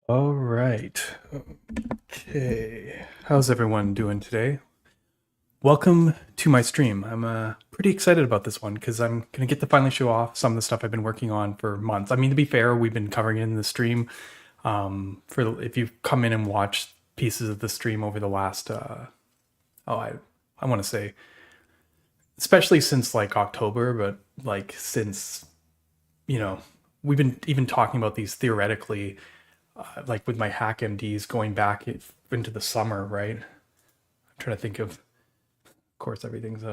All right. Okay. How's everyone doing today? Welcome to my stream. I'm pretty excited about this one because I'm going to get to finally show off some of the stuff I've been working on for months. I mean, to be fair, we've been covering it in the stream. If you've come in and watched pieces of the stream over the last, I want to say, especially since like October, but like since, you know, we've been even talking about these theoretically like with my hack MDs going back into the summer, right? I'm trying to think of course, everything's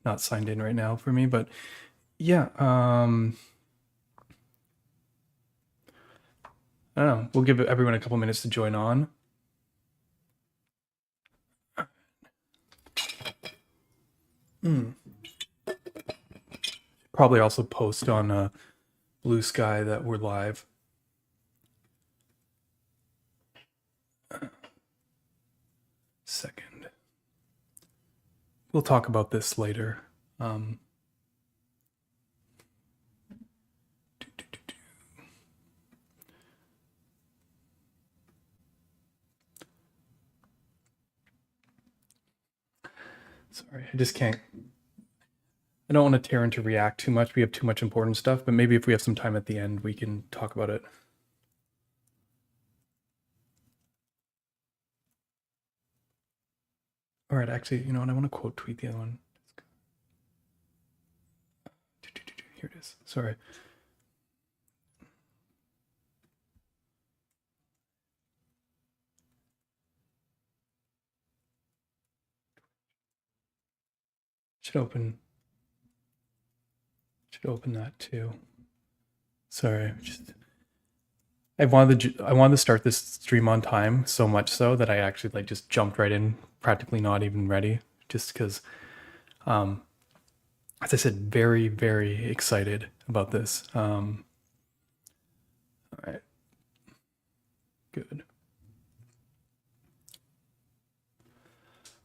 not signed in right now for me, but yeah, I don't know. We'll give everyone a couple minutes to join on. Probably also post on Blue Sky that we're live. Second. We'll talk about this later. Sorry, I just can't. I don't want to tear into React too much. We have too much important stuff, but maybe if we have some time at the end, we can talk about it. All right, actually, you know what? I want to quote tweet the other one. Here it is. Sorry. Should open that too. Sorry, I wanted to start this stream on time, so much so that I actually like just jumped right in, practically not even ready, just because as I said, very, very excited about this. All right. Good.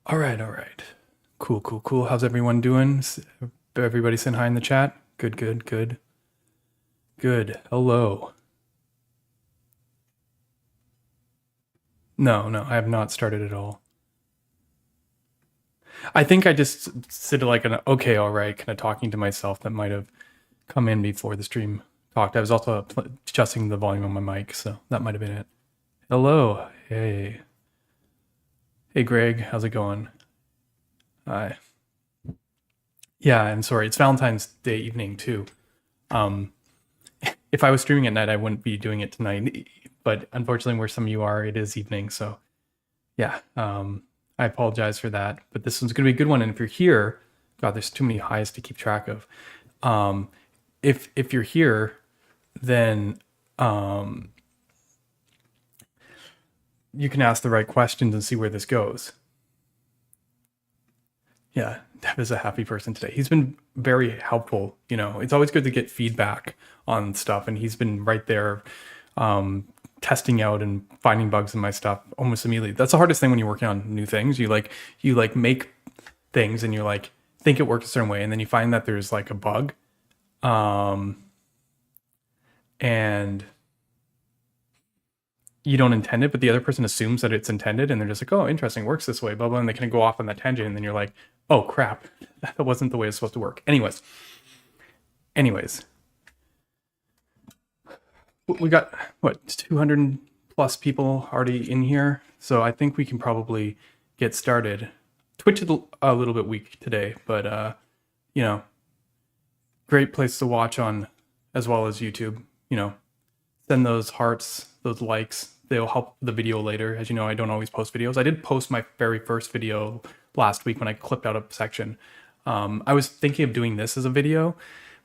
All right. Cool. How's everyone doing? Everybody saying hi in the chat? Good. Hello. No, I have not started at all. I think I just said like an okay, all right, kind of talking to myself that might have come in before the stream talked. I was also adjusting the volume on my mic, so that might have been it. Hello. Hey, Greg, how's it going? Hi. Yeah, I'm sorry. It's Valentine's Day evening too. If I was streaming at night, I wouldn't be doing it tonight. But unfortunately, where some of you are, it is evening. So yeah, I apologize for that. But this one's going to be a good one. And if you're here, God, there's too many highs to keep track of. If you're here, then you can ask the right questions and see where this goes. Yeah, Deb is a happy person today. He's been very helpful. You know, it's always good to get feedback on stuff, and he's been right there testing out and finding bugs in my stuff almost immediately. That's the hardest thing when you're working on new things. You make things and you like think it works a certain way, and then you find that there's like a bug, and you don't intend it, but the other person assumes that it's intended, and they're just like, oh, interesting, works this way, blah, blah, and they kind of go off on that tangent, and then you're like, oh, crap, that wasn't the way it's supposed to work. Anyways, we got, what, 200 plus people already in here, so I think we can probably get started. Twitch is a little bit weak today, but, you know, great place to watch on, as well as YouTube. You know, send those hearts, those likes. They'll help the video later. As you know, I don't always post videos. I did post my very first video last week when I clipped out a section. I was thinking of doing this as a video,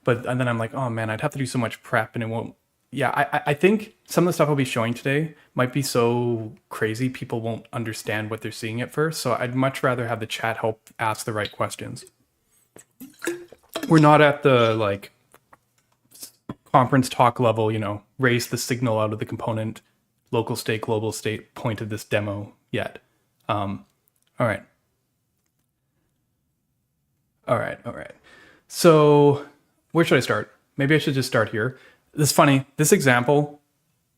and then I'm like, oh man, I'd have to do so much prep and it won't. Yeah, I think some of the stuff I'll be showing today might be so crazy people won't understand what they're seeing at first. So I'd much rather have the chat help ask the right questions. We're not at the like conference talk level, you know, raise the signal out of the component, local state, global state point of this demo yet. All right. So where should I start? Maybe I should just start here. This is funny. This example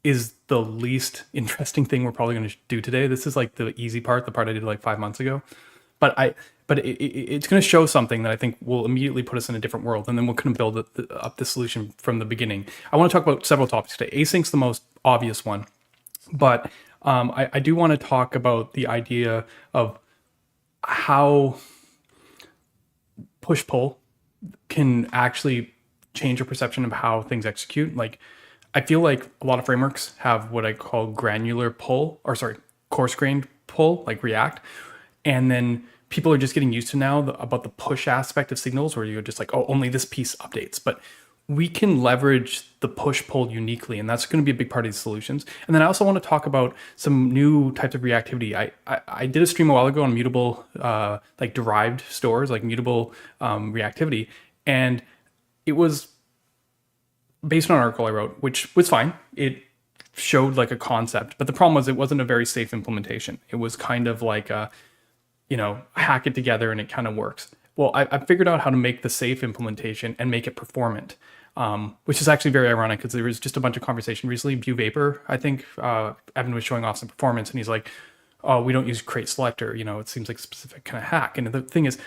is the least interesting thing we're probably going to do today. This is like the easy part, the part I did like 5 months ago. But it's going to show something that I think will immediately put us in a different world, and then we're going to build up the solution from the beginning. I want to talk about several topics today. Async's the most obvious one, but I do want to talk about the idea of how push-pull can actually change your perception of how things execute. Like, I feel like a lot of frameworks have what I call granular pull, or sorry, coarse-grained pull, like React, and then people are just getting used to now about the push aspect of signals, where you're just like, oh, only this piece updates. But we can leverage the push-pull uniquely, and that's going to be a big part of these solutions. And then I also want to talk about some new types of reactivity. I did a stream a while ago on mutable, like derived stores, like mutable reactivity, and it was based on an article I wrote, which was fine. It showed like a concept, but the problem was it wasn't a very safe implementation. It was kind of like a, hack it together and it kind of works. Well, I figured out how to make the safe implementation and make it performant, which is actually very ironic because there was just a bunch of conversation recently. View Vapor, I think Evan was showing off some performance, and he's like, oh, we don't use create selector. It seems like a specific kind of hack. And the thing is,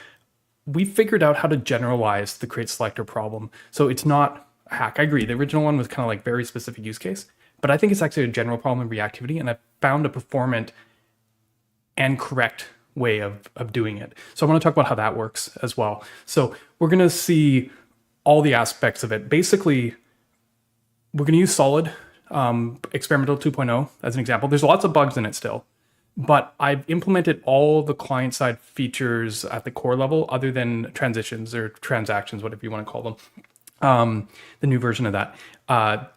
we figured out how to generalize the create selector problem. So it's not a hack. I agree. The original one was kind of like very specific use case, but I think it's actually a general problem in reactivity. And I found a performant and correct way of doing it. So I want to talk about how that works as well. So we're going to see all the aspects of it. Basically, we're going to use Solid Experimental 2.0 as an example. There's lots of bugs in it still, but I've implemented all the client-side features at the core level other than transitions or transactions, whatever you want to call them, the new version of that.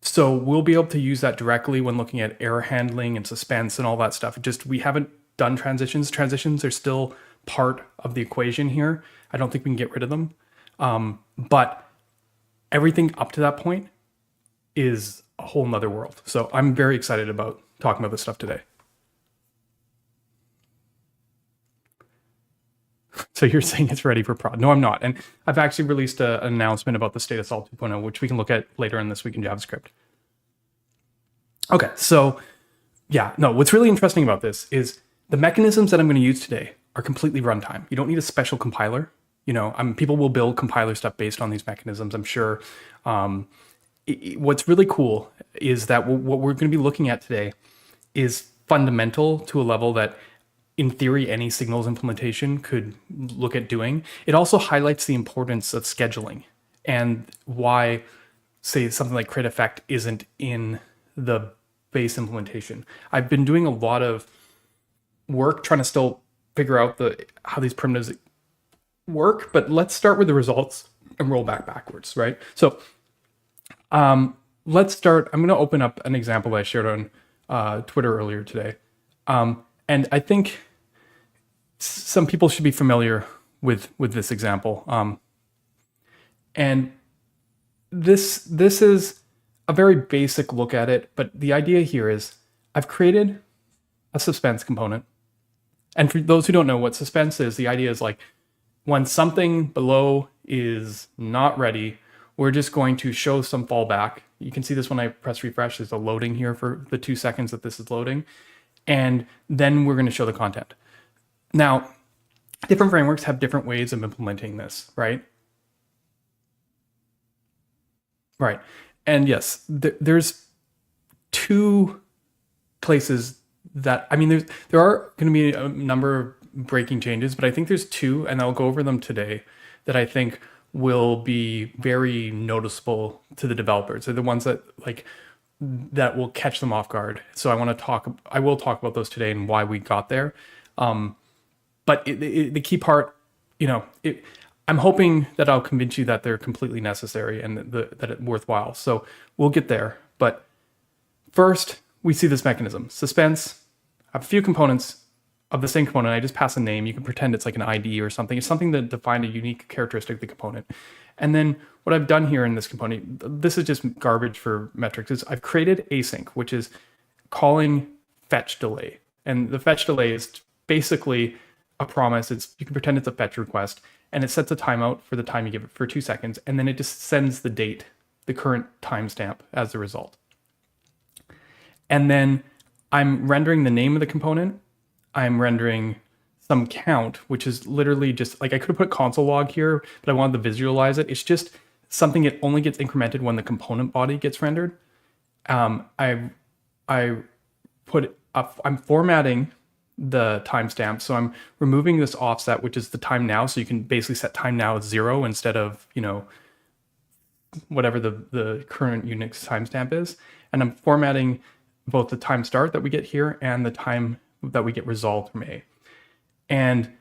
So we'll be able to use that directly when looking at error handling and suspense and all that stuff. Just we haven't done transitions. Transitions are still part of the equation here. I don't think we can get rid of them. But everything up to that point is a whole nother world. So I'm very excited about talking about this stuff today. So you're saying it's ready for prod. No, I'm not. And I've actually released an announcement about the state of Solid 2.0, which we can look at later in this week in JavaScript. Okay, so yeah, no, what's really interesting about this is the mechanisms that I'm going to use today are completely runtime. You don't need a special compiler. People will build compiler stuff based on these mechanisms, I'm sure. What's really cool is that what we're going to be looking at today is fundamental to a level that, in theory, any signals implementation could look at doing. It also highlights the importance of scheduling and why, say, something like createEffect isn't in the base implementation. I've been doing a lot of work trying to still figure out how these primitives work, but let's start with the results and roll backwards, right? So let's start. I'm going to open up an example that I shared on Twitter earlier today. And I think some people should be familiar with this example. And this is a very basic look at it, but the idea here is I've created a suspense component. And for those who don't know what suspense is, the idea is like when something below is not ready, we're just going to show some fallback. You can see this when I press refresh. There's a loading here for the 2 seconds that this is loading. And then we're going to show the content. Now, different frameworks have different ways of implementing this, right? Right. And yes, there's 2 places that, there are going to be a number of breaking changes, but I think there's 2, and I'll go over them today, that I think will be very noticeable to the developers. They're the ones that that will catch them off guard. So I will talk about those today and why we got there. But the key part, I'm hoping that I'll convince you that they're completely necessary and that it's worthwhile. So we'll get there. But first, we see this mechanism. Suspense, I have a few components of the same component. I just pass a name. You can pretend it's like an ID or something. It's something that defines a unique characteristic of the component. And then what I've done here in this component, this is just garbage for metrics, is I've created async, which is calling fetch delay. And the fetch delay is basically a promise. You can pretend it's a fetch request, and it sets a timeout for the time you give it for 2 seconds, and then it just sends the date, the current timestamp, as the result. And then I'm rendering the name of the component. I'm rendering some count, which is literally just like, I could have put console log here, but I wanted to visualize it. It's just something that only gets incremented when the component body gets rendered. I put up, I'm formatting the timestamp. So I'm removing this offset, which is the time now. So you can basically set time now as 0 instead of, whatever the current Unix timestamp is. And I'm formatting both the time start that we get here and the time that we get resolved from A. And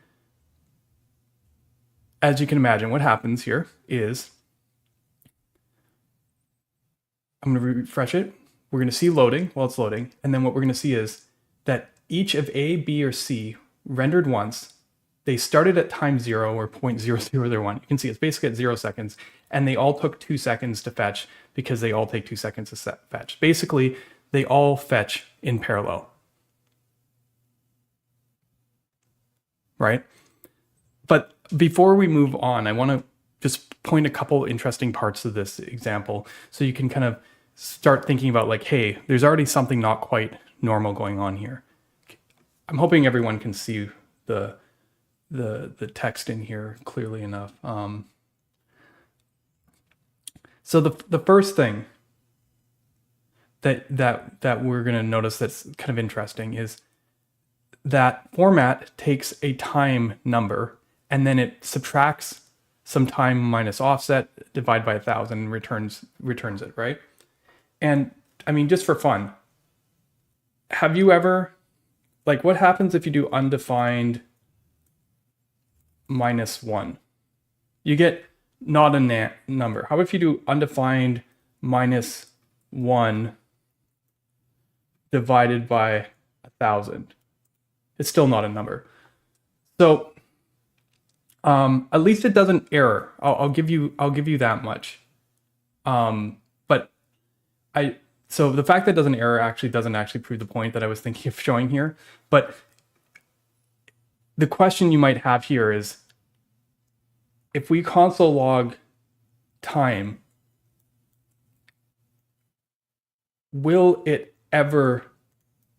as you can imagine, what happens here is I'm going to refresh it. We're going to see loading while it's loading. And then what we're going to see is that each of A, B, or C rendered once, they started at time 0 or 0.0001. You can see it's basically at 0 seconds. And they all took 2 seconds to fetch because they all take 2 seconds to fetch. Basically, they all fetch in parallel. Right? But before we move on, I want to just point a couple interesting parts of this example so you can kind of start thinking about like, hey, there's already something not quite normal going on here. I'm hoping everyone can see the text in here clearly enough. So the first thing that we're going to notice that's kind of interesting is that format takes a time number and then it subtracts some time minus offset, divide by 1,000, and returns it, right? And I mean, just for fun, have you ever, like, what happens if you do undefined -1? You get not a number. How if you do undefined -1 divided by 1,000? It's still not a number. So at least it doesn't error. I'll give you that much. So the fact that it doesn't error doesn't actually prove the point that I was thinking of showing here. But the question you might have here is, if we console log time, will it ever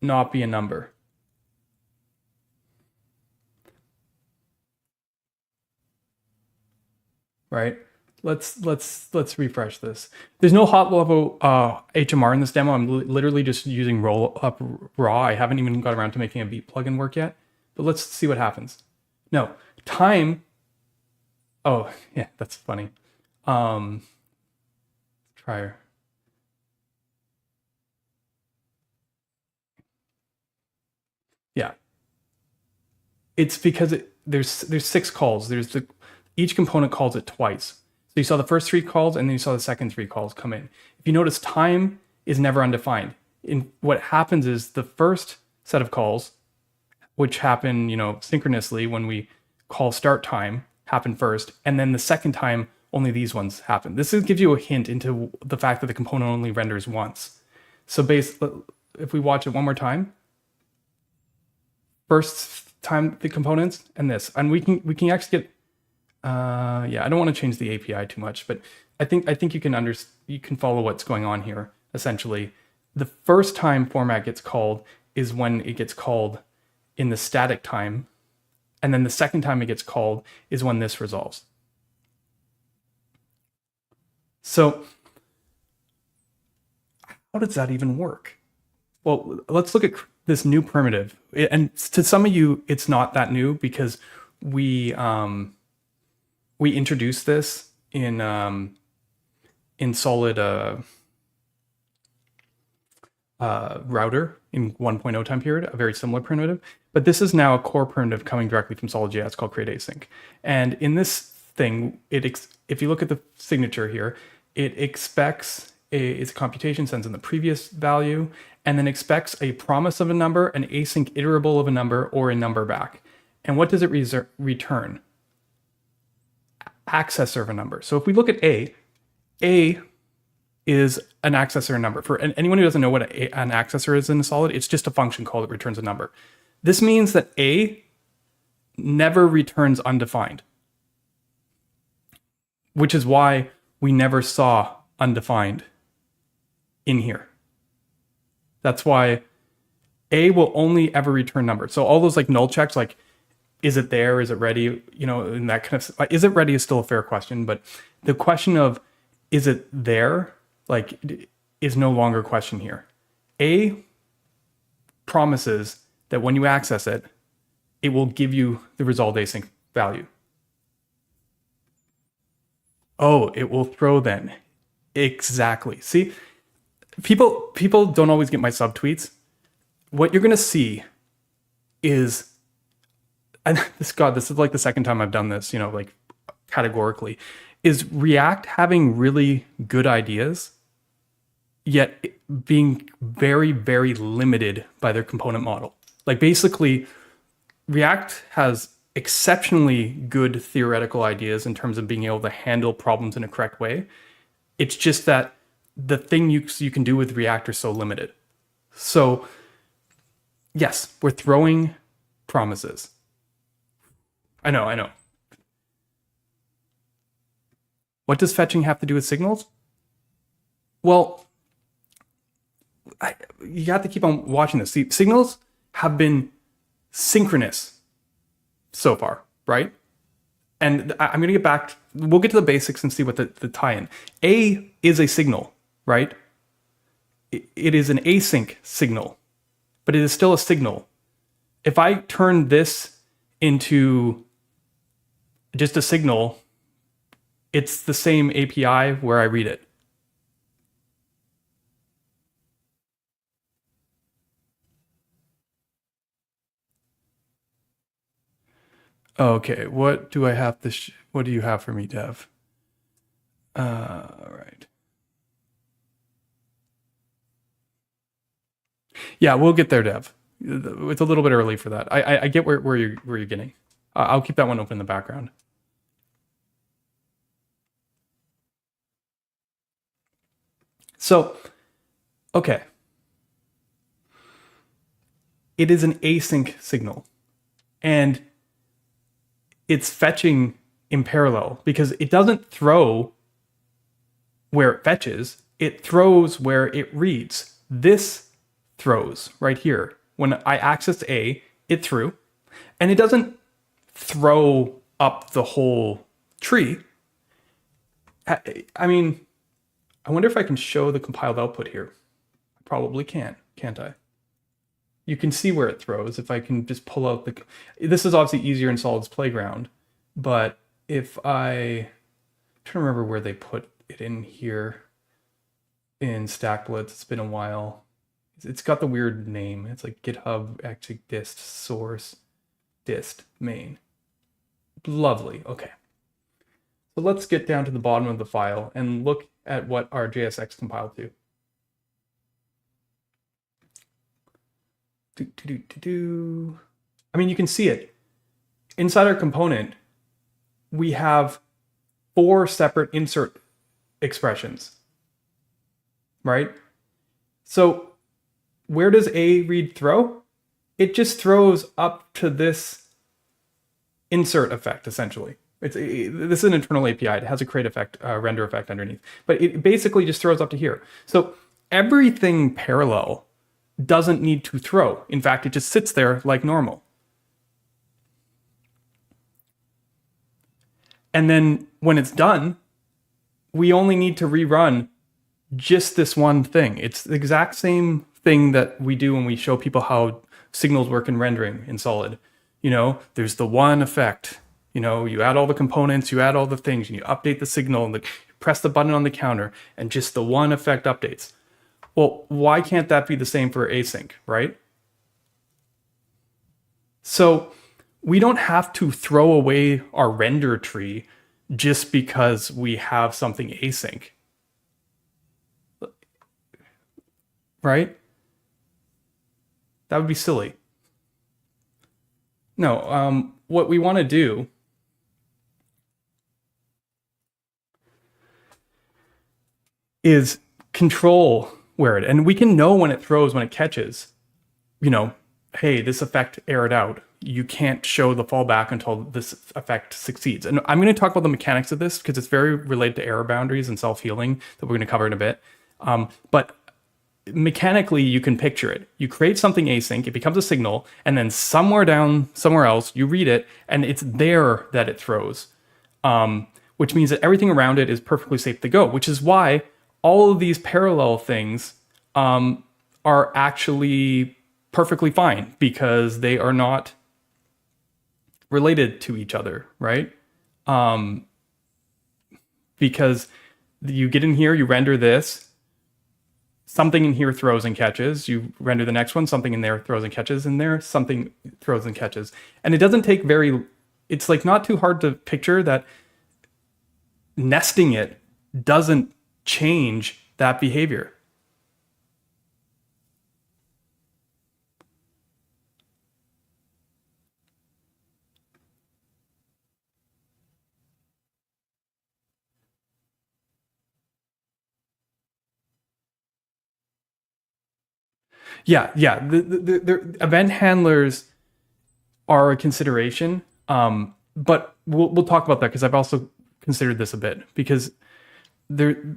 not be a number? Right? Let's refresh this. There's no hot level HMR in this demo. I'm literally just using roll up raw. I haven't even got around to making a Vite plugin work yet. But let's see what happens. No, time. Oh, yeah, that's funny. Try her. Yeah. It's because there's 6 calls. Each component calls it twice. So you saw the first 3 calls and then you saw the second 3 calls come in. If you notice, time is never undefined. What happens is the first set of calls, which happen, synchronously when we call start time, happen first, and then the second time only these ones happen. This gives you a hint into the fact that the component only renders once. So if we watch it one more time, first time the components and this, and we can actually get. Yeah, I don't want to change the API too much, but I think you can follow what's going on here. Essentially, the first time format gets called is when it gets called in the static time, and then the second time it gets called is when this resolves. So how does that even work? Well, let's look at this new primitive. And to some of you, it's not that new because we introduced this in Solid router in 1.0 time period, a very similar primitive. But this is now a core primitive coming directly from SolidJS called createAsync. And in this thing, if you look at the signature here, it expects it's a computation, sends in the previous value, and then expects a promise of a number, an async iterable of a number, or a number back. And what does it return? Accessor of a number. So if we look at A is an accessor number. For anyone who doesn't know what an accessor is in a Solid, it's just a function call that returns a number. This means that A never returns undefined, which is why we never saw undefined in here. That's why A will only ever return number. So all those like null checks, like, is it there? Is it ready? You know, and that kind of, is it ready is still a fair question, but the question of, is it there? Like, is no longer a question here. A promises that when you access it, it will give you the result async value. Oh, it will throw then. Exactly. See, people don't always get my subtweets. What you're gonna see is, and this is like the second time I've done this, you know, like categorically, is React having really good ideas, yet being very, very limited by their component model. Like basically, React has exceptionally good theoretical ideas in terms of being able to handle problems in a correct way. It's just that the thing you can do with React are so limited. So yes, we're throwing promises. I know. What does fetching have to do with signals? Well, you have to keep on watching this. See, signals have been synchronous so far, right? And I'm going to get back, we'll get to the basics and see what the tie-in. A is a signal, right? It is an async signal, but it is still a signal. If I turn this into just a signal, it's the same API where I read it. Okay, what do I have to, what do you have for me, Dev? All right. Yeah, we'll get there, Dev. It's a little bit early for that. I get where you're getting. I'll keep that one open in the background. So, okay. It is an async signal, and it's fetching in parallel because it doesn't throw where it fetches, it throws where it reads. This throws right here. When I accessed A, it threw, and it doesn't throw up the whole tree. I mean, I wonder if I can show the compiled output here. I probably can, can't I? You can see where it throws if I can just pull out the... This is obviously easier in Solid's Playground, but if I'm trying to remember where they put it in here in StackBlitz, it's been a while. It's got the weird name. It's like GitHub, actually dist, source, dist, main. Lovely, okay. So let's get down to the bottom of the file and look at what our JSX compiled to. I mean, you can see it. Inside our component, we have 4 separate insert expressions, right? So where does A read throw? It just throws up to this insert effect, essentially. This is an internal API. It has a createEffect, render effect underneath, but it basically just throws up to here. So everything parallel doesn't need to throw. In fact, it just sits there like normal. And then when it's done, we only need to rerun just this one thing. It's the exact same thing that we do when we show people how signals work in rendering in Solid. You know, there's the one effect. You know, you add all the components, you add all the things, and you update the signal, and you press the button on the counter, and just the one effect updates. Well, why can't that be the same for async, right? So we don't have to throw away our render tree just because we have something async, right? That would be silly. No, what we want to do is control where it, and we can know when it throws, when it catches, you know, hey, this effect errored out. You can't show the fallback until this effect succeeds. And I'm going to talk about the mechanics of this because it's very related to error boundaries and self-healing that we're going to cover in a bit. But mechanically you can picture it. You create something async, it becomes a signal, and then somewhere down somewhere else you read it, and it's there that it throws, which means that everything around it is perfectly safe to go. Which is why all of these parallel things are actually perfectly fine, because they are not related to each other, right? Because you get in here, you render this, something in here throws and catches, you render the next one, something in there throws and catches, in there, something throws and catches. And it doesn't take it's like not too hard to picture that nesting it doesn't change that behavior. Yeah. The event handlers are a consideration, but we'll talk about that, because I've also considered this a bit, because there's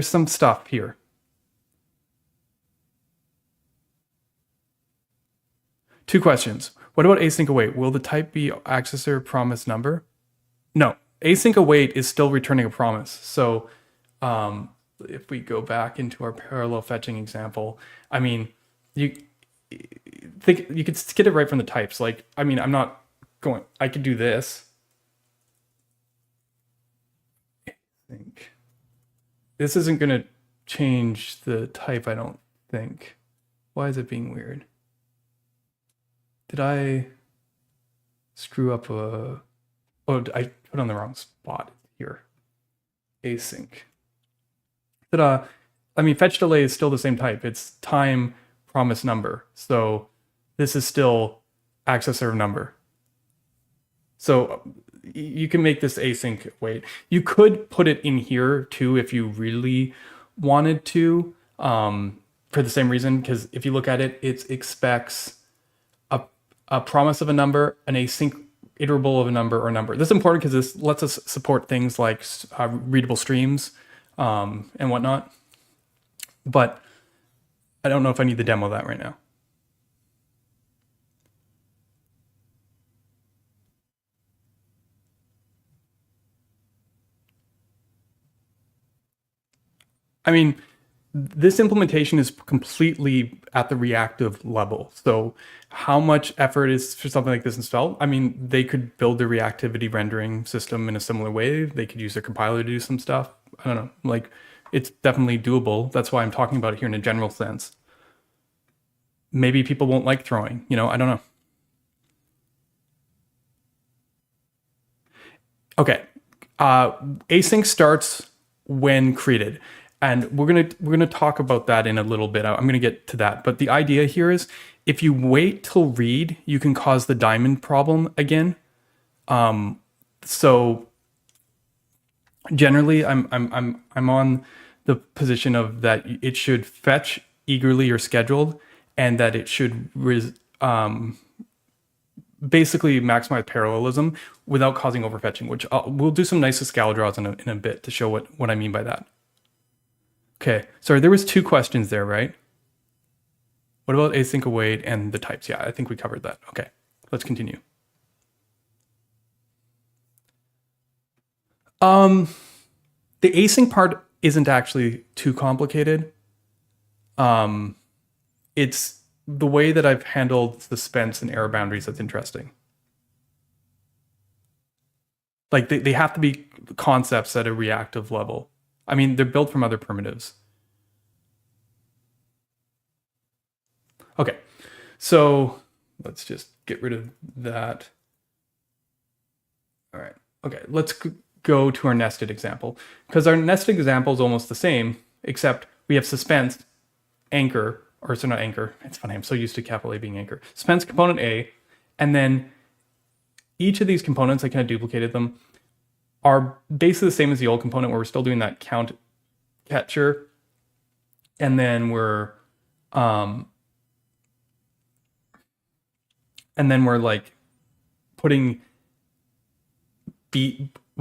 some stuff here. Two questions. What about async await? Will the type be accessor promise number? No, async await is still returning a promise. So if we go back into our parallel fetching example, I mean, you think you could get it right from the types. Like, I mean, I could do this. I think this isn't going to change the type, I don't think. Why is it being weird? Did I screw up oh, I put on the wrong spot here. Async. I mean, fetch delay is still the same type. It's time promise number. So this is still accessor number. So you can make this async wait. You could put it in here too if you really wanted to, for the same reason, because if you look at it, it expects a promise of a number, an async iterable of a number, or a number. This is important because this lets us support things like readable streams and whatnot. But I don't know if I need to demo that right now. I mean, this implementation is completely at the reactive level. So how much effort is for something like this installed? I mean, they could build the reactivity rendering system in a similar way. They could use a compiler to do some stuff. I don't know, like, it's definitely doable. That's why I'm talking about it here in a general sense. Maybe people won't like throwing, I don't know. Okay. Async starts when created. And we're gonna talk about that in a little bit. I'm gonna get to that. But the idea here is, if you wait till read, you can cause the diamond problem again. So generally, I'm on the position of that it should fetch eagerly or scheduled, and that it should basically maximize parallelism without causing overfetching. Which we'll do some nice scala draws in a bit to show what I mean by that. Okay, sorry, there was two questions there, right? What about async await and the types? Yeah, I think we covered that. Okay, let's continue. The async part isn't actually too complicated. It's the way that I've handled suspense and error boundaries that's interesting. Like, they have to be concepts at a reactive level. I mean, they're built from other primitives. Okay, so let's just get rid of that. All right, okay, let's go to our nested example, because our nested example is almost the same, except we have suspense, anchor, or so not anchor, it's funny, I'm so used to capital A being anchor. Suspense component A, and then each of these components, I kind of duplicated them, are basically the same as the old component, where we're still doing that count catcher, and then we're like putting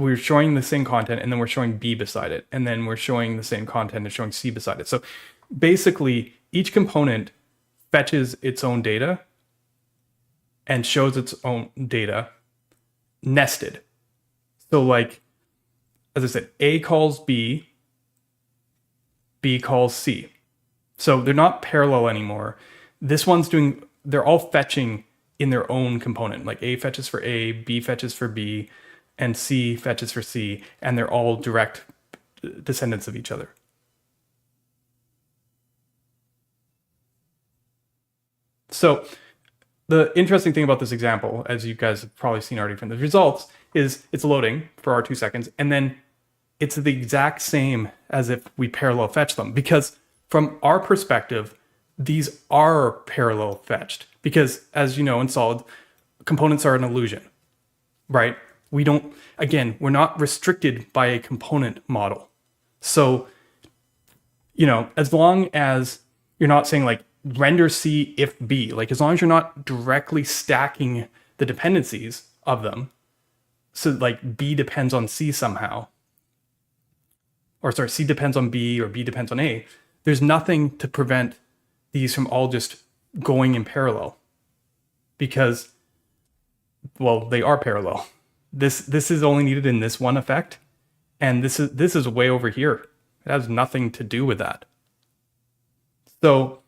we're showing the same content and then we're showing B beside it. And then we're showing the same content and showing C beside it. So basically each component fetches its own data and shows its own data nested. So like, as I said, A calls B, B calls C. So they're not parallel anymore. This one's doing, they're all fetching in their own component. Like A fetches for A, B fetches for B, and C fetches for C, and they're all direct descendants of each other. So the interesting thing about this example, as you guys have probably seen already from the results, is it's loading for our 2 seconds, and then it's the exact same as if we parallel fetch them, because from our perspective, these are parallel fetched, because as you know in Solid, components are an illusion, right? We don't, again, we're not restricted by a component model. So, you know, as long as you're not saying like render C if B, like as long as you're not directly stacking the dependencies of them, so like B depends on C somehow, or sorry, C depends on B or B depends on A, there's nothing to prevent these from all just going in parallel, because, well, they are parallel. This is only needed in this one effect, and this is way over here. It has nothing to do with that. So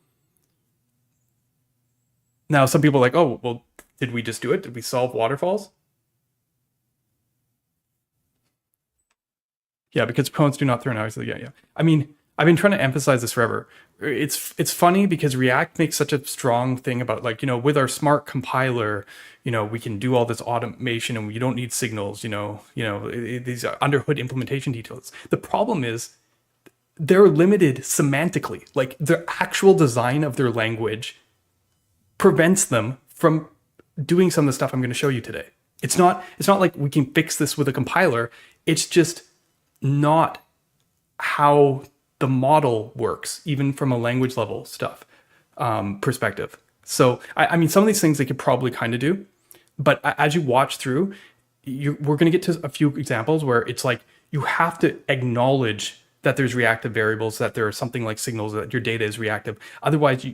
now some people are like, oh, well, did we just do it? Did we solve waterfalls? Yeah, because components do not throw an out. So yeah. I mean, I've been trying to emphasize this forever. It's funny because React makes such a strong thing about, like, you know, with our smart compiler, you know, we can do all this automation and we don't need signals, these are underhood implementation details. The problem is they're limited semantically. Like the actual design of their language prevents them from doing some of the stuff I'm going to show you today. It's not like we can fix this with a compiler. It's just not how the model works, even from a language level stuff perspective. So, I mean, some of these things they could probably kind of do, but as you watch through, we're going to get to a few examples where it's like you have to acknowledge that there's reactive variables, that there's something like signals, that your data is reactive. Otherwise,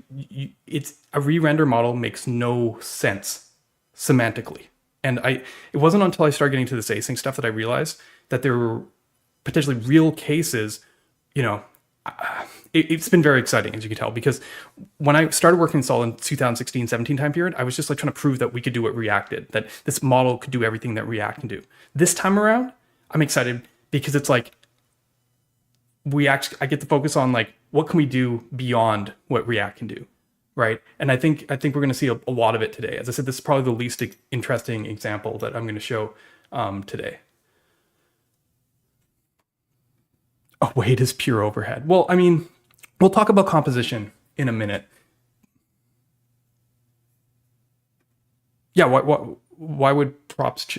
it's a re-render model makes no sense semantically. And it wasn't until I started getting to this async stuff that I realized that there were potentially real cases. You know, it's been very exciting, as you can tell, because when I started working in Solid in 2016-17 time period, I was just like trying to prove that we could do what React did, that this model could do everything that React can do. This time around, I'm excited because it's like I get to focus on like what can we do beyond what React can do, right? And I think we're going to see a lot of it today. As I said, this is probably the least interesting example that I'm going to show today. Await is pure overhead. Well, I mean, we'll talk about composition in a minute. Yeah, why would props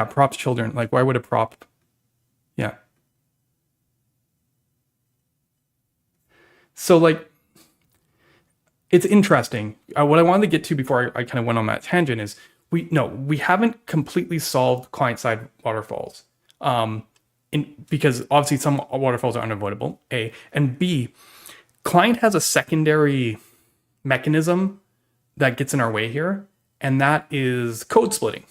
props children, like why would a prop? Yeah. So like, it's interesting. What I wanted to get to before I kind of went on that tangent is we haven't completely solved client-side waterfalls. Because obviously some waterfalls are unavoidable, A, and B, client has a secondary mechanism that gets in our way here, and that is code splitting.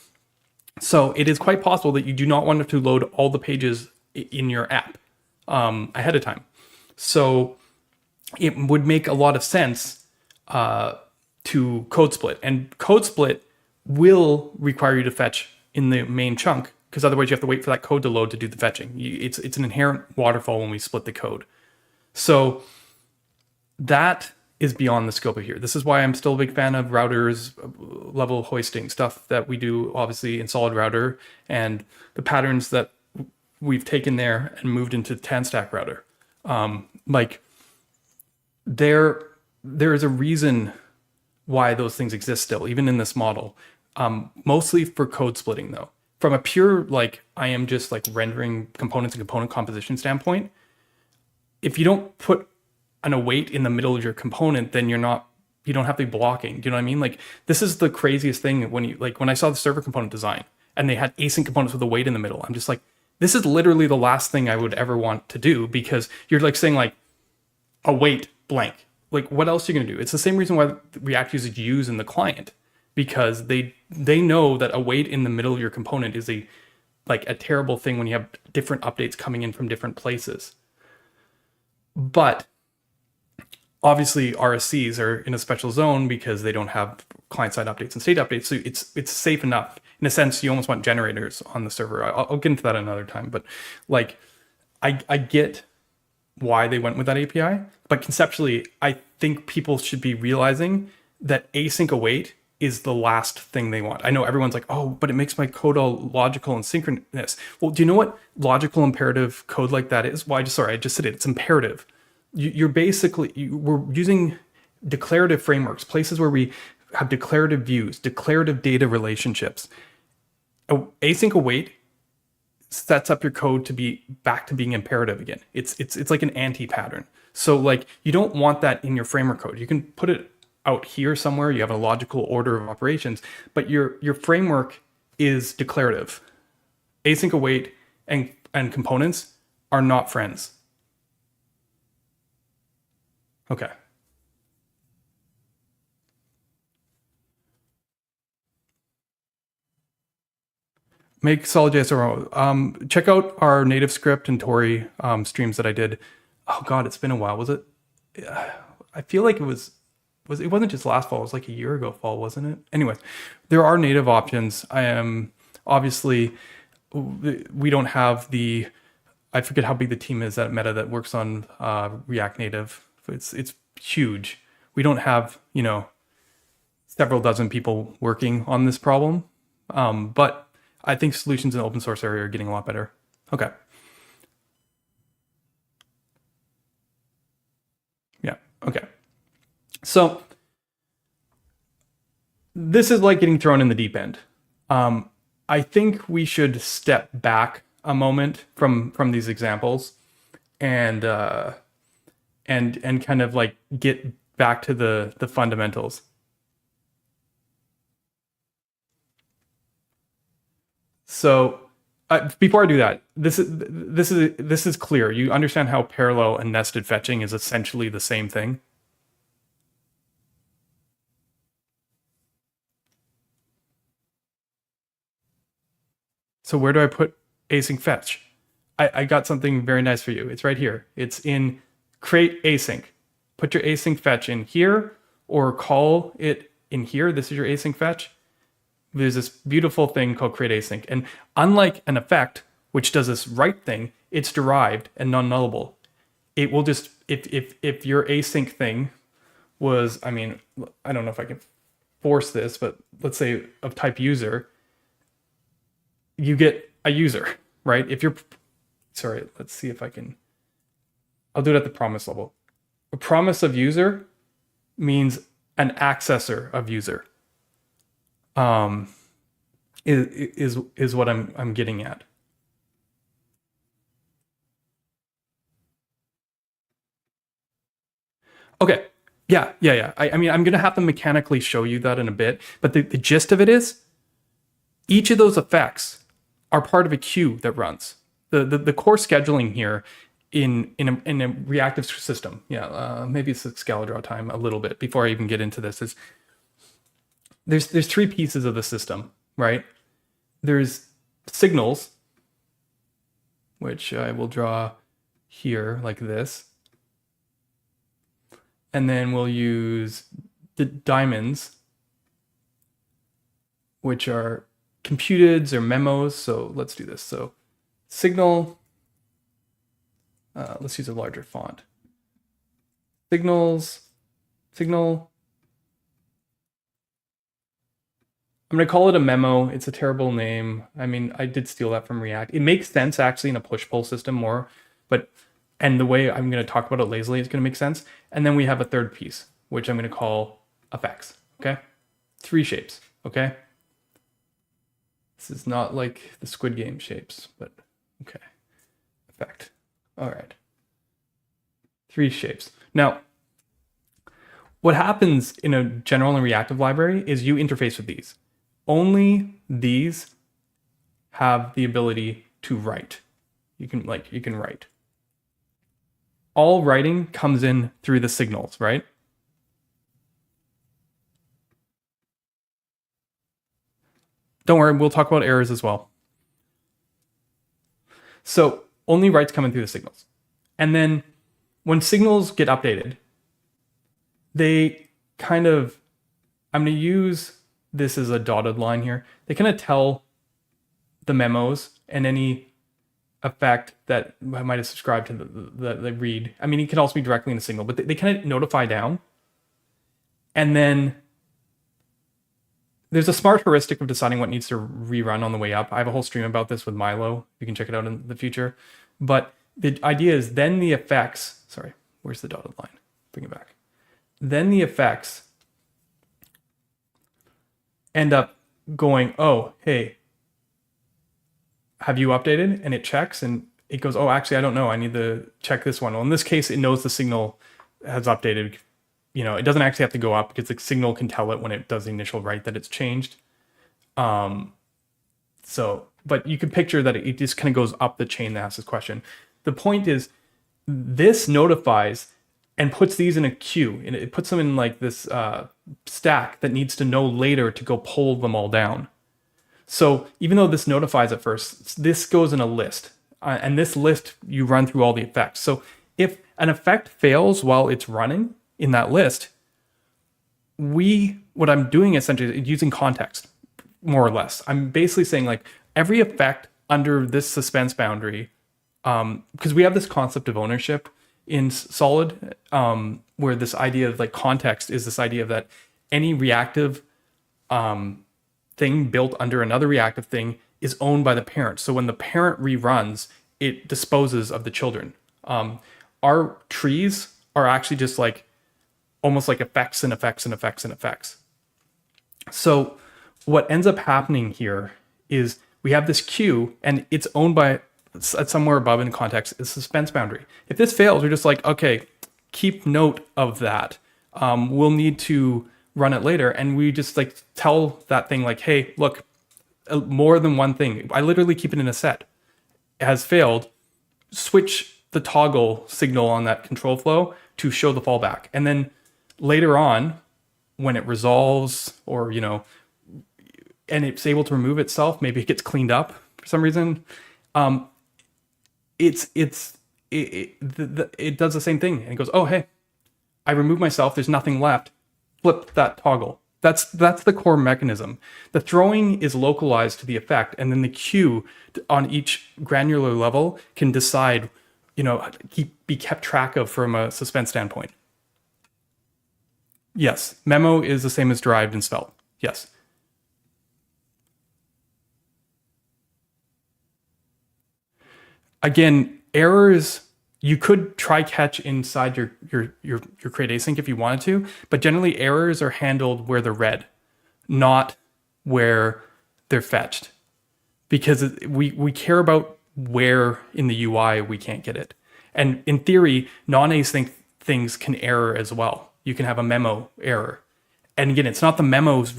So it is quite possible that you do not want to load all the pages in your app ahead of time. So it would make a lot of sense to code split, and code split will require you to fetch in the main chunk, because otherwise you have to wait for that code to load to do the fetching. It's an inherent waterfall when we split the code. So that is beyond the scope of here. This is why I'm still a big fan of routers, level hoisting, stuff that we do obviously in Solid Router, and the patterns that we've taken there and moved into TAN-stack router. Like there is a reason why those things exist still, even in this model, mostly for code splitting though. From a pure, like, I am just like rendering components and component composition standpoint, if you don't put an await in the middle of your component, then you don't have to be blocking. Do you know what I mean? Like, this is the craziest thing when I saw the server component design and they had async components with a wait in the middle. I'm just like, this is literally the last thing I would ever want to do, because you're like saying like await blank. Like, what else are you going to do? It's the same reason why React uses use in the client, because they know that await in the middle of your component is a terrible thing when you have different updates coming in from different places. But obviously RSCs are in a special zone because they don't have client-side updates and state updates. So it's safe enough. In a sense, you almost want generators on the server. I'll get into that another time. But like, I get why they went with that API. But conceptually, I think people should be realizing that async await is the last thing they want. I know everyone's like, oh, but it makes my code all logical and synchronous. Well, do you know what logical imperative code like that is? Well, I just said it. It's imperative. We're using declarative frameworks, places where we have declarative views, declarative data relationships. Async await sets up your code to be back to being imperative again. It's like an anti-pattern. So like, you don't want that in your framework code. You can put it out here somewhere. You have a logical order of operations, but your framework is declarative. Async await and components are not friends. Okay. Make SolidJS or check out our native script and Tori streams that I did. Oh God, it's been a while. Was it? I feel like it wasn't just last fall. It was like a year ago fall, wasn't it? Anyway, there are native options. I am obviously, we don't have I forget how big the team is at Meta that works on React Native. It's huge. We don't have, several dozen people working on this problem. But I think solutions in the open source area are getting a lot better. Okay. Yeah. Okay. So this is like getting thrown in the deep end. I think we should step back a moment from these examples and kind of like get back to the fundamentals. So before I do that, this is clear. You understand how parallel and nested fetching is essentially the same thing. So where do I put async fetch? I got something very nice for you. It's right here. It's in createAsync. Put your async fetch in here, or call it in here. This is your async fetch. There's this beautiful thing called createAsync. And unlike an effect, which does this write thing, it's derived and non-nullable. It will just, if your async thing was, I don't know if I can force this, but let's say of type user, you get a user, right? If you're, sorry, let's see if I can, I'll do it at the promise level. A promise of user means an accessor of user. Is what I'm getting at. Okay. Yeah. I'm gonna have to mechanically show you that in a bit, but the gist of it is each of those effects are part of a queue that runs. The core scheduling here in a reactive system. Yeah, maybe it's a scala draw time a little bit before I even get into this. Is there's three pieces of the system, right? There's signals, which I will draw here like this. And then we'll use the diamonds, which are computeds or memos. So let's do this. So signal, let's use a larger font. Signal. I'm going to call it a memo. It's a terrible name. I did steal that from React. It makes sense actually in a push-pull system more, and the way I'm going to talk about it lazily is going to make sense. And then we have a third piece, which I'm going to call effects, okay? 3 shapes, okay? This is not like the Squid Game shapes, but okay. Effect, all right. 3 shapes. Now, what happens in a general and reactive library is you interface with these. Only these have the ability to write. You can write. All writing comes in through the signals, right? Don't worry, we'll talk about errors as well. So only writes come in through the signals. And then when signals get updated, they kind of, I'm going to use this as a dotted line here. They kind of tell the memos and any effect that I might have subscribed to the read. I mean, it can also be directly in the signal, but they kind of notify down. And then there's a smart heuristic of deciding what needs to rerun on the way up. I have a whole stream about this with Milo. You can check it out in the future. But the idea is then the effects, sorry, where's the dotted line? Bring it back. Then the effects end up going, oh, hey, have you updated? And it checks and it goes, oh, actually, I don't know. I need to check this one. Well, in this case, it knows the signal has updated. You know, it doesn't actually have to go up because the signal can tell it when it does the initial write that it's changed. But you can picture that it just kind of goes up the chain that asks this question. The point is, this notifies and puts these in a queue, and it puts them in like this stack that needs to know later to go pull them all down. So even though this notifies at first, this goes in a list, and this list you run through all the effects. So if an effect fails while it's running in that list, what I'm doing essentially is using context, more or less. I'm basically saying like every effect under this suspense boundary, because we have this concept of ownership in Solid, where this idea of like context is this idea of that any reactive thing built under another reactive thing is owned by the parent. So when the parent reruns, it disposes of the children. Our trees are actually just like almost like effects and effects and effects and effects. So what ends up happening here is we have this queue and it's owned by somewhere above in context is suspense boundary. If this fails, we're just like, okay, keep note of that. We'll need to run it later. And we just like tell that thing like, hey, look, more than one thing. I literally keep it in a set. It has failed. Switch the toggle signal on that control flow to show the fallback. And then later on, when it resolves or, you know, and it's able to remove itself, maybe it gets cleaned up for some reason. It does the same thing and it goes, oh, hey, I removed myself. There's nothing left. Flip that toggle. That's the core mechanism. The throwing is localized to the effect, and then the queue on each granular level can decide, you know, be kept track of from a suspense standpoint. Yes, memo is the same as derived and spelled. Yes. Again, errors, you could try catch inside your createAsync if you wanted to, but generally errors are handled where they're read, not where they're fetched, because we care about where in the UI we can't get it. And in theory, non-async things can error as well. You can have a memo error. And again, it's not the memo's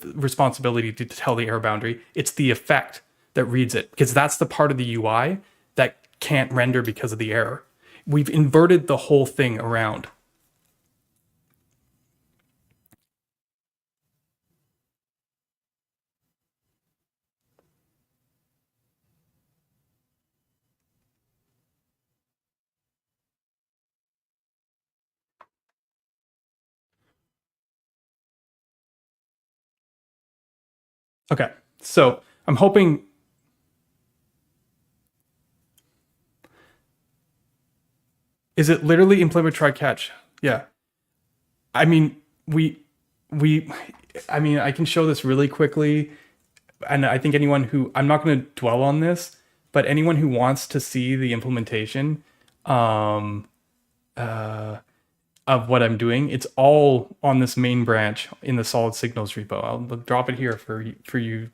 responsibility to tell the error boundary. It's the effect that reads it, because that's the part of the UI that can't render because of the error. We've inverted the whole thing around. Okay, so I'm hoping. Is it literally implement try catch? Yeah. I mean, I can show this really quickly. And I think anyone who, I'm not going to dwell on this, but anyone who wants to see the implementation of what I'm doing, it's all on this main branch in the Solid Signals repo. I'll drop it here for you,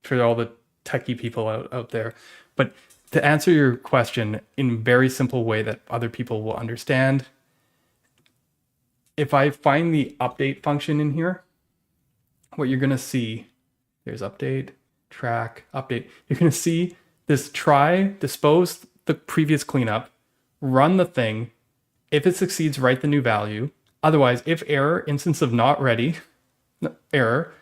for all the techie people out there. But to answer your question in a very simple way that other people will understand, if I find the update function in here, what you're going to see, there's update, track, update. You're going to see this try, dispose the previous cleanup, run the thing. If it succeeds, write the new value. Otherwise, if error, instance of not ready, error,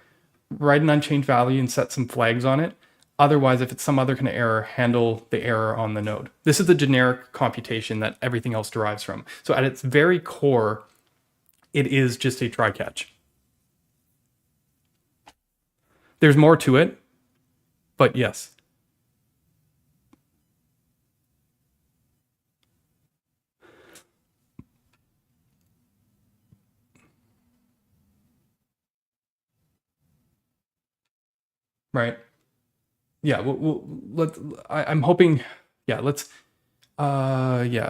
write an unchanged value and set some flags on it. Otherwise, if it's some other kind of error, handle the error on the node. This is the generic computation that everything else derives from. So at its very core, it is just a try catch. There's more to it, but yes. Right. Yeah, I'm hoping, yeah,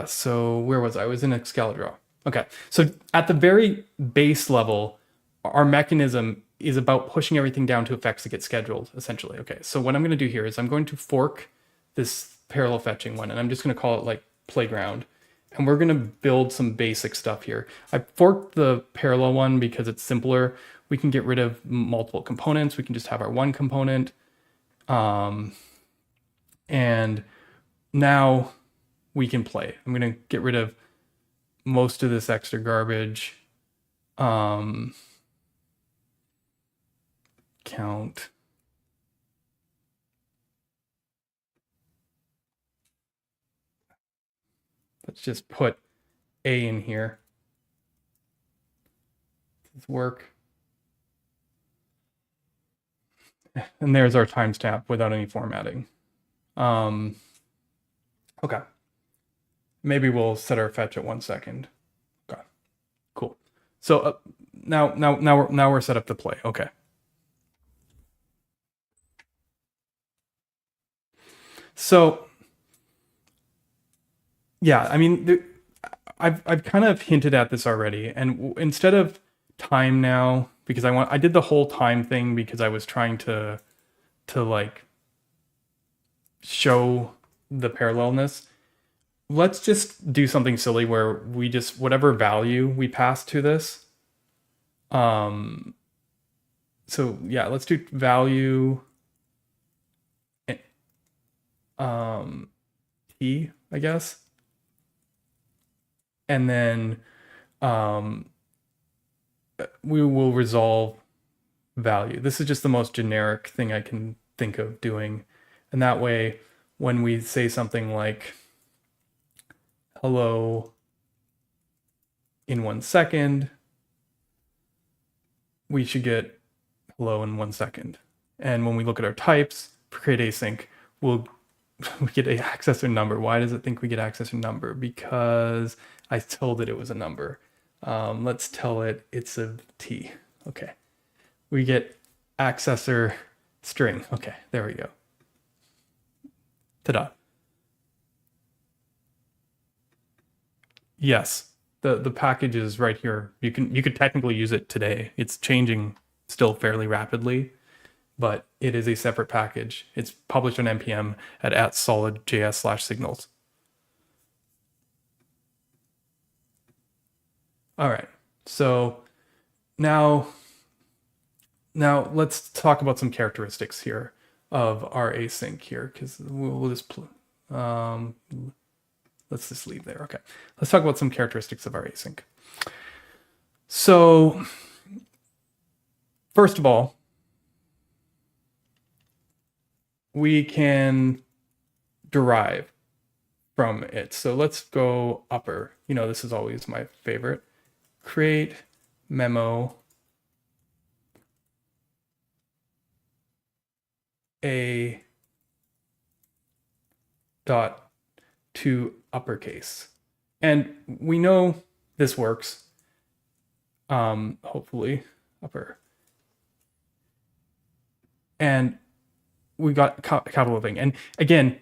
so where was I? I was in Excalibur. Okay, so at the very base level, our mechanism is about pushing everything down to effects that get scheduled, essentially. Okay, so what I'm going to do here is I'm going to fork this parallel fetching one, and I'm just going to call it like playground. And we're going to build some basic stuff here. I forked the parallel one because it's simpler. We can get rid of multiple components. We can just have our one component. And now we can play. I'm going to get rid of most of this extra garbage. Count. Let's just put A in here. Does work? And there's our timestamp without any formatting. Okay. Maybe we'll set our fetch at 1 second. Okay, cool. So now we're set up to play. Okay. So yeah, I mean, I've kind of hinted at this already, and instead of time now, because I did the whole time thing because I was trying to like show the parallelness. Let's just do something silly where we just, whatever value we pass to this. So yeah, let's do value t, I guess. And then we will resolve value. This is just the most generic thing I can think of doing. And that way, when we say something like hello in 1 second, we should get hello in 1 second. And when we look at our types for createAsync, we get a accessor number. Why does it think we get accessor number? Because I told it was a number. Let's tell it it's a t. Okay. We get accessor string. Okay, there we go. Ta-da. Yes, the package is right here. You could technically use it today. It's changing still fairly rapidly, but it is a separate package. It's published on npm at @solidjs/signals. All right, so now let's talk about some characteristics here of our async here, because we'll just let's just leave there. Okay, let's talk about some characteristics of our async. So first of all, we can derive from it. So let's go upper. You know, this is always my favorite. Create memo a dot to uppercase. And we know this works. Hopefully upper. And we got capital thing. And again,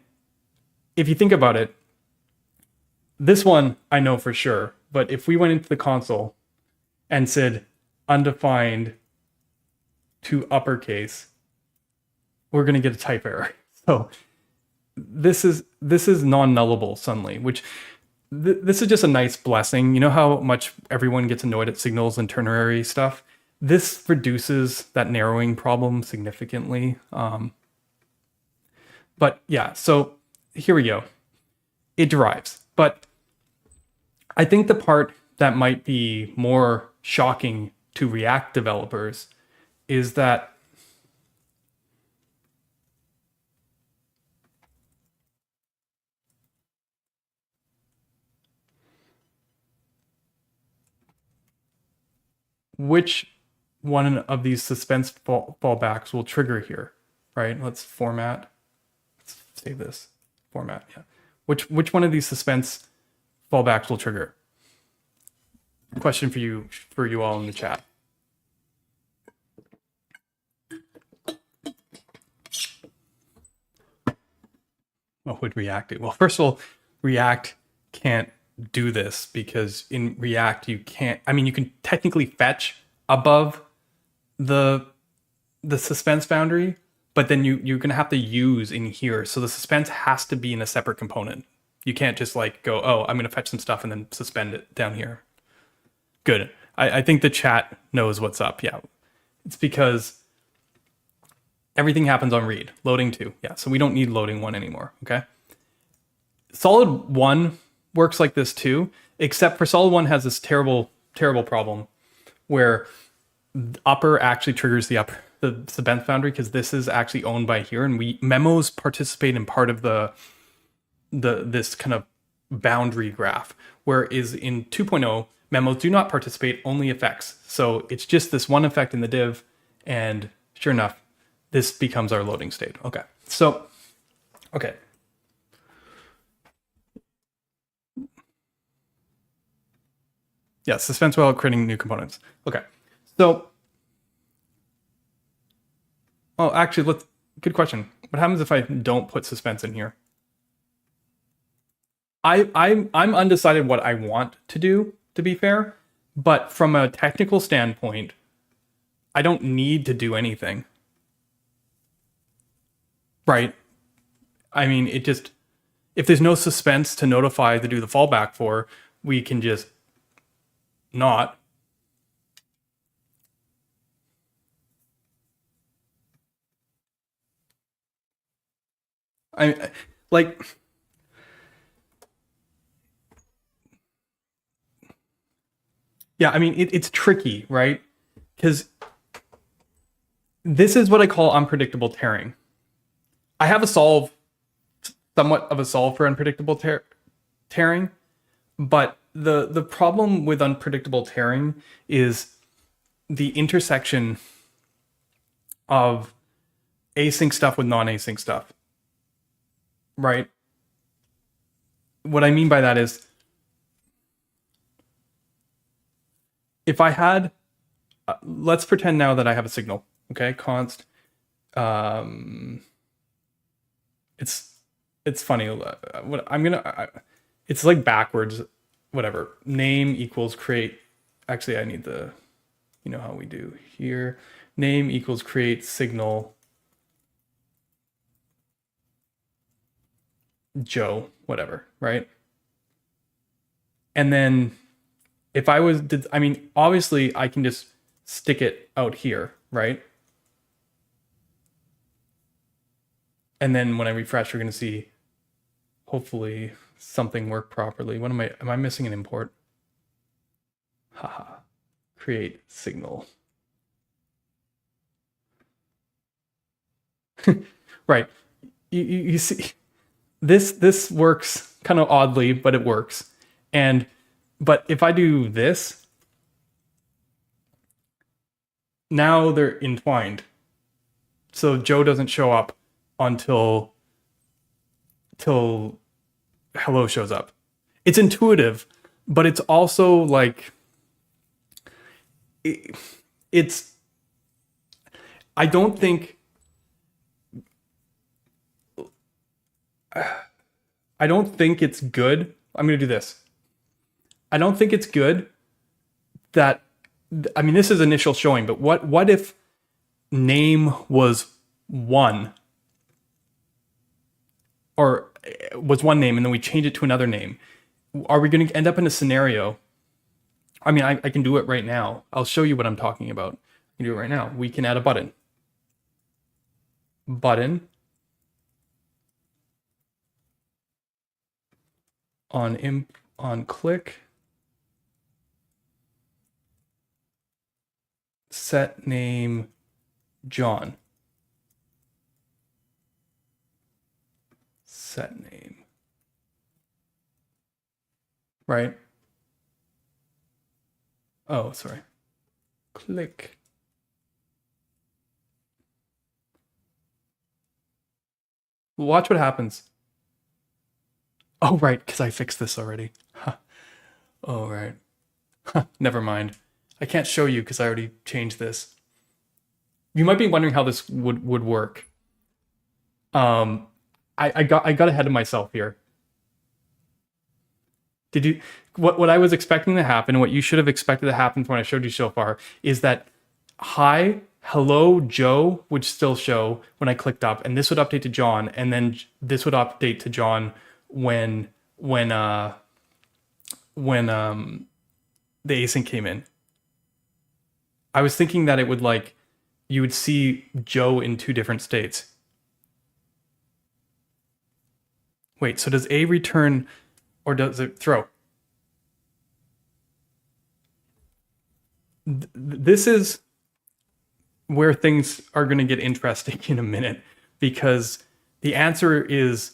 if you think about it, this one I know for sure, but if we went into the console and said undefined to uppercase, we're going to get a type error. So this is non-nullable suddenly, which this is just a nice blessing. You know how much everyone gets annoyed at signals and ternary stuff? This reduces that narrowing problem significantly. But yeah, so here we go. It derives. But I think the part that might be more shocking to React developers is that which one of these suspense fallbacks will trigger here, right? Let's format. Let's save this. Format, yeah. Which one of these suspense fallbacks will trigger? Question for you all in the chat. What would React do? Well, first of all, React can't do this because in React you can't. I mean, you can technically fetch above the suspense boundary, but then you're gonna have to use in here. So the suspense has to be in a separate component. You can't just like go, oh, I'm gonna fetch some stuff and then suspend it down here. Good. I think the chat knows what's up. Yeah, it's because everything happens on read. Loading 2. Yeah, so we don't need loading 1 anymore, okay? Solid 1 works like this too, except for Solid 1 has this terrible problem where upper actually triggers the suspense boundary because this is actually owned by here, and memos participate in part of this kind of boundary graph, whereas in 2.0, memos do not participate, only effects. So it's just this one effect in the div, and sure enough, this becomes our loading state. Okay, so, okay. Yeah, suspense while creating new components. Okay, so, oh, actually, good question. What happens if I don't put suspense in here? I'm undecided what I want to do, to be fair, but from a technical standpoint, I don't need to do anything. Right? I mean, it just, if there's no suspense to notify to do the fallback for, we can just not. I like, yeah, I mean, it's tricky, right? Because this is what I call unpredictable tearing. I have somewhat of a solve for unpredictable tearing, but the problem with unpredictable tearing is the intersection of async stuff with non-async stuff, right? What I mean by that is, if I had, let's pretend now that I have a signal, okay, const, it's funny, what I'm gonna, it's like backwards, whatever, name equals create, actually I need the, you know how we do here, name equals create signal Joe, whatever, right? And then if I was, I mean, obviously I can just stick it out here, right? And then when I refresh, you're going to see, hopefully, something work properly. What am I missing an import? Haha, create signal. Right, you see, this works kind of oddly, but it works. But if I do this, now they're entwined. So Joe doesn't show up until hello shows up. It's intuitive, but it's also like, it's, I don't think it's good. I'm going to do this. I don't think it's good that, I mean, this is initial showing, but what if name was 1, or was one name and then we change it to another name? Are we going to end up in a scenario? I mean, I can do it right now. I'll show you what I'm talking about. I can do it right now. We can add a button. on click set name John. Set name. Right? Oh, sorry. Click. Watch what happens. Oh, right, because I fixed this already. Huh. Oh, right. Huh. Never mind. I can't show you because I already changed this. You might be wondering how this would work. I got ahead of myself here. Did you what I was expecting to happen, what you should have expected to happen from what I showed you so far, is that hi, hello, Joe would still show when I clicked up, and this would update to John, and then this would update to John when the async came in. I was thinking that it would like you would see Joe in two different states. Wait, so does A return or does it throw? This is where things are going to get interesting in a minute, because the answer is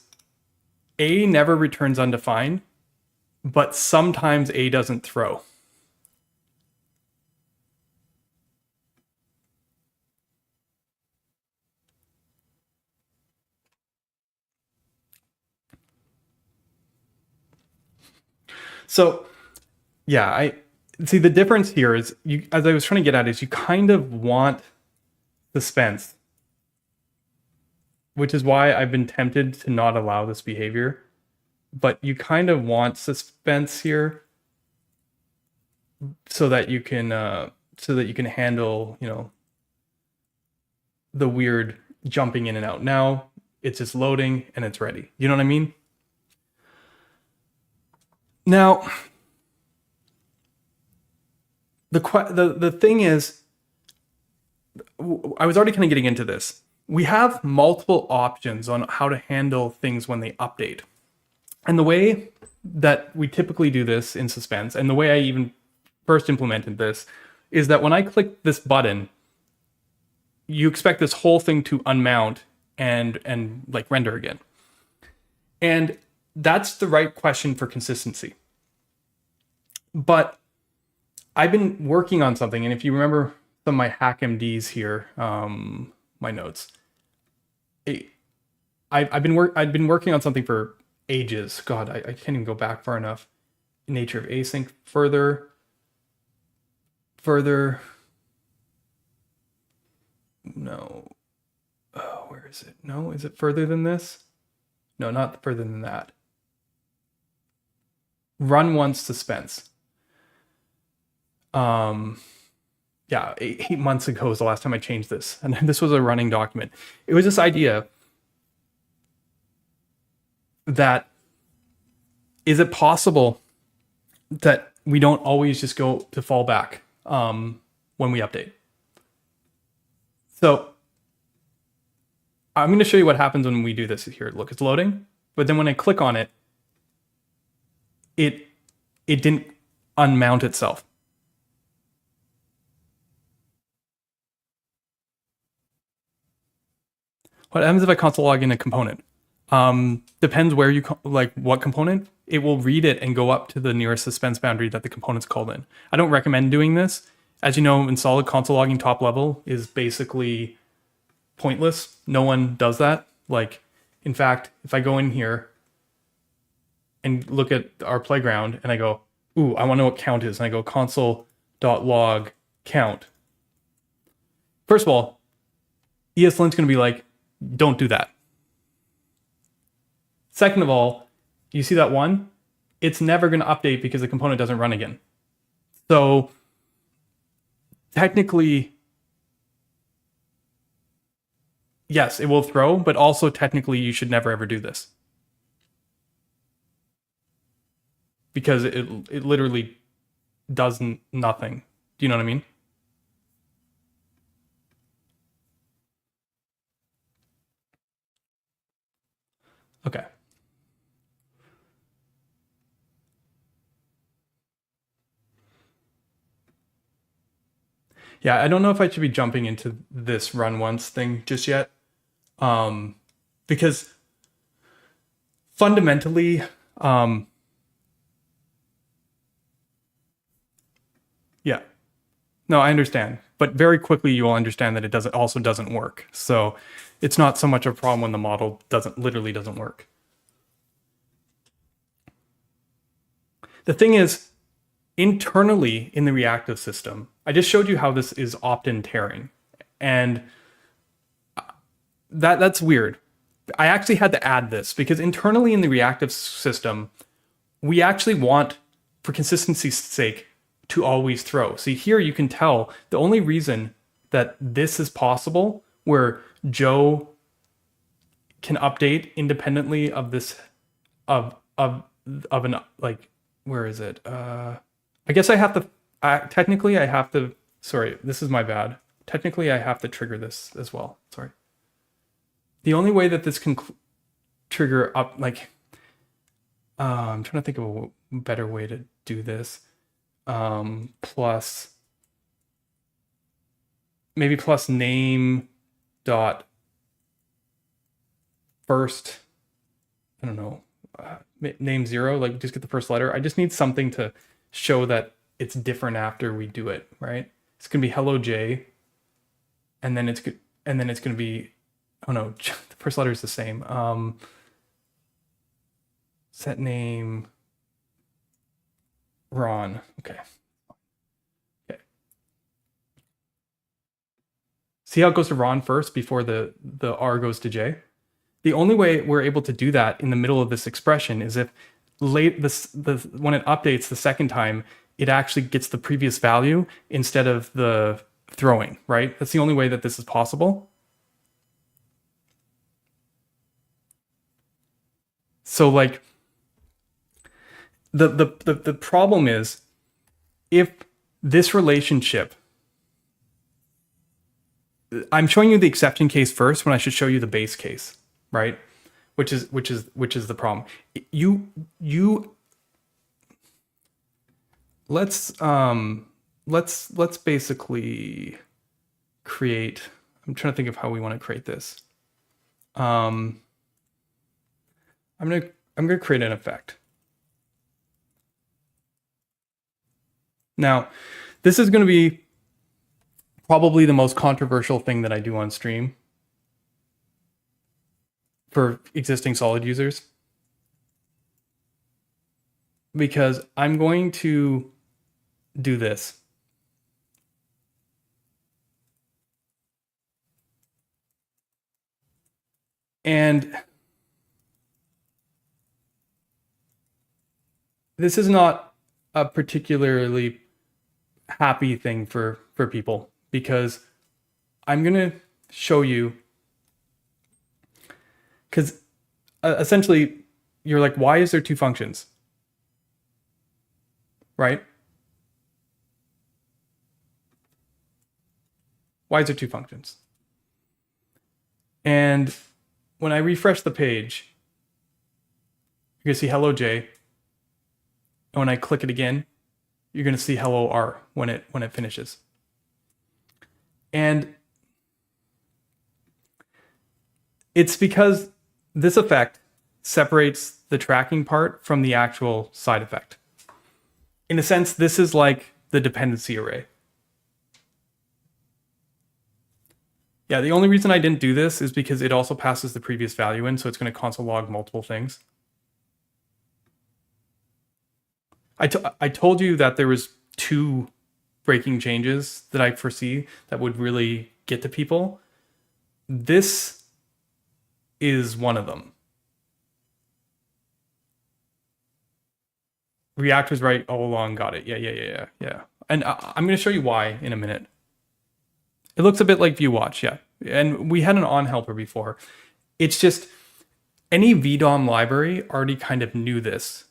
A never returns undefined, but sometimes A doesn't throw. So yeah, I see the difference here is you, as I was trying to get at, is you kind of want suspense, which is why I've been tempted to not allow this behavior. But you kind of want suspense here so that you can handle, you know, the weird jumping in and out. Now it's just loading and it's ready. You know what I mean? Now, the thing is, I was already kind of getting into this. We have multiple options on how to handle things when they update. And the way that we typically do this in Suspense, and the way I even first implemented this, is that when I click this button, you expect this whole thing to unmount and like render again. And that's the right question for consistency. But I've been working on something, and if you remember some of my HackMDs here, my notes, I've been working on something for ages. God, I can't even go back far enough. Nature of async, further. No. Oh, where is it? No, is it further than this? No, not further than that. Run once suspense. Yeah, 8 months ago was the last time I changed this, and this was a running document. It was this idea that is it possible that we don't always just go to fallback when we update? So I'm going to show you what happens when we do this here. Look, it's loading, but then when I click on it, it didn't unmount itself. What happens if I console log in a component? Depends where you like what component. It will read it and go up to the nearest suspense boundary that the component's called in. I don't recommend doing this. As you know, in Solid, console logging top level is basically pointless. No one does that. Like, in fact, if I go in here and look at our playground and I go, ooh, I want to know what count is, and I go console.log count. First of all, ESLint's going to be like, don't do that. Second of all, you see that one? It's never going to update because the component doesn't run again. So technically, yes, it will throw, but also technically you should never ever do this. Because it literally does nothing. Do you know what I mean? Okay. Yeah, I don't know if I should be jumping into this run once thing just yet. Because fundamentally, yeah, no, I understand. But very quickly you will understand that it also doesn't work. So it's not so much a problem when the model literally doesn't work. The thing is, internally in the reactive system, I just showed you how this is opt-in tearing. And that's weird. I actually had to add this because internally in the reactive system, we actually want, for consistency's sake, to always throw. See, here you can tell the only reason that this is possible, where Joe can update independently of this, of an, like, where is it? I guess I have to, technically I have to, sorry, this is my bad. Technically I have to trigger this as well, sorry. The only way that this can trigger up, like, I'm trying to think of a better way to do this. Plus, maybe plus name dot first, I don't know, name 0, like just get the first letter. I just need something to show that it's different after we do it, right? It's gonna be hello J, and then it's gonna be, oh no, the first letter is the same. Set name Ron. Okay. See how it goes to Ron first before the R goes to J? The only way we're able to do that in the middle of this expression is if when it updates the second time, it actually gets the previous value instead of the throwing, right? That's the only way that this is possible. So like the problem is if this relationship, I'm showing you the exception case first when I should show you the base case, right? Which is the problem. Let's basically create, I'm trying to think of how we want to create this. I'm gonna create an effect. Now, this is going to be probably the most controversial thing that I do on stream for existing Solid users, because I'm going to do this. And this is not a particularly happy thing for people, because I'm going to show you, because essentially you're like, why is there two functions? Right? Why is there two functions? And when I refresh the page, you're going to see hello J. And when I click it again, you're going to see hello R when it finishes. And it's because this effect separates the tracking part from the actual side effect. In a sense, this is like the dependency array. Yeah, the only reason I didn't do this is because it also passes the previous value in, so it's going to console log multiple things. I told you that there was 2 breaking changes that I foresee that would really get to people. This is one of them. React was right all along, got it. Yeah. And I'm going to show you why in a minute. It looks a bit like ViewWatch, yeah. And we had an on helper before. It's just any VDOM library already kind of knew this.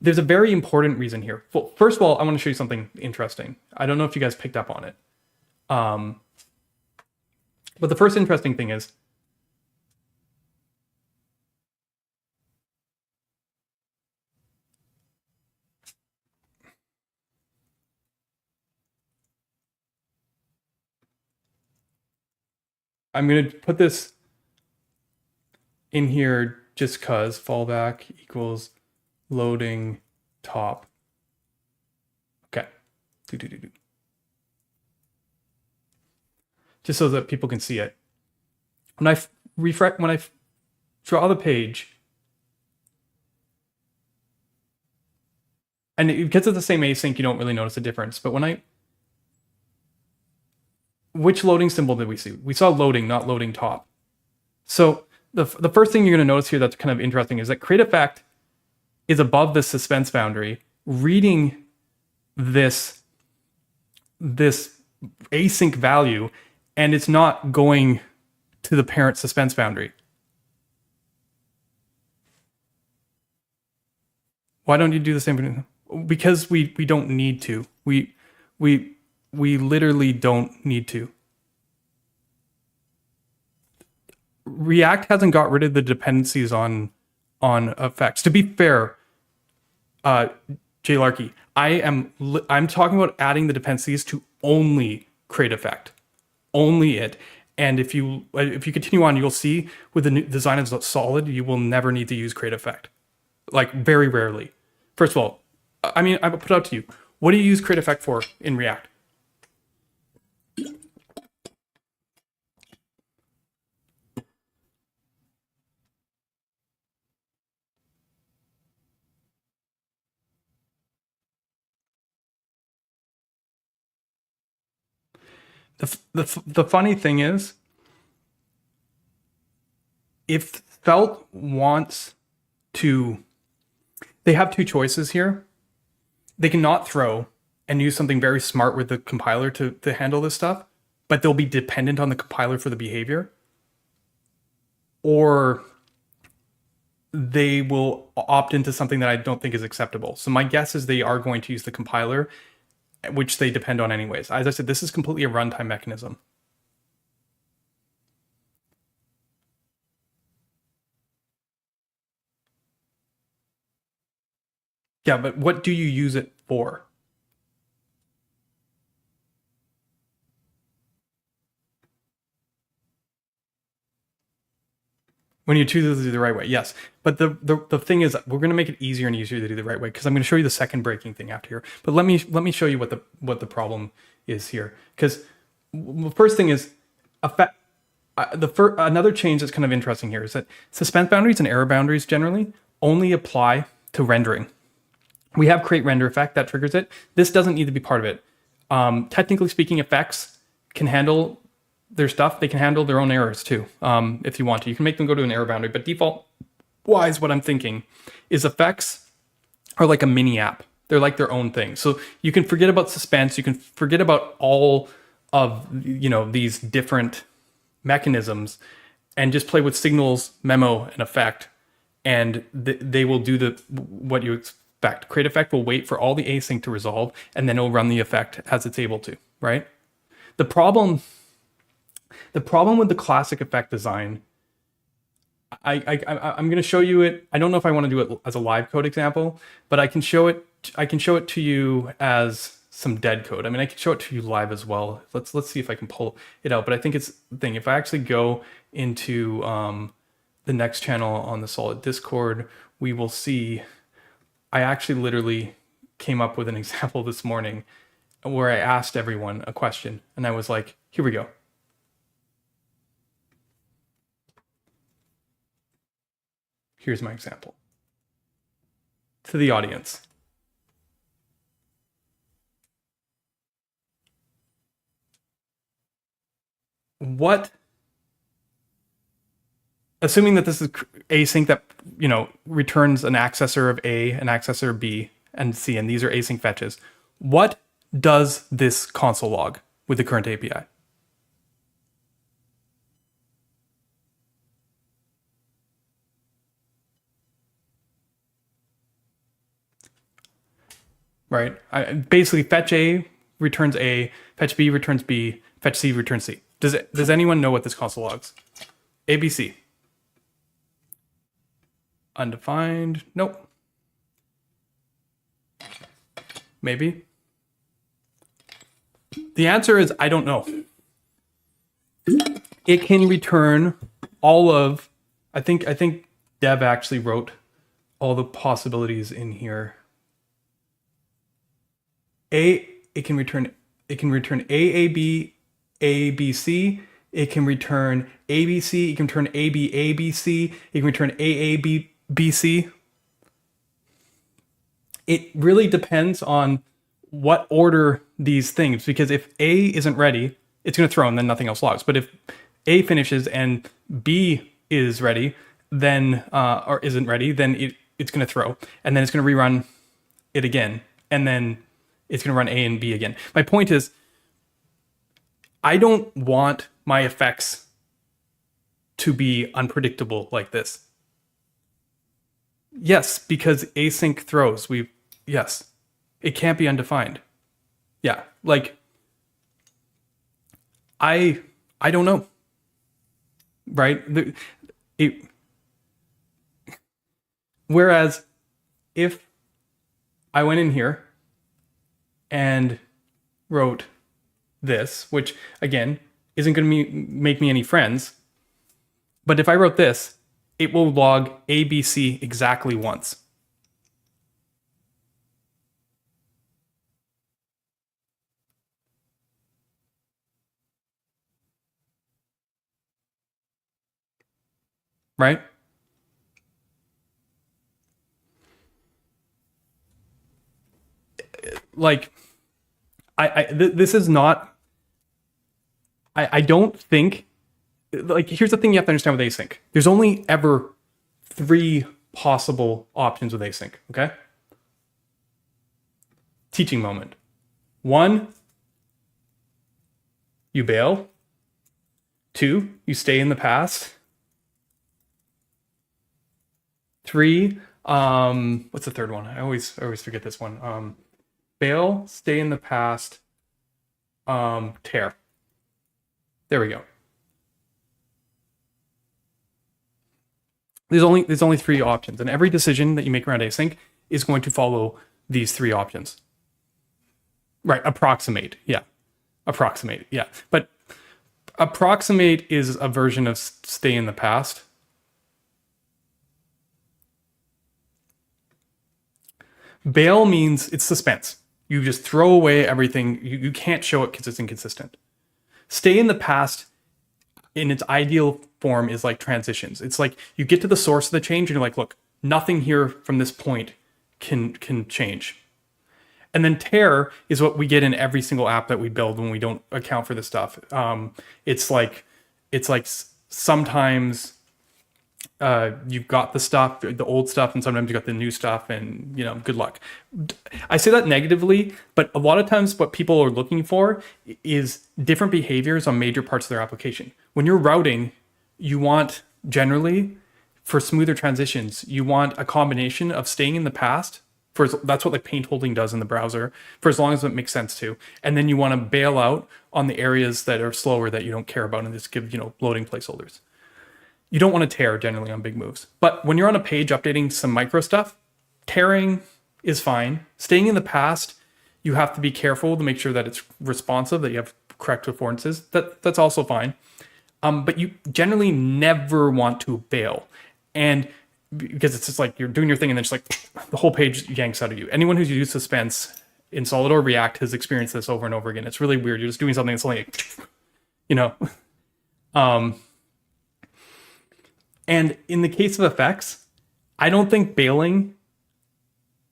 There's a very important reason here. Well, first of all, I want to show you something interesting. I don't know if you guys picked up on it. But the first interesting thing is, I'm going to put this in here just because fallback equals loading top. Okay. Just so that people can see it. When I refresh, when I draw the page, and because it's the same async, you don't really notice a difference. But when which loading symbol did we see? We saw loading, not loading top. So the first thing you're going to notice here that's kind of interesting is that createEffect is above the suspense boundary, reading this async value, and it's not going to the parent suspense boundary. Why don't you do the same thing? Because we don't need to. We literally don't need to. React hasn't got rid of the dependencies on effects. To be fair, Jay Larkey, I'm talking about adding the dependencies to only createEffect, only it. And if you continue on, you'll see with the new design as solid, you will never need to use createEffect, like very rarely. First of all, I mean, I put it out to you. What do you use createEffect for in React? The funny thing is, if Felt wants to, they have two choices here. They can not throw and use something very smart with the compiler to handle this stuff, but they'll be dependent on the compiler for the behavior. Or they will opt into something that I don't think is acceptable. So my guess is they are going to use the compiler, which they depend on anyways. As I said, this is completely a runtime mechanism. Yeah, but what do you use it for? When you choose to do the right way, yes. But the thing is, we're going to make it easier and easier to do the right way because I'm going to show you the second breaking thing after here. But let me show you what the problem is here. Because the first thing is another change that's kind of interesting here is that suspense boundaries and error boundaries generally only apply to rendering. We have create render effect that triggers it. This doesn't need to be part of it. Technically speaking, effects can handle their stuff. They can handle their own errors too, if you want to. You can make them go to an error boundary, but default wise, what I'm thinking is effects are like a mini app. They're like their own thing. So you can forget about suspense. You can forget about all of these different mechanisms and just play with signals, memo, and effect, and they will do what you expect. createEffect will wait for all the async to resolve, and then it'll run the effect as it's able to. Right? The problem with the classic effect design, I'm going to show you it. I don't know if I want to do it as a live code example, but I can show it to you as some dead code. I mean, I can show it to you live as well. Let's see if I can pull it out. But I think it's the thing. If I actually go into the next channel on the Solid Discord, we will see. I actually literally came up with an example this morning where I asked everyone a question, and I was like, "Here we go." Here's my example to the audience. What, assuming that this is async that, returns an accessor of A, an accessor of B, and C, and these are async fetches, what does this console log with the current API? Right? Basically, fetch A returns A, fetch B returns B, fetch C returns C. Does anyone know what this console logs? ABC. Undefined. Nope. Maybe. The answer is I don't know. it can return all of, I think Dev actually wrote all the possibilities in here. It can return AAB, ABC. It can return ABC. It can return ABABC. It can return AABBC. It really depends on what order these things, because if A isn't ready, it's going to throw and then nothing else logs. But if A finishes and B is ready, then or isn't ready, then it's going to throw, and then it's going to rerun it again, and then it's going to run A and B again. My point is, I don't want my effects to be unpredictable like this. Yes, because async throws. Yes, it can't be undefined. Yeah, like I don't know, right? Whereas if I went in here and wrote this, which again isn't going to make me any friends, but if I wrote this, it will log ABC exactly once. Right? Like, this is not, I don't think, like, here's the thing you have to understand with async. There's only ever 3 possible options with async, okay? Teaching moment. 1, you bail. 2, you stay in the past. 3, what's the third one? I always forget this one. Bail, stay in the past, tear. There we go. There's only 3 options, and every decision that you make around async is going to follow these 3 options. Right, approximate, yeah. Approximate, yeah. But approximate is a version of stay in the past. Bail means it's suspense. You just throw away everything. You can't show it because it's inconsistent. Stay in the past in its ideal form is like transitions. It's like you get to the source of the change and you're like, look, nothing here from this point can change. And then tear is what we get in every single app that we build when we don't account for this stuff. It's like sometimes you've got the stuff, the old stuff, and sometimes you got the new stuff, and good luck. I say that negatively, but a lot of times what people are looking for is different behaviors on major parts of their application. When you're routing, you want generally, for smoother transitions, you want a combination of staying in the past. That's what like paint holding does in the browser, for as long as it makes sense to. And then you want to bail out on the areas that are slower that you don't care about and just give loading placeholders. You don't want to tear generally on big moves. But when you're on a page updating some micro stuff, tearing is fine. Staying in the past, you have to be careful to make sure that it's responsive, that you have correct affordances. That's also fine. But you generally never want to bail. And because it's just like you're doing your thing and then just like the whole page yanks out of you. Anyone who's used Suspense in Solid or React has experienced this over and over again. It's really weird. You're just doing something that's only like, and in the case of effects, I don't think bailing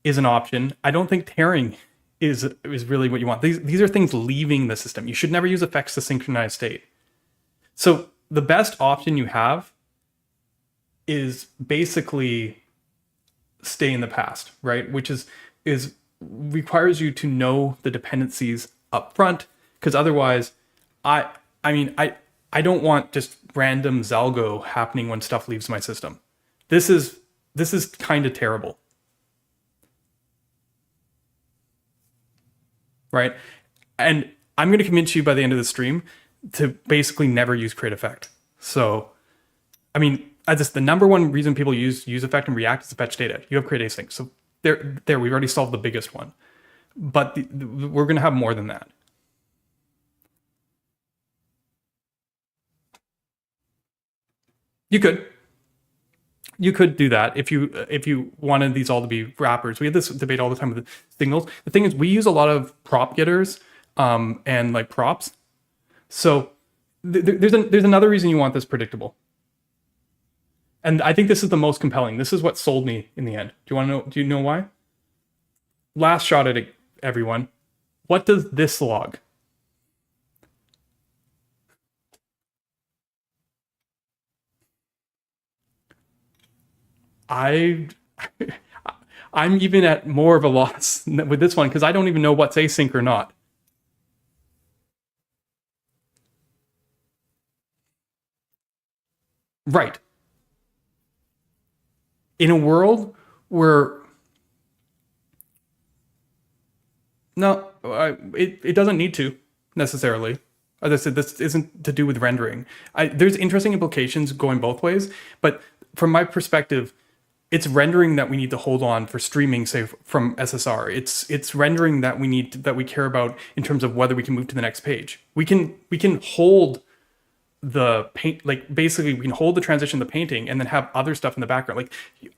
is an option. I don't think tearing is really what you want. These are things leaving the system. You should never use effects to synchronize state. So the best option you have is basically stay in the past, right? Which is requires you to know the dependencies up front, because otherwise, I don't want just random Zalgo happening when stuff leaves my system. This is kind of terrible, right? And I'm going to convince you by the end of the stream to basically never use createEffect. So, I mean, the number one reason people use effect and React is to fetch data. You have createAsync. So there, we've already solved the biggest one. But we're going to have more than that. You could do that if you wanted these all to be wrappers. We had this debate all the time with the signals. The thing is, we use a lot of prop getters and like props. So there's another reason you want this predictable. And I think this is the most compelling. This is what sold me in the end. Do you want to know? Do you know why? Last shot at it, everyone. What does this log? I'm even at more of a loss with this one because I don't even know what's async or not. Right. In a world where no, it doesn't need to necessarily. As I said, this isn't to do with rendering. There's interesting implications going both ways, but from my perspective, it's rendering that we need to hold on for streaming, say from SSR. It's rendering that we care about in terms of whether we can move to the next page. We can hold the paint, like basically we can hold the transition, the painting, and then have other stuff in the background. Like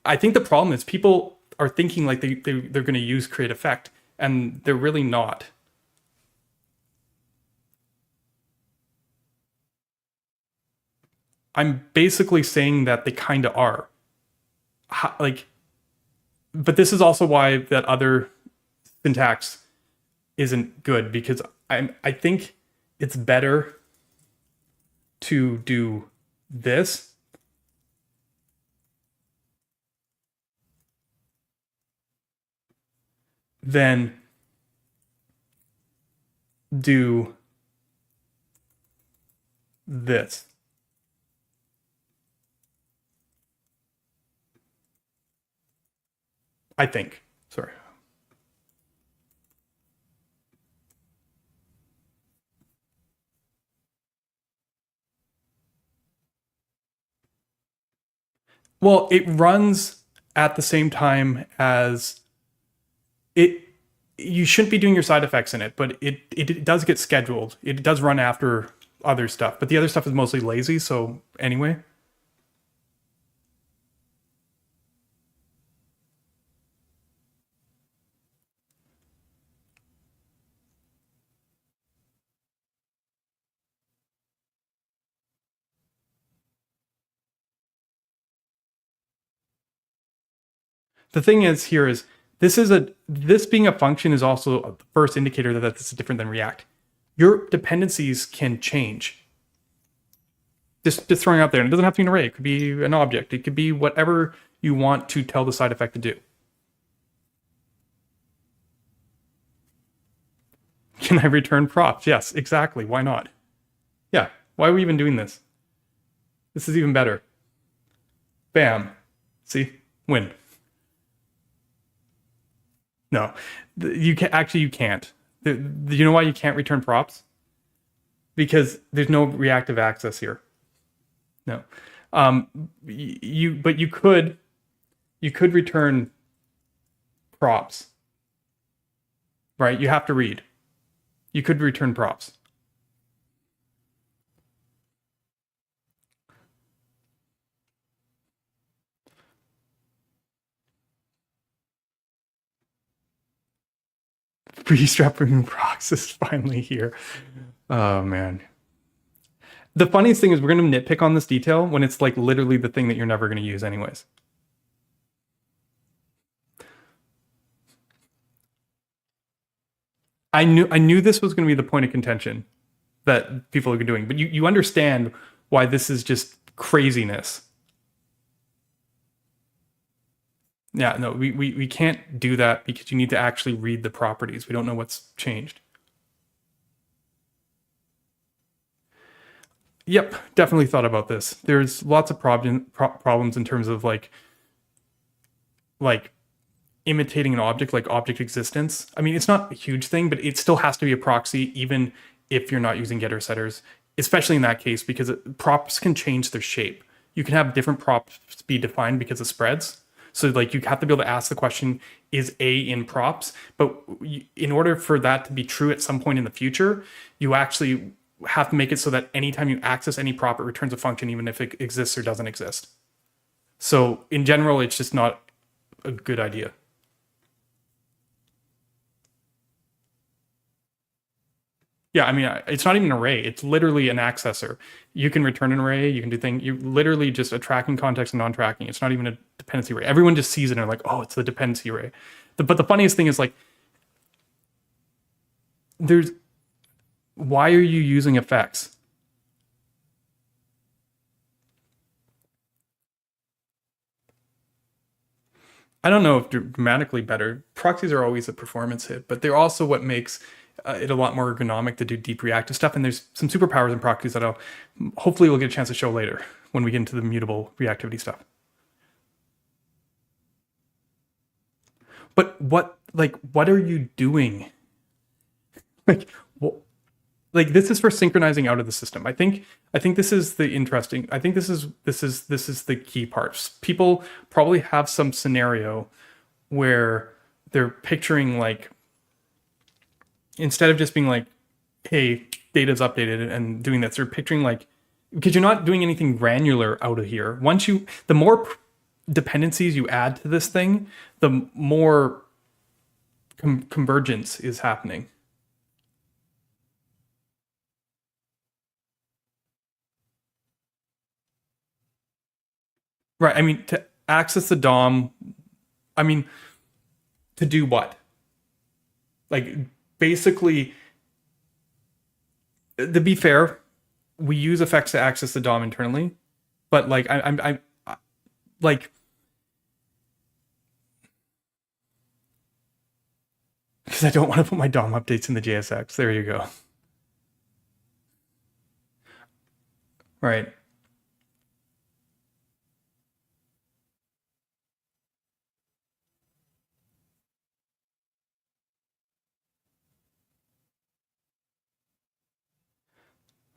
I think the problem is people are thinking like they're going to use createEffect, and they're really not. I'm basically saying that they kind of are. Like, but this is also why that other syntax isn't good, because I think it's better to do this than do this. I think. Sorry. Well, it runs at the same time as it. You shouldn't be doing your side effects in it, but it does get scheduled. It does run after other stuff, but the other stuff is mostly lazy. So anyway. The thing is here is this being a function is also a first indicator that this is different than React. Your dependencies can change. Just throwing out there, and it doesn't have to be an array. It could be an object. It could be whatever you want to tell the side effect to do. Can I return props? Yes, exactly. Why not? Yeah. Why are we even doing this? This is even better. Bam. See? Win. No, you can actually you can't. You know why you can't return props? Because there's no reactive access here. No, but you could return props, right? You have to read. You could return props. Bootstrapping procs is finally here. Oh man. The funniest thing is we're going to nitpick on this detail when it's like literally the thing that you're never going to use anyways. I knew this was going to be the point of contention that people are doing, but you understand why this is just craziness. Yeah, no, we can't do that because you need to actually read the properties. We don't know what's changed. Yep, definitely thought about this. There's lots of problems in terms of like imitating an object, like object existence. I mean, it's not a huge thing, but it still has to be a proxy, even if you're not using getter setters, especially in that case, because props can change their shape. You can have different props be defined because of spreads. So like you have to be able to ask the question, is A in props? But in order for that to be true at some point in the future, you actually have to make it so that anytime you access any prop, it returns a function, even if it exists or doesn't exist. So in general, it's just not a good idea. Yeah, I mean, it's not even an array. It's literally an accessor. You can return an array. You can do things. You literally just a tracking context and non-tracking. It's not even a dependency array. Everyone just sees it and they're like, oh, it's the dependency array. But the funniest thing is like, why are you using effects? I don't know if they're dramatically better. Proxies are always a performance hit, but they're also what makes it a lot more ergonomic to do deep reactive stuff. And there's some superpowers in proxies that hopefully we'll get a chance to show later when we get into the mutable reactivity stuff. But what are you doing? This is for synchronizing out of the system. I think this is the interesting. I think this is the key part. People probably have some scenario where they're picturing like, instead of just being like, hey, data's updated and doing this, they're picturing like, because you're not doing anything granular out of here. The more dependencies you add to this thing, the more convergence is happening. Right. I mean, to access the DOM, I mean, to do what? Like, basically, to be fair, we use effects to access the DOM internally, but like, I'm like, because I don't want to put my DOM updates in the JSX. There you go. Right.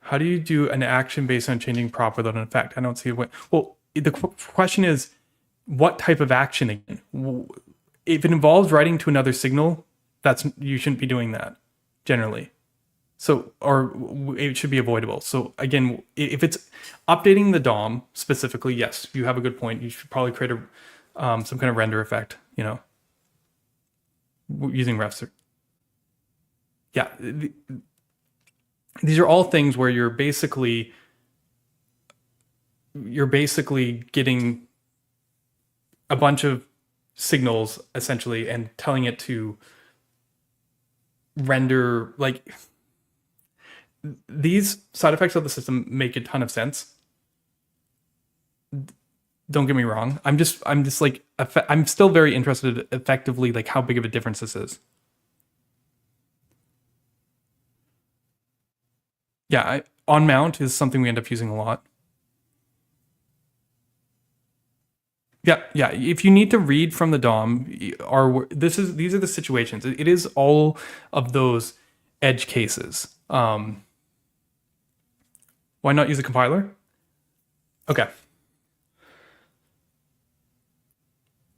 How do you do an action based on changing prop without an effect? I don't see what. Well, the question is, what type of action again? If it involves writing to another signal, you shouldn't be doing that generally. So, or it should be avoidable. So again, if it's updating the DOM specifically, yes, you have a good point. You should probably create some kind of render effect, using refs. Yeah. These are all things where you're basically getting a bunch of signals essentially and telling it to render. Like, these side effects of the system make a ton of sense. Don't get me wrong. I'm just like, I'm still very interested effectively, like how big of a difference this is. Yeah, onMount is something we end up using a lot. Yeah, yeah. If you need to read from the DOM, these are the situations. It is all of those edge cases. Why not use a compiler? Okay.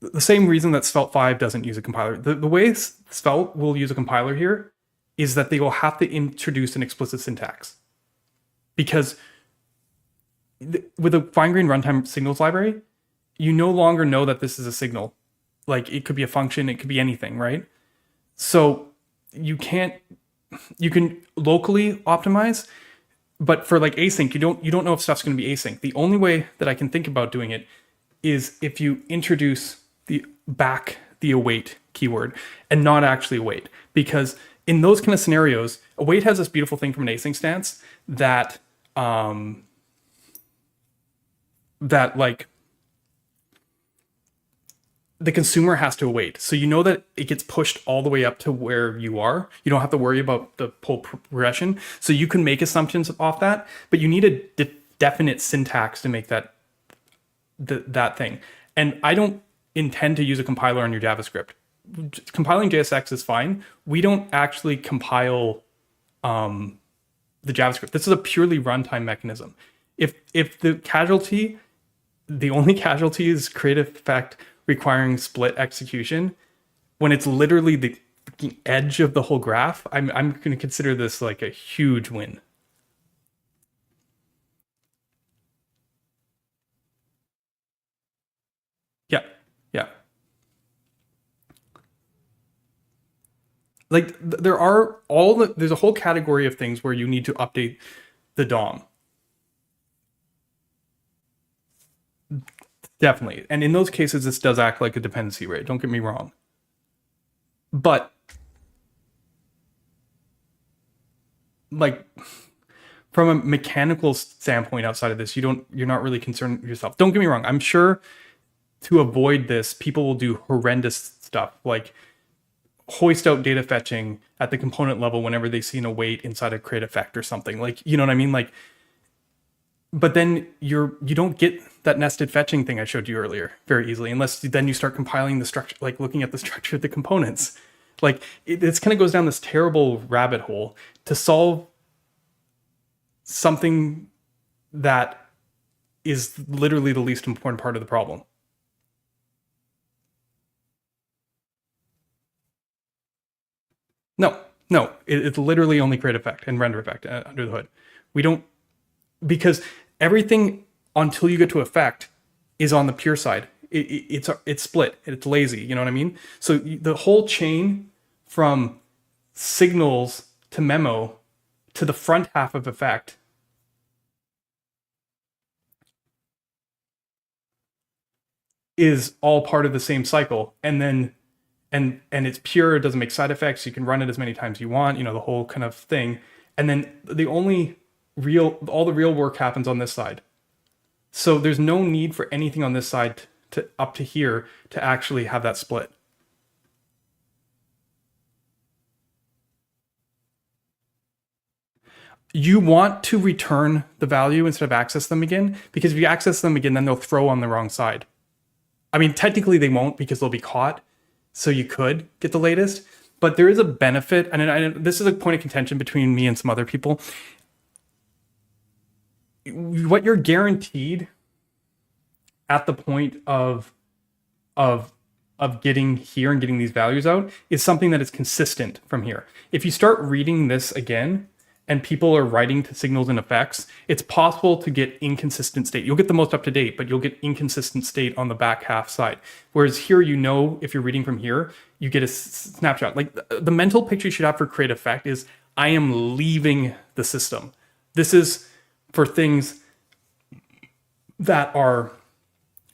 The same reason that Svelte 5 doesn't use a compiler. The way Svelte will use a compiler here is that they will have to introduce an explicit syntax. Because with a fine-grained runtime signals library, you no longer know that this is a signal. Like, it could be a function, it could be anything, right? So you can locally optimize, but for like async, you don't know if stuff's going to be async. The only way that I can think about doing it is if you introduce the await keyword and not actually await. Because in those kind of scenarios, await has this beautiful thing from an async stance that like the consumer has to await. So you know that it gets pushed all the way up to where you are. You don't have to worry about the pull progression. So you can make assumptions off that, but you need a definite syntax to make that thing. And I don't intend to use a compiler on your JavaScript. Compiling JSX is fine. We don't actually compile the JavaScript. This is a purely runtime mechanism. If the only casualty is createEffect requiring split execution, when it's literally the edge of the whole graph, I'm going to consider this like a huge win. like there's a whole category of things where you need to update the DOM. Definitely. And in those cases, this does act like a dependency, right? Don't get me wrong. But like from a mechanical standpoint outside of this, you're not really concerned yourself. Don't get me wrong. I'm sure to avoid this, people will do horrendous stuff like hoist out data fetching at the component level whenever they see an await inside a createEffect or something. Like, you know what I mean? Like, but then you don't get that nested fetching thing I showed you earlier very easily, unless then you start compiling the structure, like looking at the structure of the components. Like it's kind of goes down this terrible rabbit hole to solve something that is literally the least important part of the problem. No, it's literally only createEffect and renderEffect under the hood. We don't, because everything until you get to effect is on the pure side. It's split. It's lazy. You know what I mean? So the whole chain from signals to memo to the front half of effect is all part of the same cycle. And then and it's pure, it doesn't make side effects, you can run it as many times you want, you know, the whole kind of thing. And then all the real work happens on this side. So there's no need for anything on this side to up to here to actually have that split. You want to return the value instead of access them again, because if you access them again, then they'll throw on the wrong side. I mean, technically they won't because they'll be caught. So you could get the latest, but there is a benefit. And this is a point of contention between me and some other people. What you're guaranteed at the point of getting here and getting these values out is something that is consistent from here. If you start reading this again, and people are writing to signals and effects, it's possible to get inconsistent state. You'll get the most up to date, but you'll get inconsistent state on the back half side. Whereas here, you know, if you're reading from here, you get a snapshot. Like the mental picture you should have for createEffect is, I am leaving the system. This is for things that are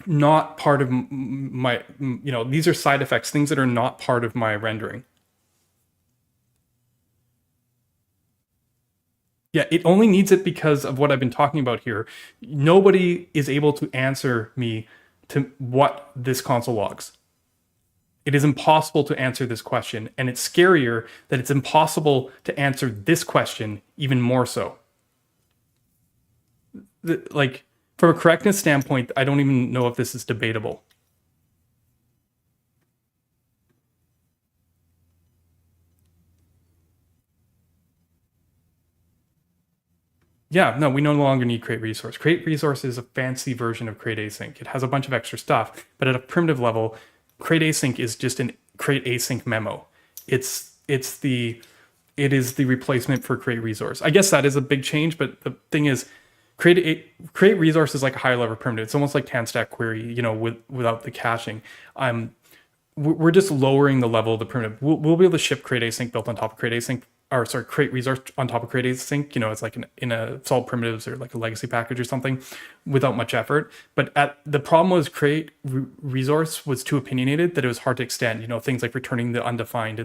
not part of my, you know, these are side effects, things that are not part of my rendering. Yeah, it only needs it because of what I've been talking about here. Nobody is able to answer me to what this console logs. It is impossible to answer this question, and it's scarier that it's impossible to answer this question even more so. Like, from a correctness standpoint, I don't even know if this is debatable. Yeah, no, we no longer need createResource. createResource is a fancy version of createAsync. It has a bunch of extra stuff, but at a primitive level, createAsync is just an createAsync memo. It is the replacement for createResource. I guess that is a big change, but the thing is, createResource is like a higher level primitive. It's almost like TAN-stack query, you know, without the caching. We're just lowering the level of the primitive. We'll be able to ship createAsync built on top of createAsync, or sorry, createResource on top of createAsync. You know, it's like in a solid primitives or like a legacy package or something, without much effort. But the problem was createResource was too opinionated that it was hard to extend. You know, things like returning the undefined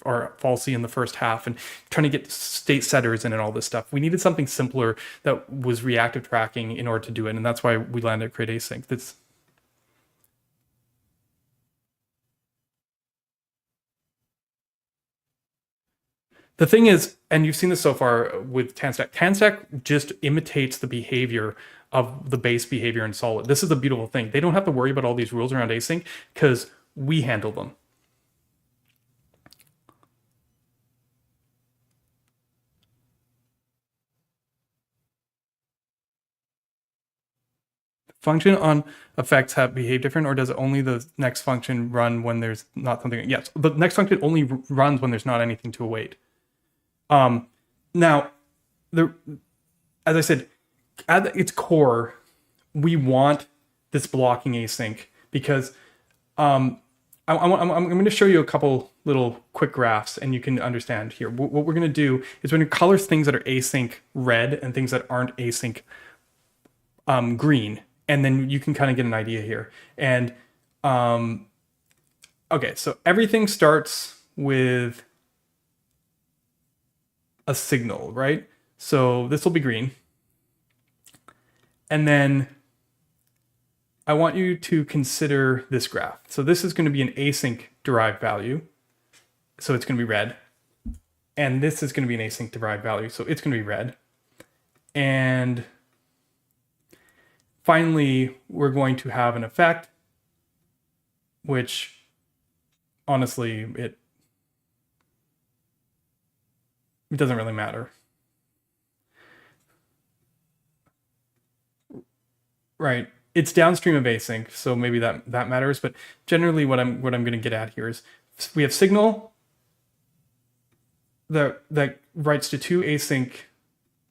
or falsy in the first half, and trying to get state setters in and all this stuff. We needed something simpler that was reactive tracking in order to do it, and that's why we landed at createAsync. The thing is, and you've seen this so far with TAN-stack, TAN-stack just imitates the behavior of the base behavior in Solid. This is the beautiful thing. They don't have to worry about all these rules around async because we handle them. Function on effects have behave different, or does it only the next function run when there's not something? Yes, the next function only runs when there's not anything to await. Now, as I said, at its core, we want this blocking async because I I'm going to show you a couple little quick graphs, and you can understand here. What we're going to do is we're going to color things that are async red and things that aren't async green, and then you can kind of get an idea here. And okay, so everything starts with a signal, right? So this will be green. And then I want you to consider this graph. So this is going to be an async derived value. So it's going to be red. And this is going to be an async derived value. So it's going to be red. And finally, we're going to have an effect, which honestly, it doesn't really matter. Right. It's downstream of async, so maybe that matters. But generally, what I'm going to get at here is we have signal that writes to two async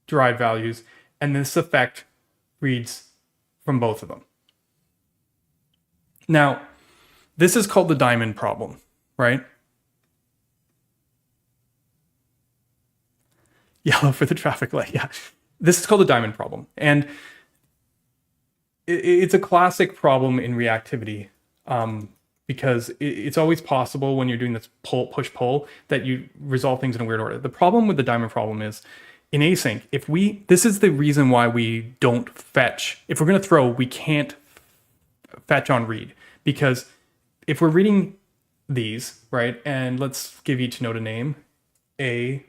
derived values, and this effect reads from both of them. Now, this is called the diamond problem, right? Yellow for the traffic light, yeah. This is called the diamond problem, and it's a classic problem in reactivity because it's always possible when you're doing this push-pull that you resolve things in a weird order. The problem with the diamond problem is in async, this is the reason why we don't fetch. If we're going to throw, we can't fetch on read, because if we're reading these, right, and let's give each node a name, A,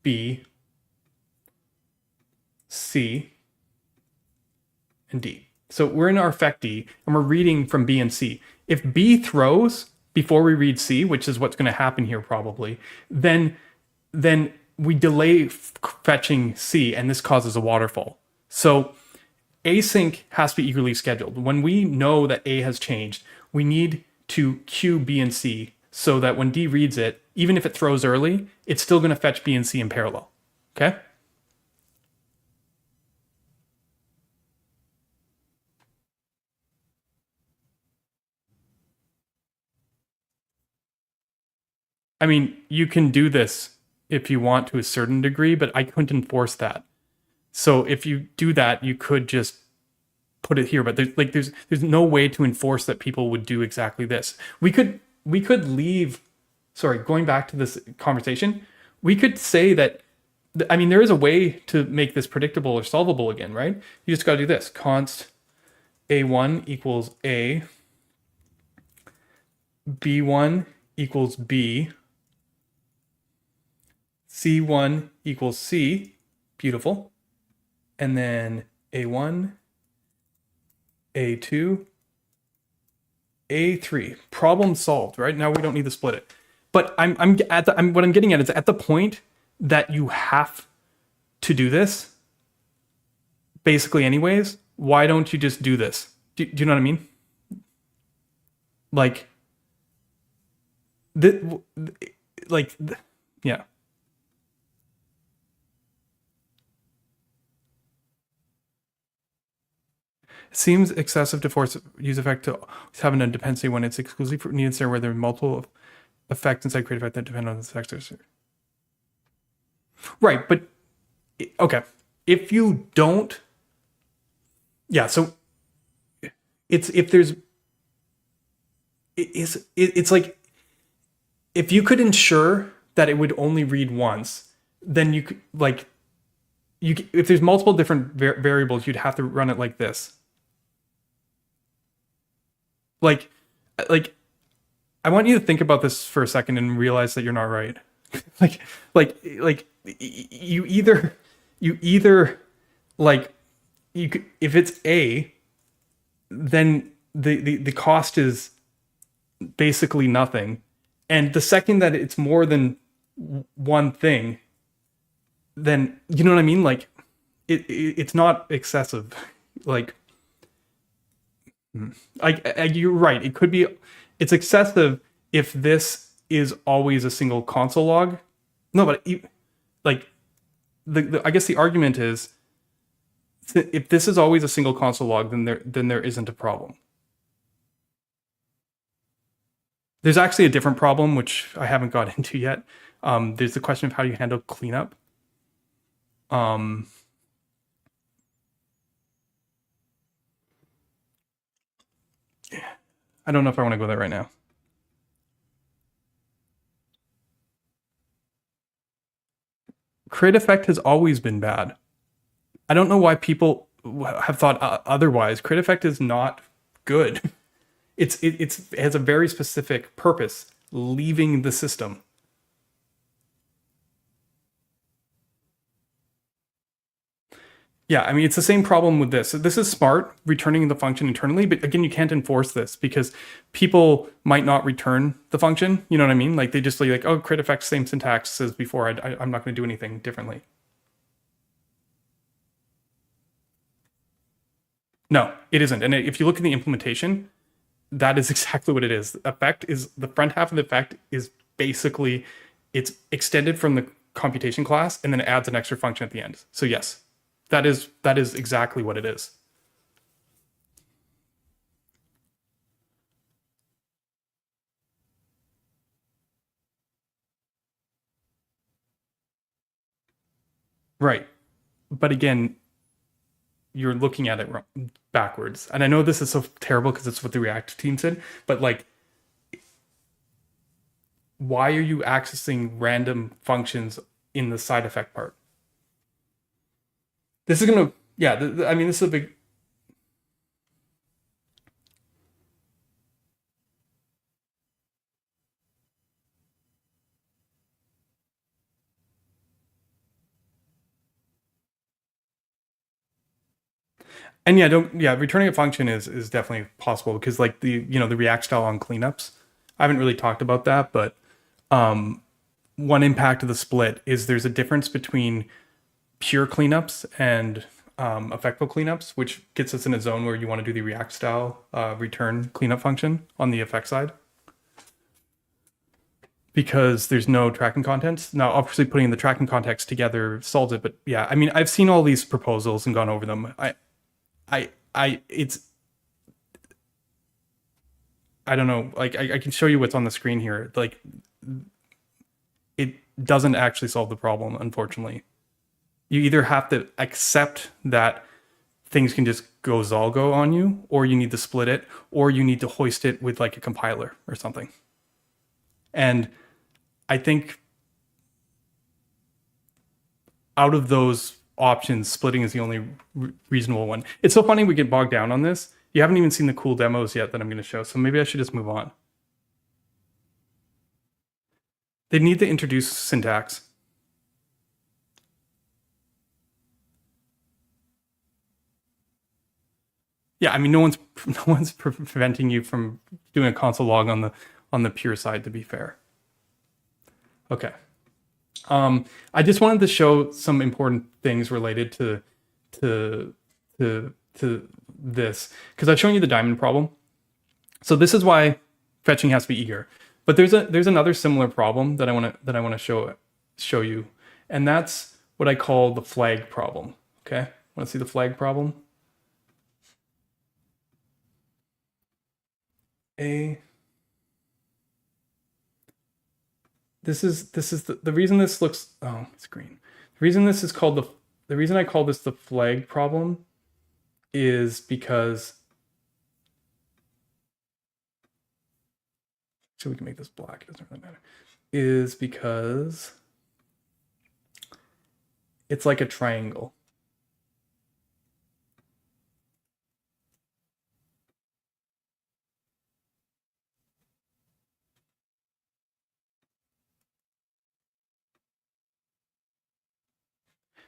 B, C, and D. So we're in our effect D, and we're reading from B and C. If B throws before we read C, which is what's going to happen here probably, then we delay fetching C, and this causes a waterfall. So async has to be eagerly scheduled. When we know that A has changed, we need to queue B and C so that when D reads it, even if it throws early, it's still going to fetch B and C in parallel. Okay? I mean, you can do this if you want to a certain degree, but I couldn't enforce that. So if you do that, you could just put it here, but there's no way to enforce that people would do exactly this. We could leave, sorry, going back to this conversation, we could say that, I mean, there is a way to make this predictable or solvable again, right? You just got to do this. Const A1 equals A, B1 equals B, C1 equals C, beautiful. And then A1, A2, A3. Problem solved, right? Now we don't need to split it. But what I'm getting at is at the point that you have to do this, basically anyways, why don't you just do this? Do you know what I mean? Like, yeah. It seems excessive to force use effect to have a dependency when it's exclusively needed there where there are multiple effects inside createEffect that depend on the sector. Right, but okay. If you don't, yeah, so it's like if you could ensure that it would only read once, then you could if there's multiple different variables, you'd have to run it like this. Like I want you to think about this for a second and realize that you're not right. You either if it's A, then the cost is basically nothing. And the second that it's more than one thing, then you know what I mean? Like it's not excessive. You're right. It could be, it's excessive if this is always a single console log. No, but I guess the argument is if this is always a single console log, then there isn't a problem. There's actually a different problem, which I haven't got into yet. There's the question of how you handle cleanup. I don't know if I want to go there right now. createEffect has always been bad. I don't know why people have thought otherwise. createEffect is not good. It has a very specific purpose, leaving the system. Yeah, I mean, it's the same problem with this. This is smart, returning the function internally, but again, you can't enforce this because people might not return the function. You know what I mean? Like they just like, oh, createEffect, same syntax as before. I'm not going to do anything differently. No, it isn't. And if you look at the implementation, that is exactly what it is. Effect is the front half of the effect is basically it's extended from the computation class and then it adds an extra function at the end. So yes, that is exactly what it is. Right. But again, you're looking at it backwards. And I know this is so terrible because it's what the React team said, but like, why are you accessing random functions in the side effect part? This is going to, yeah, I mean, this is a big, and yeah, returning a function is definitely possible because like the React style on cleanups. I haven't really talked about that, but one impact of the split is there's a difference between pure cleanups and effectful cleanups, which gets us in a zone where you want to do the React style return cleanup function on the effect side because there's no tracking context. Now, obviously, putting the tracking context together solves it, but yeah, I mean, I've seen all these proposals and gone over them. It's I don't know. Like I can show you what's on the screen here. Like it doesn't actually solve the problem, unfortunately. You either have to accept that things can just go Zalgo on you, or you need to split it, or you need to hoist it with like a compiler or something. And I think out of those options, splitting is the only reasonable one. It's so funny we get bogged down on this. You haven't even seen the cool demos yet that I'm going to show, so maybe I should just move on. They need to introduce syntax. Yeah, I mean, no one's preventing you from doing a console log on the pure side. To be fair, okay. I just wanted to show some important things related to this because I've shown you the diamond problem. So this is why fetching has to be eager. But there's another similar problem that I want to show you, and that's what I call the flag problem. Okay, want to see the flag problem? This is the reason this looks, oh, it's green. The reason this is called the reason I call this the flag problem is because, so we can make this black, it doesn't really matter, is because it's like a triangle.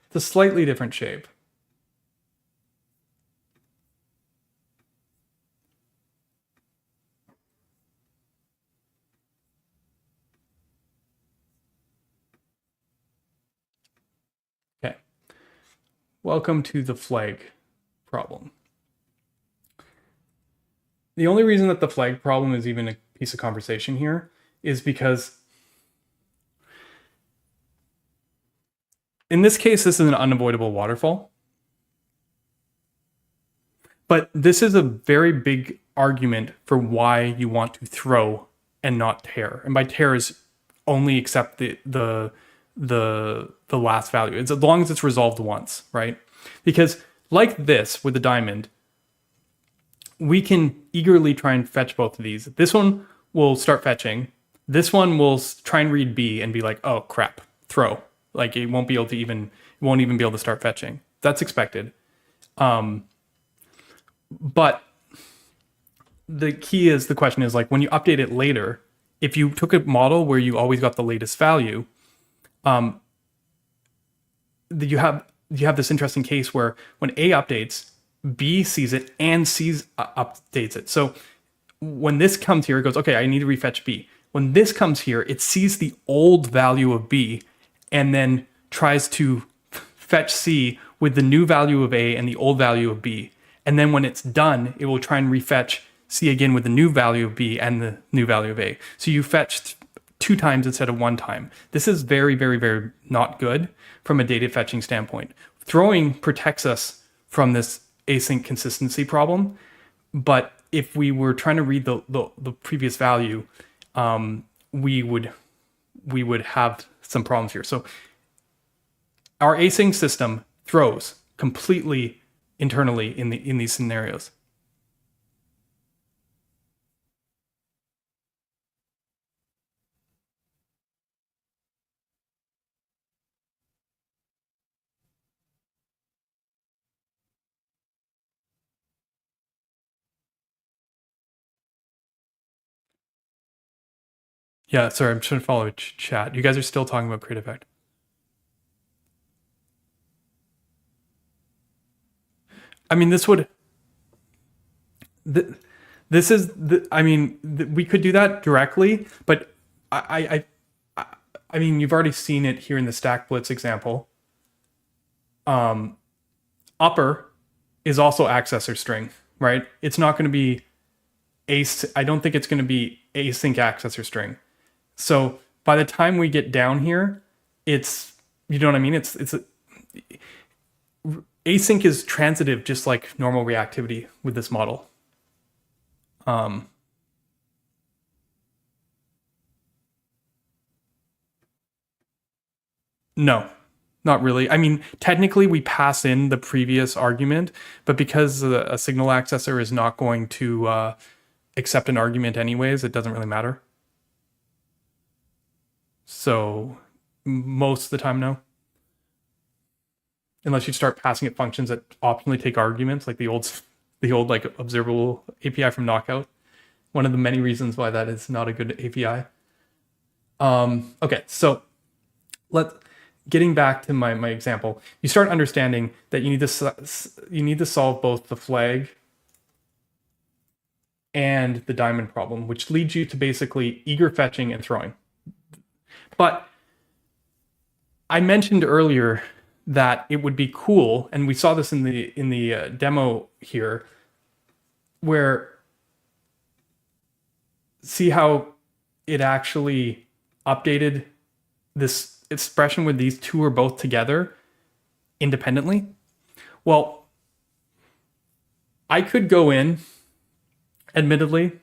It's a slightly different shape. Okay. Welcome to the flag problem. The only reason that the flag problem is even a piece of conversation here is because in this case, this is an unavoidable waterfall. But this is a very big argument for why you want to throw and not tear. And by tear is only accept the last value. It's as long as it's resolved once, right? Because like this with the diamond, we can eagerly try and fetch both of these. This one will start fetching. This one will try and read B and be like, oh crap, throw. Like it won't even be able to start fetching. That's expected. But the key is, the question is like, when you update it later, if you took a model where you always got the latest value, you have this interesting case where when A updates, B sees it and updates it. So when this comes here, it goes, okay, I need to refetch B. When this comes here, it sees the old value of B and then tries to fetch C with the new value of A and the old value of B. And then when it's done, it will try and refetch C again with the new value of B and the new value of A. So you fetched 2 times instead of 1 time. This is very, very, very not good from a data fetching standpoint. Throwing protects us from this async consistency problem. But if we were trying to read the previous value, we would have some problems here. So our async system throws completely internally in these scenarios. Yeah, sorry, I'm trying to follow chat. You guys are still talking about createEffect. I mean, this would. This is the. I mean, we could do that directly, but I mean, you've already seen it here in the stack blitz example. Upper is also accessor string, right? It's not going to be I don't think it's going to be async accessor string. So by the time we get down here, it's, you know what I mean? Async is transitive, just like normal reactivity with this model. No, not really. I mean, technically we pass in the previous argument, but because a signal accessor is not going to accept an argument anyways, it doesn't really matter. So most of the time, no. Unless you start passing it functions that optionally take arguments, like the old like observable API from Knockout. One of the many reasons why that is not a good API. Okay, so getting back to my example, you start understanding that you need to solve both the flag and the diamond problem, which leads you to basically eager fetching and throwing. But I mentioned earlier that it would be cool, and we saw this in the demo here, where see how it actually updated this expression where these two are both together independently. Well, I could go in, admittedly,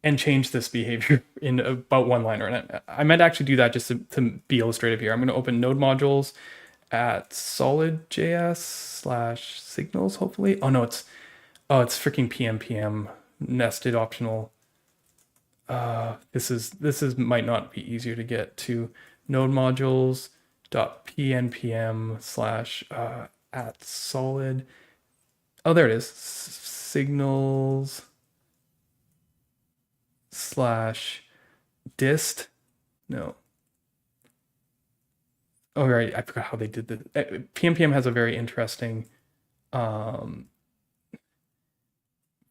and change this behavior in about one liner. And I might actually do that just to be illustrative here. I'm going to open node modules at SolidJS / Signals, hopefully. Oh no, it's freaking PM nested optional. This might not be easier to get to. Node modules .pnpm / at solid. Oh, there it is. Signals / dist. No. Oh, right. I forgot how they did this. PNPM has a very interesting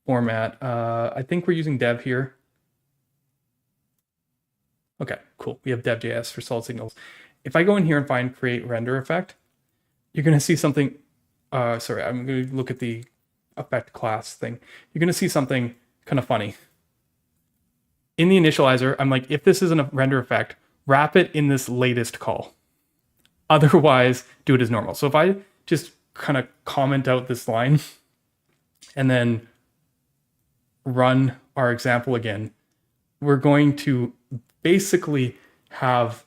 format. I think we're using dev here. Okay, cool. We have dev.js for solid signals. If I go in here and find create render effect, you're going to see something. Sorry, I'm going to look at the effect class thing. You're going to see something kind of funny. In the initializer, I'm like, if this isn't a render effect, wrap it in this latest call. Otherwise, do it as normal. So if I just kind of comment out this line and then run our example again, we're going to basically have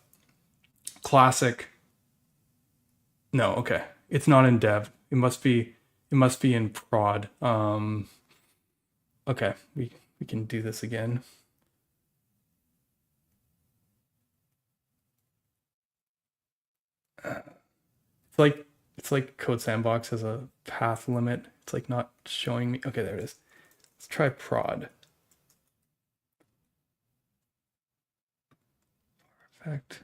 classic. No, okay, it's not in dev. It must be in prod. Okay, we can do this again. It's like Code Sandbox has a path limit. It's like not showing me. Okay, there it is. Let's try prod. Effect.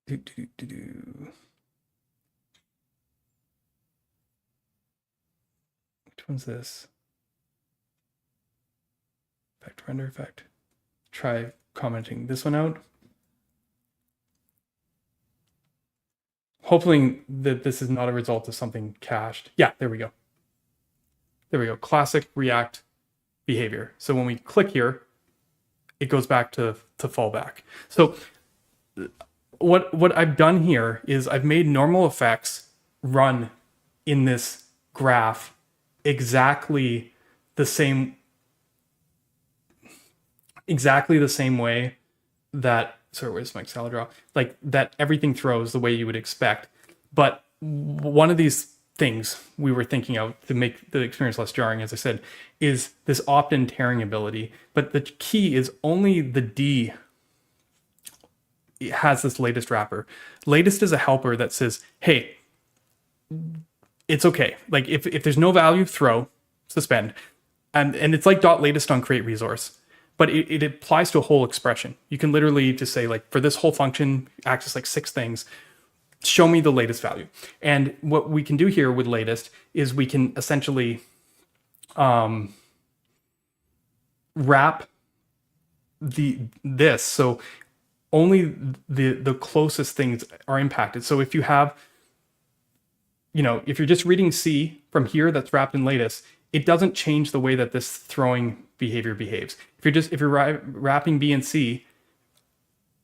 Which one's this? Effect, render effect. Try commenting this one out. Hopefully that this is not a result of something cached. Yeah, there we go. There we go. Classic React behavior. So when we click here, it goes back to fallback. So what I've done here is I've made normal effects run in this graph exactly the same way that, sorry, where's my Excel draw? Like that everything throws the way you would expect. But one of these things we were thinking of to make the experience less jarring, as I said, is this opt-in tearing ability. But the key is only the D has this latest wrapper. Latest is a helper that says, hey, it's okay. Like if there's no value, throw, suspend. And it's like .latest on create resource. But it applies to a whole expression. You can literally just say, like, for this whole function, access like 6 things, show me the latest value. And what we can do here with latest is we can essentially wrap this. So only the closest things are impacted. So if you have, if you're just reading C from here that's wrapped in latest, it doesn't change the way that this throwing behavior behaves. If you're wrapping B and C,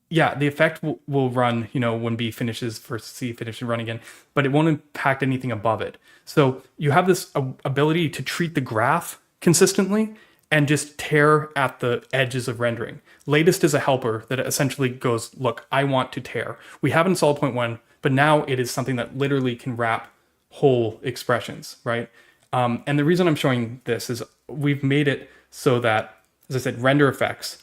yeah, the effect will run, when B finishes for C finishes run again, but it won't impact anything above it. So you have this ability to treat the graph consistently and just tear at the edges of rendering. Latest is a helper that essentially goes, look, I want to tear. We have in Solid 0.1, but now it is something that literally can wrap whole expressions, right? And the reason I'm showing this is we've made it so that, as I said, render effects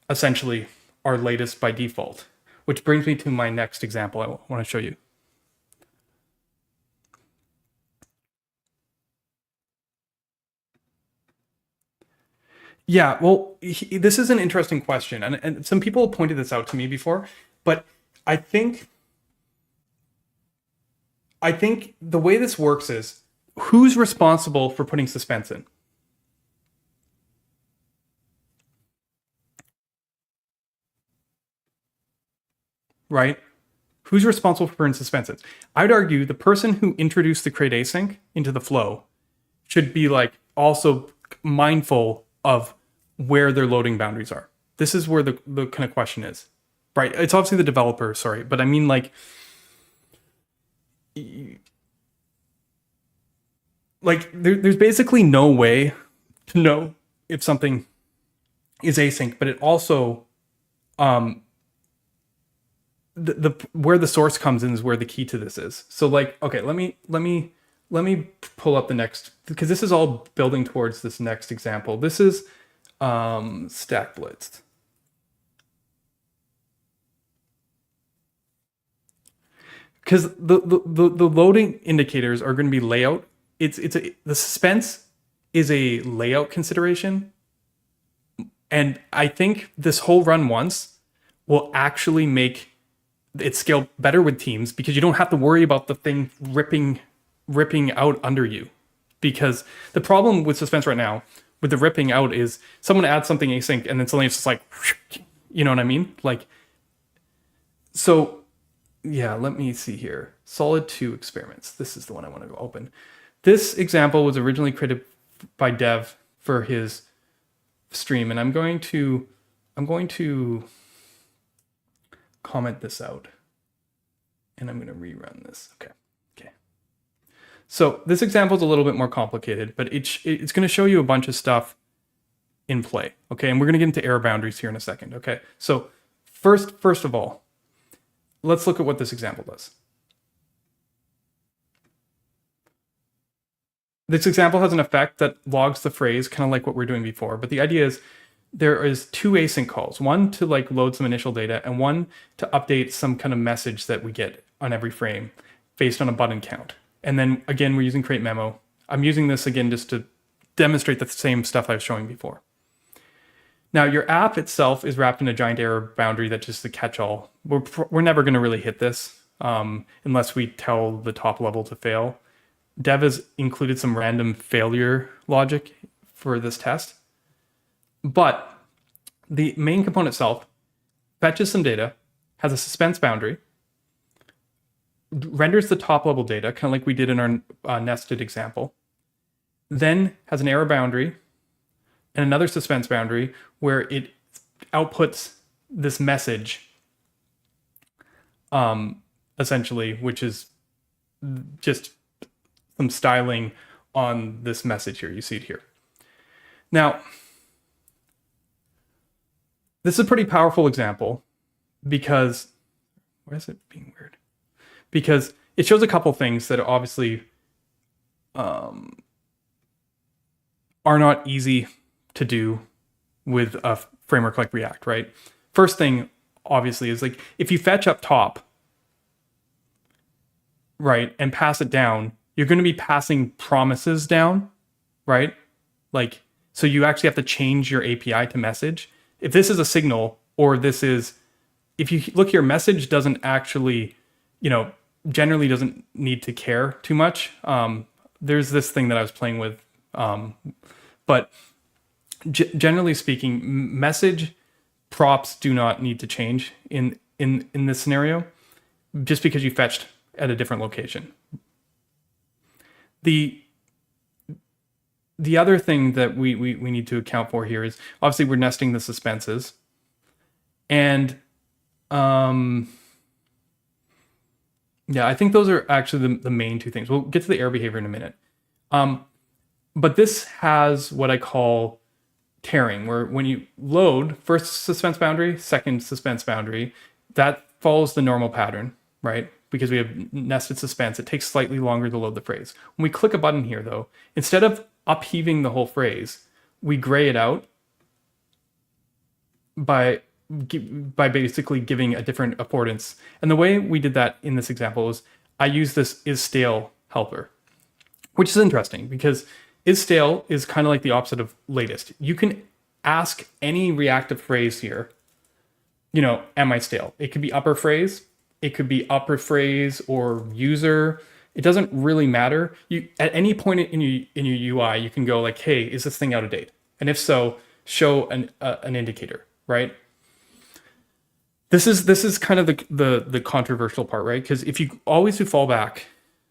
essentially are latest by default, which brings me to my next example I want to show you. Yeah, well, this is an interesting question. And some people pointed this out to me before, but I think the way this works is, who's responsible for putting suspense in? Right? Who's responsible for putting suspense in? I'd argue the person who introduced the createAsync into the flow should be like also mindful of where their loading boundaries are. This is where the kind of question is, right? It's obviously the developer, sorry, but I mean like there's basically no way to know if something is async, but it also the where the source comes in is where the key to this is. So like, okay, let me pull up the next, because this is all building towards this next example. This is Stack Blitz. Because the loading indicators are going to be layout. The suspense is a layout consideration. And I think this whole run once will actually make it scale better with teams, because you don't have to worry about the thing ripping out under you. Because the problem with suspense right now with the ripping out is someone adds something async and then suddenly it's just like, you know what I mean? Like, so yeah, let me see here. Solid 2 experiments. This is the one I want to open. This example was originally created by Dev for his stream, and I'm going to comment this out, and I'm going to rerun this. Okay. So this example is a little bit more complicated, but it's going to show you a bunch of stuff in play. Okay, and we're going to get into error boundaries here in a second. Okay, so first of all, let's look at what this example does. This example has an effect that logs the phrase, kind of like what we were doing before. But the idea is there is two async calls, one to like load some initial data and one to update some kind of message that we get on every frame based on a button count. And then again, we're using createMemo. I'm using this again just to demonstrate the same stuff I was showing before. Now your app itself is wrapped in a giant error boundary that's just the catch-all. We're never going to really hit this unless we tell the top level to fail. Dev has included some random failure logic for this test. But the main component itself fetches some data, has a suspense boundary, renders the top level data, kind of like we did in our nested example, then has an error boundary and another suspense boundary where it outputs this message, essentially, which is just some styling on this message here. You see it here. Now, this is a pretty powerful example because, why is it being weird? Because it shows a couple things that obviously are not easy to do with a framework like React, right? First thing, obviously, is like if you fetch up top, right, and pass it down, you're going to be passing promises down, right? Like, so you actually have to change your API to message. If this is a signal, or this is, if you look here, message doesn't actually, generally doesn't need to care too much. There's this thing that I was playing with, but generally speaking, message props do not need to change in this scenario, just because you fetched at a different location. The other thing that we need to account for here is obviously we're nesting the suspenses, and yeah, I think those are actually the main two things. We'll get to the error behavior in a minute. But this has what I call tearing, where when you load first suspense boundary, second suspense boundary, that follows the normal pattern, right? Because we have nested suspense, it takes slightly longer to load the phrase. When we click a button here, though, instead of upheaving the whole phrase, we gray it out by basically giving a different affordance. And the way we did that in this example is I use this isStale helper, which is interesting because isStale is kind of like the opposite of latest. You can ask any reactive phrase here, am I stale? It could be upper phrase, it could be upper phrase or user. It doesn't really matter. You at any point in your UI, you can go like, hey, is this thing out of date? And if so, show an indicator, right? This is kind of the controversial part, right? Because if you always do fallback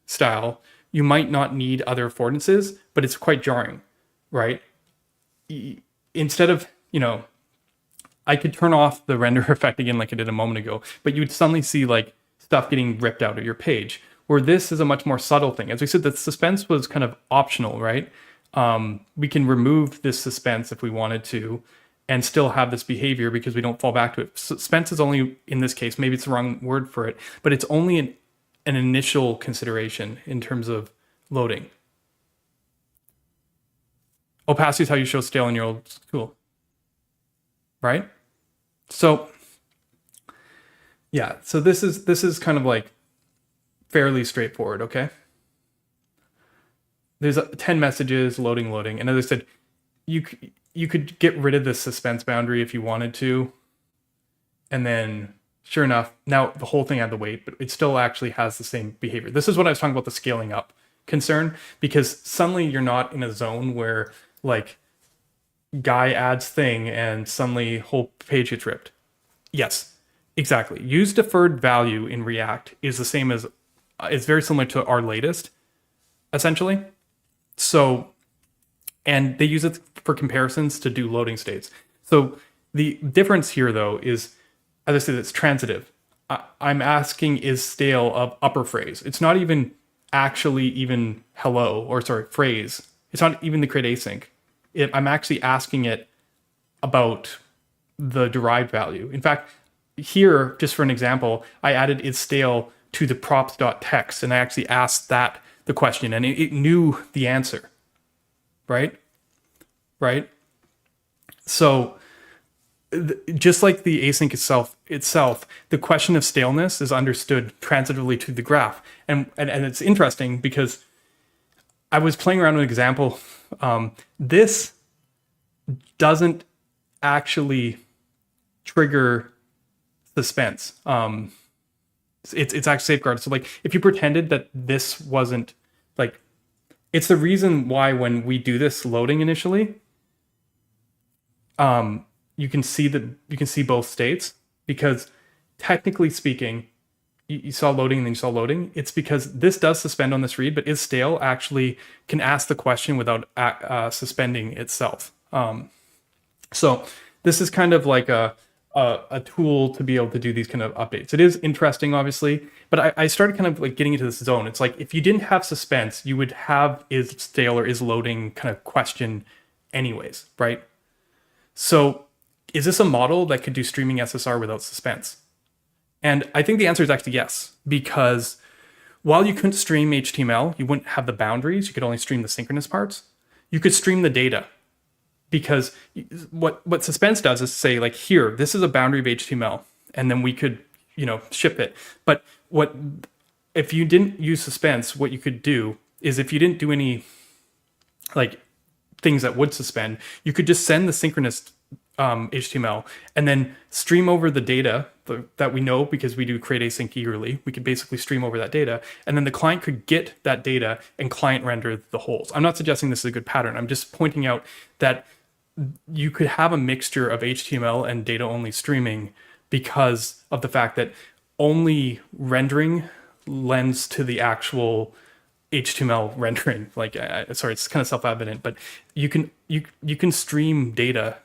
style, you might not need other affordances, but it's quite jarring, right? Instead of, I could turn off the render effect again like I did a moment ago, but you would suddenly see like stuff getting ripped out of your page, where this is a much more subtle thing. As we said, the suspense was kind of optional, right? We can remove this suspense if we wanted to and still have this behavior because we don't fall back to it. Suspense is only, in this case, maybe it's the wrong word for it, but it's only an initial consideration in terms of loading. Opacity is how you show stale in your old school, right? So yeah, so this is kind of like fairly straightforward, okay? There's 10 messages, loading, and as I said, you could get rid of this suspense boundary if you wanted to, and then sure enough, now the whole thing had the weight, but it still actually has the same behavior. This is what I was talking about, the scaling up concern, because suddenly you're not in a zone where like guy adds thing and suddenly whole page gets ripped. Yes, exactly. Use deferred value in React is the same as, it's very similar to our latest, essentially. So, and they use it for comparisons to do loading states. So the difference here though is, as I said, it's transitive. I'm asking is stale of upper phrase. It's not even actually even hello, or sorry, phrase. It's not even the createAsync. I'm actually asking it about the derived value. In fact, here, just for an example, I added is stale to the props.text, and I actually asked that the question, and it knew the answer, right? Right? So just like the async itself, the question of staleness is understood transitively to the graph. And it's interesting because I was playing around with an example. This doesn't actually trigger suspense. It's actually safeguarded. So like if you pretended that this wasn't like, it's the reason why when we do this loading initially, you can see both states, because technically speaking, you saw loading and then you saw loading. It's because this does suspend on this read, but is stale actually can ask the question without suspending itself. So this is kind of like a tool to be able to do these kind of updates. It is interesting, obviously, but I started kind of like getting into this zone. It's like if you didn't have suspense, you would have is stale or is loading kind of question anyways, right? So is this a model that could do streaming SSR without suspense? And I think the answer is actually yes, because while you couldn't stream HTML, you wouldn't have the boundaries. You could only stream the synchronous parts. You could stream the data, because what suspense does is say like, here, this is a boundary of HTML, and then we could, ship it. But if you didn't use suspense, what you could do is, if you didn't do any like things that would suspend, you could just send the synchronous HTML and then stream over the data that we know, because we do createAsync eagerly. We could basically stream over that data, and then the client could get that data and client render the holes. I'm not suggesting this is a good pattern. I'm just pointing out that you could have a mixture of HTML and data only streaming because of the fact that only rendering lends to the actual HTML rendering. Like, sorry, it's kind of self-evident, but you can stream data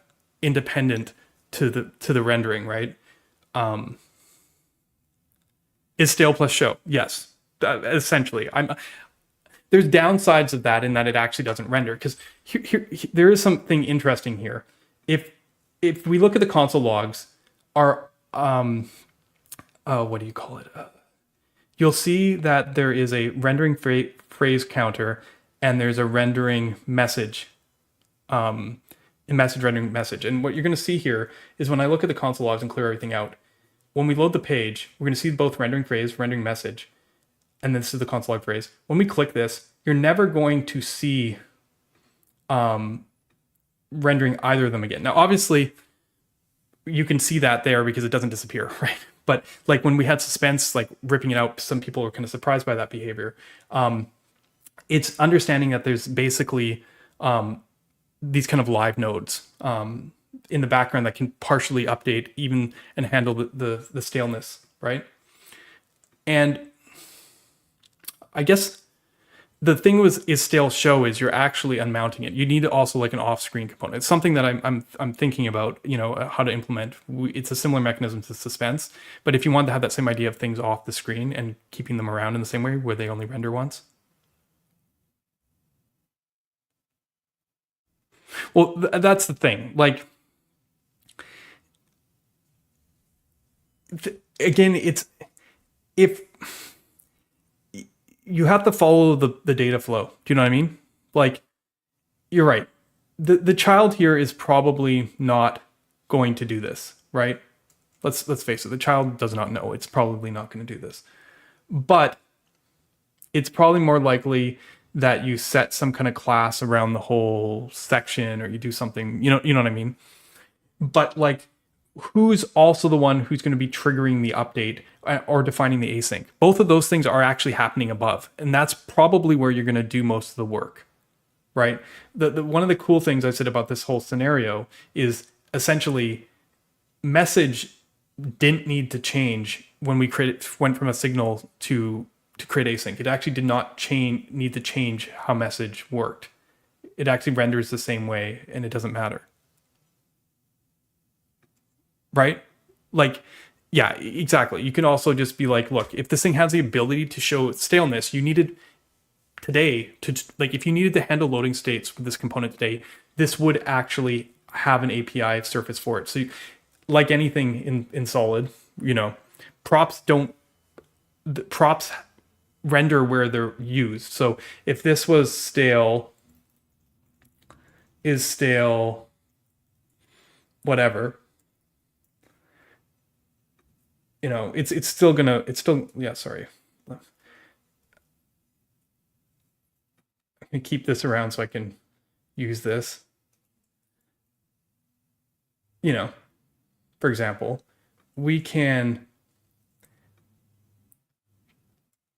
independent to the rendering, right? Is stale plus show? Yes, essentially. There's downsides of that in that it actually doesn't render, because here there is something interesting here. If we look at the console logs, what do you call it? You'll see that there is a rendering phrase counter, and there's a rendering message, rendering message. And what you're going to see here is, when I look at the console logs and clear everything out, when we load the page, we're going to see both rendering phrase, rendering message, and then this is the console log phrase. When we click this, you're never going to see rendering either of them again. Now, obviously, you can see that there because it doesn't disappear, right? But like when we had suspense, like ripping it out, some people were kind of surprised by that behavior. It's understanding that there's basically these kind of live nodes in the background that can partially update even and handle the staleness, right? And I guess the thing is stale show is you're actually unmounting it. You need also like an off-screen component. It's something that I'm thinking about, how to implement. It's a similar mechanism to suspense, but if you want to have that same idea of things off the screen and keeping them around in the same way where they only render once. Well, that's the thing. Like, again, it's if you have to follow the data flow. Do you know what I mean? Like, you're right. The child here is probably not going to do this, right? Let's face it. The child does not know. It's probably not going to do this. But it's probably more likely that you set some kind of class around the whole section, or you do something, you know what I mean? But like, who's also the one who's going to be triggering the update or defining the async? Both of those things are actually happening above, and that's probably where you're going to do most of the work, right? The one of the cool things I said about this whole scenario is essentially message didn't need to change when we went from a signal to createAsync. It actually did not need to change how message worked. It actually renders the same way, and it doesn't matter. Right? Like, yeah, exactly. You can also just be like, look, if this thing has the ability to show staleness, you needed today, like if you needed to handle loading states with this component today, this would actually have an API surface for it. So like anything in Solid, props render where they're used. So if this was stale, is stale, whatever, it's still, yeah, sorry. I'm gonna keep this around so I can use this. For example, we can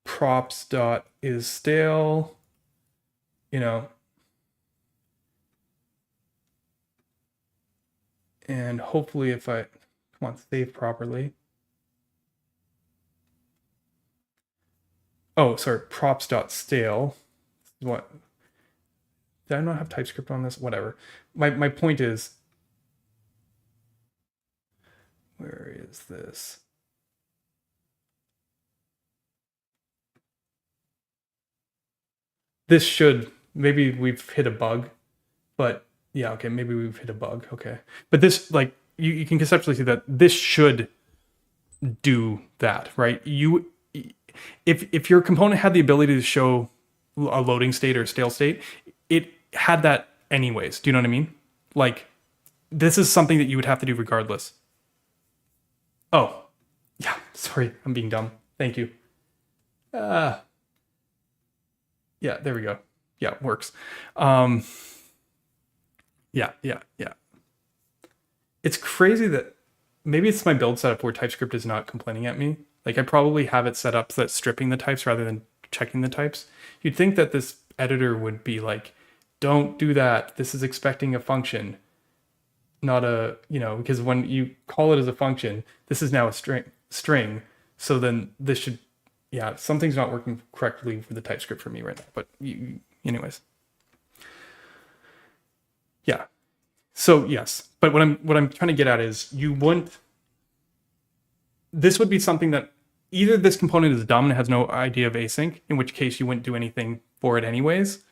props.isStale, and hopefully if I come on, save properly. Oh, sorry, props.stale. What? Did I not have TypeScript on this? Whatever. My point is, where is this? This should, maybe we've hit a bug, but yeah, okay, maybe we've hit a bug, okay. But this, like, you can conceptually see that this should do that, right? If your component had the ability to show a loading state or stale state, it had that anyways. Do you know what I mean? Like, this is something that you would have to do regardless. Oh, yeah, sorry, I'm being dumb. Thank you. Yeah, there we go. Yeah, it works. Yeah. It's crazy that maybe it's my build setup where TypeScript is not complaining at me. Like I probably have it set up so that it's stripping the types rather than checking the types. You'd think that this editor would be like, don't do that. This is expecting a function, not a, because when you call it as a function, this is now a string. So then this should, yeah, something's not working correctly with the TypeScript for me right now. But anyways. Yeah. So yes, but what I'm trying to get at is this would be something that either this component is dumb and has no idea of async, in which case you wouldn't do anything for it anyways,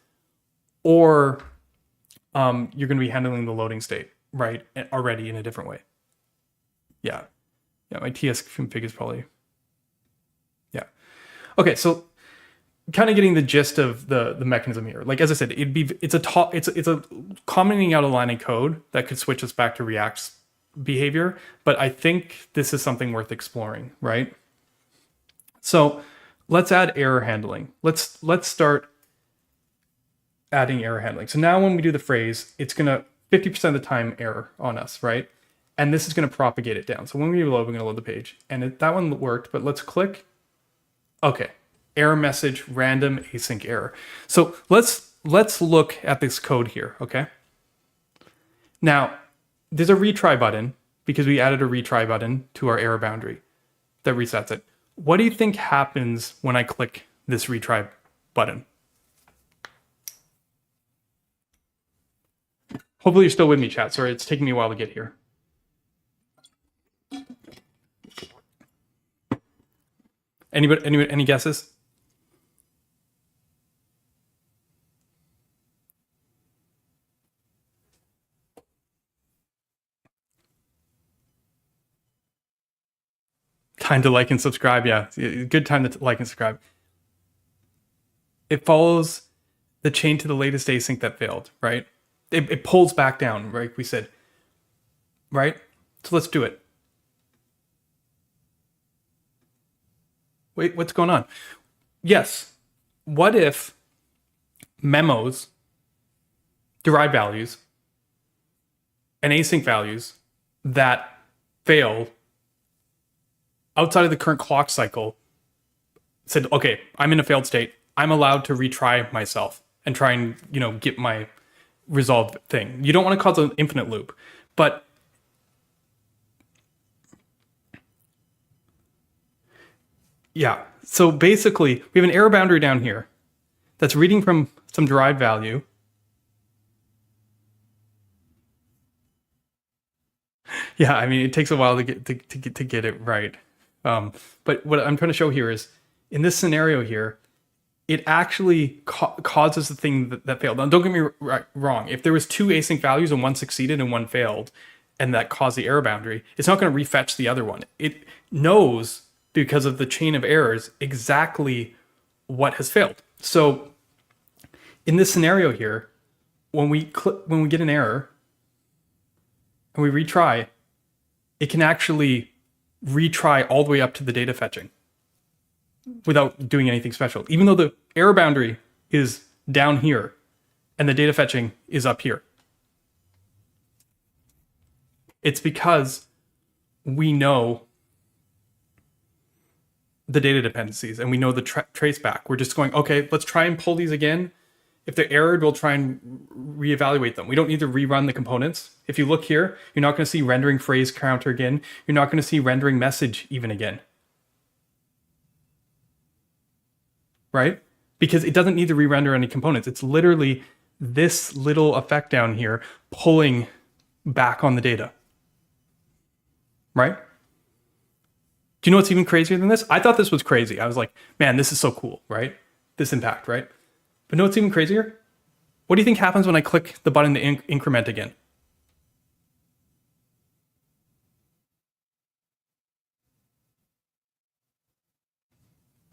or you're going to be handling the loading state, right, already in a different way. Yeah, my TS config is probably, yeah. Okay, so kind of getting the gist of the mechanism here. Like as I said, it's a commenting out a line of code that could switch us back to React's behavior, but I think this is something worth exploring, right? So let's add error handling. Let's start adding error handling. So now when we do the phrase, it's gonna 50% of the time error on us, right? And this is gonna propagate it down. So when we load, we're gonna load the page, and that one worked. But let's click. Okay. Error message, random async error. So let's look at this code here, okay? Now, there's a retry button because we added a retry button to our error boundary that resets it. What do you think happens when I click this retry button? Hopefully you're still with me, chat. Sorry, it's taking me a while to get here. Any guesses? Time to like and subscribe. Yeah, good time to like and subscribe. It follows the chain to the latest async that failed, right? It pulls back down, right? We said, right? So let's do it. Wait, what's going on? Yes. What if memos, derived values, and async values that fail outside of the current clock cycle said, okay, I'm in a failed state. I'm allowed to retry myself and try and, get my resolved thing. You don't want to cause an infinite loop, but yeah. So basically we have an error boundary down here that's reading from some derived value. Yeah. I mean, it takes a while to get it right. But what I'm trying to show here is in this scenario here, it actually causes the thing that failed. Now, don't get me wrong. If there was two async values and one succeeded and one failed, and that caused the error boundary, it's not going to refetch the other one. It knows, because of the chain of errors, exactly what has failed. So in this scenario here, when we get an error and we retry, it can actually retry all the way up to the data fetching without doing anything special, even though the error boundary is down here and the data fetching is up here. It's because we know the data dependencies and we know the trace back. We're just going, okay, let's try and pull these again. If they're errored, we'll try and reevaluate them. We don't need to rerun the components. If you look here, you're not going to see rendering phrase counter again. You're not going to see rendering message even again. Right? Because it doesn't need to re-render any components. It's literally this little effect down here pulling back on the data. Right? Do you know what's even crazier than this? I thought this was crazy. I was like, man, this is so cool, right? This impact, right? But know what's even crazier? What do you think happens when I click the button to increment again?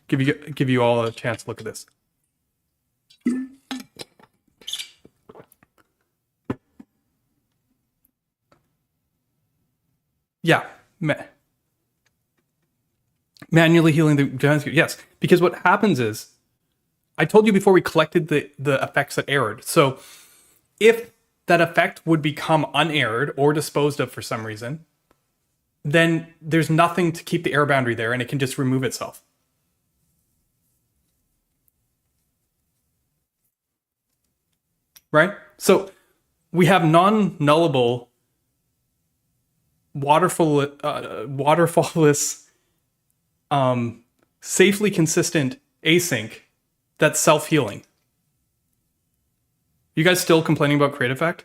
Give you all a chance to look at this. Yeah, manually healing the JavaScript. Yes, because what happens is, I told you before we collected the effects that errored. So if that effect would become unerrored or disposed of for some reason, then there's nothing to keep the error boundary there and it can just remove itself. Right? So we have non-nullable waterfallless, safely consistent async that's self-healing. You guys still complaining about createEffect?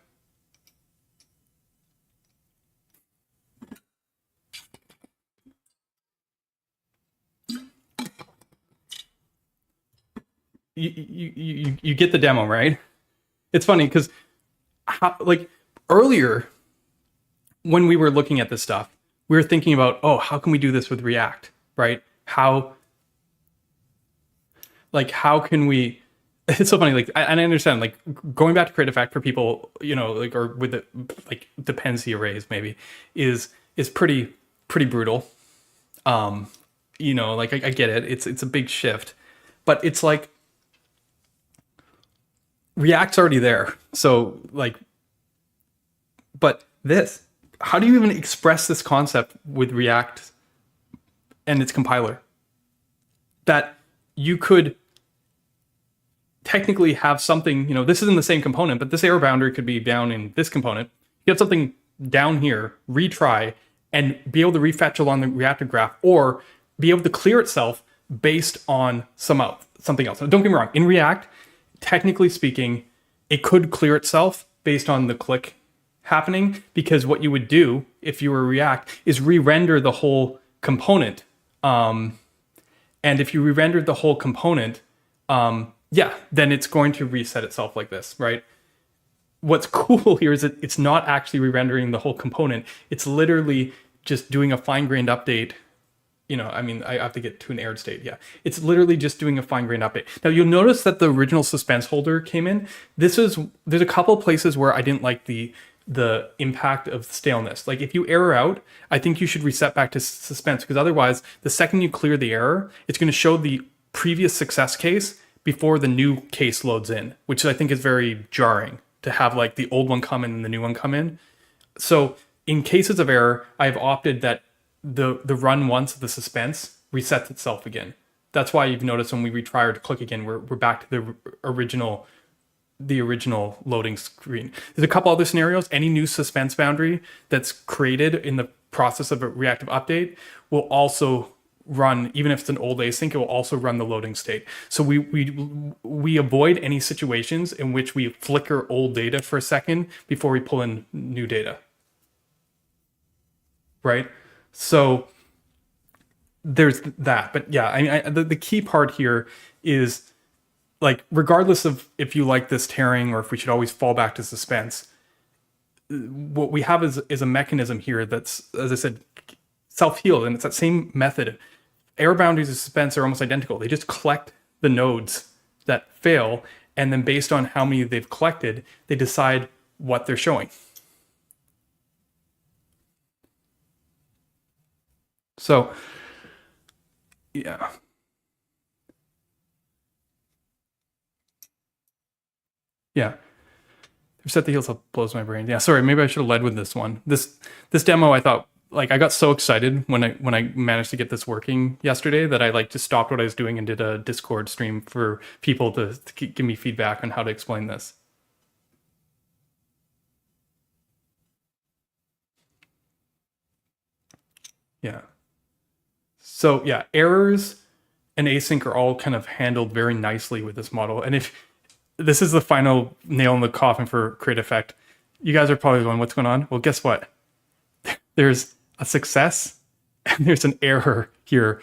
You get the demo, right? It's funny because like earlier when we were looking at this stuff, we were thinking about, oh, how can we do this with React, right? How can we, it's so funny, like, and I understand, like, going back to createEffect for people, you know, like, or with the, like, dependency arrays maybe, is pretty brutal. You know, like, I get it, it's a big shift, but it's like, React's already there, so, like, but this, how do you even express this concept with React and its compiler? That you could technically have something, you know, this isn't the same component, but this error boundary could be down in this component. You have something down here, retry, and be able to refetch along the reactive graph, or be able to clear itself based on something else. Now, don't get me wrong, in React, technically speaking, it could clear itself based on the click happening, because what you would do if you were React is re-render the whole component. And if you re-rendered the whole component, yeah, then it's going to reset itself like this, right? What's cool here is that it's not actually re-rendering the whole component. It's literally just doing a fine-grained update. You know, I mean, I have to get to an errored state. Yeah, it's literally just doing a fine-grained update. Now, you'll notice that the original suspense holder came in. There's a couple places where I didn't like the impact of staleness. Like, if you error out, I think you should reset back to suspense, because otherwise, the second you clear the error, it's going to show the previous success case before the new case loads in, which I think is very jarring to have, like, the old one come in and the new one come in. So in cases of error, I've opted that the run once of the suspense resets itself again. That's why you've noticed when we retry or to click again, we're back to the original loading screen. There's a couple other scenarios. Any new suspense boundary that's created in the process of a reactive update will also run, even if it's an old async, it will also run the loading state. So we avoid any situations in which we flicker old data for a second before we pull in new data. Right? So there's that. But yeah, I mean, the key part here is like regardless of if you like this tearing or if we should always fall back to suspense, what we have is a mechanism here that's, as I said, self-healed, and it's that same method. Error boundaries and suspense are almost identical. They just collect the nodes that fail, and then based on how many they've collected, they decide what they're showing. So, yeah. Yeah. Set the heels up blows my brain. Yeah, sorry, maybe I should have led with this one. This demo, I thought, like, I got so excited when I managed to get this working yesterday that I like just stopped what I was doing and did a Discord stream for people to give me feedback on how to explain this. Yeah. So yeah, errors and async are all kind of handled very nicely with this model. And if this is the final nail in the coffin for createEffect, you guys are probably going, what's going on? Well, guess what? There's a success and there's an error here.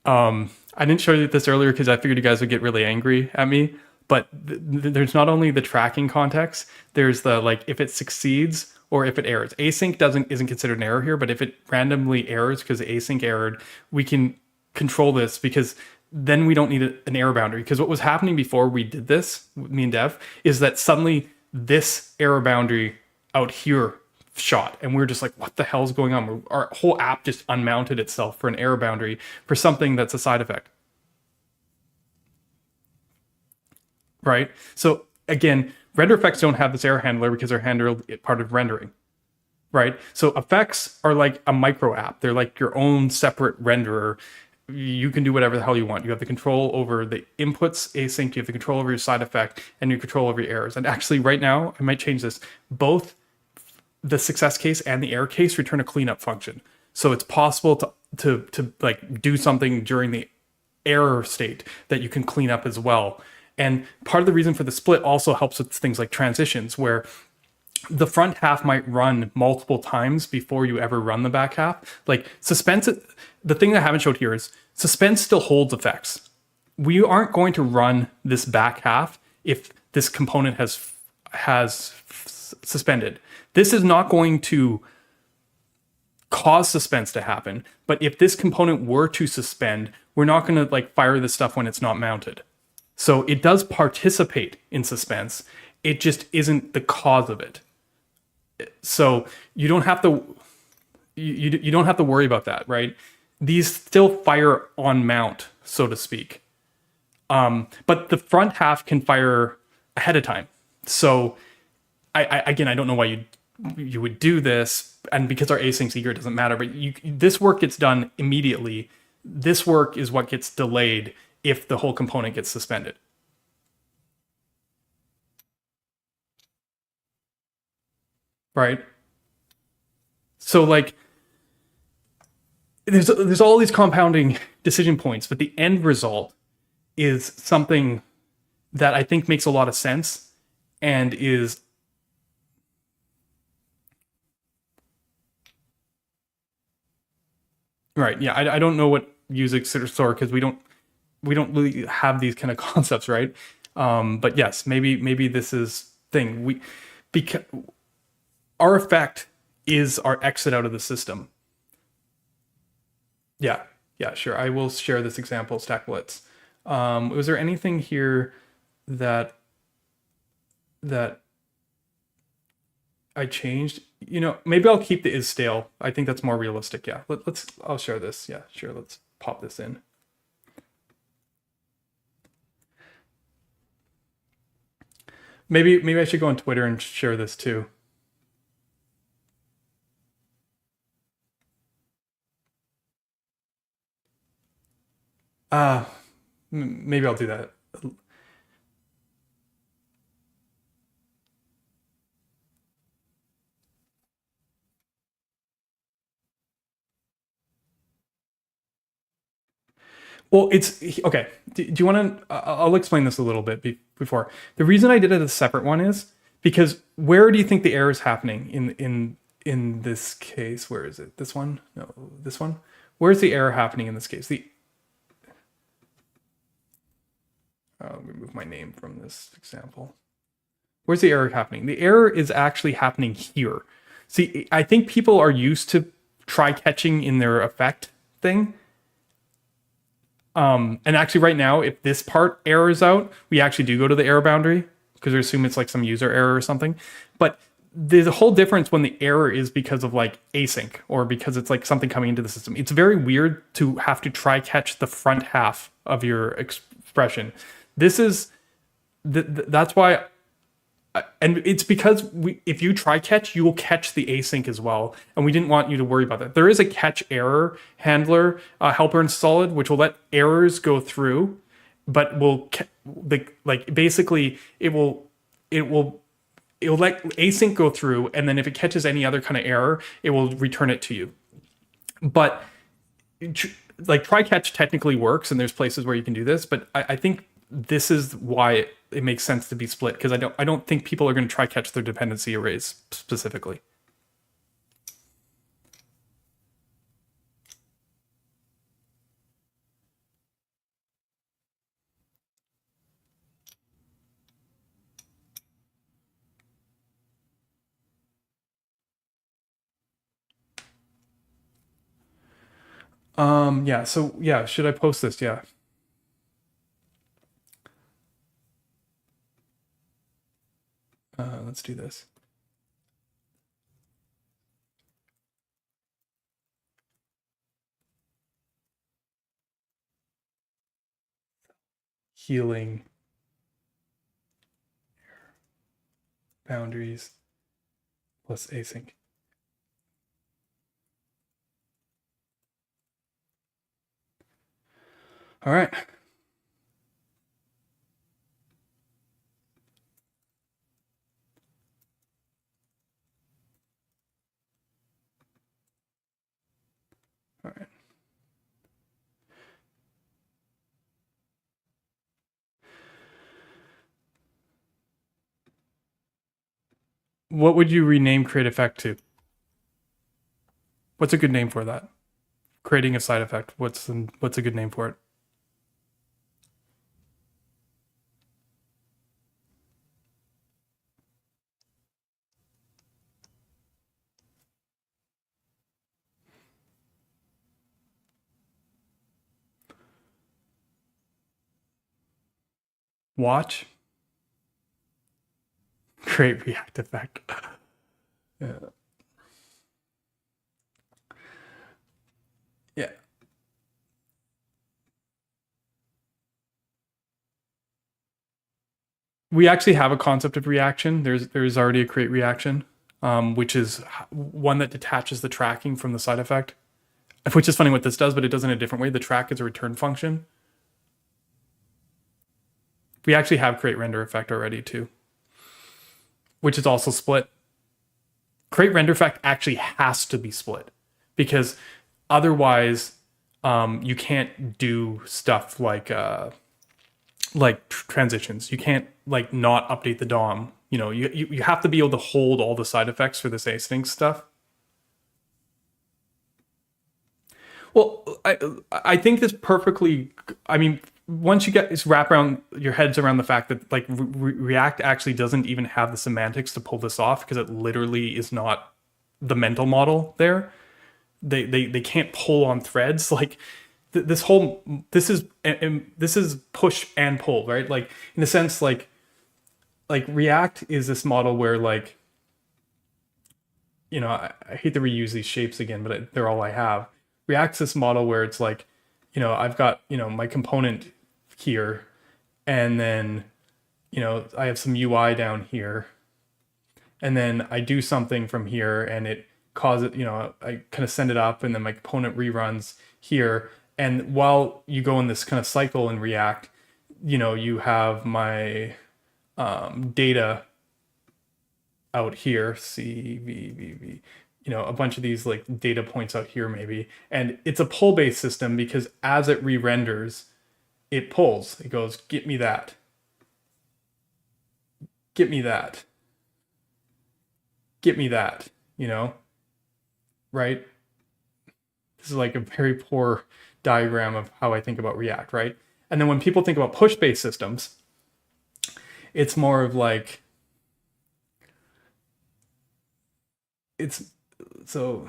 I didn't show you this earlier because I figured you guys would get really angry at me. But there's not only the tracking context, there's the like if it succeeds or if it errors. Async isn't considered an error here, but if it randomly errors because async errored, we can control this because then we don't need an error boundary. Because what was happening before we did this, me and Dev, is that suddenly this error boundary out here shot, and we were just like, what the hell's going on? Our whole app just unmounted itself for an error boundary for something that's a side effect. Right? So again, render effects don't have this error handler because they're handled part of rendering. Right? So effects are like a micro app. They're like your own separate renderer. You can do whatever the hell you want. You have the control over the inputs async, you have the control over your side effect, and your control over your errors. And actually right now, I might change this. Both the success case and the error case return a cleanup function. So it's possible to like do something during the error state that you can clean up as well. And part of the reason for the split also helps with things like transitions, where the front half might run multiple times before you ever run the back half. Like suspense, the thing that I haven't showed here is suspense still holds effects. We aren't going to run this back half if this component has suspended. This is not going to cause suspense to happen, but if this component were to suspend, we're not going to like fire this stuff when it's not mounted. So it does participate in suspense. It just isn't the cause of it. So you don't have to you don't have to worry about that, right? These still fire on mount, so to speak. But the front half can fire ahead of time. So I don't know why you would do this, and because our async's eager, it doesn't matter. But this work gets done immediately. This work is what gets delayed if the whole component gets suspended. Right? So like there's all these compounding decision points, but the end result is something that I think makes a lot of sense and is right. Yeah, I don't know what music store because we don't really have these kind of concepts, right? But yes, maybe this is thing because our effect is our exit out of the system. Yeah, sure. I will share this example, stack blitz. Was there anything here that I changed? Maybe I'll keep the is stale. I think that's more realistic. Yeah, I'll share this. Yeah, sure. Let's pop this in. Maybe I should go on Twitter and share this too. Maybe I'll do that. Well, it's okay. Do you want to? I'll explain this a little bit before. The reason I did it as a separate one is because where do you think the error is happening in this case? Where is it? This one? No, this one. Where's the error happening in this case? Let me remove my name from this example. Where's the error happening? The error is actually happening here. See, I think people are used to try catching in their effect thing. And actually right now, if this part errors out, we actually do go to the error boundary because we assume it's like some user error or something. But there's a whole difference when the error is because of like async or because it's like something coming into the system. It's very weird to have to try catch the front half of your expression. This is, that's why, and it's because if you try catch, you will catch the async as well. And we didn't want you to worry about that. There is a catch error handler helper in Solid, which will let errors go through, but will basically it will let async go through, and then if it catches any other kind of error, it will return it to you. But like try catch technically works, and there's places where you can do this, but I think this is why it makes sense to be split, because I don't think people are going to try catch their dependency arrays specifically. Yeah, so yeah, should I post this? Yeah. Let's do this. Healing boundaries plus async. All right. All right. What would you rename createEffect to? What's a good name for that? Creating a side effect. What's a good name for it? Watch. Create React effect. Yeah. Yeah. We actually have a concept of reaction. There's already a create reaction, which is one that detaches the tracking from the side effect, which is funny what this does, but it does in a different way. The track is a return function. We actually have create render effect already too, which is also split. Create render effect actually has to be split because otherwise you can't do stuff like transitions. You can't like not update the DOM. You know, you have to be able to hold all the side effects for this async stuff. Well, I think this perfectly. I mean, once you get wrap around your heads around the fact that like React actually doesn't even have the semantics to pull this off because it literally is not the mental model there. They can't pull on threads like this is push and pull, right? Like in a sense, like React is this model where like, you know, I hate to reuse these shapes again, but they're all I have. React's this model where it's like, you know, I've got, you know, my component here, and then, you know, I have some UI down here, and then I do something from here, and it causes, you know, I kind of send it up, and then my component reruns here. And while you go in this kind of cycle in React, you know, you have my data out here, CVVV, you know, a bunch of these like data points out here maybe. And it's a pull-based system because as it re-renders, it pulls. It goes, get me that. Get me that. Get me that, you know, right? This is like a very poor diagram of how I think about React, right? And then when people think about push-based systems, it's more of like, so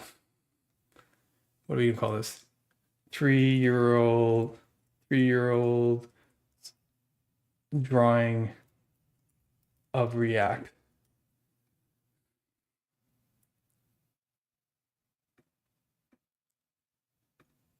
what do we call this? Three-year-old drawing of React.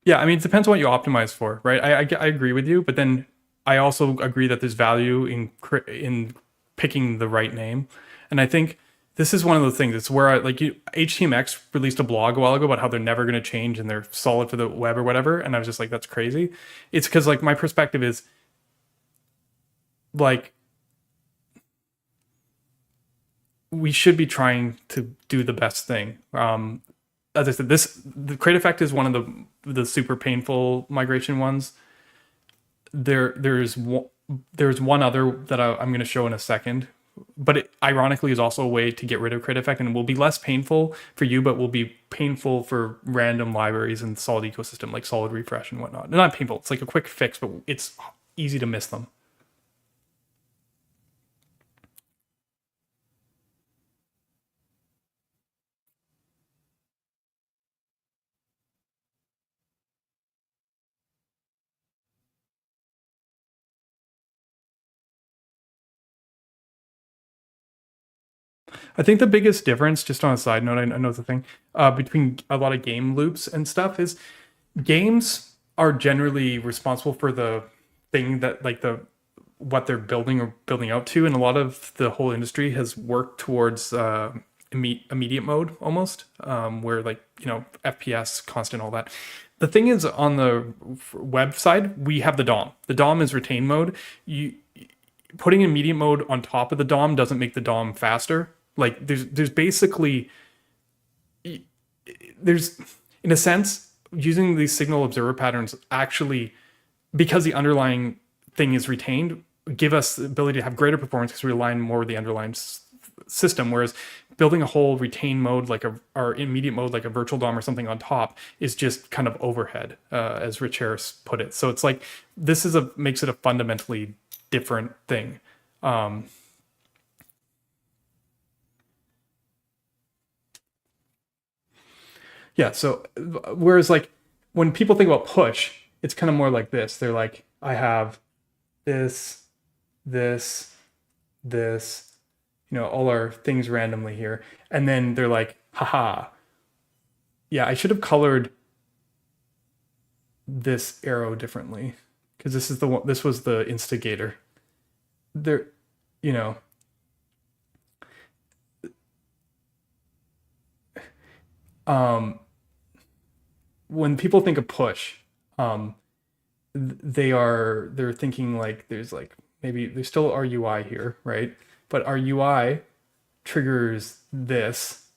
Yeah, I mean, it depends on what you optimize for, right? I agree with you, but then I also agree that there's value in picking the right name. And I think this is one of those things. It's where HTMX released a blog a while ago about how they're never going to change and they're solid for the web or whatever. And I was just like, that's crazy. It's because like my perspective is like we should be trying to do the best thing. As I said, the createEffect is one of the super painful migration ones. There's one other that I'm going to show in a second, but it ironically is also a way to get rid of createEffect, and it will be less painful for you, but will be painful for random libraries and solid ecosystem like solid refresh and whatnot. Not painful, it's like a quick fix, but it's easy to miss them. I think the biggest difference, just on a side note, I know the thing, between a lot of game loops and stuff is games are generally responsible for the thing that like what they're building or building out to, and a lot of the whole industry has worked towards immediate mode almost, where like FPS, constant, all that. The thing is, on the web side, we have the DOM. The DOM is retain mode. You putting immediate mode on top of the DOM doesn't make the DOM faster. Like there's basically there's in a sense using these signal observer patterns actually, because the underlying thing is retained, give us the ability to have greater performance because we align more with the underlying system. Whereas building a whole retain mode or immediate mode like a virtual DOM or something on top is just kind of overhead, as Rich Harris put it. So it's like this makes it a fundamentally different thing. Yeah, so whereas like when people think about push, it's kind of more like this. They're like, I have this, this, this, all our things randomly here. And then they're like, haha, yeah, I should have colored this arrow differently because this was the instigator. There, you know, um, when people think of push, um, they're thinking like there's like maybe there's still our UI here, right? But our UI triggers this,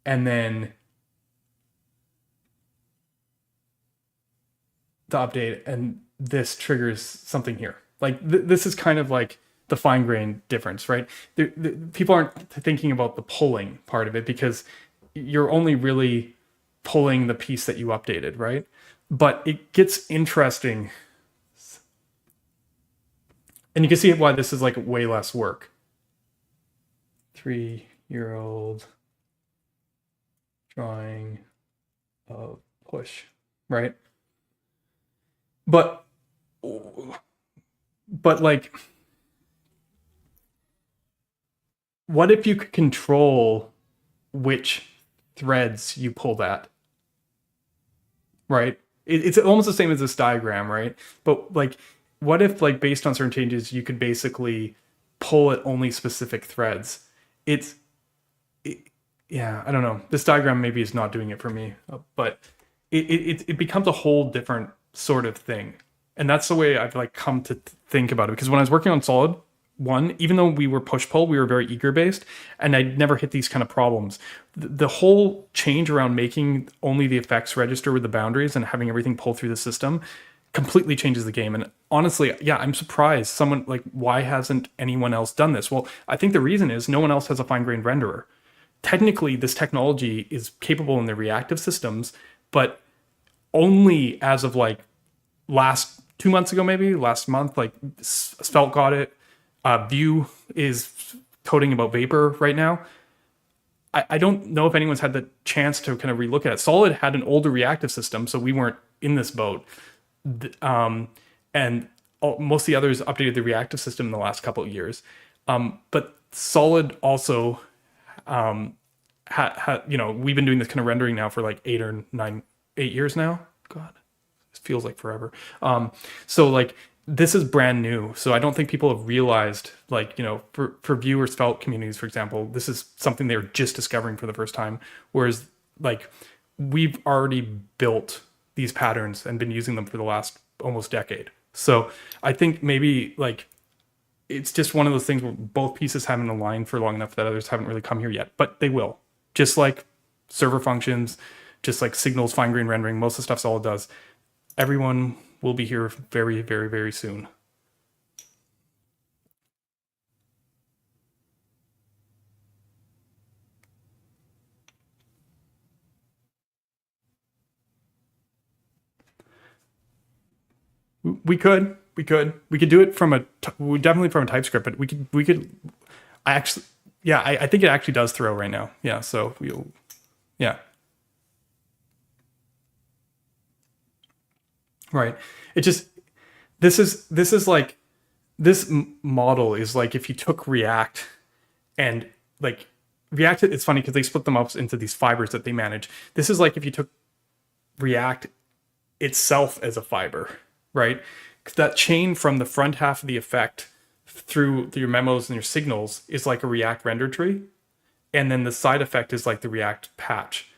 and then the update, and this triggers something here. Like this is kind of like the fine grained difference, right? People aren't thinking about the pulling part of it because you're only really pulling the piece that you updated, right? But it gets interesting. And you can see why this is like way less work. 3-year-old drawing of push, right? But like, what if you could control which threads you pull that, right? It's almost the same as this diagram, right? But like, what if like based on certain changes, you could basically pull at only specific threads? Yeah, I don't know. This diagram maybe is not doing it for me, but it becomes a whole different sort of thing. And that's the way I've like come to think about it. Because when I was working on Solid 1, even though we were push-pull, we were very eager based, and I never hit these kind of problems. The whole change around making only the effects register with the boundaries and having everything pull through the system completely changes the game. And honestly, yeah, I'm surprised someone like, why hasn't anyone else done this? Well, I think the reason is no one else has a fine-grained renderer. Technically, this technology is capable in the reactive systems, but only as of like last 2 months ago, maybe last month, like Svelte got it. Vue is coding about Vapor right now. I don't know if anyone's had the chance to kind of relook at it. Solid had an older reactive system, so we weren't in this boat. And most of the others updated the reactive system in the last couple of years. But Solid also we've been doing this kind of rendering now for like 8 years now. God, it feels like forever. So like this is brand new. So I don't think people have realized, like, for Vue or Svelte communities, for example, this is something they're just discovering for the first time. Whereas like we've already built these patterns and been using them for the last almost decade. So I think maybe like it's just one of those things where both pieces haven't aligned for long enough that others haven't really come here yet, but they will. Just like server functions, just like signals, fine-grained rendering, most of the stuff Solid does. Everyone will be here very, very, very soon. We could do it from definitely from a TypeScript, but we could. I think it actually does throw right now. Yeah, so yeah. Right. It just this is like this model is like if you took React and like React, it's funny because they split them up into these fibers that they manage. This is like if you took React itself as a fiber, right? That chain from the front half of the effect through your memos and your signals is like a React render tree. And then the side effect is like the React patch.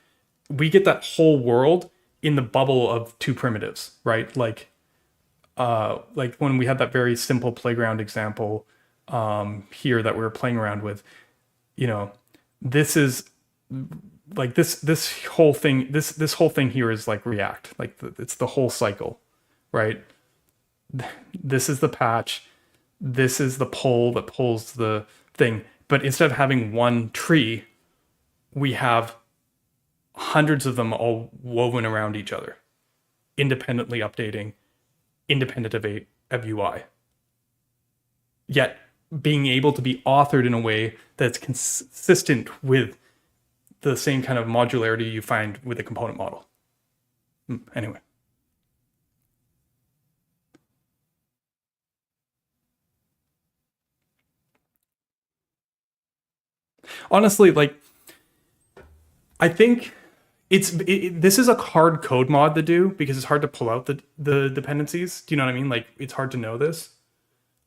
We get that whole world in the bubble of two primitives, right? Like when we had that very simple playground example here that we were playing around with, this is like this whole thing. This whole thing here is like React. Like it's the whole cycle, right? This is the patch. This is the pole that pulls the thing. But instead of having one tree, we have hundreds of them all woven around each other, independently updating, independent of UI. Yet being able to be authored in a way that's consistent with the same kind of modularity you find with a component model. Anyway. Honestly, like, I think this is a hard code mod to do because it's hard to pull out the dependencies. Do you know what I mean? Like, it's hard to know this.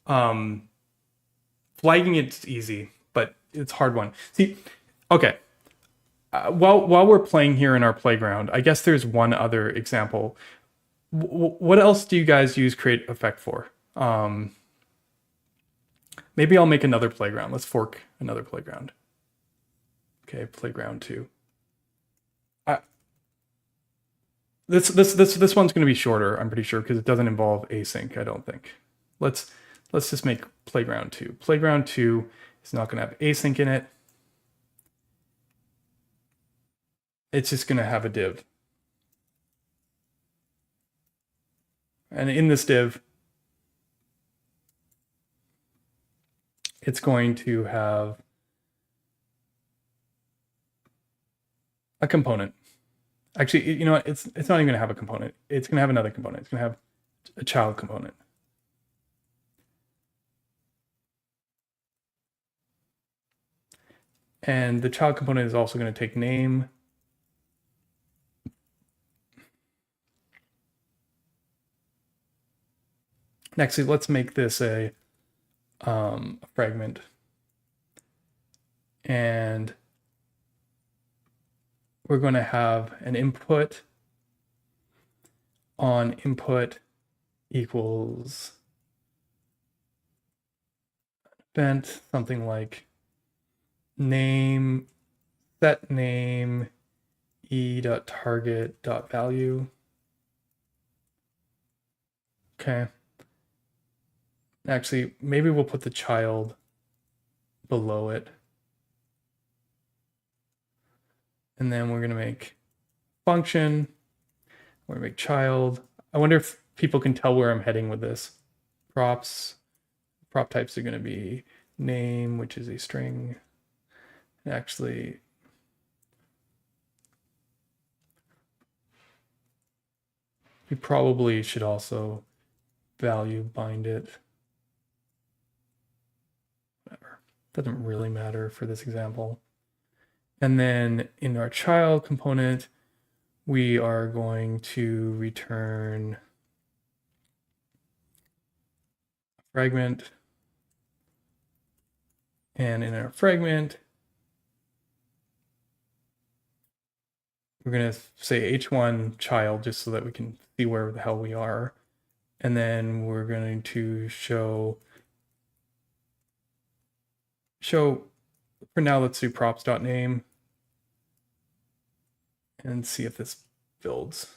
Flagging it's easy, but it's a hard one. See, okay. While we're playing here in our playground, I guess there's one other example. What else do you guys use createEffect for? Maybe I'll make another playground. Let's fork another playground. Okay, playground 2. This one's going to be shorter, I'm pretty sure, because it doesn't involve async, I don't think. Let's just make playground 2. Playground 2 is not going to have async in it. It's just going to have a div. And in this div, it's going to have a component. Actually, you know what? It's not even going to have a component. It's going to have another component. It's going to have a child component. And the child component is also going to take name. Actually, let's make this a fragment. And we're going to have an input on input equals event, something like name, set name, e.target.value. Okay. Actually, maybe we'll put the child below it. And then we're going to make function. We're going to make child. I wonder if people can tell where I'm heading with this. Prop types are going to be name, which is a string. Actually, we probably should also value bind it. Whatever. Doesn't really matter for this example. And then in our child component, we are going to return a fragment. And in our fragment, we're going to say h1 child just so that we can see where the hell we are. And then we're going to show for now, let's do props.name and see if this builds.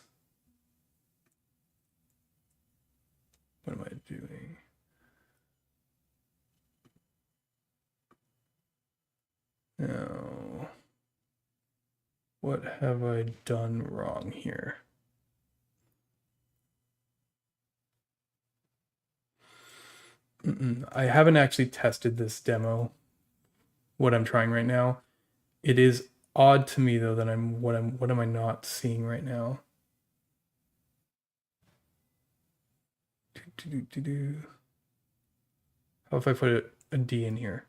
What am I doing? No. What have I done wrong here? I haven't actually tested this demo, what I'm trying right now. It is odd to me though that what am I not seeing right now? How if I put a D in here?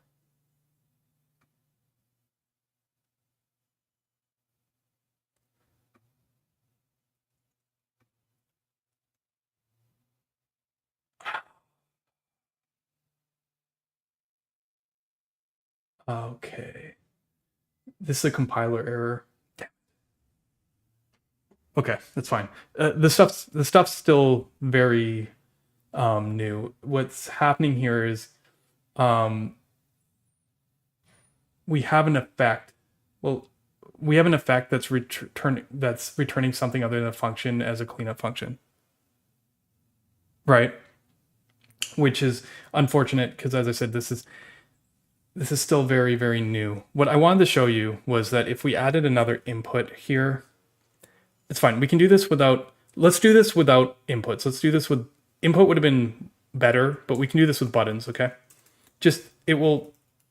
Okay. This is a compiler error. Okay, that's fine. The stuff's still very new. What's happening here is we have an effect. Well, we have an effect that's returning something other than a function as a cleanup function, right? Which is unfortunate because, as I said, this is still very, very new. What I wanted to show you was that if we added another input here, it's fine. We can do this without, let's do this without inputs. Let's do this with, input would have been better, but we can do this with buttons, okay?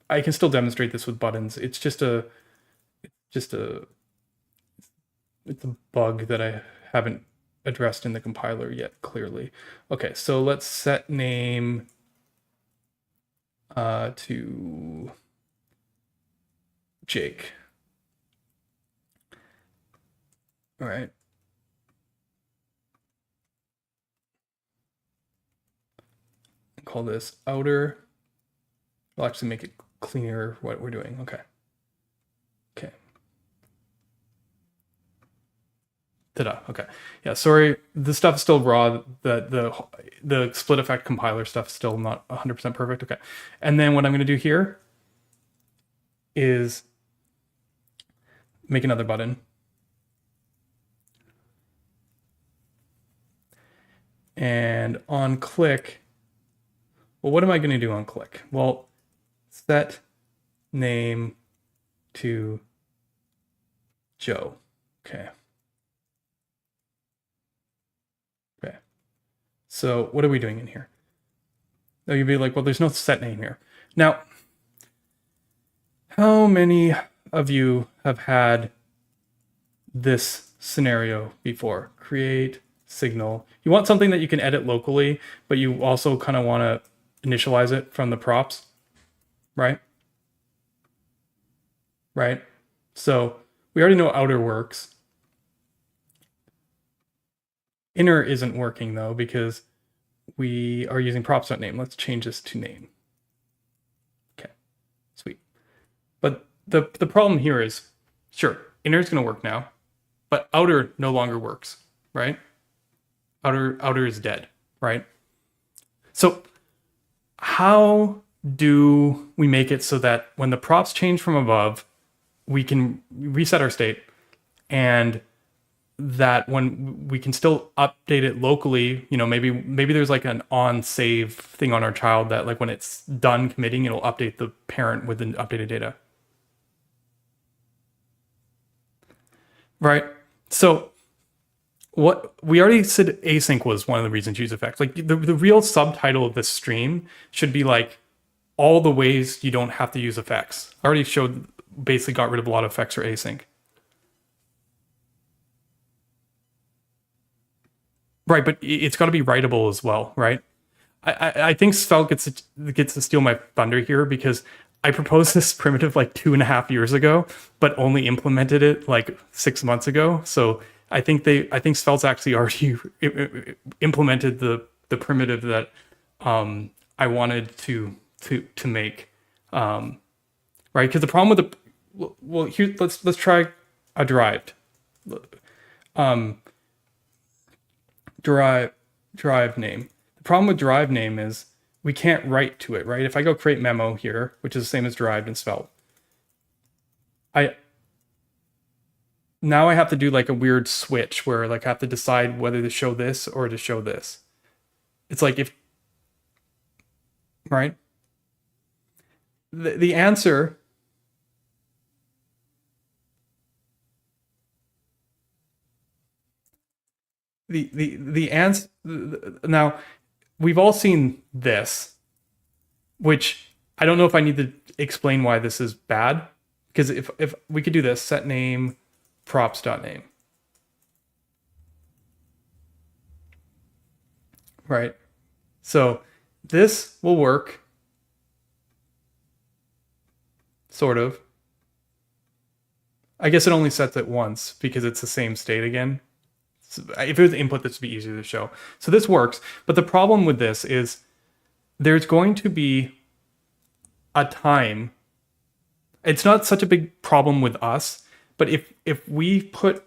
I can still demonstrate this with buttons. It's a bug that I haven't addressed in the compiler yet, clearly. Okay, so let's set name to Jake. All right. Call this outer. We'll actually make it cleaner what we're doing. Okay. Okay. Ta-da. Okay. Yeah, sorry. The stuff's still raw. The split effect compiler stuff's still not 100% perfect. Okay. And then what I'm going to do here is make another button. And on click, well, what am I going to do on click? Well, set name to Joe. Okay. Okay. So what are we doing in here? Now you'd be like, well, there's no set name here. Now, how many of you have had this scenario before? Create signal. You want something that you can edit locally, but you also kind of want to initialize it from the props, right? Right? So we already know outer works. Inner isn't working though, because we are using props.name. Let's change this to name. Okay, sweet. But the problem here is, sure, inner is going to work now, but outer no longer works, right? Outer is dead, right? So how do we make it so that when the props change from above, we can reset our state, and that when we can still update it locally, you know, maybe there's like an on save thing on our child that like when it's done committing, it'll update the parent with the updated data. Right? So what we already said async was one of the reasons to use effects. Like the real subtitle of this stream should be like all the ways you don't have to use effects. I already showed, basically got rid of a lot of effects for async. Right, but it's got to be writable as well, right? I think Svelte gets to steal my thunder here because I proposed this primitive like 2.5 years ago, but only implemented it like 6 months ago. So I think Svelte's actually already implemented the primitive that I wanted to make, right? Because the problem with well here let's try a derived. Derived name. The problem with derived name is we can't write to it, right? If I go create memo here, which is the same as derived in Svelte, now I have to do like a weird switch where like I have to decide whether to show this or to show this. It's like if, right? The answer, the answer, now we've all seen this, which I don't know if I need to explain why this is bad, because if we could do this, set name props.name, right? So this will work, sort of. I guess it only sets it once because it's the same state again. So if it was input, this would be easier to show. So this works, but the problem with this is there's going to be a time. It's not such a big problem with us, but if we put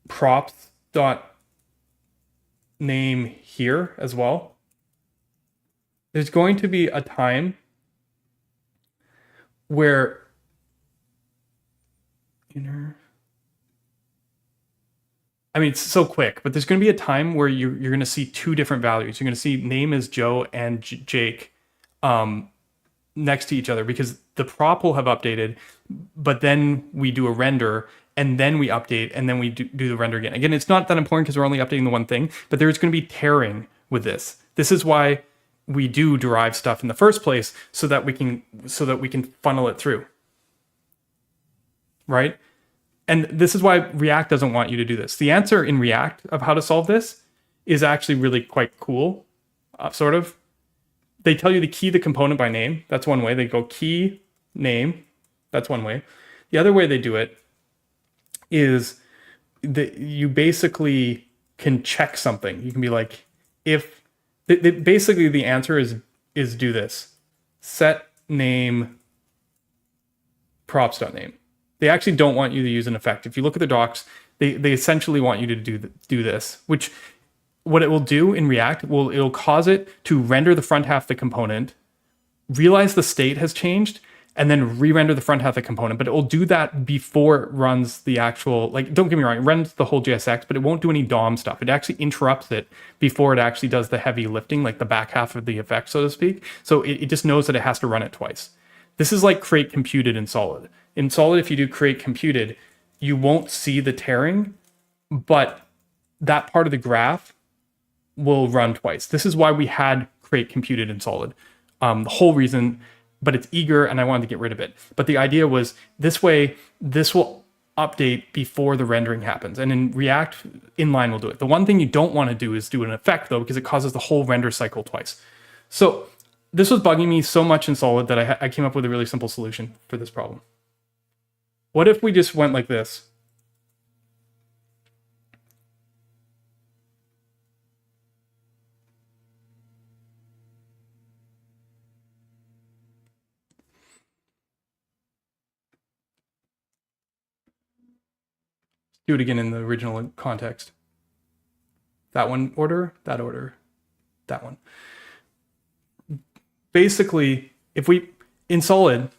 props.name here as well, there's going to be a time where I mean, it's so quick, but there's going to be a time where you're going to see two different values. You're going to see name is Joe and Jake next to each other because the prop will have updated, but then we do a render and then we update and then we do the render again. Again, it's not that important because we're only updating the one thing, but there's going to be tearing with this. This is why we do derive stuff in the first place so that we can funnel it through. Right? And this is why React doesn't want you to do this. The answer in React of how to solve this is actually really quite cool, sort of. They tell you to key the component by name. That's one way. They go key name. That's one way. The other way they do it is that you basically can check something. You can be like, if basically the answer is do this. Set name props.name. They actually don't want you to use an effect. If you look at the docs, they essentially want you to do this, which what it will do in React, it'll cause it to render the front half of the component, realize the state has changed, and then re-render the front half of the component. But it will do that before it runs the actual, like, don't get me wrong, it runs the whole JSX, but it won't do any DOM stuff. It actually interrupts it before it actually does the heavy lifting, like the back half of the effect, so to speak. So it just knows that it has to run it twice. This is like create computed in Solid. In Solid, if you do create computed, you won't see the tearing, but that part of the graph will run twice. This is why we had create computed in Solid. The whole reason, but it's eager and I wanted to get rid of it. But the idea was this way, this will update before the rendering happens. And in React, inline will do it. The one thing you don't want to do is do an effect though, because it causes the whole render cycle twice. So this was bugging me so much in Solid that I came up with a really simple solution for this problem. What if we just went like this? Do it again in the original context. That one order, that order, that one. Basically, in Solid,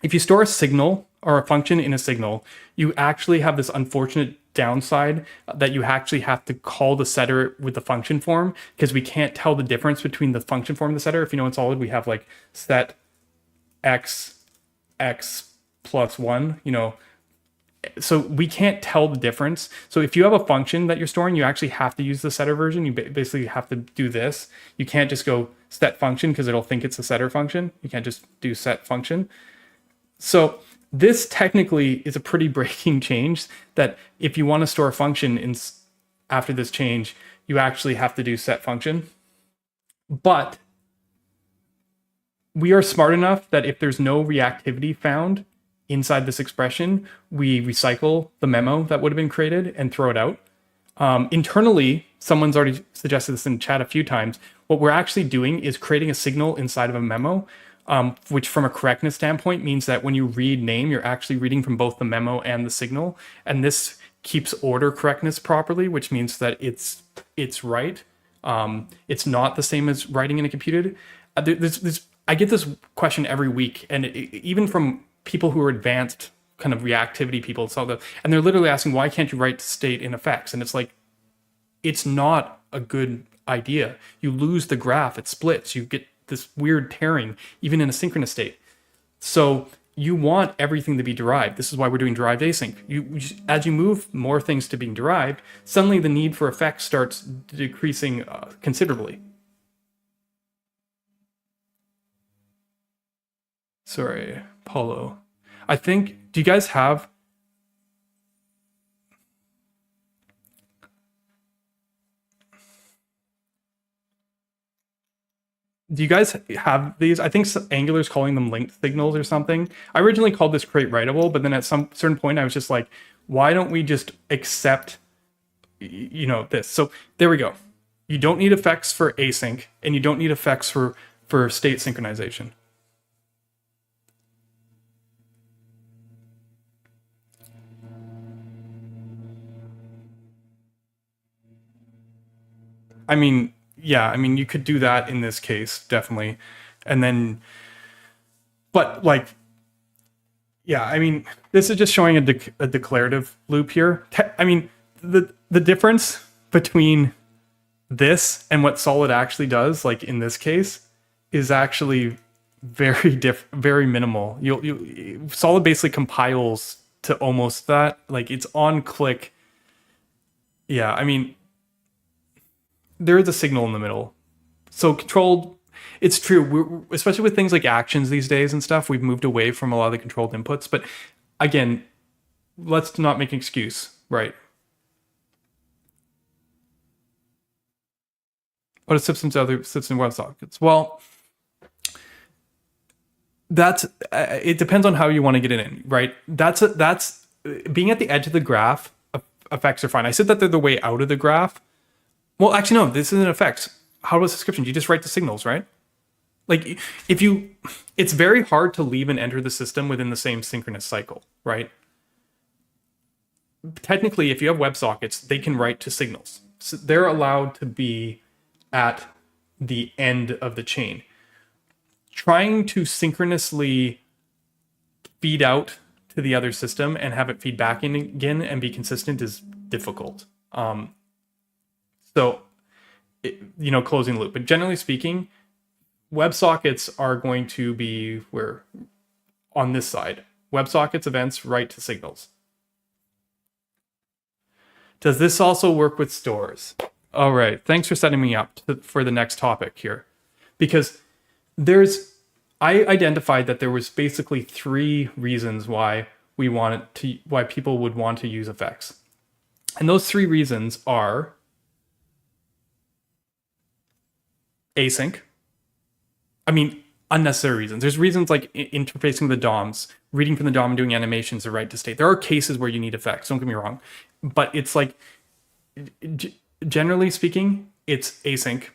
if you store a signal or a function in a signal, you actually have this unfortunate downside that you actually have to call the setter with the function form because we can't tell the difference between the function form and the setter. If you know in Solid, we have like set x plus 1, so we can't tell the difference. So if you have a function that you're storing, you actually have to use the setter version. You basically have to do this. You can't just go set function because it'll think it's a setter function. You can't just do set function. So this technically is a pretty breaking change, that if you want to store a function after this change, you actually have to do set function. But we are smart enough that if there's no reactivity found inside this expression, we recycle the memo that would have been created and throw it out. Internally, someone's already suggested this in chat a few times. What we're actually doing is creating a signal inside of a memo, which from a correctness standpoint means that when you read name, you're actually reading from both the memo and the signal. And this keeps order correctness properly, which means that it's right. It's not the same as writing in a computed. I get this question every week, and even from people who are advanced kind of reactivity people, and they're literally asking, why can't you write state in effects? And it's like, it's not a good idea. You lose the graph, it splits, you get this weird tearing, even in a synchronous state. So you want everything to be derived. This is why we're doing derived async. As you move more things to being derived, suddenly the need for effects starts decreasing considerably. Sorry, Paulo. I think, do you guys have... Do you guys have these? I think Angular's calling them linked signals or something. I originally called this create writable, but then at some certain point I was just like, why don't we just accept, this? So there we go. You don't need effects for async, and you don't need effects for state synchronization. I mean, yeah, I mean, you could do that in this case, definitely. And then, but like, yeah, I mean, this is just showing a declarative loop here. I mean, the difference between this and what Solid actually does, like in this case, is actually very minimal. Solid basically compiles to almost that. Like it's on click. Yeah, I mean, there is a signal in the middle. So controlled, it's true, especially with things like actions these days and stuff, we've moved away from a lot of the controlled inputs. But again, let's not make an excuse, right? What are systems other system WebSockets? Well, it depends on how you want to get it in, right? That's being at the edge of the graph. Effects are fine. I said that they're the way out of the graph. Well, actually, no, this isn't effects. How about subscriptions? You just write the signals, right? Like it's very hard to leave and enter the system within the same synchronous cycle, right? Technically, if you have WebSockets, they can write to signals. So they're allowed to be at the end of the chain. Trying to synchronously feed out to the other system and have it feed back in again and be consistent is difficult. So, closing the loop. But generally speaking, WebSockets are going to be on this side. WebSockets events write to signals. Does this also work with stores? All right. Thanks for setting me up for the next topic here. Because I identified that there was basically 3 reasons why why people would want to use effects. And those 3 reasons are async. I mean, unnecessary reasons. There's reasons like interfacing the DOMs, reading from the DOM and doing animations to write to state. There are cases where you need effects, don't get me wrong. But it's like, generally speaking, it's async.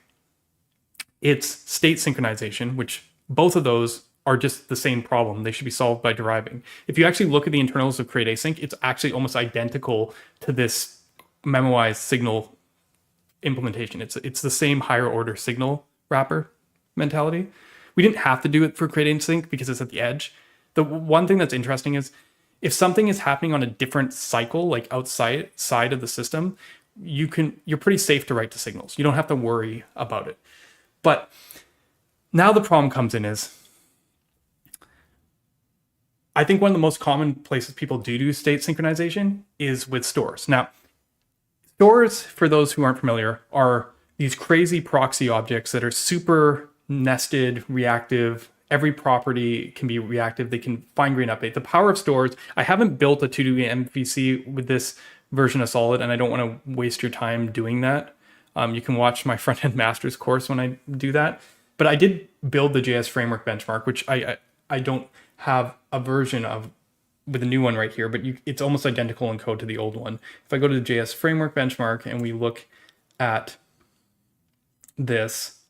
It's state synchronization, which both of those are just the same problem. They should be solved by deriving. If you actually look at the internals of createAsync, it's actually almost identical to this memoized signal implementation. It's the same higher order signal wrapper mentality. We didn't have to do it for createAsync because it's at the edge. The one thing that's interesting is if something is happening on a different cycle, like outside of the system, you're pretty safe to write to signals. You don't have to worry about it. But now the problem comes in is I think one of the most common places people do state synchronization is with stores. Now, stores, for those who aren't familiar, are these crazy proxy objects that are super nested, reactive. Every property can be reactive. They can fine-grain update. The power of stores, I haven't built a TWiJS with this version of Solid, and I don't want to waste your time doing that. You can watch my front-end master's course when I do that. But I did build the JS framework benchmark, which I don't have a version of with a new one right here, but it's almost identical in code to the old one. If I go to the JS framework benchmark and we look at this,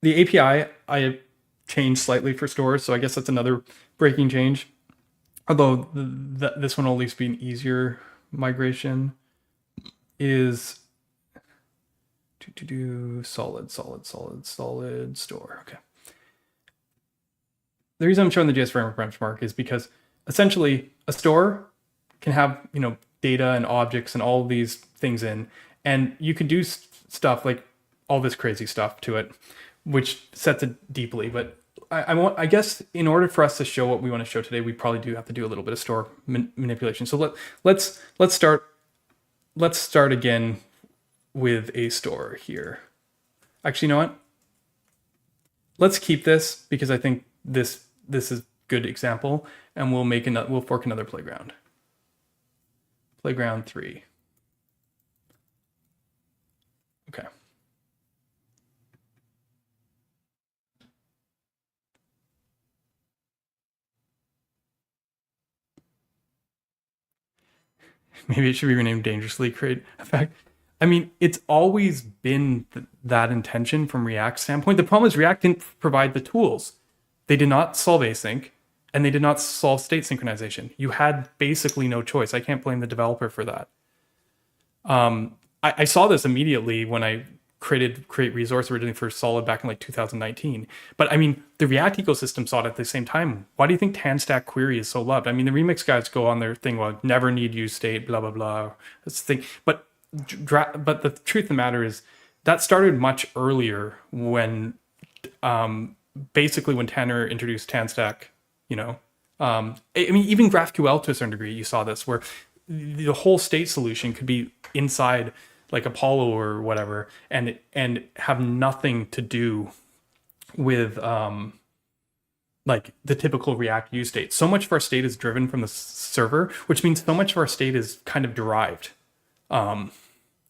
the API I have changed slightly for stores, so I guess that's another breaking change. Although this one will at least be an easier migration, is to do solid store. Okay. The reason I'm showing the JS framework benchmark is because essentially a store can have, data and objects and all of these things in, and you can do stuff like all this crazy stuff to it, which sets it deeply. But I guess in order for us to show what we want to show today, we probably do have to do a little bit of store manipulation. So let's start again with a store here. Actually, you know what? Let's keep this because I think this is a good example, and we'll fork another playground. Playground 3. Okay. Maybe it should be renamed Dangerously createEffect. I mean, it's always been that intention from React's standpoint. The problem is React didn't provide the tools. They did not solve async, and they did not solve state synchronization. You had basically no choice. I can't blame the developer for that. I saw this immediately when I create resource originally for Solid back in like 2019. But I mean, the React ecosystem saw it at the same time. Why do you think TanStack query is so loved? I mean, the Remix guys go on their thing, well, never need use state, blah, blah, blah. That's the thing. But the truth of the matter is that started much earlier when basically when Tanner introduced TanStack, I mean, even GraphQL to a certain degree, you saw this, where the whole state solution could be inside like Apollo or whatever, and have nothing to do with like the typical React use state. So much of our state is driven from the server, which means so much of our state is kind of derived,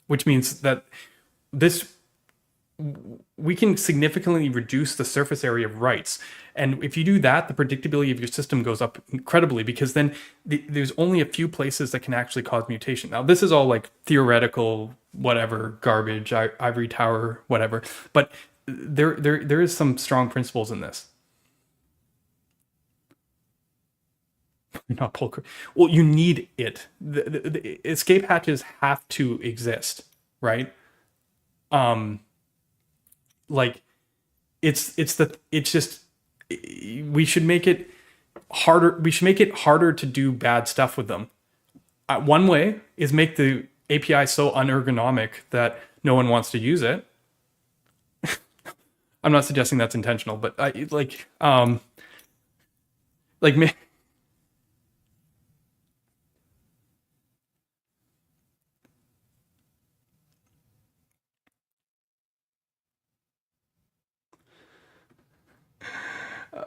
which means that we can significantly reduce the surface area of writes. And if you do that, the predictability of your system goes up incredibly, because then there's only a few places that can actually cause mutation. Now, this is all like theoretical, whatever, garbage, ivory tower, whatever. But there is some strong principles in this. Not pull. Well, you need it. The escape hatches have to exist, right? Like it's just, we should make it harder. We should make it harder to do bad stuff with them. One way is make the API so unergonomic that no one wants to use it. I'm not suggesting that's intentional, but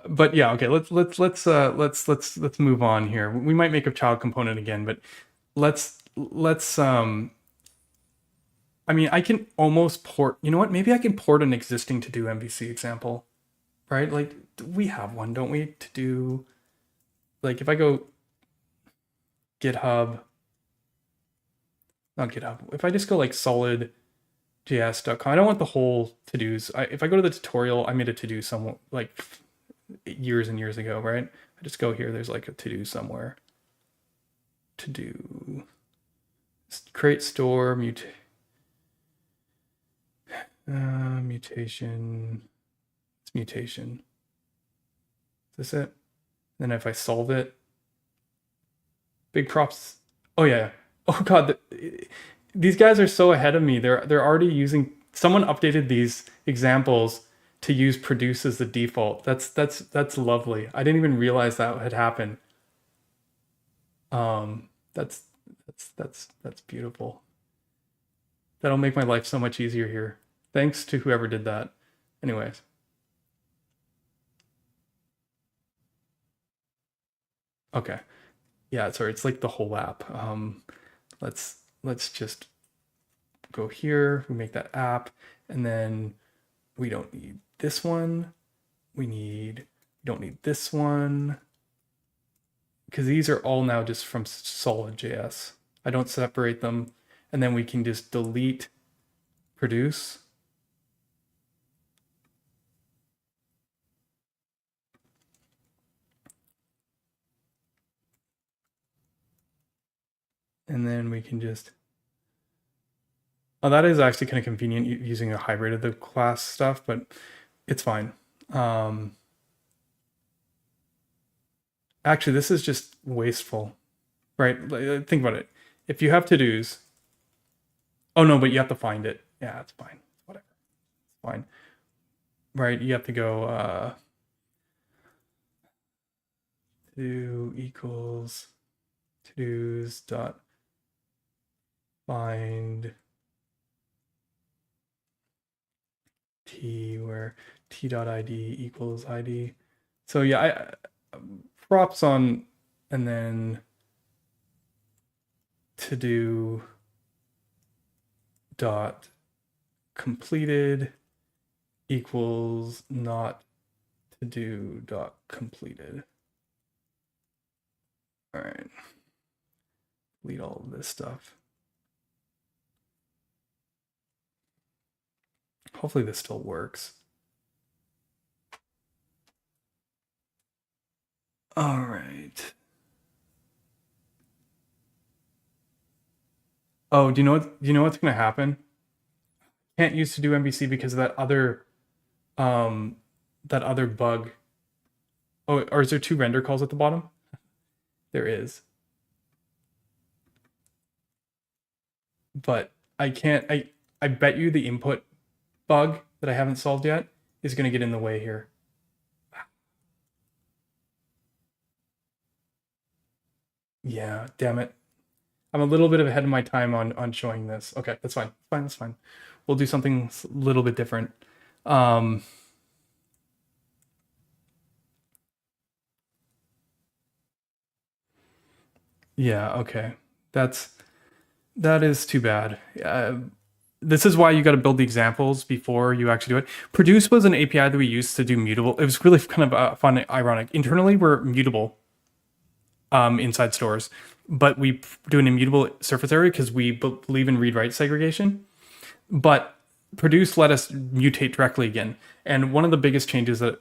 but yeah, okay. Let's move on here. We might make a child component again, but let's I mean, I can almost port. You know what? Maybe I can port an existing TodoMVC example, right? Like we have one, don't we? To do, like if I go GitHub, not GitHub. If I just go like SolidJS.com, I don't want the whole to-dos. If I go to the tutorial, I made a to-do somewhere like years and years ago, right? I just go here. There's like a to-do somewhere. To do create store mutation. It's mutation. Is this it? Then if I solve it, big props. Oh yeah. Oh god, these guys are so ahead of me. They're already using. Someone updated these examples to use produce as the default. That's lovely. I didn't even realize that had happened. That's beautiful. That'll make my life so much easier here. Thanks to whoever did that. Anyways. Okay. Yeah, sorry, it's like the whole app. Let's just go here, we make that app, and then we don't need this one. We don't need this one, because these are all now just from SolidJS. I don't separate them, and then we can just delete produce. And then we can just, oh, that is actually kind of convenient using a hybrid of the class stuff, but it's fine. Actually, this is just wasteful, right? Think about it. If you have to-dos, oh no, but you have to find it. Yeah, it's fine. Whatever. It's fine. Right, you have to go to equals to-dos dot find t, where t.id equals id. So yeah, props on, and then to do dot completed equals not to do dot completed. All right, delete all of this stuff. Hopefully this still works. All right. Oh, do you know what's going to happen? Can't use TodoMVC because of that other bug. Oh, or is there 2 render calls at the bottom? There is. But I can't, I bet you the input bug that I haven't solved yet is going to get in the way here. Yeah, damn it. I'm a little bit ahead of my time on showing this. Okay, that's fine. That's fine. We'll do something a little bit different. Yeah, okay. That is too bad. This is why you got to build the examples before you actually do it. Produce was an API that we used to do mutable. It was really kind of fun, ironic. Internally, we're mutable inside stores, but we do an immutable surface area because we believe in read-write segregation. But produce let us mutate directly again. And one of the biggest changes that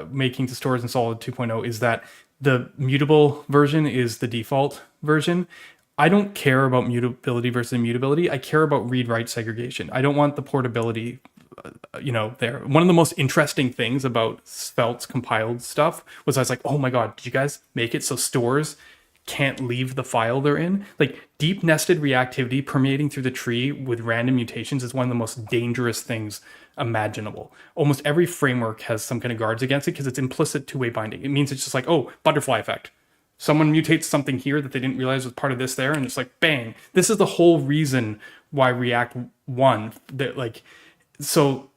making to stores in Solid 2.0 is that the mutable version is the default version. I don't care about mutability versus immutability. I care about read-write segregation. I don't want the portability, there. One of the most interesting things about Svelte's compiled stuff was I was like, oh my God, did you guys make it so stores can't leave the file they're in? Like, deep nested reactivity permeating through the tree with random mutations is one of the most dangerous things imaginable. Almost every framework has some kind of guards against it because it's implicit two-way binding. It means it's just like, oh, butterfly effect. Someone mutates something here that they didn't realize was part of this there, and it's like, bang. This is the whole reason why React won. That like, so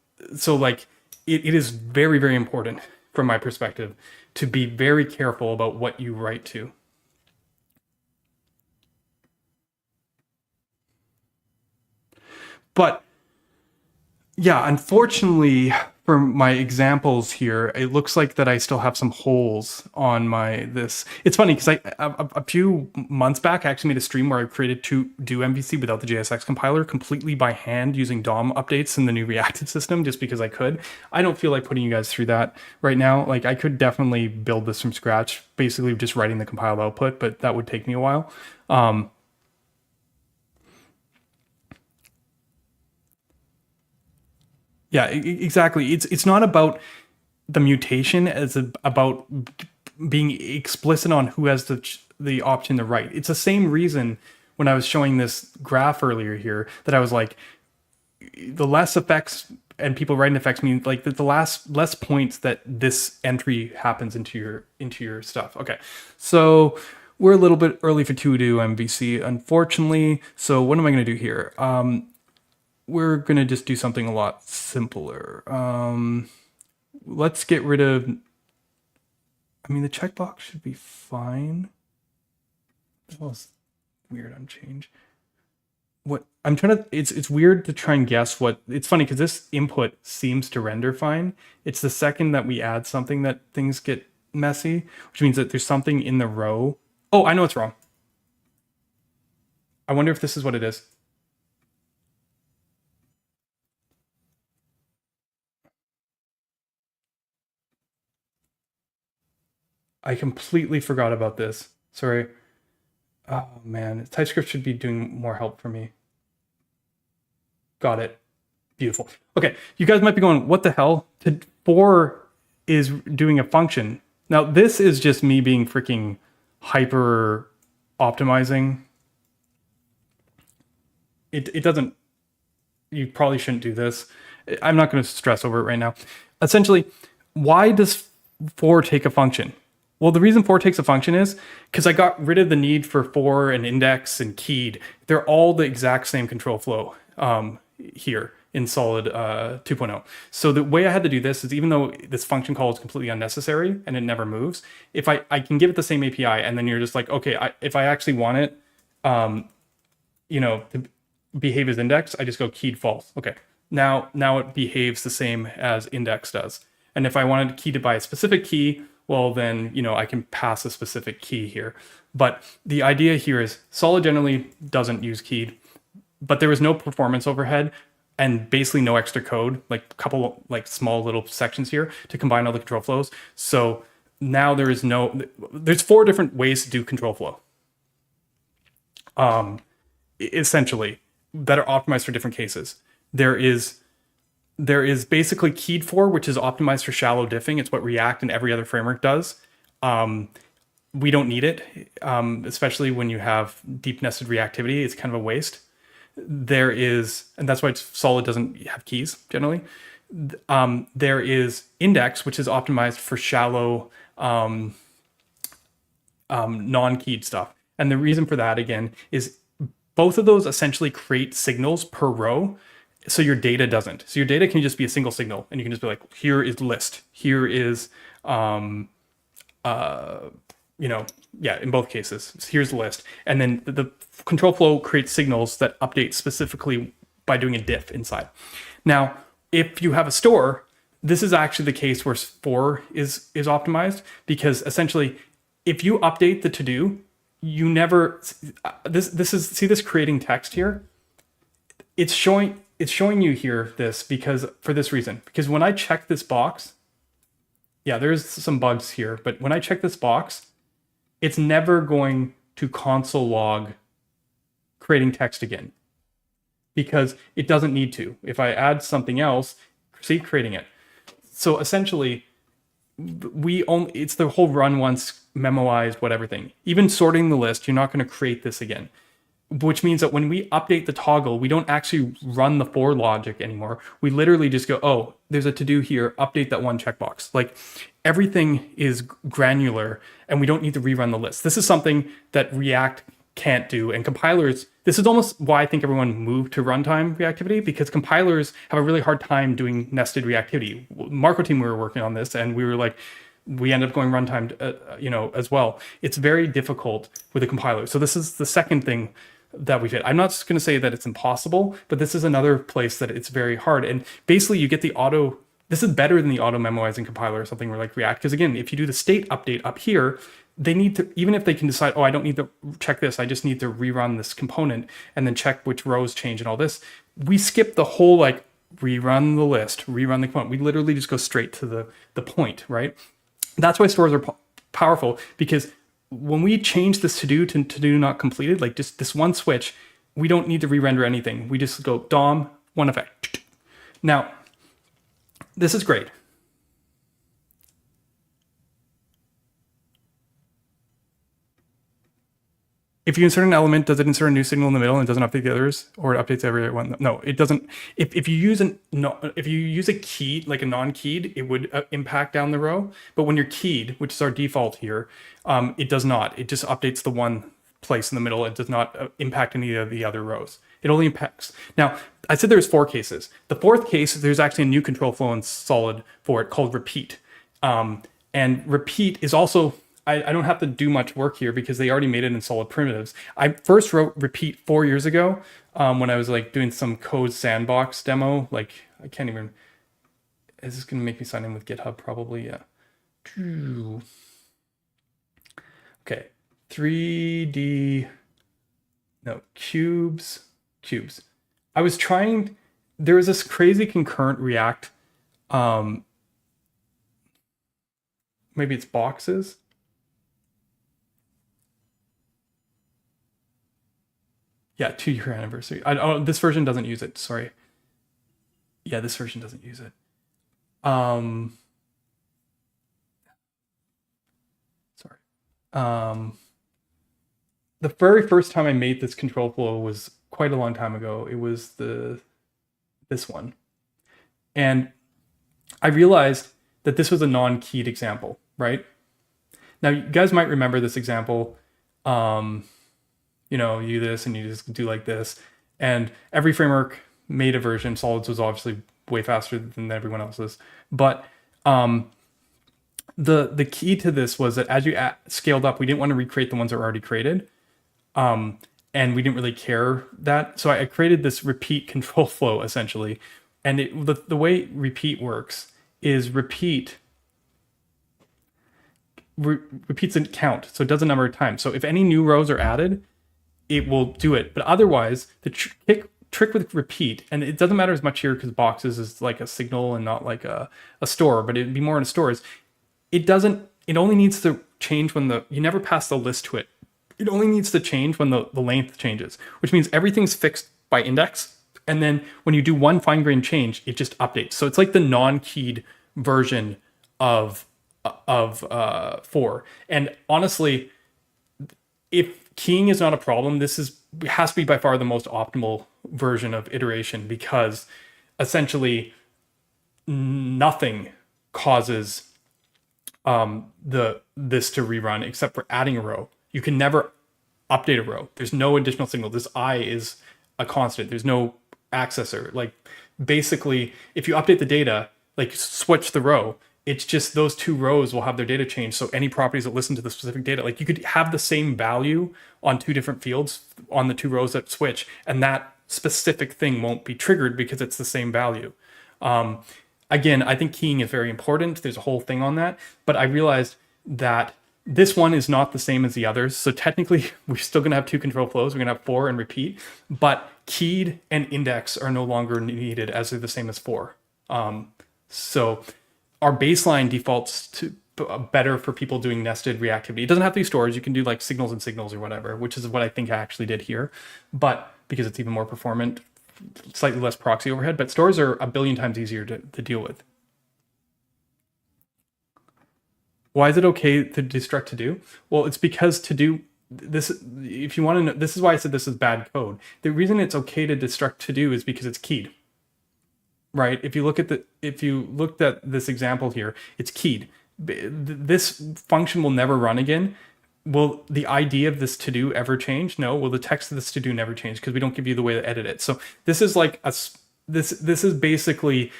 like, it is very, very important from my perspective to be very careful about what you write to. But yeah, unfortunately for my examples here, it looks like that I still have some holes on this. It's funny because a few months back, I actually made a stream where I created TodoMVC without the JSX compiler completely by hand using DOM updates in the new Reactive system just because I could. I don't feel like putting you guys through that right now. Like, I could definitely build this from scratch, basically just writing the compiled output, but that would take me a while. Yeah, exactly. It's not about the mutation as about being explicit on who has the option to write. It's the same reason when I was showing this graph earlier here that I was like, the less effects and people writing effects mean like the less points that this entry happens into your stuff. Okay, so we're a little bit early for TWiJS, unfortunately. So what am I going to do here? We're going to just do something a lot simpler. Let's get rid of, I mean, the checkbox should be fine. That was weird on change. What I'm trying to, it's weird to try and guess what, it's funny because this input seems to render fine. It's the second that we add something that things get messy, which means that there's something in the row. Oh, I know what's wrong. I wonder if this is what it is. I completely forgot about this. Sorry. Oh man, TypeScript should be doing more help for me. Got it. Beautiful. Okay, you guys might be going, what the hell? For is doing a function. Now this is just me being freaking hyper optimizing. It doesn't, you probably shouldn't do this. I'm not going to stress over it right now. Essentially, why does for take a function? Well, the reason for takes a function is because I got rid of the need for for and index and keyed. They're all the exact same control flow here in Solid 2.0. So the way I had to do this is, even though this function call is completely unnecessary and it never moves, if I can give it the same API, and then you're just like, okay, if I actually want it, to behave as index, I just go keyed false. Okay, now it behaves the same as index does. And if I wanted to key it by a specific key, well then, I can pass a specific key here. But the idea here is Solid generally doesn't use keyed, but there was no performance overhead and basically no extra code, like a couple like small little sections here to combine all the control flows. So now there's 4 different ways to do control flow. Essentially, that are optimized for different cases. There is basically keyed for, which is optimized for shallow diffing. It's what React and every other framework does. We don't need it, especially when you have deep nested reactivity. It's kind of a waste. There is, and that's why Solid doesn't have keys generally. There is index, which is optimized for shallow non-keyed stuff. And the reason for that, again, is both of those essentially create signals per row. So your data doesn't. So your data can just be a single signal, and you can just be like, here is list. Here is, in both cases, here's the list. And then the control flow creates signals that update specifically by doing a diff inside. Now, if you have a store, this is actually the case where for is optimized, because essentially, if you update the to-do, you never, this is, see this creating text here? It's showing you here this for this reason, because when I check this box, yeah, there's some bugs here, but when I check this box, it's never going to console log creating text again, because it doesn't need to. If I add something else, see, creating it. So essentially, it's the whole run once, memoized, whatever thing. Even sorting the list, you're not going to create this again. Which means that when we update the toggle, we don't actually run the for logic anymore. We literally just go, oh, there's a to-do here, update that one checkbox. Like, everything is granular, and we don't need to rerun the list. This is something that React can't do, and compilers, this is almost why I think everyone moved to runtime reactivity, because compilers have a really hard time doing nested reactivity. Marco team, we were working on this, and we were like, we ended up going runtime, as well. It's very difficult with a compiler. So this is the second thing that we've hit. I'm not going to say that it's impossible, but this is another place that it's very hard. And basically you get the auto, this is better than the auto memoizing compiler or something like React. Because again, if you do the state update up here, they need to, even if they can decide, oh, I don't need to check this, I just need to rerun this component and then check which rows change and all this. We skip the whole like rerun the list, rerun the component. We literally just go straight to the point, right? That's why stores are powerful, because when we change this to-do to to-do not completed, like just this one switch, we don't need to re-render anything. We just go DOM, one effect. Now, this is great. if you insert an element, does it insert a new signal in the middle and doesn't update the others, or it updates every one? No, it doesn't. If you use a key, like a non-keyed, it would impact down the row. But when you're keyed, which is our default here, it does not. It just updates the one place in the middle. It does not impact any of the other rows. It only impacts. Now, I said there's 4 cases. The 4th case, there's actually a new control flow in Solid for it called repeat. And repeat is also, I don't have to do much work here because they already made it in Solid primitives. I first wrote repeat 4 years ago when I was like doing some code sandbox demo. Like, I can't even, is this going to make me sign in with GitHub? Probably, yeah. Okay, 3D, no, cubes. I was trying, there was this crazy concurrent React, maybe it's boxes. Yeah, 2-year anniversary. This version doesn't use it, sorry. Yeah, this version doesn't use it. Sorry. The very first time I made this control flow was quite a long time ago. It was this one. And I realized that this was a non-keyed example, right? Now, you guys might remember this example. You know, you do this and you just do like this. And every framework made a version. Solids was obviously way faster than everyone else's. But the key to this was that as you scaled up, we didn't want to recreate the ones that were already created. And we didn't really care that. So I created this repeat control flow essentially. And the way repeat works is repeats a count. So it does a number of times. So if any new rows are added, it will do it. But otherwise, the trick with repeat, and it doesn't matter as much here because boxes is like a signal and not like a store, but it'd be more in a store, is it only needs to change when you never pass the list to it. It only needs to change when the length changes, which means everything's fixed by index. And then when you do one fine-grained change, it just updates. So it's like the non-keyed version of 4. And honestly, if keying is not a problem, this has to be by far the most optimal version of iteration, because essentially nothing causes this to rerun except for adding a row. You can never update a row. There's no additional signal. This I is a constant. There's no accessor. Like, basically, if you update the data, like switch the row, it's just those 2 rows will have their data changed. So any properties that listen to the specific data, like you could have the same value on 2 different fields on the 2 rows that switch, and that specific thing won't be triggered because it's the same value. Again, I think keying is very important. There's a whole thing on that, but I realized that this one is not the same as the others. So technically, we're still going to have 2 control flows. We're going to have 4 and repeat, but keyed and index are no longer needed as they're the same as 4. So our baseline defaults to better for people doing nested reactivity. It doesn't have to be stores. You can do like signals and signals or whatever, which is what I think I actually did here. But because it's even more performant, slightly less proxy overhead, but stores are a billion times easier to deal with. Why is it okay to destruct to do? Well, it's because to do this, if you want to know, this is why I said this is bad code. The reason it's okay to destruct to do is because it's keyed. Right? If you looked at this example here, it's keyed. This function will never run again. Will the ID of this to do ever change? No. Will the text of this to do never change? Because we don't give you the way to edit it. So this is like this is basically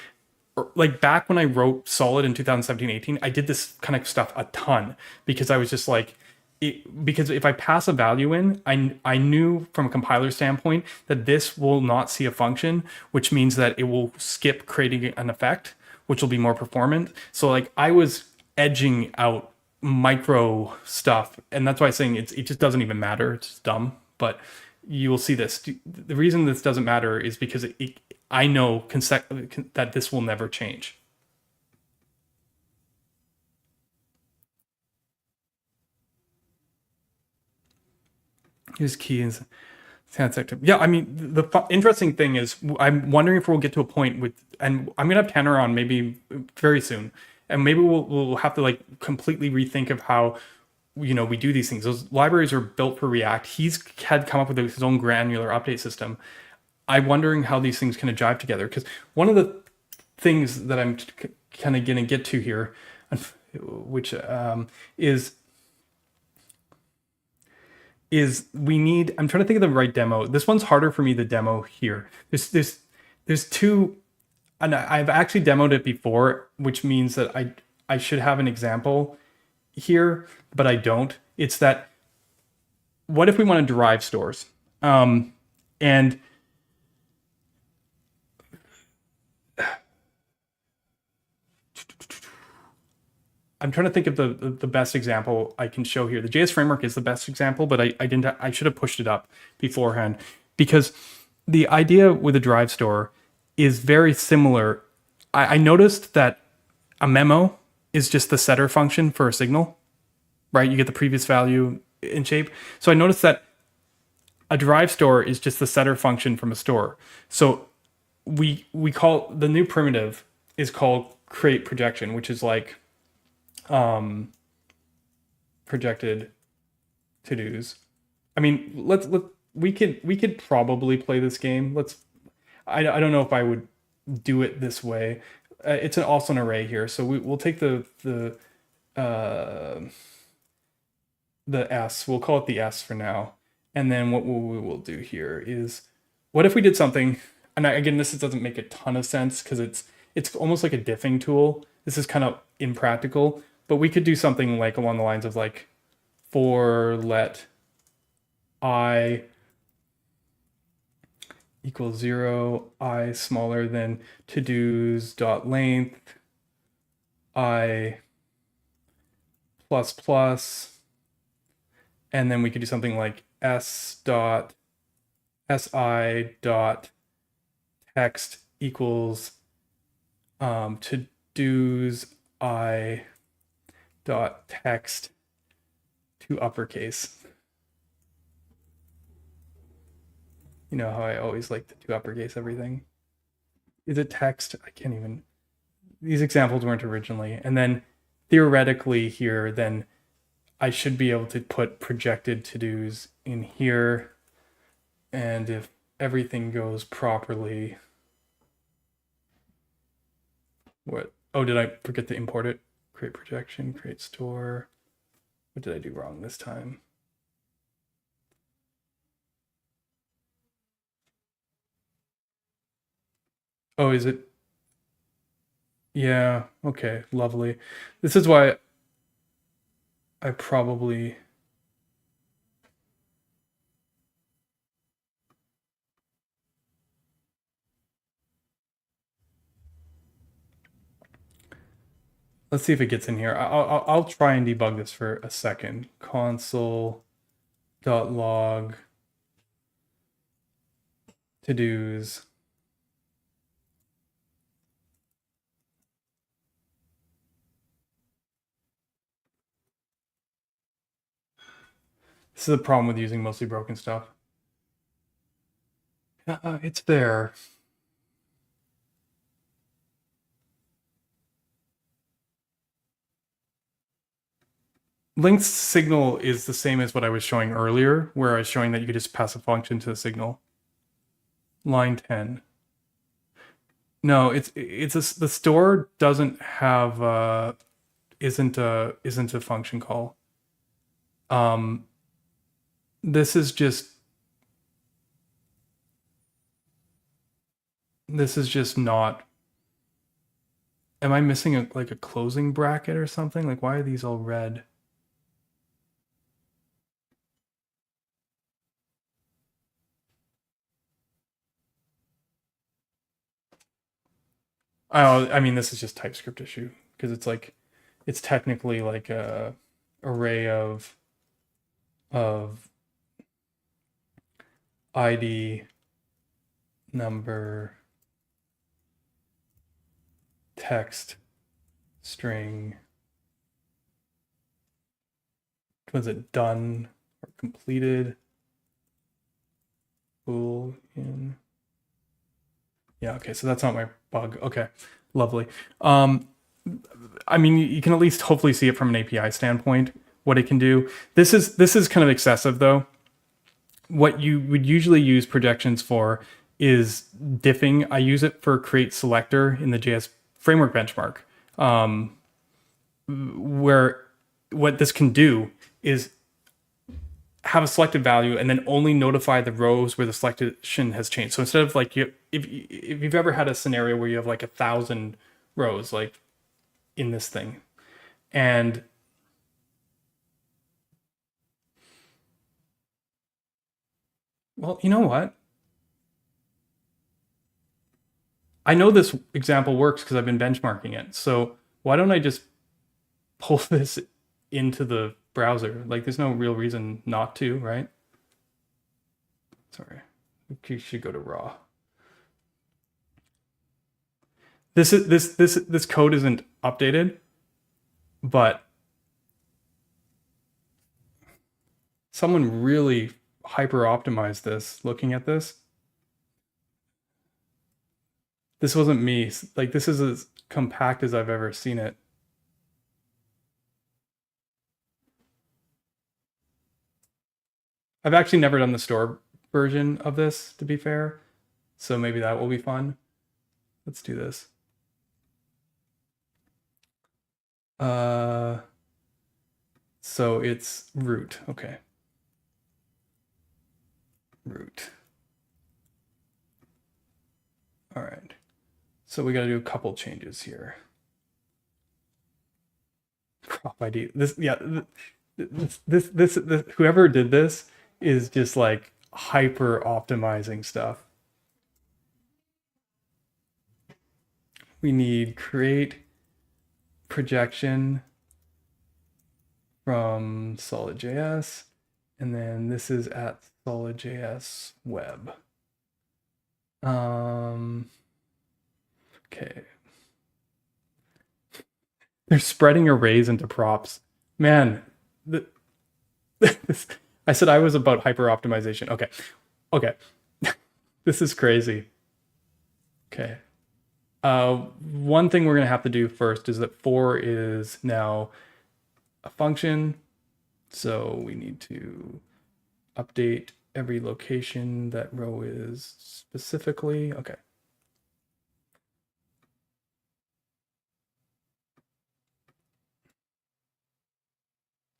like back when I wrote Solid in 2017-18, I did this kind of stuff a ton because I was just like, because if I pass a value in, I knew from a compiler standpoint that this will not see a function, which means that it will skip creating an effect, which will be more performant. So like I was edging out micro stuff, and that's why I'm saying it just doesn't even matter. It's just dumb, but you will see this. The reason this doesn't matter is because I know that this will never change. Use keys. Yeah, I mean, the interesting thing is I'm wondering if we'll get to a point with, and I'm gonna have Tanner on maybe very soon, and maybe we'll have to like completely rethink of how we do these things. Those libraries are built for React. He's had come up with his own granular update system. I'm wondering how these things kind of jive together, because one of the things that I'm kind of going to get to here, which is we need. I'm trying to think of the right demo. This one's harder for me to demo here. There's two, and I've actually demoed it before, which means that I should have an example here, but I don't. It's that, what if we want to derive stores? And I'm trying to think of the best example I can show here. The JS framework is the best example, but I should have pushed it up beforehand, because the idea with a drive store is very similar. I noticed that a memo is just the setter function for a signal, right? You get the previous value in shape. So I noticed that a drive store is just the setter function from a store. So we call the new primitive is called createProjection, which is like projected to-dos. I mean, we could probably play this game. I don't know if I would do it this way. It's also an array here, so we'll take the S. We'll call it the S for now. And then what we will do here is, what if we did something? And again, this doesn't make a ton of sense because it's almost like a diffing tool. This is kind of impractical, but we could do something like along the lines of like, for let I equals 0, I smaller than to-dos dot length, I plus plus, and then we could do something like si dot text equals to-dos I dot text to uppercase. You know how I always like to uppercase everything. Is it text? I can't even. These examples weren't originally. And then theoretically here, then I should be able to put projected to-dos in here. And if everything goes properly, what? Oh, did I forget to import it? Create projection, create store. What did I do wrong this time? Oh, is it? Yeah, okay, lovely. This is why I probably... Let's see if it gets in here. I'll try and debug this for a second. Console.log to-dos. This is the problem with using mostly broken stuff. It's there. Linked signal is the same as what I was showing earlier, where I was showing that you could just pass a function to the signal. Line 10. No, the store doesn't have isn't a function call. This is just not. Am I missing like a closing bracket or something? Like, why are these all red? Oh, I mean, this is just TypeScript issue, because it's technically like a array of ID, number, text, string. Was it done or completed? Boolean. Yeah, okay, so that's not my bug. Okay, lovely. I mean, you can at least hopefully see it from an API standpoint, what it can do. This is kind of excessive though. What you would usually use projections for is diffing. I use it for create selector in the JS framework benchmark, where what this can do is have a selected value and then only notify the rows where the selection has changed. So instead of like if you've ever had a scenario where you have like 1,000 rows like in this thing, and well, you know what? I know this example works because I've been benchmarking it. So why don't I just pull this into the browser? Like there's no real reason not to, right? Sorry, you should go to raw. This code isn't updated, but someone really hyper optimized this. Looking at this, this wasn't me. Like this is as compact as I've ever seen it. I've actually never done the store version of this, to be fair. So maybe that will be fun. Let's do this. So it's root. Okay. Root. All right. So we got to do a couple changes here. Crop ID. This, yeah. This whoever did this is just like hyper optimizing stuff. We need create projection from SolidJS, and then this is at SolidJS web. Okay. They're spreading arrays into props. Man, I said I was about hyper optimization. Okay. This is crazy. Okay. One thing we're going to have to do first is that for is now a function. So we need to update every location that row is specifically. Okay.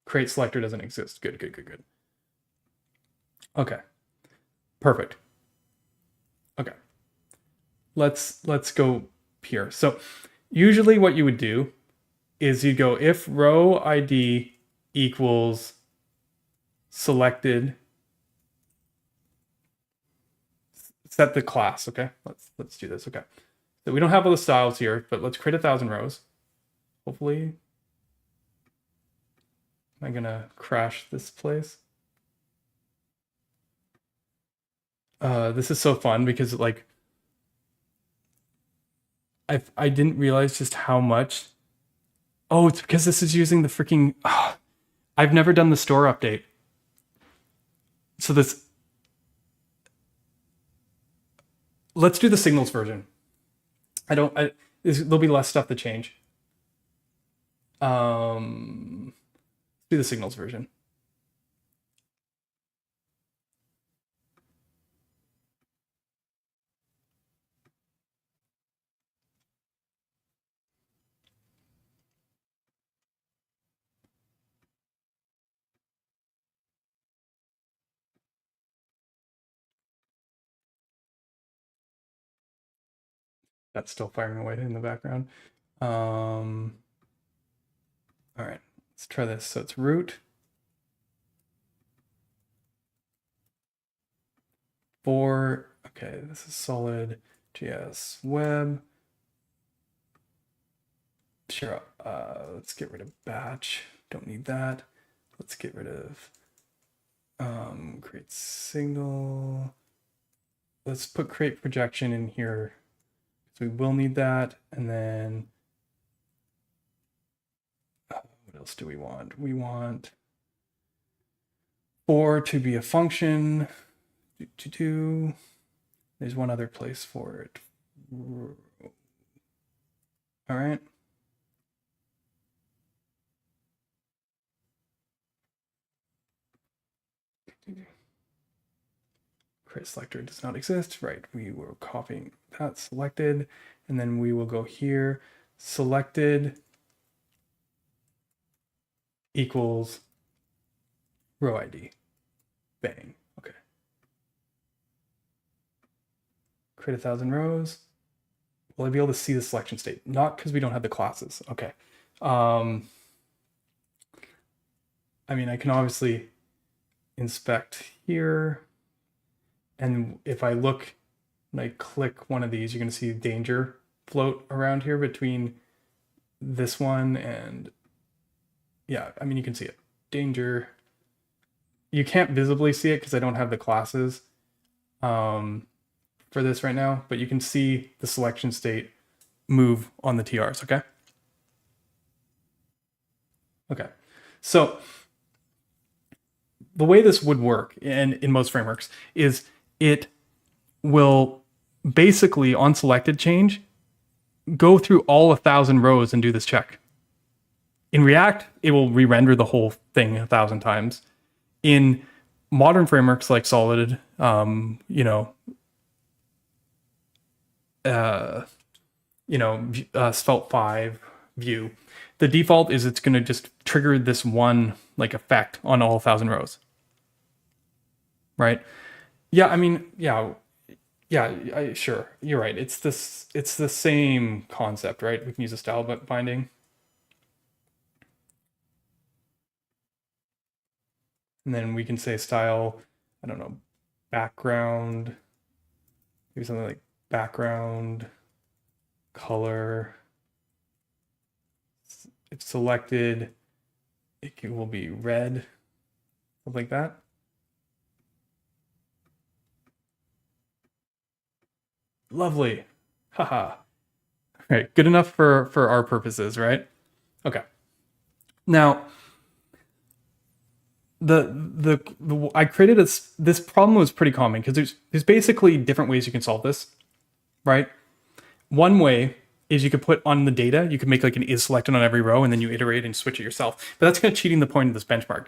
Create selector doesn't exist. Good. Okay. Perfect. Okay. Let's go here. So usually what you would do is you go if row ID equals selected, set the class. Okay, let's do this. Okay, so we don't have all the styles here, but let's create 1,000 rows. Hopefully, am I gonna crash this place? This is so fun because like I didn't realize just how much. Oh, it's because this is using the freaking. I've never done the store update. So this. Let's do the signals version. There'll be less stuff to change. Do the signals version. That's still firing away in the background. All right, let's try this. So it's root for, okay, this is SolidJS web. Sure, let's get rid of batch. Don't need that. Let's get rid of create signal. Let's put create projection in here. So we will need that. And then what else do we want? We want for to be a function. There's one other place for it. All right. create selector does not exist, right? We were copying that selected, and then we will go here, selected equals row ID. Bang. Okay. Create 1,000 rows. Will I be able to see the selection state? Not because we don't have the classes. Okay. I mean, I can obviously inspect here. And if I look and I click one of these, you're going to see danger float around here between this one and, yeah, I mean, you can see it. Danger. You can't visibly see it because I don't have the classes for this right now, but you can see the selection state move on the TRs, okay? Okay, so the way this would work in most frameworks is it will basically, on selected change, go through all 1,000 rows and do this check. In React, it will re-render the whole thing 1,000 times. In modern frameworks like Solid, Svelte 5, Vue, the default is it's going to just trigger this one like effect on all 1,000 rows. Right? Yeah, I mean, sure, you're right. It's the same concept, right? We can use a style binding. And then we can say style, I don't know, background, maybe something like background, color. If selected, it will be red, something like that. Lovely. Haha. All right, good enough for our purposes, right? Okay. Now, I created this problem was pretty common because there's basically different ways you can solve this, right? One way is you could put on the data, you could make like an is selected on every row and then you iterate and switch it yourself. But that's kind of cheating the point of this benchmark.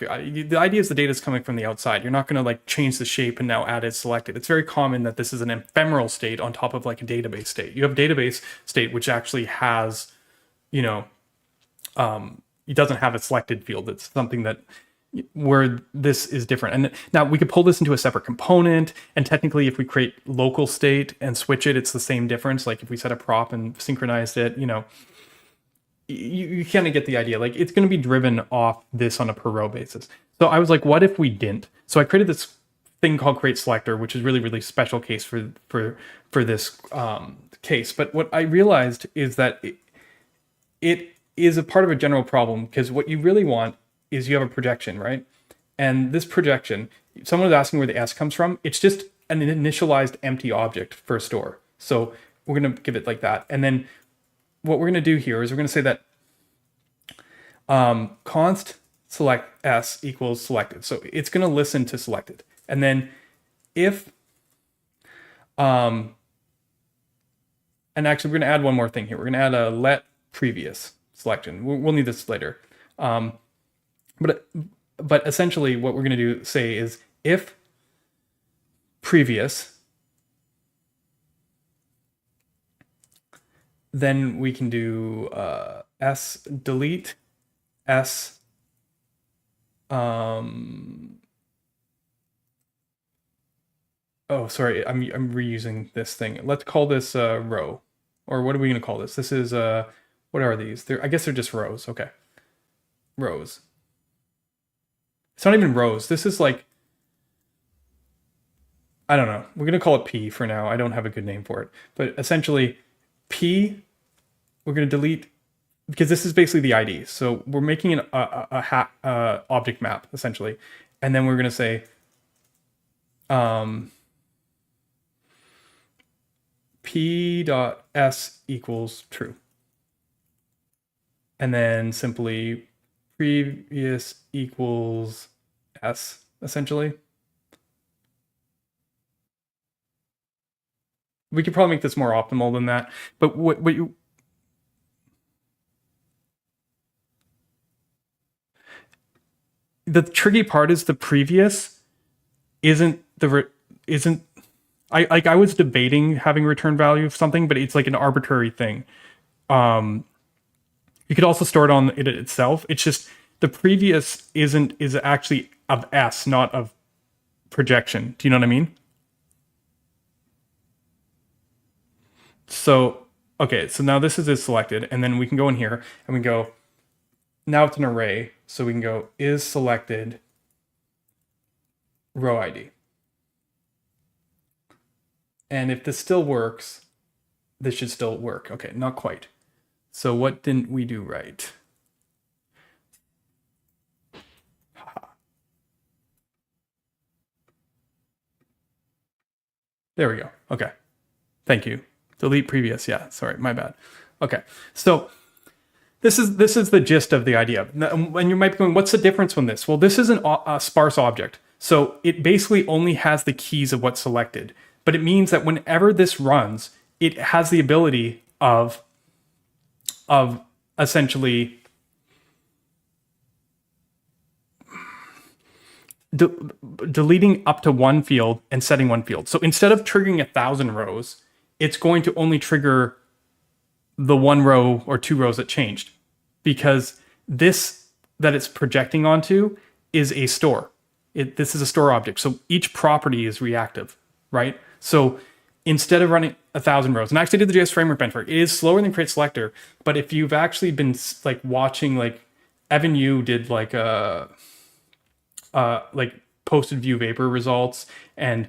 The idea is the data is coming from the outside. You're not going to like change the shape and now add is selected. It's very common that this is an ephemeral state on top of like a database state. You have a database state which actually has, it doesn't have a selected field. It's something that where this is different. And now we could pull this into a separate component. And technically, if we create local state and switch it, it's the same difference. Like if we set a prop and synchronized it, you kind of get the idea. Like it's going to be driven off this on a per row basis. So I was like, what if we didn't? So I created this thing called createSelector, which is really, really special case for this case. But what I realized is that it is a part of a general problem because what you really want is you have a projection, right? And this projection, someone was asking where the S comes from. It's just an initialized empty object for a store. So we're going to give it like that. And then what we're going to do here is we're going to say that const select S equals selected. So it's going to listen to selected. And then if, and actually we're going to add one more thing here. We're going to add a let previous selection. We'll need this later. But essentially what we're going to say is if previous, then we can do s delete s oh sorry, I'm reusing this thing. Let's call this row, or what are we going to call this? This is what are these? I guess they're just rows. Okay, rows. It's not even rows. This is like, I don't know. We're going to call it P for now. I don't have a good name for it. But essentially, P, we're going to delete, because this is basically the ID. So we're making an object map, essentially. And then we're going to say P.S equals true. And then simply previous equals S, essentially. We could probably make this more optimal than that, but the tricky part is the previous isn't I was debating having return value of something, but it's like an arbitrary thing. You could also store it on it itself. It's just the previous is actually of S, not of projection. Do you know what I mean? So, okay, so now this is selected, and then we can go in here and we go, now it's an array. So we can go is selected row ID. And if this still works, this should still work. Okay, not quite. So what didn't we do right? There we go. Okay. Thank you. Delete previous. Yeah, sorry, my bad. Okay. So this is the gist of the idea. And you might be going, what's the difference from this? Well, this is a sparse object. So it basically only has the keys of what's selected. But it means that whenever this runs, it has the ability of essentially deleting up to one field and setting one field. So instead of triggering 1,000 rows, it's going to only trigger the one row or two rows that changed, because this that it's projecting onto is a store. This is a store object. So each property is reactive, right? So instead of running 1,000 rows, and I actually did the JS framework benchmark, it is slower than createSelector, but if you've actually been like watching, like Evan Yu did like posted view vapor results and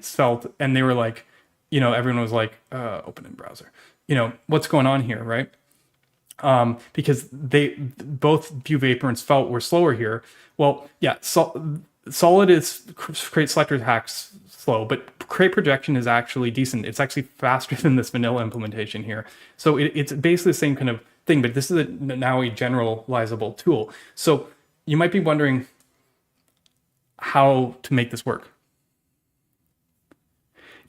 felt, and they were like, everyone was like, open in browser, what's going on here, right? Because they both view vapor and svelte were slower here. Well, yeah, solid is createSelector hacks slow, but createProjection is actually decent. It's actually faster than this vanilla implementation here. So it's basically the same kind of thing, but this is now a generalizable tool. So you might be wondering how to make this work.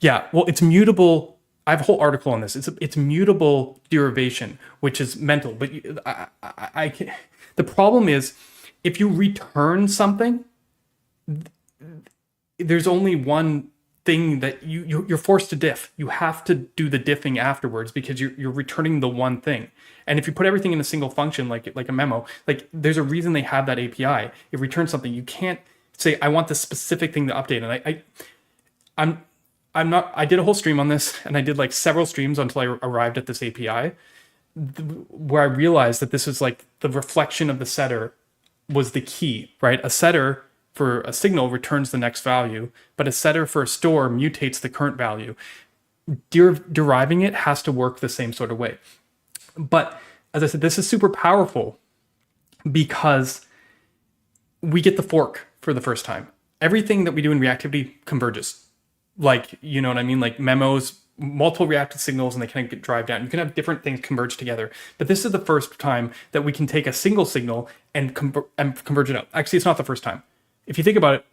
Yeah, well, it's mutable. I have a whole article on this. It's mutable derivation, which is mental. But I can, the problem is, if you return something, there's only one thing that you're forced to diff. You have to do the diffing afterwards because you're returning the one thing. And if you put everything in a single function, like a memo, like there's a reason they have that API. It returns something. You can't say, I want this specific thing to update. And I did a whole stream on this, and I did like several streams until I arrived at this API, where I realized that this is like the reflection of the setter was the key, right? A setter for a signal returns the next value, but a setter for a store mutates the current value. Deriving it has to work the same sort of way. But as I said, this is super powerful because we get the fork for the first time. Everything that we do in reactivity converges. Like, you know what I mean? Like memos, multiple reactive signals, and they kind of get drive down. You can have different things converge together. But this is the first time that we can take a single signal and converge it out. Actually, it's not the first time. If you think about it,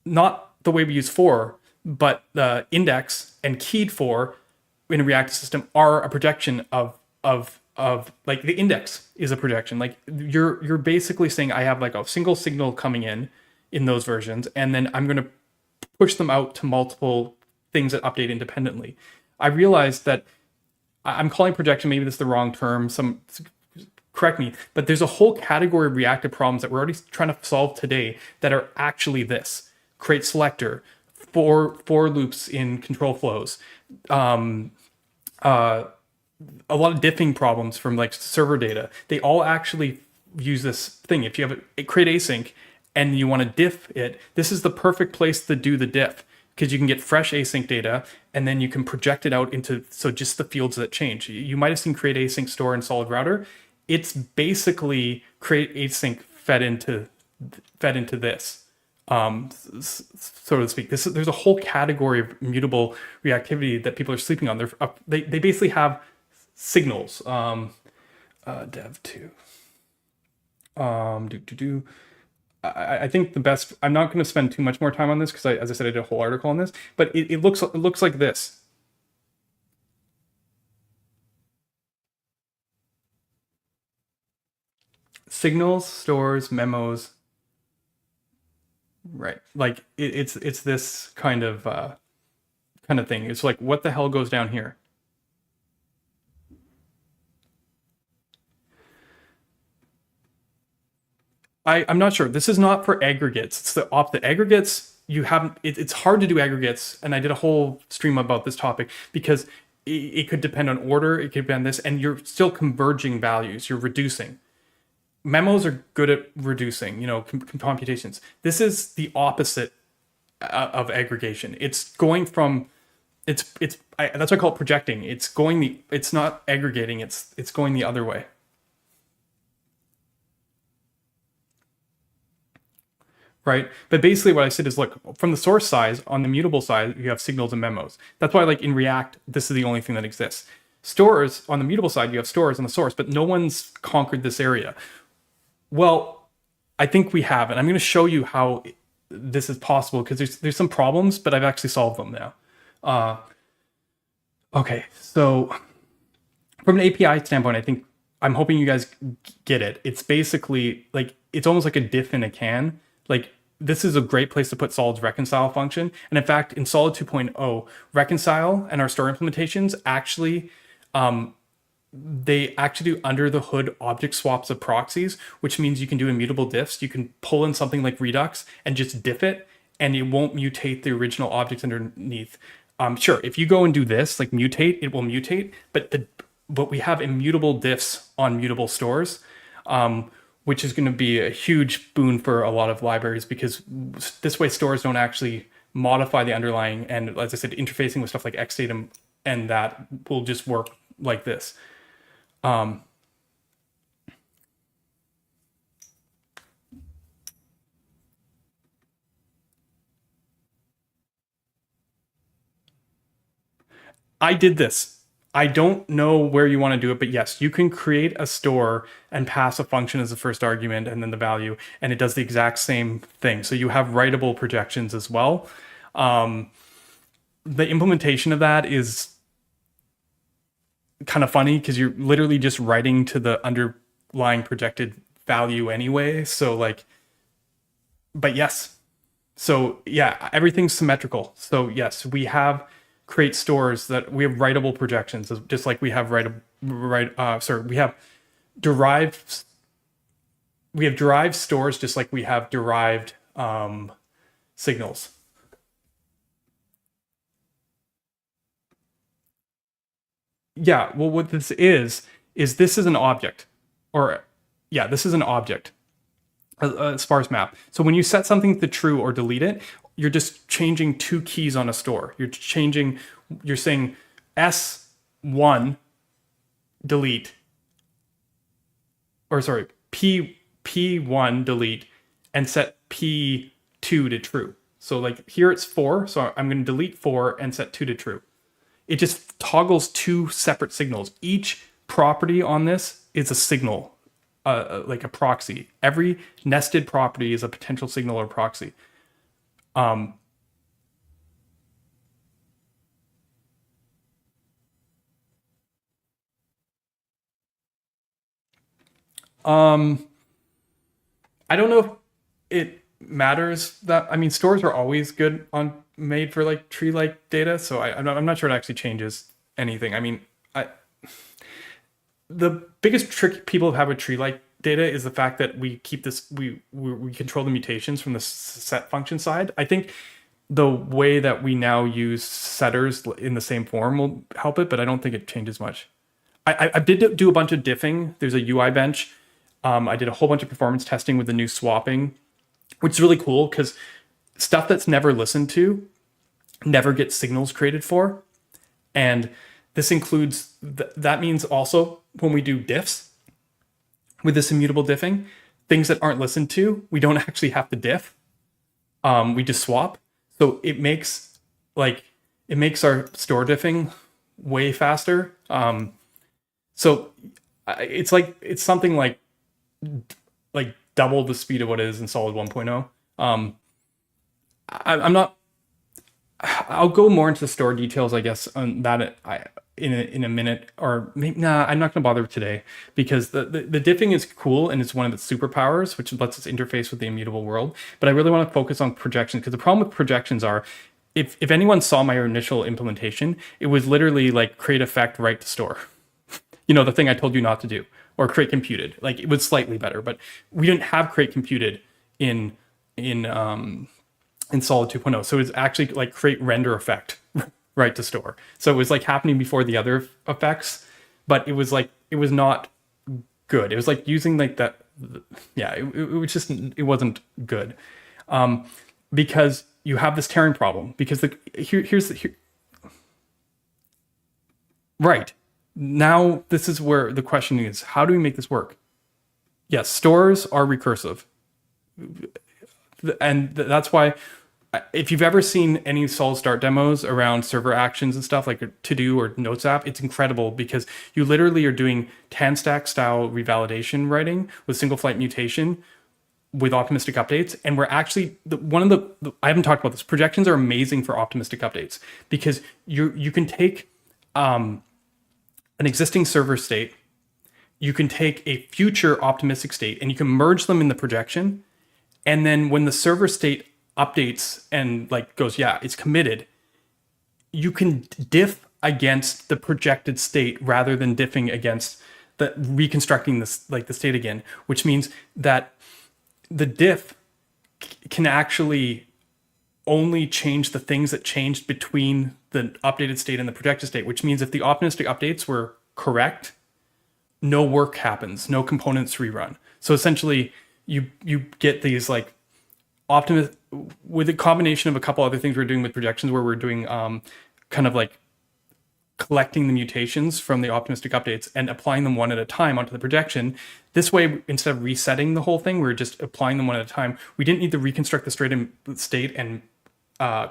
not the way we use for, but the index and keyed for in a reactive system are a projection of like the index is a projection. Like you're basically saying I have like a single signal coming in those versions, and then I'm going to push them out to multiple things that update independently. I realized that I'm calling projection, maybe this is the wrong term, correct me, but there's a whole category of reactive problems that we're already trying to solve today that are actually this. createSelector, for loops in control flows, a lot of diffing problems from like server data. They all actually use this thing. If you have a createAsync and you want to diff it, this is the perfect place to do the diff, because you can get fresh async data and then you can project it out into, so just the fields that change. You might have seen createAsync store in Solid Router. It's basically createAsync fed into this, so to speak. There's a whole category of mutable reactivity that people are sleeping on. They basically have signals. Dev2. I think the best, I'm not going to spend too much more time on this because as I said, I did a whole article on this, but it looks like this. Signals, stores, memos, right? Like it's this kind of thing. It's like, what the hell goes down here? I'm not sure. This is not for aggregates. It's the opposite. Aggregates, you haven't. It's hard to do aggregates, and I did a whole stream about this topic because it could depend on order. It could depend on this, and you're still converging values. You're reducing. Memos are good at reducing. Computations. This is the opposite of aggregation. It's going from. That's why I call it projecting. It's not aggregating. It's going the other way. Right? But basically what I said is, look, from the source side, on the mutable side, you have signals and memos. That's why, like in React, this is the only thing that exists. Stores, on the mutable side, you have stores on the source, but no one's conquered this area. Well, I think we have, and I'm going to show you how this is possible because there's some problems, but I've actually solved them now. Okay, so from an API standpoint, I'm hoping you guys get it. It's basically like, it's almost like a diff in a can. Like, this is a great place to put Solid's reconcile function. And in fact, in Solid 2.0, reconcile and our store implementations actually, they actually do under the hood object swaps of proxies, which means you can do immutable diffs. You can pull in something like Redux and just diff it, and it won't mutate the original objects underneath. Sure, if you go and do this, like mutate, it will mutate, but we have immutable diffs on mutable stores, which is going to be a huge boon for a lot of libraries because this way stores don't actually modify the underlying, and as I said, interfacing with stuff like xdatum, and that will just work like this. I did this. I don't know where you want to do it, but yes, you can create a store and pass a function as the first argument and then the value, and it does the exact same thing. So you have writable projections as well. The implementation of that is kind of funny because you're literally just writing to the underlying projected value anyway. So like, but yes. So yeah, everything's symmetrical. So yes, we have create stores that we have writable projections, just like we have we have derived stores, just like we have derived signals. Yeah, well, what this is this is an object, or yeah, this is an object, a sparse map. So when you set something to true or delete it, you're just changing two keys on a store. You're saying S1 delete, or sorry, P1 delete, and set P2 to true. So like here it's 4, so I'm going to delete 4 and set 2 to true. It just toggles two separate signals. Each property on this is a signal, like a proxy. Every nested property is a potential signal or proxy. I don't know if it matters that, I mean, stores are always good on made for like tree-like data, so I'm not sure it actually changes anything. I mean, the biggest trick people have with tree-like data is the fact that we keep this, we control the mutations from the set function side. I think the way that we now use setters in the same form will help it, but I don't think it changes much. I did do a bunch of diffing. There's a UI bench. I did a whole bunch of performance testing with the new swapping, which is really cool because stuff that's never listened to never gets signals created for. And this includes, that means also when we do diffs with this immutable diffing, things that aren't listened to, we don't actually have to diff. We just swap. So it makes our store diffing way faster. So it's something like double the speed of what it is in Solid 1.0. I'm not I'll go more into the store details, I guess, on that in a minute, or maybe, nah, I'm not going to bother today because the diffing is cool and it's one of its superpowers, which lets us interface with the immutable world. But I really want to focus on projections because the problem with projections are, if anyone saw my initial implementation, it was literally like createEffect, write to store. You know, the thing I told you not to do, or create computed. Like it was slightly better, but we didn't have create computed in Solid 2.0. So it's actually like create render effect, right to store. So it was like happening before the other effects, but it was like, it was not good. It was like using like that. Yeah, it was just, it wasn't good. Because you have this tearing problem because here's the, right. Now, this is where the question is, how do we make this work? Yes, stores are recursive. And that's why if you've ever seen any SolidStart demos around server actions and stuff like a to-do or notes app, it's incredible because you literally are doing TAN-stack style revalidation writing with single flight mutation with optimistic updates. And we're actually, I haven't talked about this, projections are amazing for optimistic updates because you can take an existing server state, you can take a future optimistic state and you can merge them in the projection. And then when the server state updates and like goes, yeah, it's committed, you can diff against the projected state rather than diffing against the reconstructing this, like the state again, which means that the diff can actually only change the things that changed between the updated state and the projected state, which means if the optimistic updates were correct, no work happens, no components rerun. So essentially you get these like with a combination of a couple other things we're doing with projections where we're doing kind of like collecting the mutations from the optimistic updates and applying them one at a time onto the projection. This way, instead of resetting the whole thing, we're just applying them one at a time. We didn't need to reconstruct the state and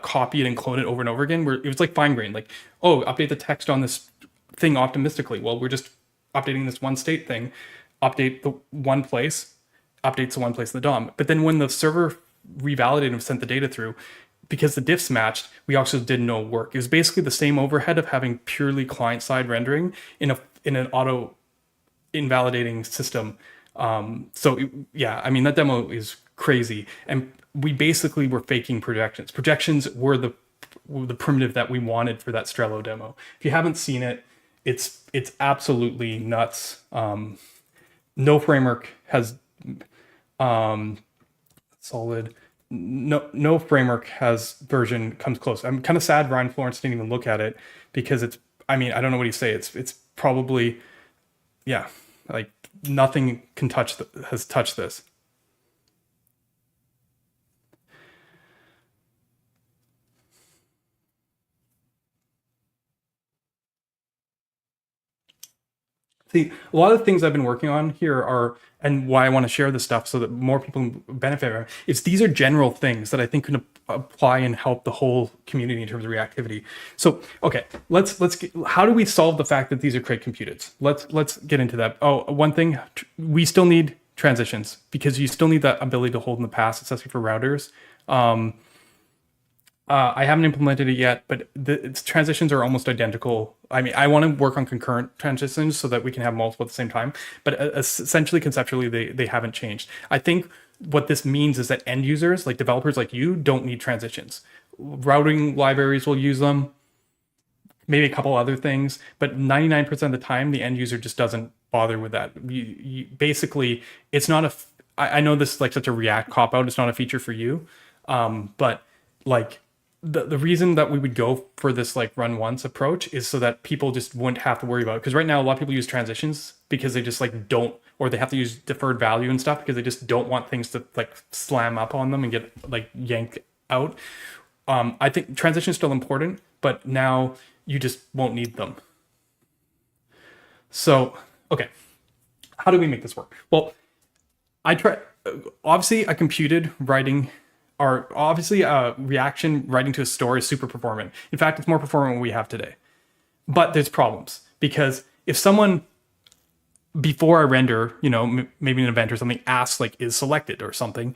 copy it and clone it over and over again. It was like fine grained, like, oh, update the text on this thing optimistically. Well, we're just updating this one state thing, update the one place, updates the one place in the DOM. But then when the server revalidated and sent the data through, because the diffs matched, we also did no work. It was basically the same overhead of having purely client-side rendering in an auto invalidating system. Yeah, I mean, that demo is crazy. And we basically were faking projections. Projections were the primitive that we wanted for that Strello demo. If you haven't seen it, it's absolutely nuts. No framework has no framework has version comes close. I'm kind of sad Ryan Florence didn't even look at it because I don't know what you say. It's probably, yeah, like nothing has touched this. See, a lot of the things I've been working on here and why I want to share this stuff so that more people benefit from it, is these are general things that I think can apply and help the whole community in terms of reactivity. So, okay, how do we solve the fact that these are create computeds? Let's get into that. Oh, one thing, we still need transitions because you still need that ability to hold in the past, especially for routers. I haven't implemented it yet, but its transitions are almost identical. I mean, I want to work on concurrent transitions so that we can have multiple at the same time, but essentially, conceptually, they haven't changed. I think what this means is that end users, like developers like you, don't need transitions. Routing libraries will use them, maybe a couple other things, but 99% of the time, the end user just doesn't bother with that. Basically, it's not I know this is like such a React cop-out, it's not a feature for you, but like, the reason that we would go for this like run once approach is so that people just wouldn't have to worry about it. Because right now a lot of people use transitions because they just like don't, or they have to use deferred value and stuff because they just don't want things to like slam up on them and get like yanked out. I think transition is still important, but now you just won't need them. So, okay, how do we make this work? Well, obviously a computed writing reaction writing to a store is super performant. In fact, it's more performant than we have today. But there's problems because if someone before I render, maybe an event or something asks like is selected or something,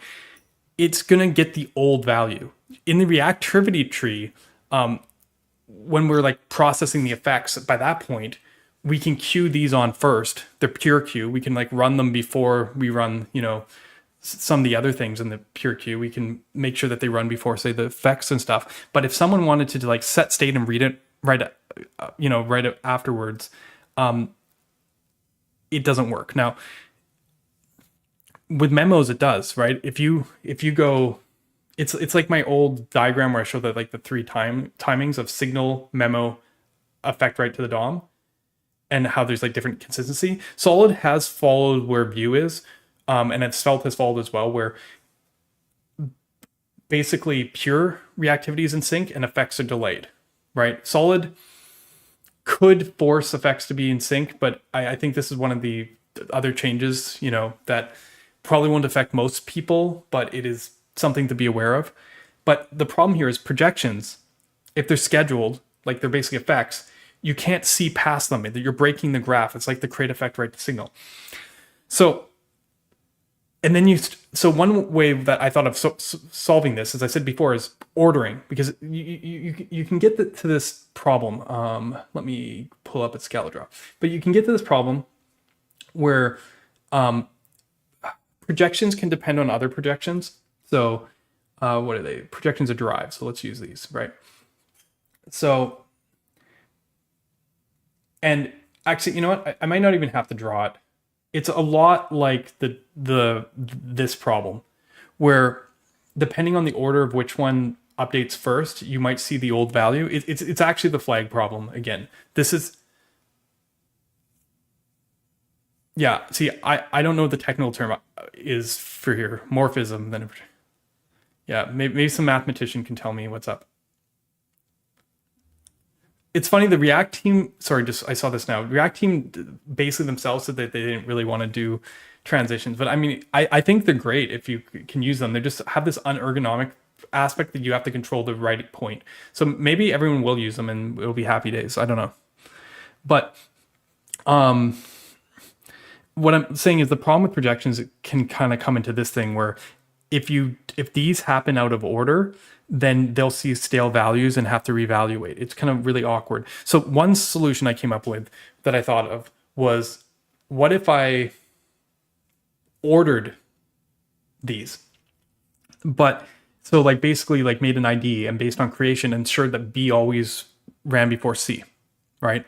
it's gonna get the old value. In the reactivity tree, when we're like processing the effects, by that point, we can queue these on first, the pure queue. We can like run them before we run, some of the other things in the pure queue. We can make sure that they run before, say, the effects and stuff. But if someone wanted to like set state and read it right afterwards, it doesn't work. Now, with memos, it does, right? If you go, it's like my old diagram where I show that like the three timings of signal, memo, effect right to the DOM, and how there's like different consistency. Solid has followed where Vue is, and Svelte has followed as well, where basically pure reactivity is in sync and effects are delayed, right? Solid could force effects to be in sync, but I think this is one of the other changes, that probably won't affect most people, but it is something to be aware of. But the problem here is projections, if they're scheduled, like they're basically effects, you can't see past them. You're breaking the graph. It's like the createEffect right to signal. So, and then so one way that I thought of solving this, as I said before, is ordering, because you can get to this problem. Let me pull up at ScalaDraw. But you can get to this problem where projections can depend on other projections. So what are they? Projections are derived. So let's use these, right? So, and actually, you know what? I might not even have to draw it. It's a lot like this problem, where depending on the order of which one updates first, you might see the old value. It's actually the flag problem again. This is, yeah. See, I don't know what the technical term is for here. Morphism. Then, yeah, maybe some mathematician can tell me what's up. It's funny, the React team, I saw this now. React team basically themselves said that they didn't really want to do transitions. But I mean, I think they're great if you can use them. They just have this unergonomic aspect that you have to control the right point. So maybe everyone will use them and it'll be happy days. I don't know. But what I'm saying is the problem with projections can kind of come into this thing where if these happen out of order, then they'll see stale values and have to reevaluate. It's kind of really awkward. So one solution I came up with that I thought of was, what if I ordered these? But so like basically like made an ID and based on creation ensured that B always ran before C, right?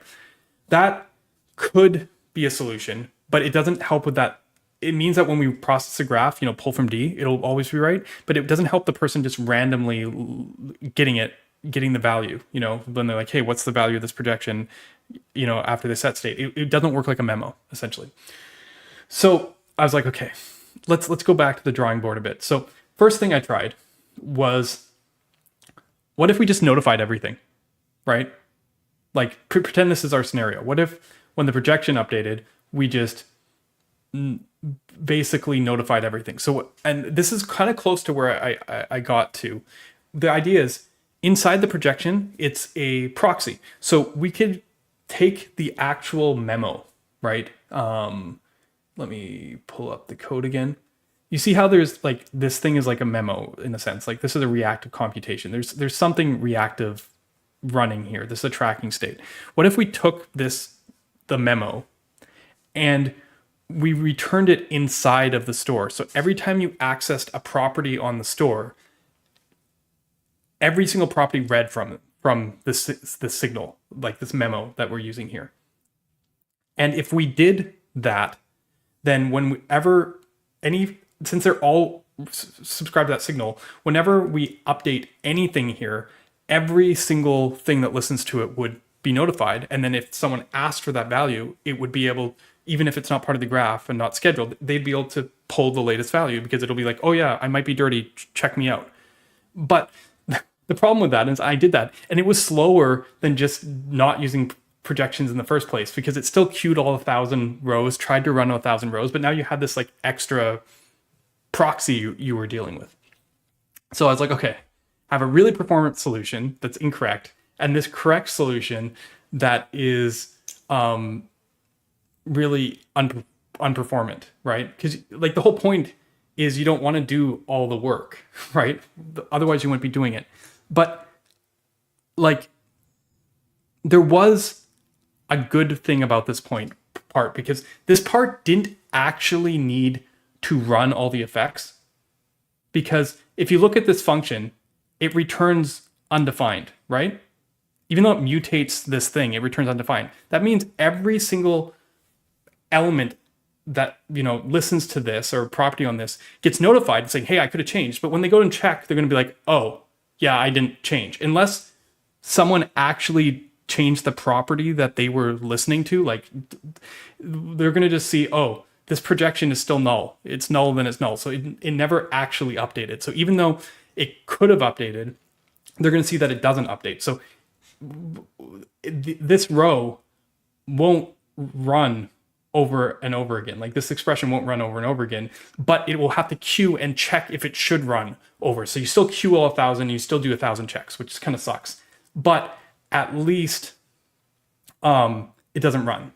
That could be a solution, but it doesn't help with that. It means that when we process a graph, pull from D, it'll always be right, but it doesn't help the person just randomly getting the value, when they're like, hey, what's the value of this projection, after the set state. It doesn't work like a memo, essentially. So I was like, okay, let's go back to the drawing board a bit. So first thing I tried was, what if we just notified everything, right? Like pretend this is our scenario. What if when the projection updated, we just basically notified everything? So, and this is kind of close to where I got to. The idea is inside the projection, it's a proxy. So we could take the actual memo, right? Let me pull up the code again. You see how there's like, this thing is like a memo in a sense, like this is a reactive computation. There's something reactive running here. This is a tracking state. What if we took the memo and we returned it inside of the store? So every time you accessed a property on the store, every single property read from this signal, like this memo that we're using here. And if we did that, then since they're all subscribed to that signal, whenever we update anything here, every single thing that listens to it would be notified. And then if someone asked for that value, it would be able, even if it's not part of the graph and not scheduled, they'd be able to pull the latest value because it'll be like, oh yeah, I might be dirty, check me out. But the problem with that is I did that and it was slower than just not using projections in the first place, because it still queued all 1,000 rows, tried to run 1,000 rows, but now you had this like extra proxy you were dealing with. So I was like, okay, I have a really performant solution that's incorrect, and this correct solution that is really unperformant, right? Because like the whole point is you don't want to do all the work, right? Otherwise you wouldn't be doing it. But like there was a good thing about this part, because this part didn't actually need to run all the effects. Because if you look at this function, it returns undefined, right? Even though it mutates this thing, it returns undefined. That means every single element that, listens to this or property on this gets notified saying, hey, I could have changed. But when they go and check, they're going to be like, oh, yeah, I didn't change. Unless someone actually changed the property that they were listening to, like they're going to just see, oh, this projection is still null. It's null, then it's null. So it never actually updated. So even though it could have updated, they're going to see that it doesn't update. So this row won't run over and over again. Like this expression won't run over and over again, but it will have to queue and check if it should run over. So you still queue all 1,000, you still do 1,000 checks, which kind of sucks. But at least it doesn't run,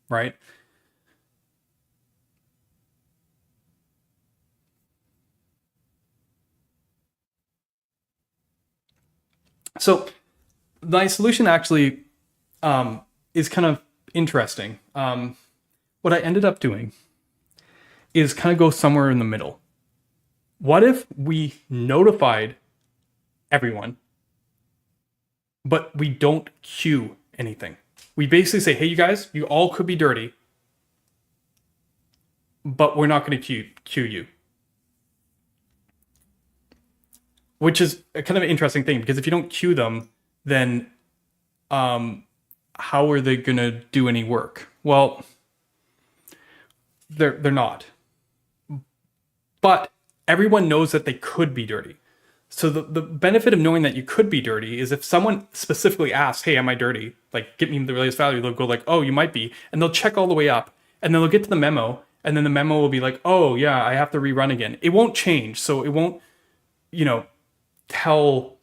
right? So my solution actually is kind of interesting. What I ended up doing is kind of go somewhere in the middle. What if we notified everyone, but we don't queue anything? We basically say, hey, you guys, you all could be dirty, but we're not going to queue you. Which is a kind of an interesting thing, because if you don't queue them, then how are they going to do any work? Well, they're not. But everyone knows that they could be dirty. So the benefit of knowing that you could be dirty is if someone specifically asks, hey, am I dirty? Like, get me the latest value. They'll go like, oh, you might be. And they'll check all the way up. And then they'll get to the memo. And then the memo will be like, oh, yeah, I have to rerun again. It won't change. So it won't, tell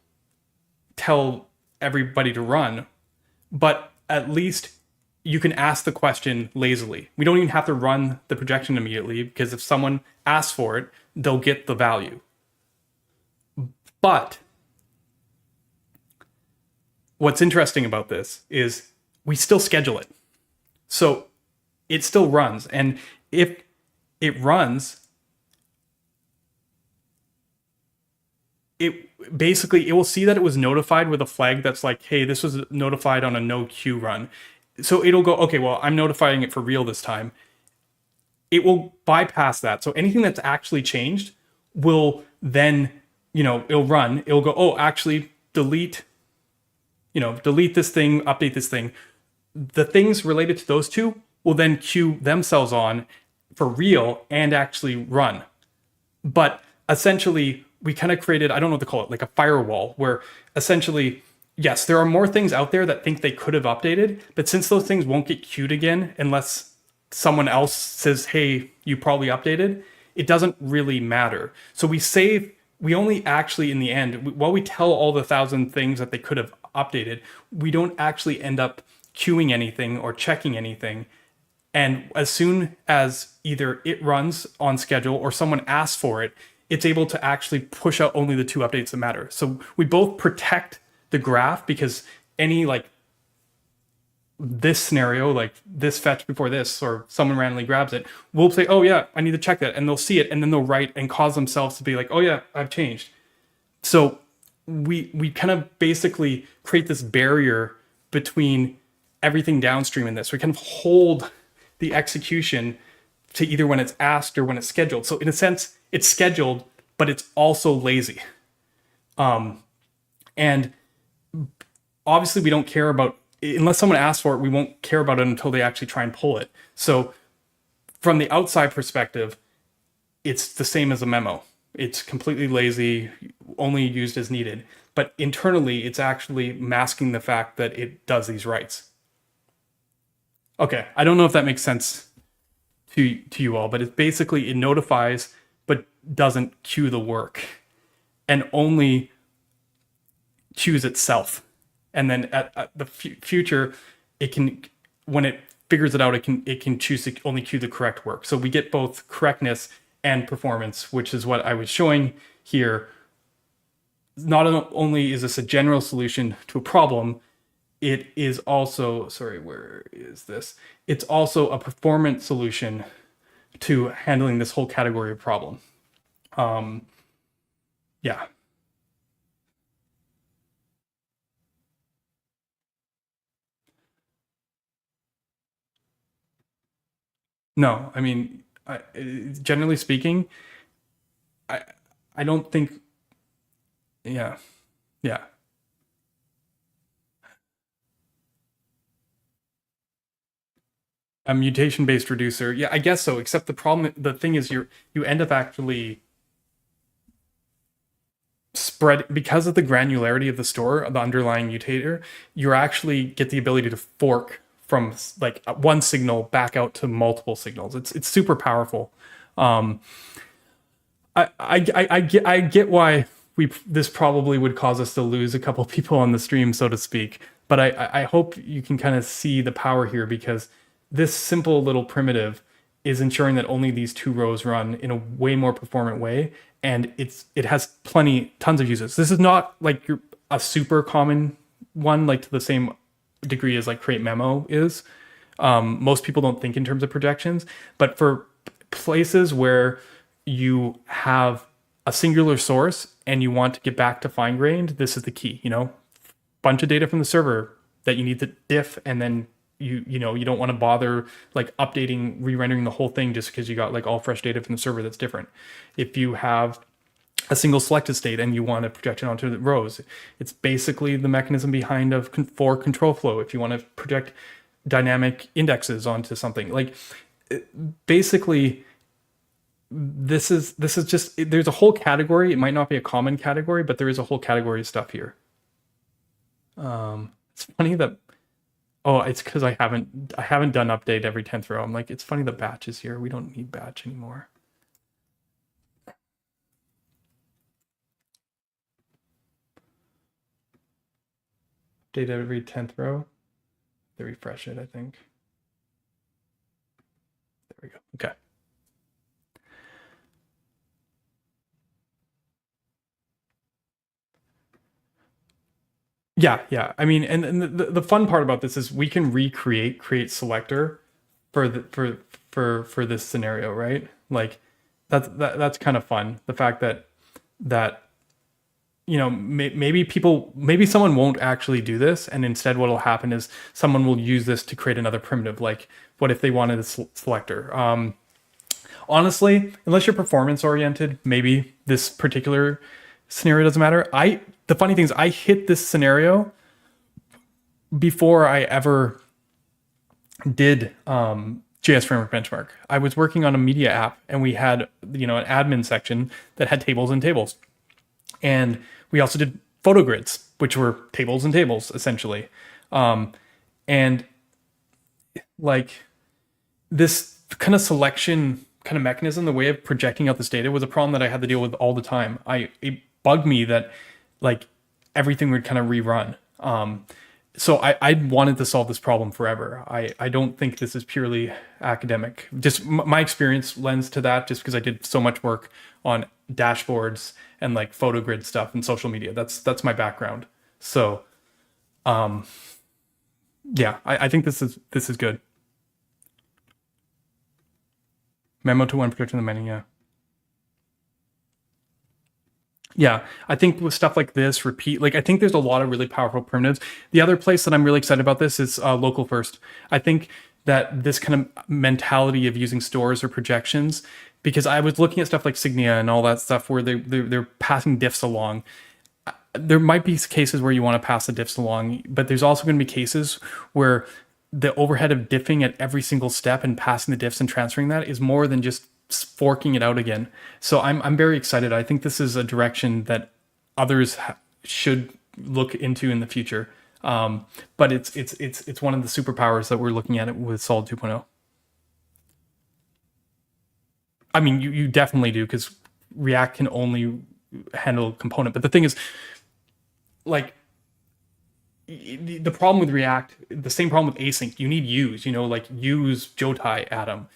everybody to run. But at least you can ask the question lazily. We don't even have to run the projection immediately, because if someone asks for it, they'll get the value. But what's interesting about this is we still schedule it. So it still runs. And if it runs, it will see that it was notified with a flag that's like, hey, this was notified on a no queue run. So it'll go, okay, well, I'm notifying it for real this time. It will bypass that. So anything that's actually changed will then, it'll run. It'll go, oh, actually delete this thing, update this thing. The things related to those two will then queue themselves on for real and actually run. But essentially, we kind of created, I don't know what to call it, like a firewall, where essentially, yes, there are more things out there that think they could have updated, but since those things won't get queued again unless someone else says, hey, you probably updated, it doesn't really matter. So we only actually, in the end, while we tell all the 1,000 things that they could have updated, we don't actually end up queuing anything or checking anything. And as soon as either it runs on schedule or someone asks for it, it's able to actually push out only the 2 updates that matter. So we both protect the graph, because any this scenario, like this fetch before this, or someone randomly grabs it, we'll say, oh yeah, I need to check that. And they'll see it, and then they'll write and cause themselves to be like, oh yeah, I've changed. So we kind of basically create this barrier between everything downstream in this. We kind of hold the execution to either when it's asked or when it's scheduled. So in a sense, it's scheduled, but it's also lazy. And obviously we don't care about, unless someone asks for it, we won't care about it until they actually try and pull it. So from the outside perspective, it's the same as a memo. It's completely lazy, only used as needed. But internally, it's actually masking the fact that it does these writes. Okay, I don't know if that makes sense to you all, but it's basically, it notifies but doesn't queue the work, and only queues itself. And then at the future, it can, when it figures it out, it can choose to only queue the correct work. So we get both correctness and performance, which is what I was showing here. not only is this a general solution to a problem, it is also, sorry, where is this? It's also a performance solution to handling this whole category of problem. Yeah. No, I mean, generally speaking, I I don't think, yeah, yeah. A mutation-based reducer, yeah, I guess so. Except the thing is, you end up actually spread because of the granularity of the store, the underlying mutator. You actually get the ability to fork from like one signal back out to multiple signals. It's super powerful. Um, I get why this probably would cause us to lose a couple people on the stream, so to speak. But I hope you can kind of see the power here, because this simple little primitive is ensuring that only these two rows run in a way more performant way, and it has tons of uses. This is not like a super common one, like to the same degree as like create memo is. Most people don't think in terms of projections, but for places where you have a singular source and you want to get back to fine grained, this is the key. Bunch of data from the server that you need to diff, and then you don't want to bother like updating, re-rendering the whole thing just because you got like all fresh data from the server that's different. If you have a single selected state and you want to project it onto the rows, it's basically the mechanism behind for control flow. If you want to project dynamic indexes onto something, like basically this is just, there's a whole category. It might not be a common category, but there is a whole category of stuff here. It's funny that, oh, it's because I haven't done update every 10th row. I'm like, it's funny the batch is here. We don't need batch anymore. Update every 10th row. They refresh it, I think. There we go. Okay. Yeah. I mean, and the fun part about this is we can create Selector for this scenario, right? Like that's kind of fun. The fact that maybe someone won't actually do this, and instead what'll happen is someone will use this to create another primitive. Like, what if they wanted a selector? Honestly, unless you're performance oriented, maybe this particular scenario doesn't matter. The funny thing is, I hit this scenario before I ever did JS Framework Benchmark. I was working on a media app, and we had an admin section that had tables and tables, and we also did photo grids, which were tables and tables essentially, and like this kind of selection kind of mechanism, the way of projecting out this data, was a problem that I had to deal with all the time. It bugged me that like everything would kind of rerun. So I wanted to solve this problem forever. I don't think this is purely academic. Just my experience lends to that, just because I did so much work on dashboards and like photo grid stuff and social media. That's my background. So, yeah, I think this is good. Memo to one project in the menu, yeah. Yeah, I think with stuff like this, repeat, like I think there's a lot of really powerful primitives. The other place that I'm really excited about this is local first. I think that this kind of mentality of using stores or projections, because I was looking at stuff like Signia and all that stuff where they're passing diffs along. There might be cases where you want to pass the diffs along, but there's also going to be cases where the overhead of diffing at every single step and passing the diffs and transferring that is more than just forking it out again. So I'm very excited. I think this is a direction that others should look into in the future. But it's one of the superpowers that we're looking at with Solid 2.0. I mean, you definitely do, because React can only handle component. But the thing is, like, the problem with React, the same problem with async, you need use, like use Jotai Atom.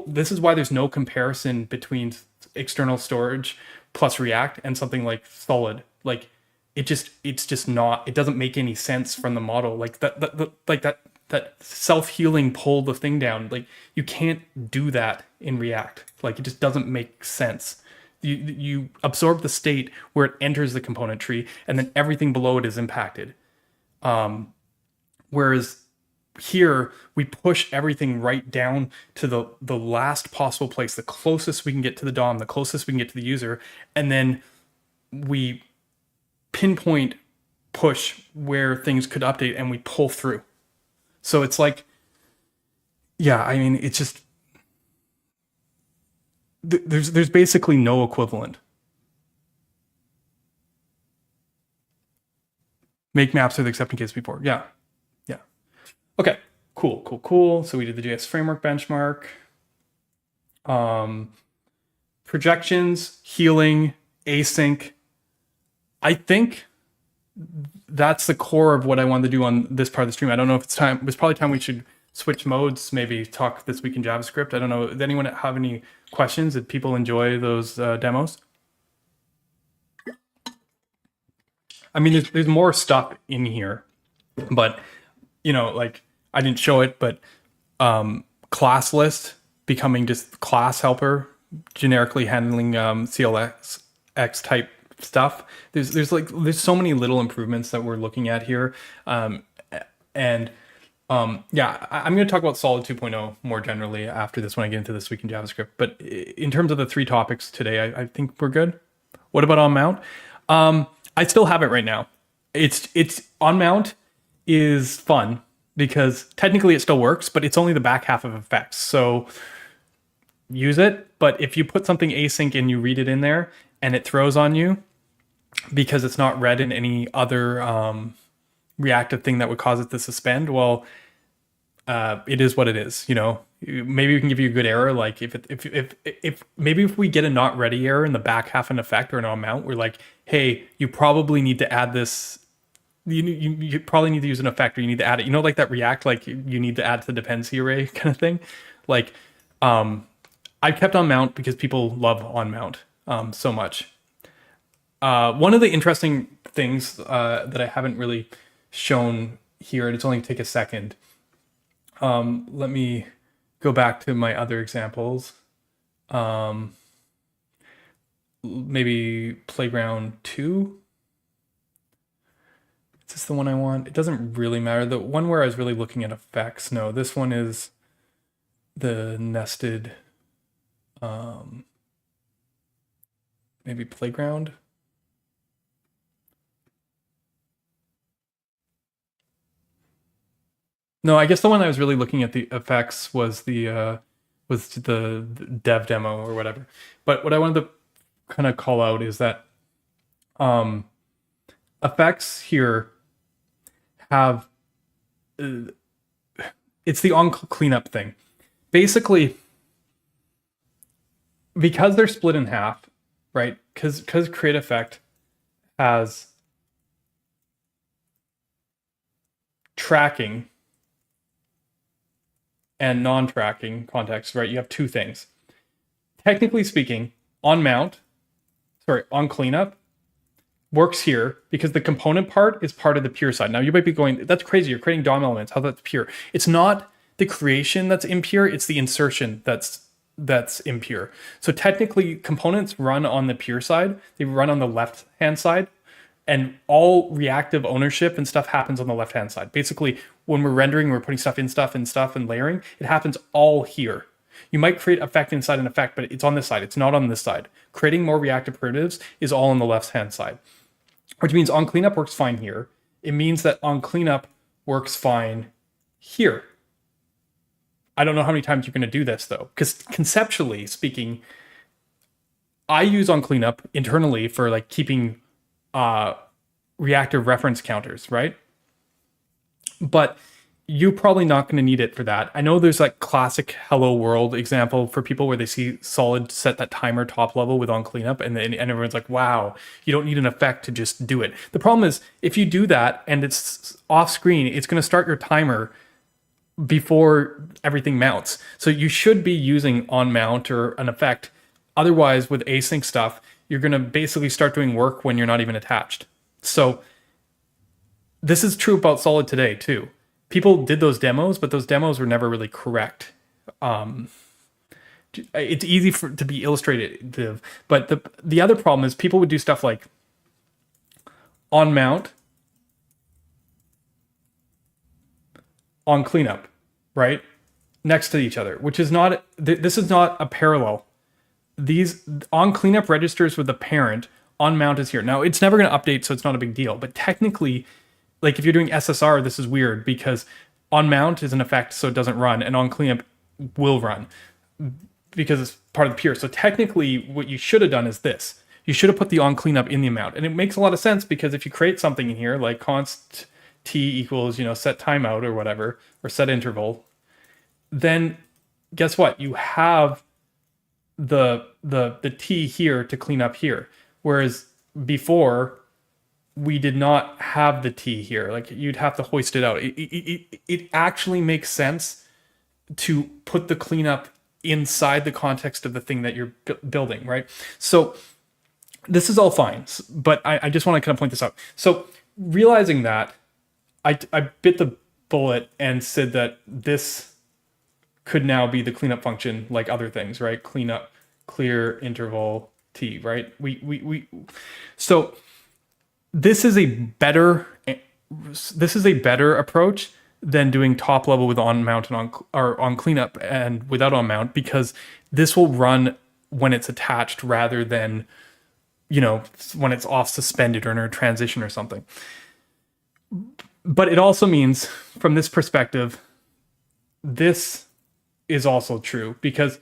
This is why there's no comparison between external storage plus React and something like Solid. Like it's just not, it doesn't make any sense from the model. Like that self-healing pull the thing down. Like you can't do that in React. Like it just doesn't make sense. You absorb the state where it enters the component tree, and then everything below it is impacted. Whereas here we push everything right down to the last possible place, the closest we can get to the DOM, the closest we can get to the user, and then we pinpoint push where things could update, and we pull through. So it's like, yeah, I mean, it's just, there's basically no equivalent. Make maps with accepting case before. Yeah. Okay, cool. So we did the JS framework benchmark. Projections, healing, async. I think that's the core of what I wanted to do on this part of the stream. I don't know if it's time. It's probably time we should switch modes, maybe talk this week in JavaScript. I don't know. Does anyone have any questions? Did people enjoy those demos? I mean, there's more stuff in here, but like I didn't show it, but class list becoming just class helper, generically handling CLX type stuff. There's so many little improvements that we're looking at here, yeah, I'm going to talk about Solid 2.0 more generally after this when I get into this week in JavaScript. But in terms of the 3 topics today, I think we're good. What about onMount? I still have it right now. It's onMount is fun because technically it still works, but it's only the back half of effects. So use it. But if you put something async and you read it in there and it throws on you because it's not read in any other reactive thing that would cause it to suspend, well, it is what it is. Maybe we can give you a good error. Like if maybe if we get a not ready error in the back half of an effect or an onMount, we're like, hey, you probably need to add this. You probably need to use an effect, or you need to add it. Like that React, like you need to add to the dependency array kind of thing. Like I kept onMount because people love onMount so much. One of the interesting things that I haven't really shown here, and it's only take a second. Let me go back to my other examples. Maybe Playground 2. Is this the one I want? It doesn't really matter. The one where I was really looking at effects. No, this one is the nested, maybe Playground. No, I guess the one I was really looking at the effects was the dev demo or whatever. But what I wanted to kind of call out is that effects here have it's the onCleanup thing. Basically, because they're split in half, right? Because createEffect has tracking and non-tracking context, right? You have 2 things. Technically speaking, onCleanup works here because the component part is part of the pure side. Now you might be going, that's crazy. You're creating DOM elements. How that's pure? It's not the creation that's impure. It's the insertion that's impure. So technically components run on the pure side. They run on the left-hand side, and all reactive ownership and stuff happens on the left-hand side. Basically, when we're rendering, we're putting stuff and layering. It happens all here. You might create effect inside an effect, but it's on this side. It's not on this side. Creating more reactive primitives is all on the left-hand side, which means onCleanup works fine here. It means that onCleanup works fine here. I don't know how many times you're going to do this, though, because conceptually speaking, I use onCleanup internally for like keeping reactive reference counters, right? But you're probably not going to need it for that. I know there's like classic hello world example for people where they see Solid set that timer top level with onCleanup, and everyone's like, wow, you don't need an effect to just do it. The problem is if you do that and it's off screen, it's going to start your timer before everything mounts. So you should be using onMount or an effect. Otherwise, with async stuff, you're going to basically start doing work when you're not even attached. So this is true about Solid today too. People did those demos, but those demos were never really correct. It's easy to be illustrative, but the other problem is people would do stuff like onMount, onCleanup, right? Next to each other, which is not, this is not a parallel. These onCleanup registers with the parent, onMount is here. Now it's never going to update, so it's not a big deal, but technically, like if you're doing SSR, this is weird because onMount is an effect, so it doesn't run, and onCleanup will run because it's part of the peer. So technically what you should have done is this. You should have put the onCleanup in the amount. And it makes a lot of sense because if you create something in here like const t equals, set timeout or whatever, or set interval, then guess what? You have the t here to clean up here. Whereas before we did not have the t here. Like you'd have to hoist it out. It actually makes sense to put the cleanup inside the context of the thing that you're building, right? So this is all fine, but I just want to kind of point this out. So realizing that, I bit the bullet and said that this could now be the cleanup function like other things, right? Cleanup, clear, interval, t, right? So this is a better approach than doing top level with onMount and on cleanup and without onMount, because this will run when it's attached rather than when it's off suspended or in a transition or something. But it also means from this perspective, this is also true because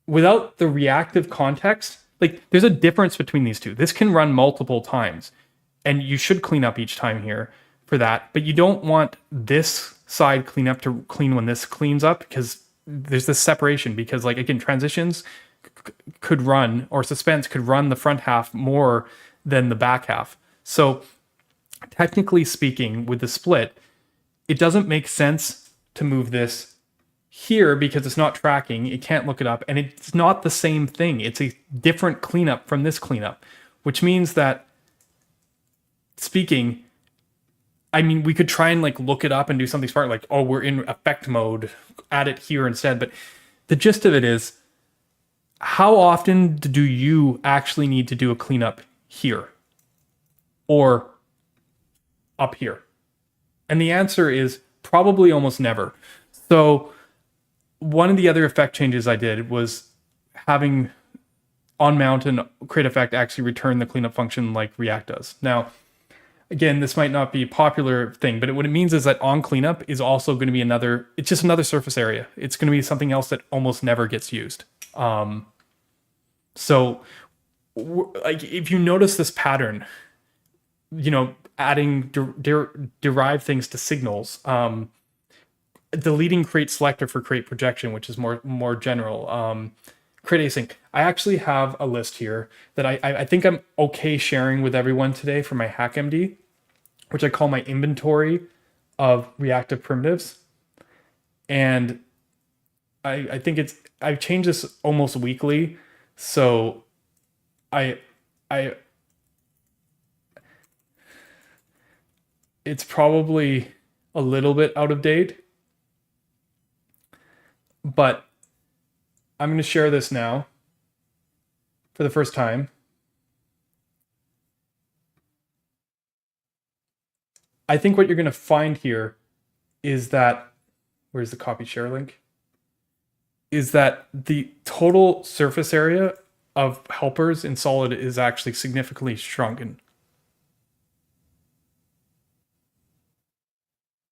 without the reactive context, like there's a difference between these two. This can run multiple times and you should clean up each time here for that, but you don't want this side cleanup to clean when this cleans up because there's this separation because like again, transitions could run or suspense could run the front half more than the back half. So technically speaking with the split, it doesn't make sense to move this here because it's not tracking, it can't look it up, and it's not the same thing. It's a different cleanup from this cleanup, which means that speaking, I mean, we could try and like look it up and do something smart, like, oh, we're in effect mode, add it here instead. But the gist of it is, how often do you actually need to do a cleanup here or up here? And the answer is probably almost never. So one of the other effect changes I did was having onMount and createEffect actually return the cleanup function like React does. Now, again, this might not be a popular thing, but what it means is that onCleanup is also going to be it's just another surface area. It's going to be something else that almost never gets used. So like if you notice this pattern, adding derived things to signals, deleting create selector for create projection, which is more general, createAsync. I actually have a list here that I think I'm okay sharing with everyone today for my HackMD, which I call my inventory of reactive primitives. And I think I change this almost weekly. So it's probably a little bit out of date, but I'm going to share this now for the first time. I think what you're going to find here is that, where's the copy share link? Is that the total surface area of helpers in Solid is actually significantly shrunken.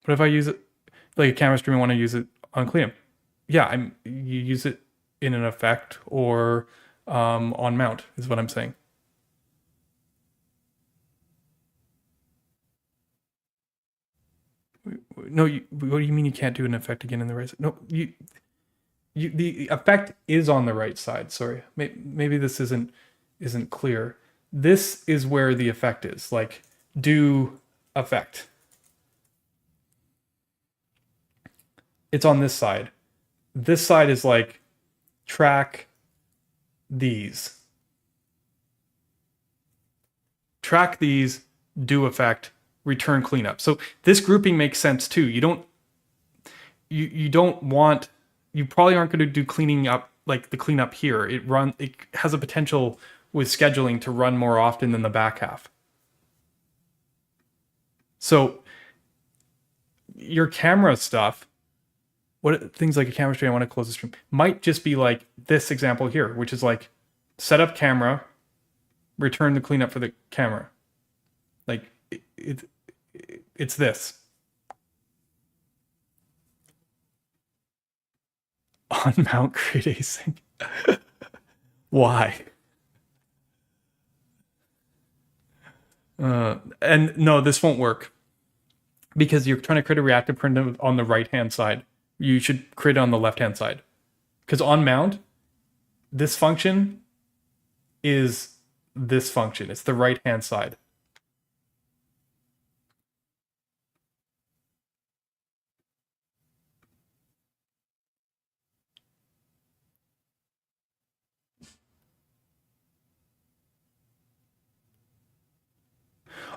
But if I use it like a camera stream, I want to use it on cleanup. Yeah, you use it in an effect or onMount is what I'm saying. No, what do you mean you can't do an effect again in the right side? No, the effect is on the right side. Sorry, maybe this isn't clear. This is where the effect is. Like do effect. It's on this side. This side is like track these. track these, do effect, return cleanup. So this grouping makes sense too. You probably aren't going to do cleaning up like the cleanup here. It has a potential with scheduling to run more often than the back half. So your camera stuff, things like a camera stream, I want to close the stream, might just be like this example here, which is like set up camera, return the cleanup for the camera. Like it's this. onMount createAsync. Why? And no, this won't work because you're trying to create a reactive primitive on the right-hand side. You should create it on the left-hand side. Because onMount, this function is this function. It's the right-hand side.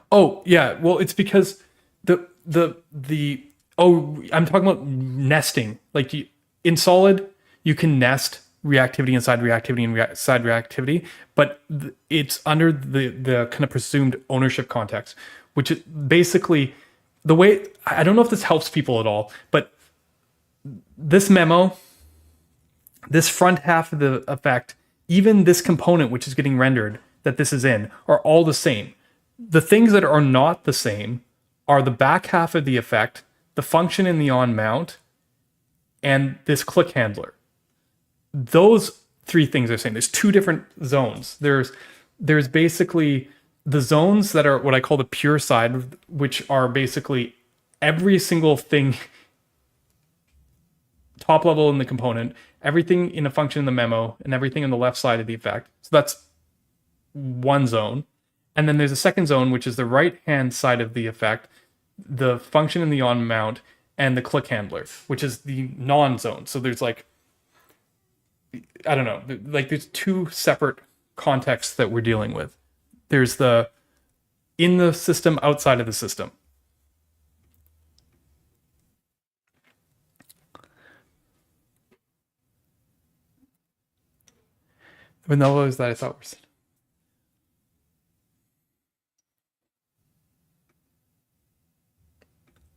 Oh, yeah. Well, it's because I'm talking about nesting. Like in Solid, you can nest reactivity inside reactivity and inside reactivity, but it's under the kind of presumed ownership context, which is basically the way. I don't know if this helps people at all, but this memo, this front half of the effect, even this component which is getting rendered that this is in, are all the same. The things that are not the same are the back half of the effect, the function in the onMount, and this click handler. Those three things are same. There's two different zones. There's basically the zones that are what I call the pure side, which are basically every single thing top level in the component, everything in a function in the memo, and everything on the left side of the effect. So that's one zone. And then there's a second zone, which is the right-hand side of the effect, the function in the onMount, and the click handler, which is the non-zone. So there's like, I don't know, like there's two separate contexts that we're dealing with. There's the in the system, outside of the system. Vanilla is that I thought was.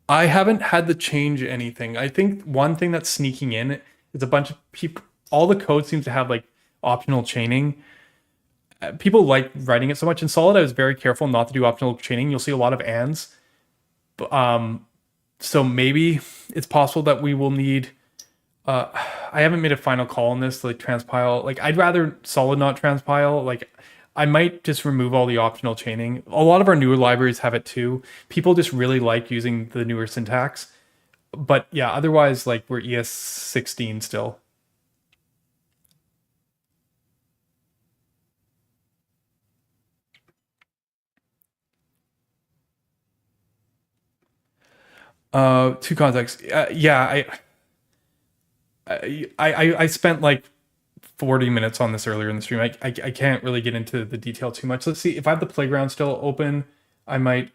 I haven't had to change anything. I think one thing that's sneaking in is a bunch of people. All the code seems to have like optional chaining. People like writing it so much. In Solid, I was very careful not to do optional chaining. You'll see a lot of ands. So maybe it's possible that we will need. I haven't made a final call on this, like transpile. Like I'd rather Solid not transpile. Like I might just remove all the optional chaining. A lot of our newer libraries have it too. People just really like using the newer syntax. But yeah, otherwise, like we're ES16 still. Two contexts. Yeah, I spent like 40 minutes on this earlier in the stream. I can't really get into the detail too much. Let's see if I have the playground still open. I might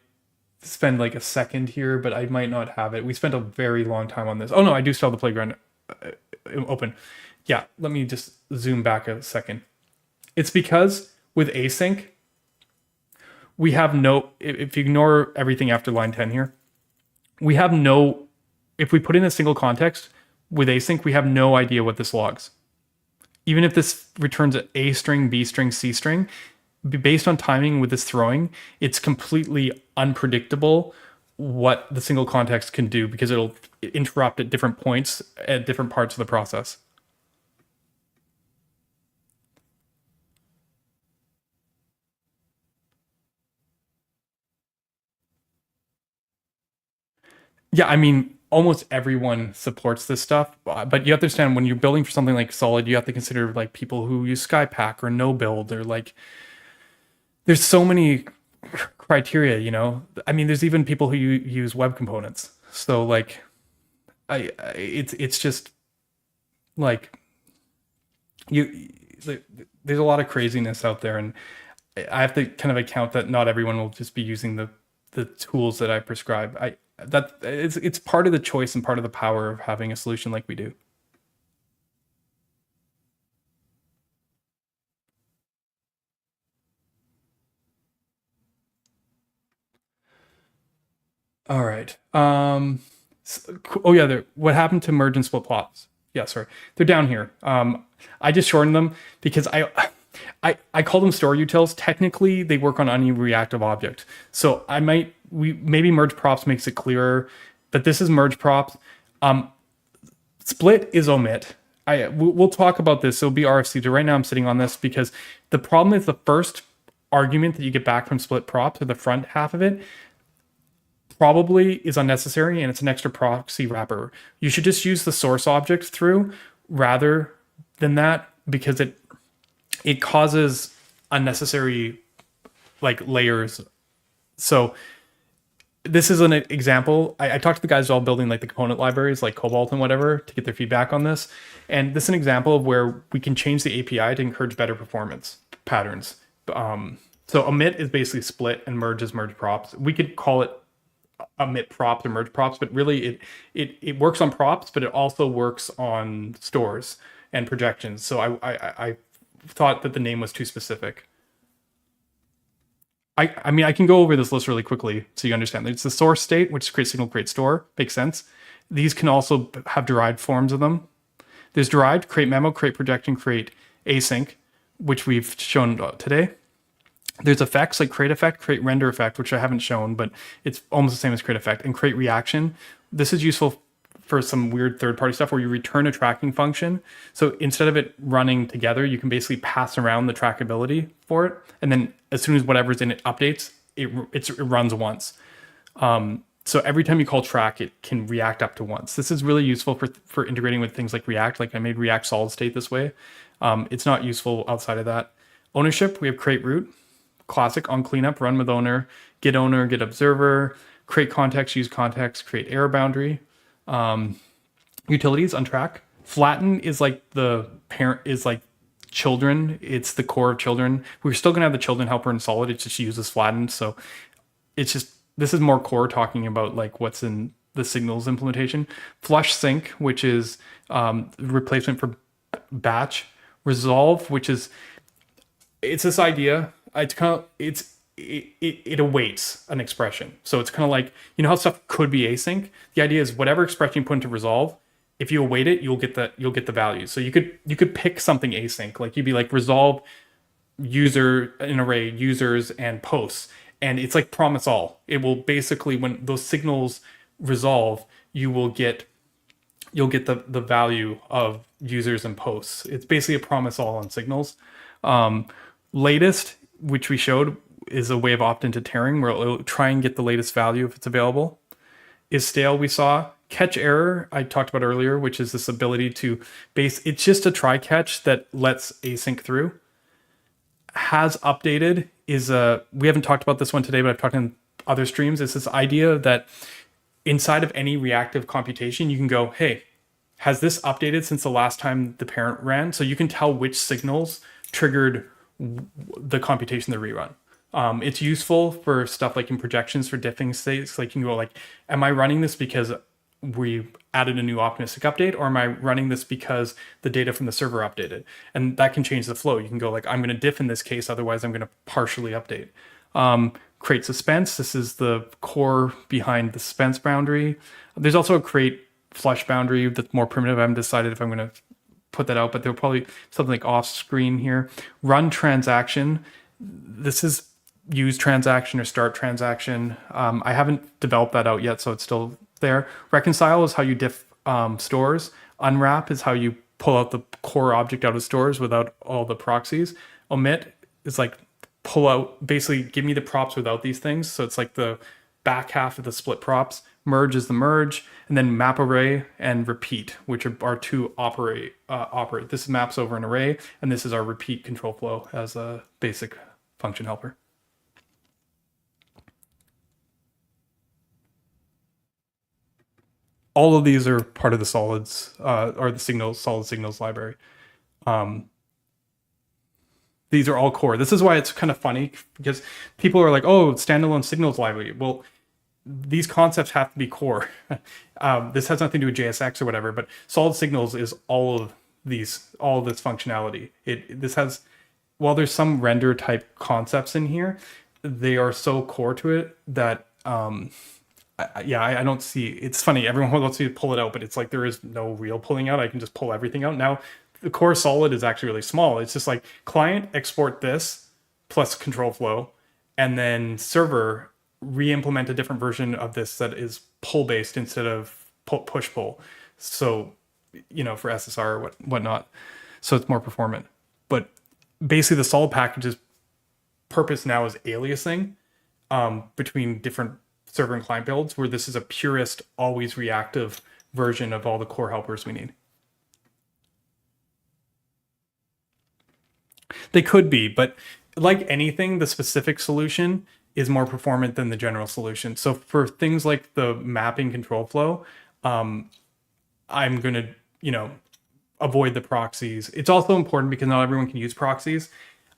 spend like a second here, but I might not have it. We spent a very long time on this. Oh no, I do still have the playground open. Yeah, let me just zoom back a second. It's because with async, we have no, if you ignore everything after line 10 here, we have no, if we put in a single context with async, we have no idea what this logs. Even if this returns A string, B string, C string, based on timing with this throwing, it's completely unpredictable what the single context can do because it'll interrupt at different points at different parts of the process. Yeah, I mean, almost everyone supports this stuff, but you have to understand when you're building for something like Solid, you have to consider like people who use Skypack or no build or like there's so many criteria, you know. I mean, there's even people who use web components. So like it's just like there's a lot of craziness out there, and I have to kind of account that not everyone will just be using the tools that I prescribe. It's part of the choice and part of the power of having a solution like we do. All right. Oh yeah, what happened to merge and split plots? Yeah, sorry. They're down here. I just shortened them because I call them store utils. Technically, they work on any reactive object. So maybe merge props makes it clearer, but this is merge props. Split is omit. We'll talk about this. It'll be RSC. So right now I'm sitting on this because the problem is the first argument that you get back from split props, or the front half of it, probably is unnecessary, and it's an extra proxy wrapper. You should just use the source object through rather than that, because it causes unnecessary like layers. So this is an example. I talked to the guys all building like the component libraries like Cobalt and whatever to get their feedback on this. And this is an example of where we can change the API to encourage better performance patterns. So omit is basically split and merge is merge props. We could call it omit props or merge props, but really it works on props, but it also works on stores and projections. So I thought that the name was too specific. I mean, I can go over this list really quickly so you understand. It's the source state, which is create signal, create store. Makes sense. These can also have derived forms of them. There's derived, create memo, create projection, create async, which we've shown today. There's effects like createEffect, create render effect, which I haven't shown, but it's almost the same as createEffect, and create reaction. This is useful for some weird third-party stuff where you return a tracking function. So instead of it running together, you can basically pass around the trackability for it, and then as soon as whatever's in it updates, it runs once. So every time you call track, it can react up to once. This is really useful for integrating with things like React. Like I made React solid state this way. It's not useful outside of that. Ownership, we have create root, classic onCleanup, run with owner, get observer, create context, use context, create error boundary. Utilities, untrack. Flatten is like the parent, is like children. It's the core of children. We're still gonna have the children helper in solid. It just uses flatten. So it's just, this is more core talking about like what's in the signals implementation. Flush sync, which is replacement for batch. Resolve, which is, it's this idea. It's kind of, it awaits an expression. So it's kind of like, you know how stuff could be async? The idea is whatever expression you put into resolve, if you await it, you'll get the value. So you could pick something async. Like you'd be like resolve user, an array, users and posts. And it's like promise all. It will basically, when those signals resolve, you'll get the value of users and posts. It's basically a promise all on signals. Latest, which we showed, is a way of opt into tearing where it'll try and get the latest value if it's available. Is stale, we saw. Catch error, I talked about earlier, which is this ability to it's just a try catch that lets async through. Has updated is we haven't talked about this one today, but I've talked in other streams. It's this idea that inside of any reactive computation, you can go, hey, has this updated since the last time the parent ran? So you can tell which signals triggered the computation to rerun. It's useful for stuff like in projections for diffing states. Like you can go like, am I running this because we added a new optimistic update, or am I running this because the data from the server updated? And that can change the flow. You can go like, I'm going to diff in this case, otherwise I'm going to partially update. Create suspense. This is the core behind the suspense boundary. There's also a create flush boundary that's more primitive. I haven't decided if I'm going to put that out, but there'll probably something like off screen here. Run transaction. This is use transaction or start transaction. I haven't developed that out yet, so it's still there. Reconcile is how you diff stores. Unwrap is how you pull out the core object out of stores without all the proxies. Omit is like pull out, basically give me the props without these things. So it's like the back half of the split props. Merge is the merge, and then map array and repeat, which are two operate. This maps over an array, and this is our repeat control flow as a basic function helper. All of these are part of the solids or the solid signals library. These are all core. This is why it's kind of funny, because people are like, oh, standalone signals library. Well, these concepts have to be core. This has nothing to do with JSX or whatever, but solid signals is all of this functionality. This has, while there's some render type concepts in here, they are so core to it that I don't see. It's funny, everyone wants me to pull it out, but it's like there is no real pulling out. I can just pull everything out. Now the core solid is actually really small. It's just like client export this plus control flow, and then server re-implement a different version of this that is pull based instead of push pull. So, for SSR or whatnot. So it's more performant. But basically the solid package's purpose now is aliasing between different server and client builds, where this is a purist, always reactive version of all the core helpers we need. They could be, but like anything, the specific solution is more performant than the general solution. So for things like the mapping control flow, I'm going to, avoid the proxies. It's also important because not everyone can use proxies.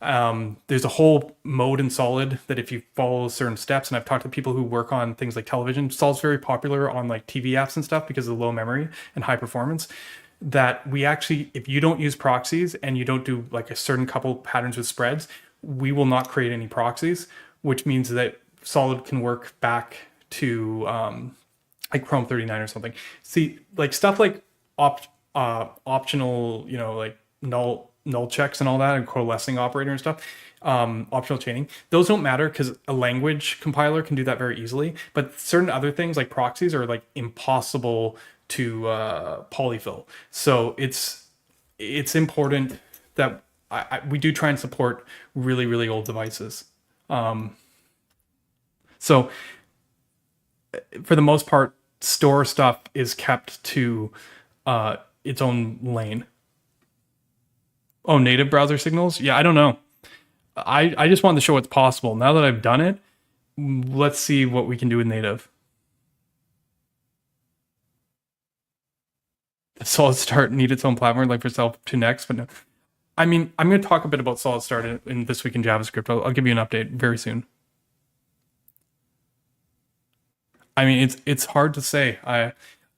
There's a whole mode in Solid that if you follow certain steps, and I've talked to people who work on things like television, Solid's very popular on like TV apps and stuff because of low memory and high performance, that we actually, if you don't use proxies and you don't do like a certain couple patterns with spreads, we will not create any proxies, which means that Solid can work back to like Chrome 39 or something. See, like stuff like optional, like null checks and all that, and coalescing operator and stuff, optional chaining, those don't matter because a language compiler can do that very easily. But certain other things like proxies are like impossible to polyfill. So it's important that we do try and support really, really old devices. So for the most part, store stuff is kept to its own lane. Oh, native browser signals? Yeah, I don't know. I just wanted to show what's possible. Now that I've done it, let's see what we can do with native. SolidStart need its own platform like for self to next, but no. I mean, I'm going to talk a bit about SolidStart in This Week in JavaScript. I'll give you an update very soon. I mean, it's hard to say.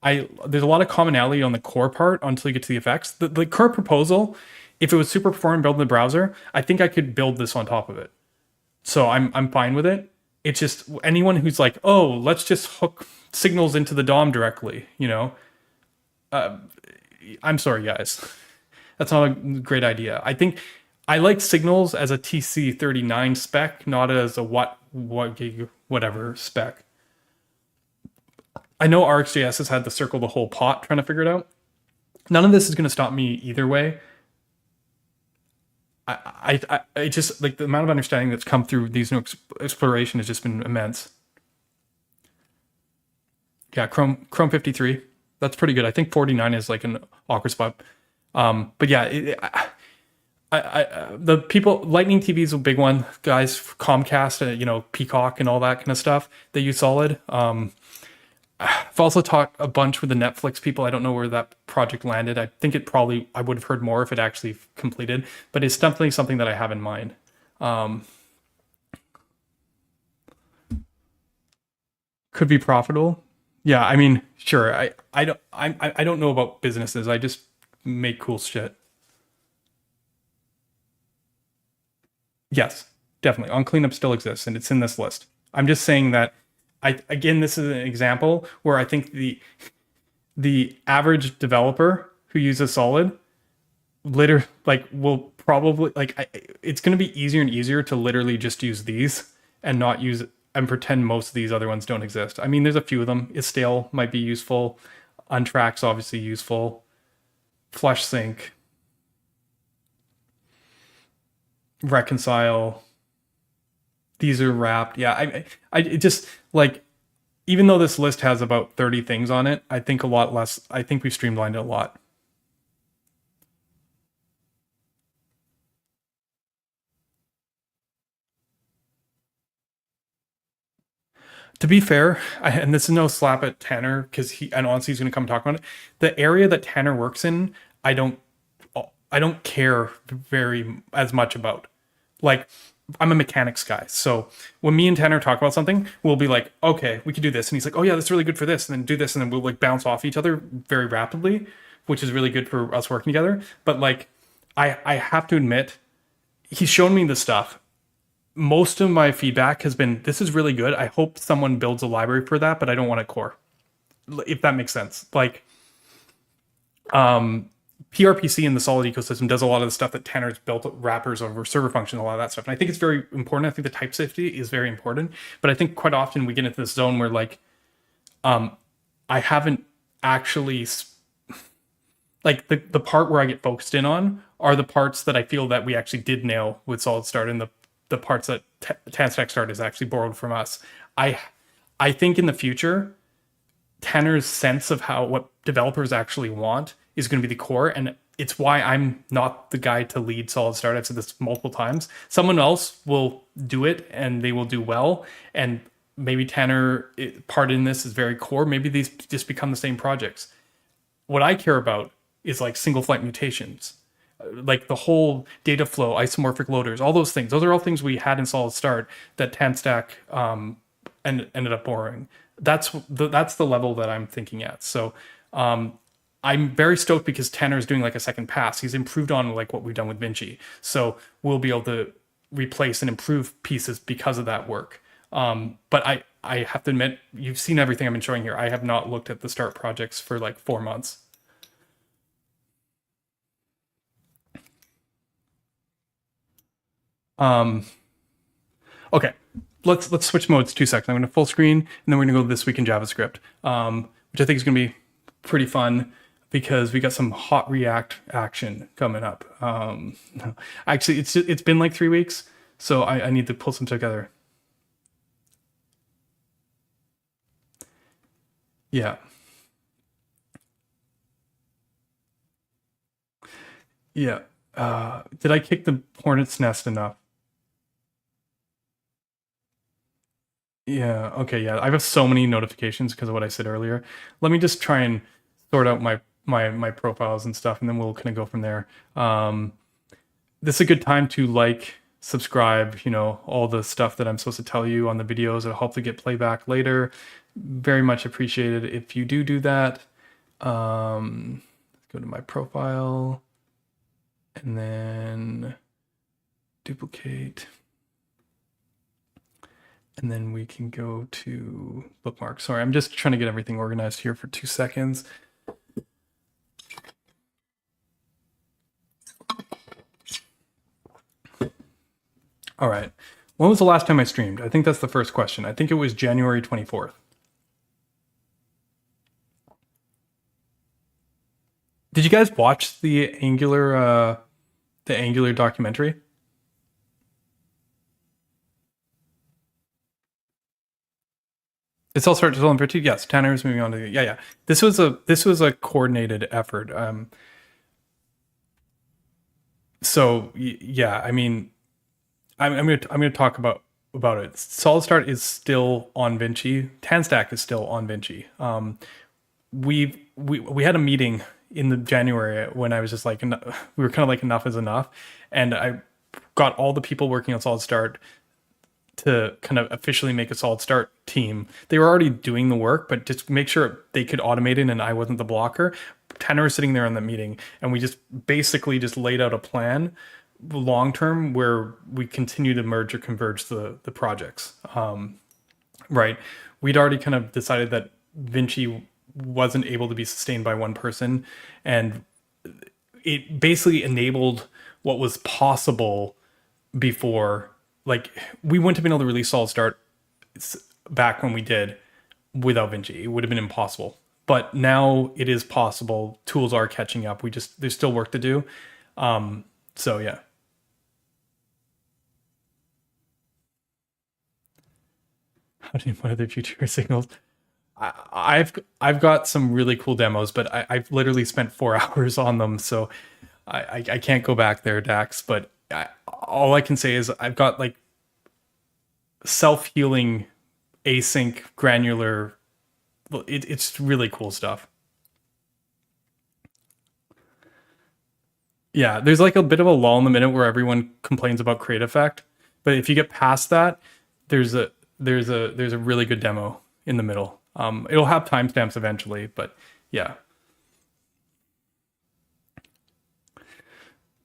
There's a lot of commonality on the core part until you get to the effects. The current proposal, if it was super performant built in the browser, I think I could build this on top of it. So I'm fine with it. It's just anyone who's like, oh, let's just hook signals into the DOM directly, I'm sorry, guys. That's not a great idea. I think I like signals as a TC39 spec, not as a whatever spec. I know RxJS has had to circle the whole pot trying to figure it out. None of this is going to stop me either way. I just like the amount of understanding that's come through these new exploration has just been immense. Yeah, Chrome 53. That's pretty good. I think 49 is like an awkward spot. But yeah, the people, Lightning TV is a big one, guys. Comcast, Peacock and all that kind of stuff. They use Solid. I've also talked a bunch with the Netflix people. I don't know where that project landed. I think I would have heard more if it actually completed, but it's definitely something that I have in mind. Could be profitable. Yeah, I mean, sure. I don't know about businesses. I just make cool shit. Yes, definitely. onCleanup still exists and it's in this list. I'm just saying that again, this is an example where I think the average developer who uses Solid will probably it's going to be easier and easier to literally just use these and not use and pretend most of these other ones don't exist. I mean, there's a few of them. Istale might be useful. Untrack's obviously useful. Flush sync. Reconcile. These are wrapped. Yeah, it just like, even though this list has about 30 things on it, I think a lot less. I think we've streamlined it a lot. To be fair, and this is no slap at Tanner because and honestly he's going to come talk about it. The area that Tanner works in, I don't care very as much about. like I'm a mechanics guy. So when me and Tanner talk about something, we'll be like, okay, we could do this. And he's like, oh yeah, that's really good for this. And then do this. And then we'll like bounce off each other very rapidly, which is really good for us working together. But like, I have to admit, he's shown me the stuff. Most of my feedback has been, this is really good. I hope someone builds a library for that, but I don't want a core, if that makes sense. Like, PRPC in the Solid ecosystem does a lot of the stuff that Tanner's built wrappers over server functions, a lot of that stuff. And I think it's very important. I think the type safety is very important. But I think quite often we get into this zone where like, I haven't actually, like the part where I get focused in on are the parts that I feel that we actually did nail with SolidStart, and the parts that TWiJS is actually borrowed from us. I think in the future, Tanner's sense of what developers actually want is going to be the core, and it's why I'm not the guy to lead SolidStart. I've said this multiple times. Someone else will do it, and they will do well, and maybe Tanner part in this is very core. Maybe these just become the same projects. What I care about is like single flight mutations, like the whole data flow, isomorphic loaders, all those things. Those are all things we had in SolidStart that TanStack ended up borrowing. That's the level that I'm thinking at. So I'm very stoked because Tanner is doing like a second pass. He's improved on like what we've done with Vinci. So we'll be able to replace and improve pieces because of that work. But I have to admit, you've seen everything I've been showing here. I have not looked at the Start projects for like 4 months. Okay, let's switch modes 2 seconds. I'm going to full screen, and then we're going to go this week in JavaScript, which I think is going to be pretty fun because we got some hot React action coming up. Actually, it's been like 3 weeks, so I need to pull some together. Yeah. Yeah. Did I kick the hornet's nest enough? Yeah. Okay. Yeah. I have so many notifications because of what I said earlier. Let me just try and sort out my profiles and stuff, and then we'll kind of go from there. This is a good time to like, subscribe, all the stuff that I'm supposed to tell you on the videos. It'll hopefully get playback later. Very much appreciated if you do that. Let's go to my profile and then duplicate. And then we can go to bookmarks. Sorry, I'm just trying to get everything organized here for 2 seconds. All right. When was the last time I streamed? I think that's the first question. I think it was January 24th. Did you guys watch the Angular documentary? It's all started to 2015. Yes, Tanner is moving on to yeah. This was a coordinated effort. So yeah, I mean, I'm gonna talk about it. SolidStart is still on Vinci. TanStack is still on Vinci. We had a meeting in the January when I was just like, we were kind of like, enough is enough, and I got all the people working on SolidStart to kind of officially make a SolidStart team. They were already doing the work, but just make sure they could automate it and I wasn't the blocker. Tanner was sitting there in the meeting, and we just basically just laid out a plan long term where we continue to merge or converge the projects. Right. We'd already kind of decided that Vinci wasn't able to be sustained by one person, and it basically enabled what was possible before. Like, we wouldn't have been able to release SolidStart back when we did without Vinci. It would have been impossible. But now it is possible. Tools are catching up. There's still work to do. So yeah. How do you monitor future signals? I've got some really cool demos, but I've literally spent 4 hours on them, so I can't go back there, Dax. But all I can say is I've got like self-healing, async, granular. It's really cool stuff. Yeah, there's like a bit of a lull in the minute where everyone complains about createEffect, but if you get past that, there's a there's a really good demo in the middle. It'll have timestamps eventually, but yeah.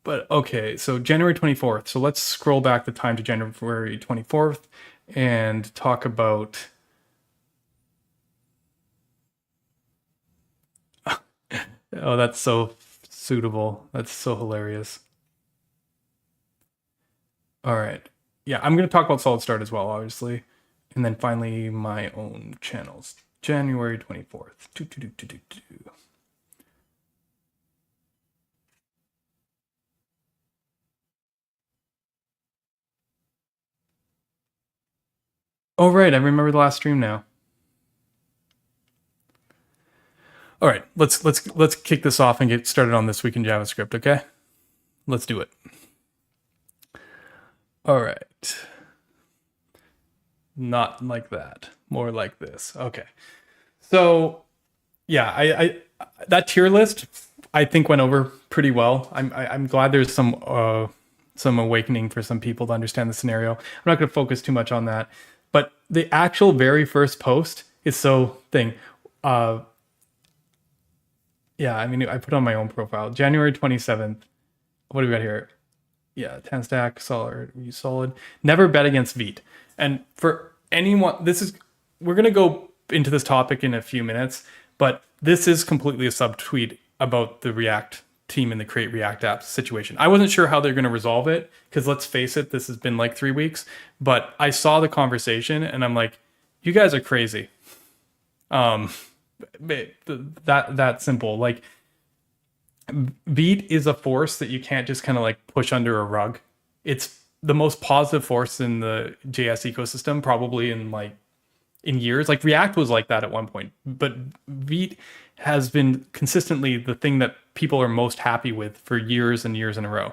But okay, so January 24th. So let's scroll back the time to January 24th and talk about. Oh, that's so suitable. That's so hilarious. All right. Yeah, I'm going to talk about SolidStart as well, obviously. And then finally, my own channels. January 24th. Oh, right. I remember the last stream now. All right. Let's kick this off and get started on This Week in JavaScript, okay? Let's do it. All right. Not like that. More like this. Okay. So, yeah, I that tier list I think went over pretty well. I'm glad there's some awakening for some people to understand the scenario. I'm not going to focus too much on that, but the actual very first post is so thing. Yeah, I mean, I put on my own profile, January 27th. What do we got here? Yeah, 10 stack, solid. Never bet against Vite. And for anyone, we're going to go into this topic in a few minutes, but this is completely a subtweet about the React team in the create React apps situation. I wasn't sure how they're going to resolve it because let's face it, this has been like 3 weeks, but I saw the conversation and I'm like, you guys are crazy. That simple. Like, Vite is a force that you can't just kind of like push under a rug. It's the most positive force in the JS ecosystem, probably in years. Like React was like that at one point, but Vite has been consistently the thing that people are most happy with for years and years in a row.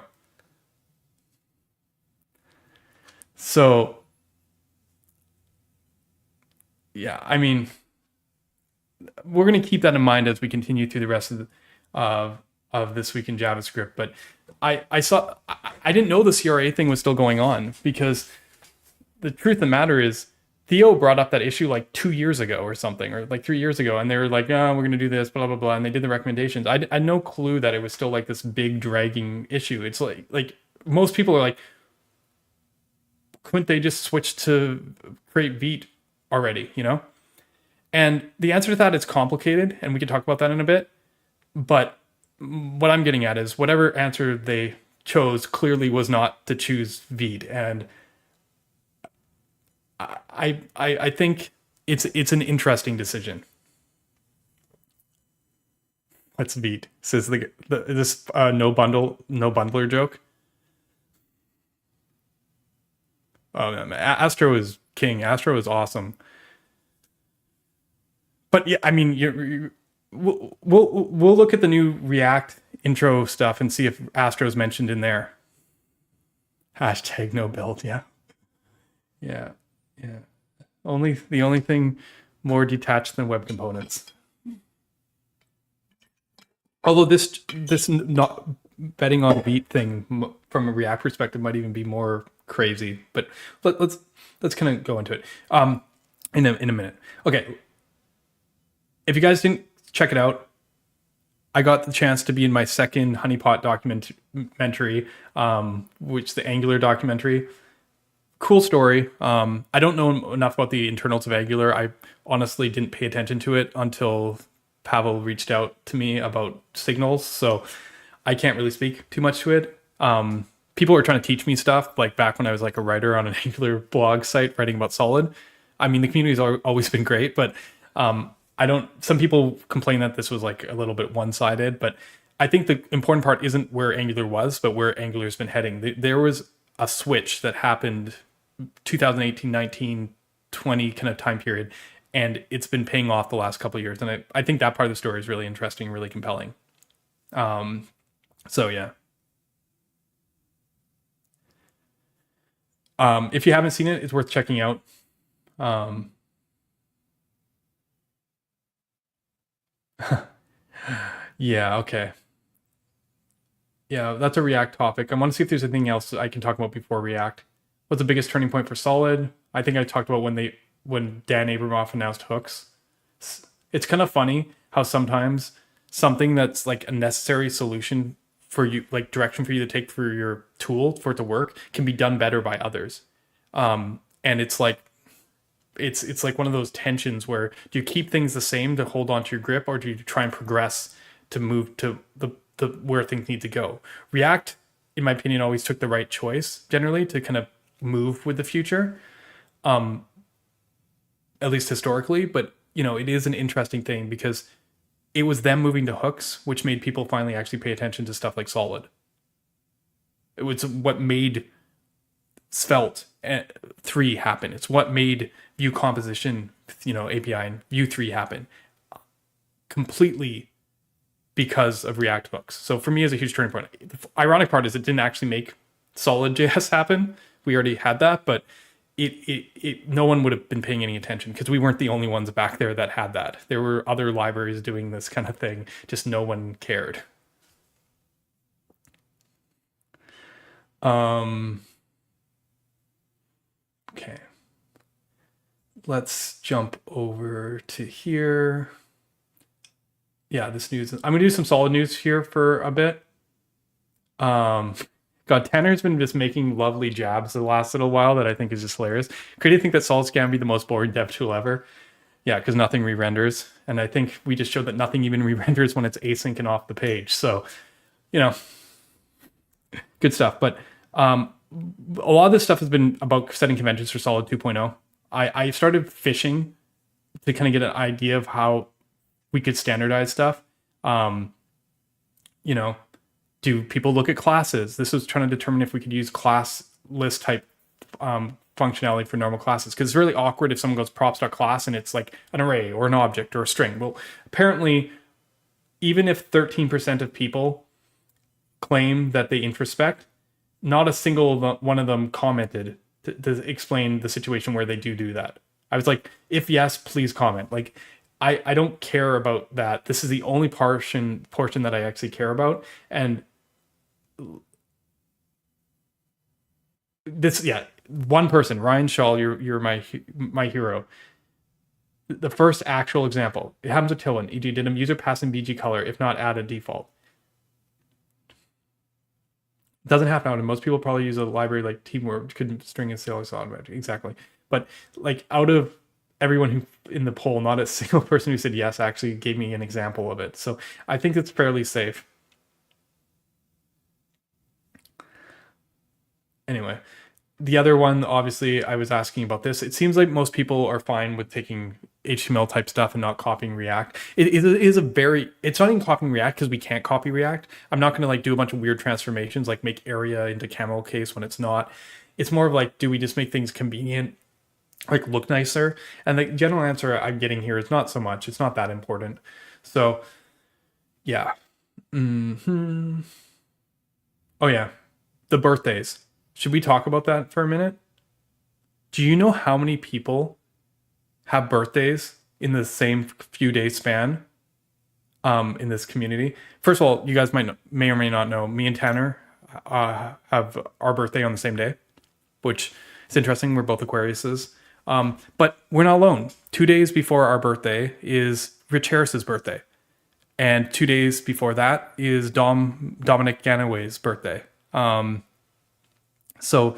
So, yeah, I mean, we're going to keep that in mind as we continue through the rest of This Week in JavaScript. But I didn't know the CRA thing was still going on because the truth of the matter is Theo brought up that issue like 2 years ago or something, or like 3 years ago, and they were like, "Oh, we're going to do this, blah blah blah," and they did the recommendations. I had no clue that it was still like this big dragging issue. It's like most people are like, couldn't they just switch to create Vite already? You know? And the answer to that is complicated, and we can talk about that in a bit. But what I'm getting at is whatever answer they chose clearly was not to choose Vite, and I think it's an interesting decision. What's Vite? Says this no bundler joke. Oh man, Astro is king. Astro is awesome. But yeah, I mean, we'll look at the new React intro stuff and see if Astro's mentioned in there. Hashtag no build. Yeah, yeah, yeah. The only thing more detached than web components. Although this not betting on Vite thing from a React perspective might even be more crazy. But let's kind of go into it in a minute. Okay, if you guys didn't check it out, I got the chance to be in my second Honeypot documentary, which the Angular documentary. Cool story. I don't know enough about the internals of Angular. I honestly didn't pay attention to it until Pavel reached out to me about signals, so I can't really speak too much to it. People were trying to teach me stuff, like back when I was like a writer on an Angular blog site writing about Solid. I mean, the community's always been great, but I don't. Some people complain that this was like a little bit one-sided, but I think the important part isn't where Angular was, but where Angular's been heading. There was a switch that happened 2018, 19, 20 kind of time period, and it's been paying off the last couple of years. And I think that part of the story is really interesting, really compelling. So yeah. If you haven't seen it, it's worth checking out. Yeah, okay. Yeah, that's a React topic. I want to see if there's anything else I can talk about before React. What's the biggest turning point for Solid? I think I talked about when Dan Abramoff announced hooks. It's kind of funny how sometimes something that's like a necessary solution for you, like direction for you to take for your tool for it to work, can be done better by others. And it's like it's like one of those tensions where do you keep things the same to hold on to your grip, or do you try and progress to move to the where things need to go? React, in my opinion, always took the right choice generally to kind of move with the future, at least historically. But it is an interesting thing because it was them moving to hooks, which made people finally actually pay attention to stuff like Solid. It was what made Svelte 3 happen. It's what made View Composition, API and View 3 happen. Completely because of React hooks. So for me, it's a huge turning point. The ironic part is it didn't actually make SolidJS happen. We already had that, but no one would have been paying any attention because we weren't the only ones back there that had that. There were other libraries doing this kind of thing, just no one cared. Okay. Let's jump over to here. Yeah, this news. I'm gonna do some Solid news here for a bit. God, Tanner's been just making lovely jabs the last little while that I think is just hilarious. Could you think that SolidScan can be the most boring dev tool ever? Yeah, because nothing re-renders. And I think we just showed that nothing even re-renders when it's async and off the page. So, good stuff. But a lot of this stuff has been about setting conventions for Solid 2.0. I started fishing to kind of get an idea of how we could standardize stuff. Do people look at classes? This was trying to determine if we could use class list type functionality for normal classes, because it's really awkward if someone goes props.class and it's like an array or an object or a string. Well, apparently, even if 13% of people claim that they introspect, not a single one of them commented to explain the situation where they do that. I was like, if yes, please comment. Like, I don't care about that. This is the only portion that I actually care about. And this, yeah, one person, Ryan Shaw, you're my hero. The first actual example, it happens with Tillen. E.g., did a user pass in BG color? If not, add a default. It doesn't happen out, and most people probably use a library like Teamwork, could string a solid exactly. But like out of everyone who in the poll, not a single person who said yes actually gave me an example of it. So I think it's fairly safe. Anyway, the other one, obviously, I was asking about this. It seems like most people are fine with taking HTML type stuff and not copying React. It's not even copying React because we can't copy React. I'm not going to like do a bunch of weird transformations, like make area into camel case when it's not. It's more of like, do we just make things convenient, like look nicer? And the general answer I'm getting here is not so much. It's not that important. So yeah. Oh yeah. The birthdays. Should we talk about that for a minute? Do you know how many people have birthdays in the same few days span in this community? First of all, you guys may or may not know, me and Tanner have our birthday on the same day, which is interesting. We're both Aquariuses. But we're not alone. 2 days before our birthday is Rich Harris's birthday. And 2 days before that is Dominic Ganaway's birthday. So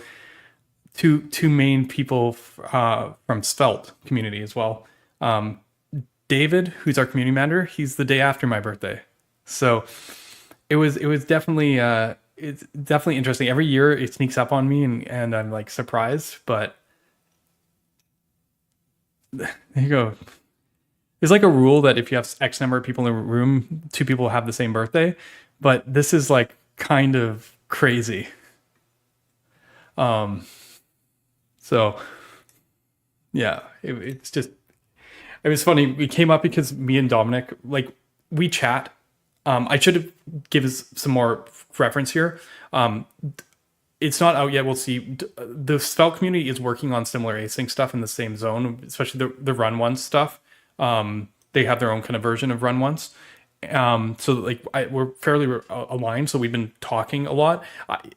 two main people from Svelte community as well. David, who's our community manager, he's the day after my birthday. So it was definitely it's definitely interesting. Every year it sneaks up on me and I'm like surprised, but there you go. There's like a rule that if you have X number of people in a room, 2 people have the same birthday, but this is like kind of crazy. So yeah, it's just, it was funny. We came up because me and Dominic, like we chat. I should have given some more reference here. It's not out yet. We'll see. The Svelte community is working on similar async stuff in the same zone, especially the run once stuff. They have their own kind of version of run once. So like we're fairly aligned. So we've been talking a lot,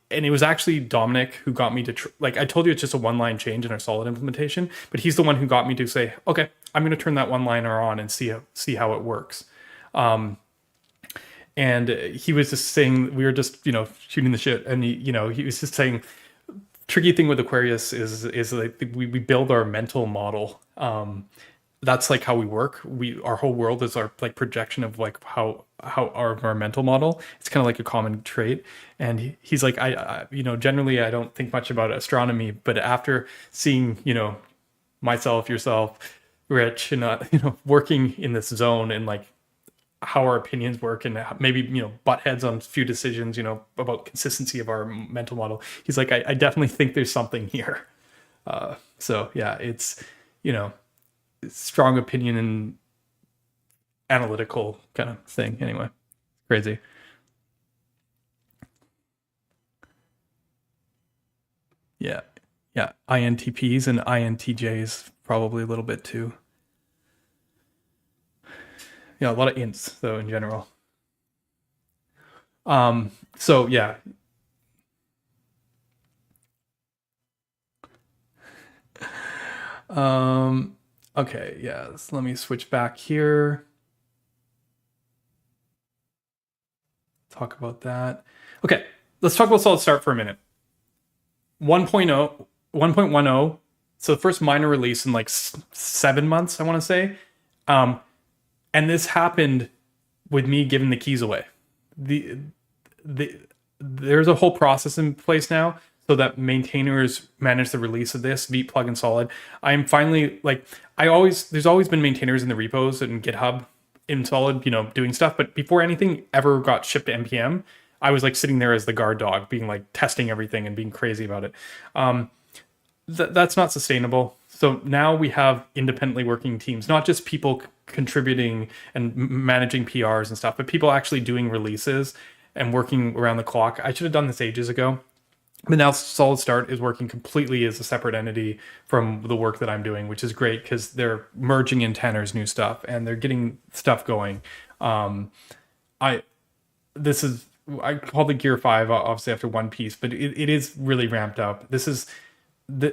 and it was actually Dominic who got me to like I told you it's just a one-line change in our solid implementation, but he's the one who got me to say, okay, I'm going to turn that one-liner on and see how it works. And he was just saying, we were just shooting the shit, and he was just saying, tricky thing with Aquarius is like we build our mental model. That's like how we work. Our whole world is our like projection of like how our mental model. It's kind of like a common trait. And he's like, I generally I don't think much about astronomy, but after seeing myself, yourself, Rich, and working in this zone and like how our opinions work and maybe butt heads on a few decisions about consistency of our mental model. He's like, I definitely think there's something here. So yeah, it's strong opinion and analytical kind of thing. Anyway, crazy. Yeah. INTPs and INTJs probably a little bit too. Yeah, a lot of ints though in general. So yeah. Okay, yeah, so let me switch back here. Talk about that. Okay, let's talk about SolidStart for a minute. 1.0, 1.10. So the first minor release in like 7 months, I want to say. And this happened with me giving the keys away. There's a whole process in place now so that maintainers manage the release of this Vite plugin solid. I'm finally like, there's always been maintainers in the repos and GitHub in solid, doing stuff. But before anything ever got shipped to NPM, I was like sitting there as the guard dog, being like testing everything and being crazy about it. That's not sustainable. So now we have independently working teams, not just people contributing and managing PRs and stuff, but people actually doing releases and working around the clock. I should have done this ages ago. But now SolidStart is working completely as a separate entity from the work that I'm doing, which is great because they're merging in Tanner's new stuff and they're getting stuff going. I call the Gear 5 obviously after one piece, but it is really ramped up.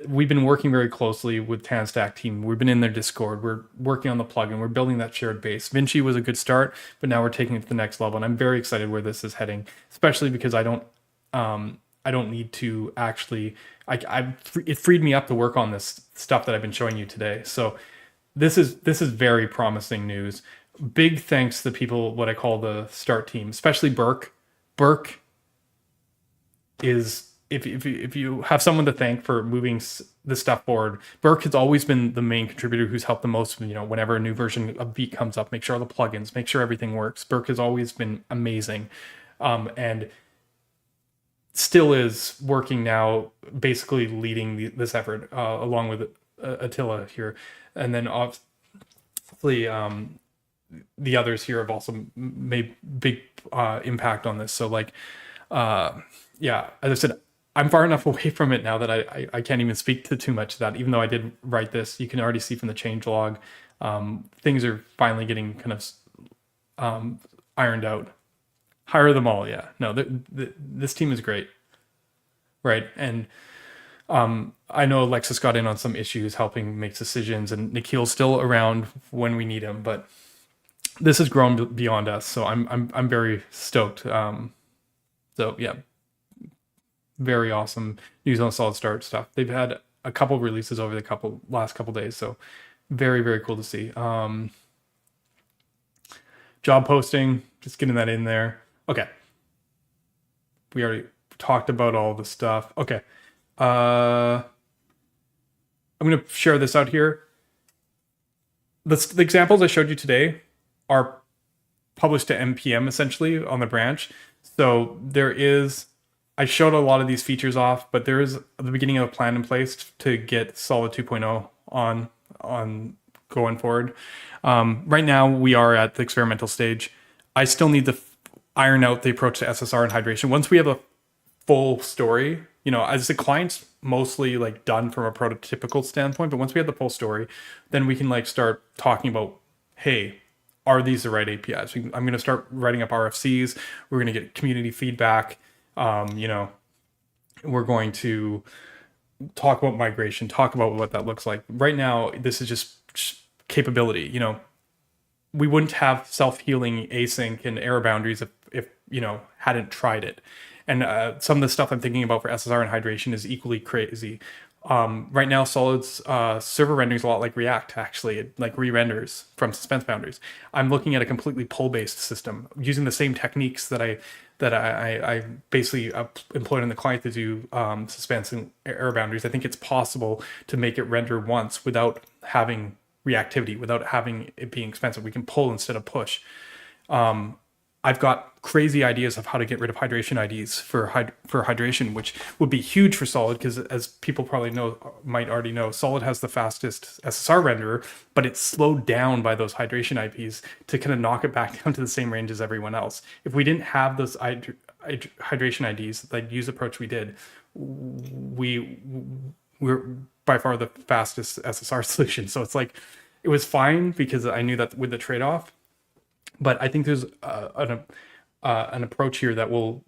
We've been working very closely with TanStack team. We've been in their Discord. We're working on the plugin. We're building that shared base. Vinci was a good start, but now we're taking it to the next level. And I'm very excited where this is heading, especially because I don't need to actually, it freed me up to work on this stuff that I've been showing you today. So this is very promising news. Big thanks to the people, what I call the start team, especially Burke. Burke is, if you have someone to thank for moving this stuff forward, Burke has always been the main contributor who's helped the most, whenever a new version of Vite comes up, make sure all the plugins, make sure everything works. Burke has always been amazing. And still is working now, basically leading this effort along with Attila here. And then obviously the others here have also made big impact on this. So like, yeah, as I said, I'm far enough away from it now that I can't even speak to too much of that, even though I did write this. You can already see from the changelog, things are finally getting kind of ironed out. Hire them all, yeah. No, this team is great, right? And I know Alexis got in on some issues helping make decisions, and Nikhil's still around when we need him, but this has grown beyond us, so I'm very stoked. So yeah, very awesome news on SolidStart stuff. They've had a couple releases over the last couple days, so very, very cool to see. Job posting, just getting that in there. Okay. We already talked about all the stuff. Okay. I'm going to share this out here. The examples I showed you today are published to NPM essentially on the branch. So I showed a lot of these features off, but there is the beginning of a plan in place to get Solid 2.0 on going forward. Right now we are at the experimental stage. I still need to iron out the approach to SSR and hydration. Once we have a full story, as the client's mostly like done from a prototypical standpoint, but once we have the full story, then we can like start talking about, hey, are these the right APIs? I'm going to start writing up RFCs. We're going to get community feedback. You know, we're going to talk about migration, talk about what that looks like. Right now, this is just capability. You know, we wouldn't have self-healing async and error boundaries if you know, hadn't tried it. And some of the stuff I'm thinking about for SSR and hydration is equally crazy. Right now, Solid's server rendering is a lot like React, actually. It like re-renders from suspense boundaries. I'm looking at a completely pull-based system using the same techniques that I basically employed in the client to do suspense and error boundaries. I think it's possible to make it render once without having reactivity, without having it being expensive. We can pull instead of push. I've got crazy ideas of how to get rid of hydration IDs for hydration, which would be huge for Solid because, as people probably might already know, Solid has the fastest SSR renderer, but it's slowed down by those hydration IPs to kind of knock it back down to the same range as everyone else. If we didn't have those hydration IDs, the use approach we did, we're by far the fastest SSR solution. So it's like, it was fine because I knew that with the trade-off. But I think there's an approach here that will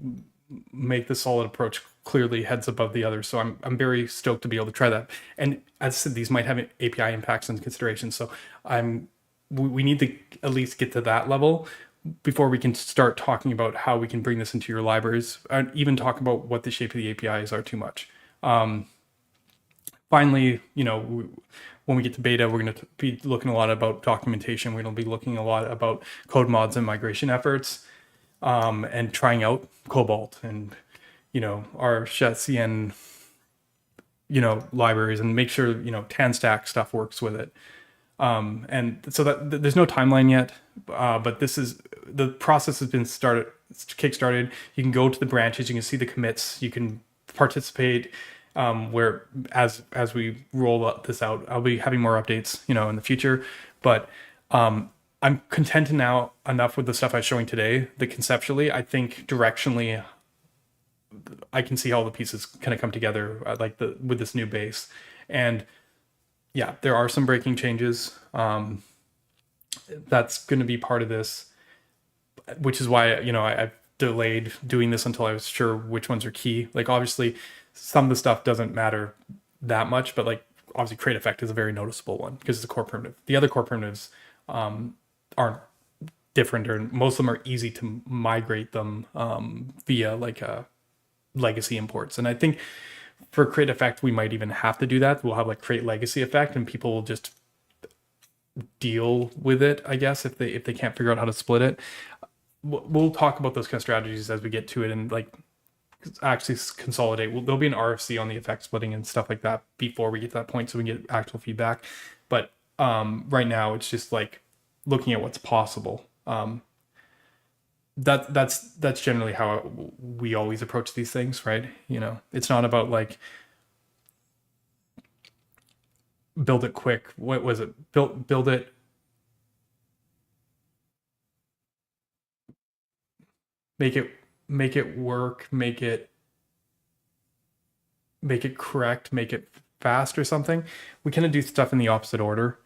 make the Solid approach clearly heads above the others. So I'm very stoked to be able to try that. And as I said, these might have API impacts and considerations. So we need to at least get to that level before we can start talking about how we can bring this into your libraries, and even talk about what the shape of the APIs are too much. Finally, you know, when we get to beta, we're going to be looking a lot about documentation. We're going to be looking a lot about code mods and migration efforts, and trying out Cobalt and, you know, our CN, you know, libraries, and make sure, you know, TanStack stuff works with it. And so that there's no timeline yet, but the process has been kickstarted. You can go to the branches, you can see the commits, you can participate. Where as we roll this out, I'll be having more updates, you know, in the future. But I'm content now enough with the stuff I'm showing today that conceptually, I think directionally, I can see how the pieces kind of come together, with this new base. And yeah, there are some breaking changes. That's going to be part of this, which is why, you know, I've delayed doing this until I was sure which ones are key. Like, obviously, some of the stuff doesn't matter that much, but like, obviously, createEffect is a very noticeable one because it's a core primitive. The other core primitives aren't different, or most of them are easy to migrate them via like legacy imports. And I think for createEffect, we might even have to do that. We'll have like create legacy effect, and people will just deal with it, I guess, if they can't figure out how to split it. We'll talk about those kind of strategies as we get to it, and like actually consolidate. There'll be an RFC on the effect splitting and stuff like that before we get to that point, so we can get actual feedback. But right now, it's just like looking at what's possible. That's generally how we always approach these things, right? You know, it's not about like build it quick. What was it? Build it. Make it work. Make it correct. Make it fast or something. We kind of do stuff in the opposite order.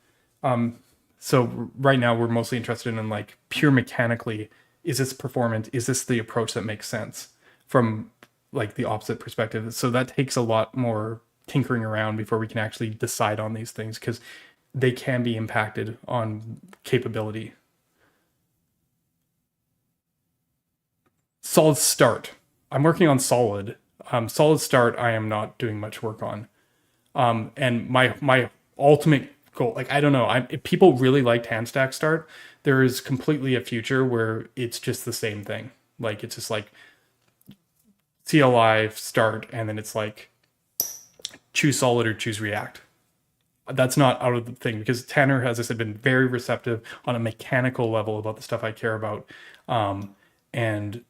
So right now we're mostly interested in like pure mechanically, is this performant? Is this the approach that makes sense from like the opposite perspective? So that takes a lot more tinkering around before we can actually decide on these things, because they can be impacted on capability. SolidStart. I'm working on Solid. SolidStart I am not doing much work on. And my ultimate goal, like, I don't know, if people really like TanStack Start, there is completely a future where it's just the same thing. Like, it's just like CLI start, and then it's like choose Solid or choose React. That's not out of the thing, because Tanner, as I said, been very receptive on a mechanical level about the stuff I care about. And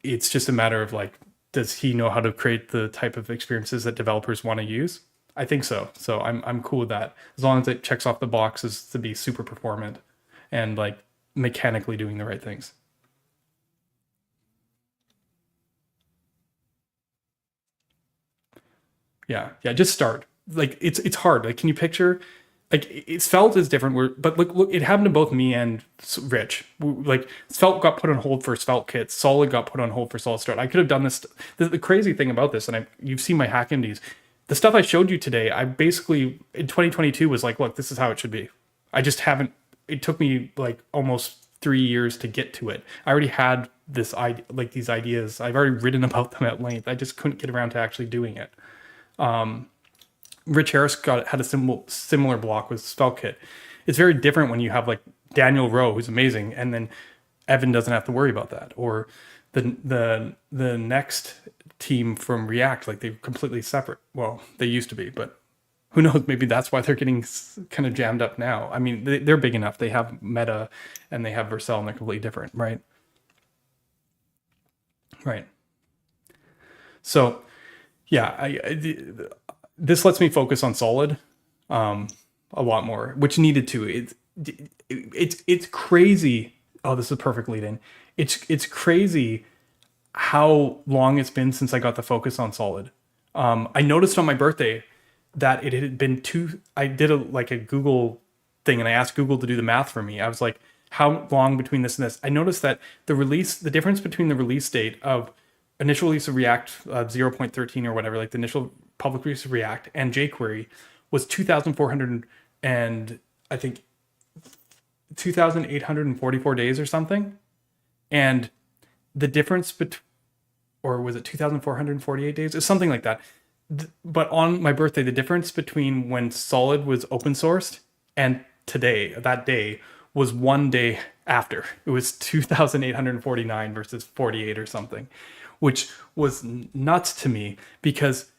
it's just a matter of like, does he know how to create the type of experiences that developers want to use? I think so. So I'm cool with that, as long as it checks off the boxes to be super performant and like mechanically doing the right things. Yeah, just start. Like, it's hard. Like, can you picture like Svelte is different. But look, it happened to both me and Rich. Like Svelte got put on hold for Svelte kits. Solid got put on hold for SolidStart. I could have done this. The crazy thing about this, and you've seen my HackMDs, the stuff I showed you today, I basically in 2022 was like, look, this is how it should be. I just haven't. It took me like almost 3 years to get to it. I already had this idea, like these ideas. I've already written about them at length. I just couldn't get around to actually doing it. Rich Harris had a similar block with SvelteKit. It's very different when you have like Daniel Rowe, who's amazing, and then Evan doesn't have to worry about that, or the next team from React, like they're completely separate. Well, they used to be, but who knows? Maybe that's why they're getting kind of jammed up now. I mean, they're big enough. They have Meta and they have Vercel, and they're completely different, right? Right. So, yeah, this lets me focus on Solid a lot more, which needed to. It's crazy. Oh, this is a perfect lead in. It's crazy how long it's been since I got the focus on Solid. I noticed on my birthday that it had been I did a Google thing, and I asked Google to do the math for me. I was like, how long between this and this? I noticed that the difference between the release date of initial release of React 0.13 or whatever, like the initial public release of React and jQuery was 2,400 and I think 2,844 days or something. And the difference or was it 2,448 days? It's something like that. But on my birthday, the difference between when Solid was open sourced and that day, was 1 day after. It was 2,849 versus 48 or something, which was nuts to me because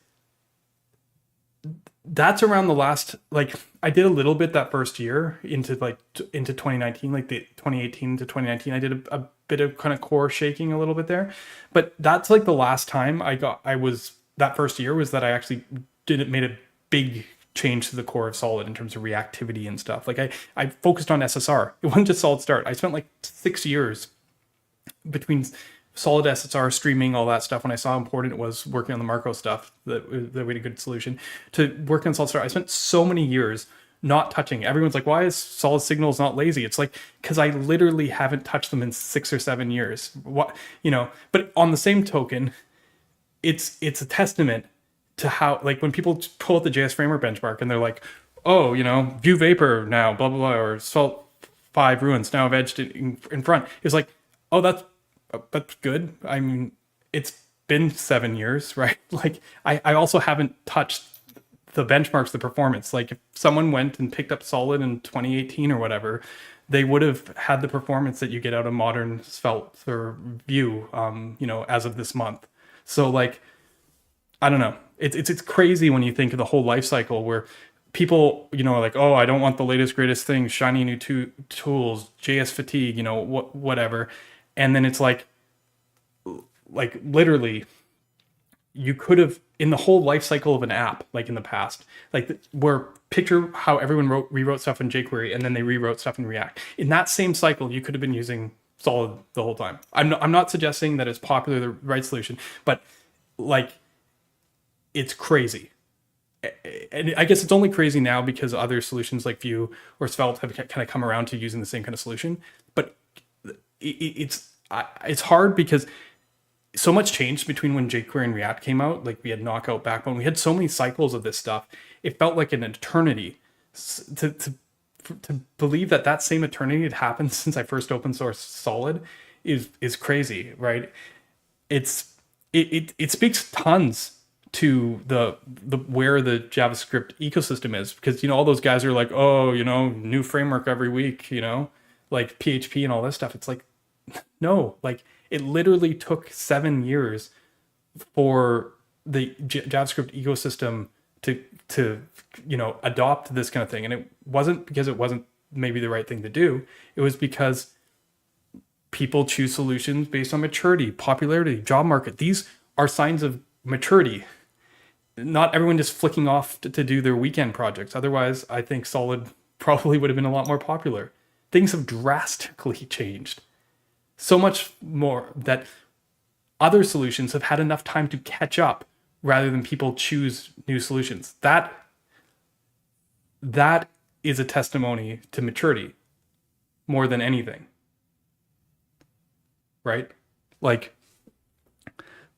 that's around the last, like I did a little bit that first year into 2019, like the 2018 to 2019, I did a bit of kind of core shaking a little bit there, but that's like the last time that first year was that I actually made a big change to the core of Solid in terms of reactivity and stuff. Like I focused on SSR. It wasn't just SolidStart. I spent like 6 years between Solid SSR, streaming, all that stuff. When I saw how important it was working on the Marco stuff, that we had a good solution to work on SolidStart. I spent so many years not touching. Everyone's like, why is Solid Signals not lazy? It's like, because I literally haven't touched them in 6 or 7 years. But on the same token, it's a testament to how, like, when people pull out the JS Framework benchmark and they're like, oh, Vue Vapor now, blah, blah, blah, or Svelte 5 ruins now have edged it in front. It's like, oh, that's good. I mean, it's been 7 years, right? Like, I also haven't touched the benchmarks, the performance. Like, if someone went and picked up Solid in 2018 or whatever, they would have had the performance that you get out of modern Svelte or Vue, as of this month. So, like, I don't know. It's crazy when you think of the whole life cycle where people, are like, oh, I don't want the latest, greatest thing, shiny new tools, JS fatigue, whatever. And then it's like literally, you could have, in the whole life cycle of an app, like in the past, like where picture how everyone rewrote stuff in jQuery and then they rewrote stuff in React. In that same cycle, you could have been using Solid the whole time. I'm not suggesting that it's popular, the right solution, but like, it's crazy. And I guess it's only crazy now because other solutions like Vue or Svelte have kind of come around to using the same kind of solution. But it's hard because so much changed between when jQuery and React came out. Like, we had Knockout, Backbone. We had so many cycles of this stuff. It felt like an eternity. To believe that same eternity had happened since I first open sourced Solid is crazy, right? It speaks tons to the where the JavaScript ecosystem is, because all those guys are like, oh, new framework every week, like PHP and all this stuff. It's like, no, like, it literally took 7 years for the JavaScript ecosystem to adopt this kind of thing. And it wasn't because it wasn't maybe the right thing to do. It was because people choose solutions based on maturity, popularity, job market. These are signs of maturity. Not everyone just flicking off to do their weekend projects. Otherwise, I think Solid probably would have been a lot more popular. Things have drastically changed. So much more that other solutions have had enough time to catch up rather than people choose new solutions. That is a testimony to maturity more than anything, right? Like,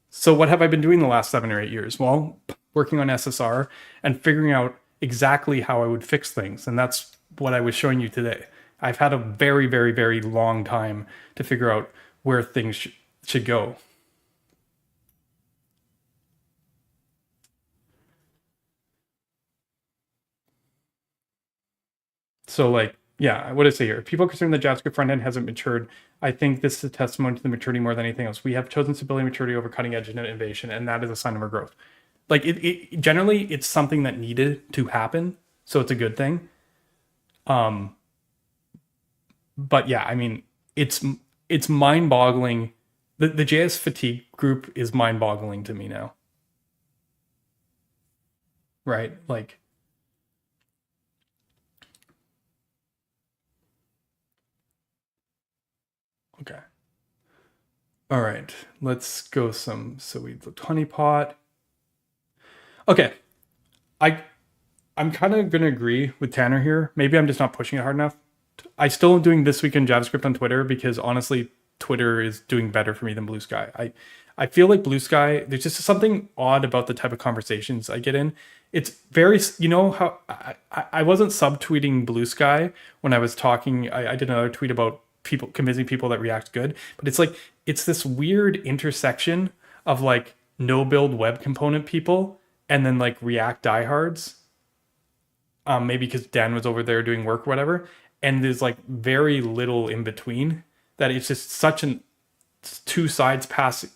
so what have I been doing the last 7 or 8 years? Well, working on SSR and figuring out exactly how I would fix things. And that's what I was showing you today. I've had a very, very, very long time to figure out where things should go. So like, yeah, what did I say here? People concerned the JavaScript front end hasn't matured. I think this is a testimony to the maturity more than anything else. We have chosen stability and maturity over cutting edge and innovation, and that is a sign of our growth. Like it generally, it's something that needed to happen, so it's a good thing. But yeah, I mean, it's mind-boggling. The JS fatigue group is mind-boggling to me now. Right? Like, okay. All right, let's go so we looked honeypot. Okay, I'm kind of gonna agree with Tanner here. Maybe I'm just not pushing it hard enough. I still am doing This Week in JavaScript on Twitter because honestly, Twitter is doing better for me than Blue Sky. I feel like Blue Sky, there's just something odd about the type of conversations I get in. It's very, you know how I wasn't subtweeting Blue Sky when I was talking. I did another tweet about people convincing people that React's good, but it's like it's this weird intersection of like no build web component people and then like React diehards. Maybe because Dan was over there doing work or whatever, and there's like very little in between that it's just such an two sides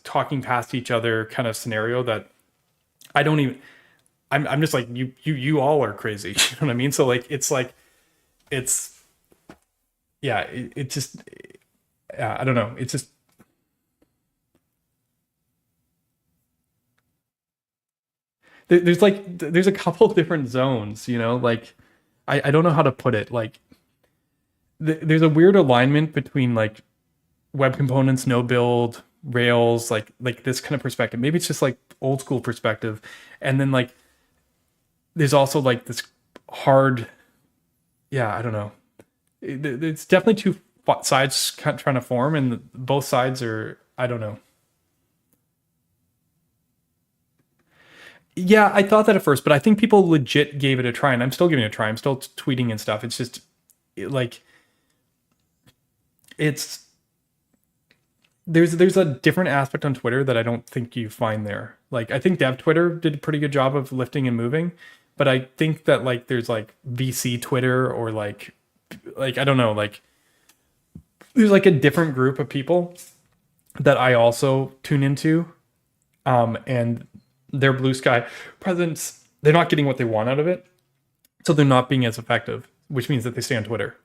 talking past each other kind of scenario that I don't even. I'm just like you all are crazy. You know what I mean? So like it's yeah, it just I don't know. It's just there's a couple different zones, you know, like I don't know how to put it. Like there's a weird alignment between like web components, no build, Rails, like this kind of perspective. Maybe it's just like old school perspective, and then like there's also like this hard, yeah, I don't know. It's definitely two sides trying to form, and both sides are, I don't know. Yeah, I thought that at first, but I think people legit gave it a try, and I'm still giving it a try. I'm still tweeting and stuff. It's just like it's there's a different aspect on Twitter that I don't think you find there. Like I think Dev Twitter did a pretty good job of lifting and moving, but I think that like there's like VC Twitter or like I don't know, like there's like a different group of people that I also tune into, and their Blue Sky presence, they're not getting what they want out of it, so they're not being as effective, which means that they stay on Twitter.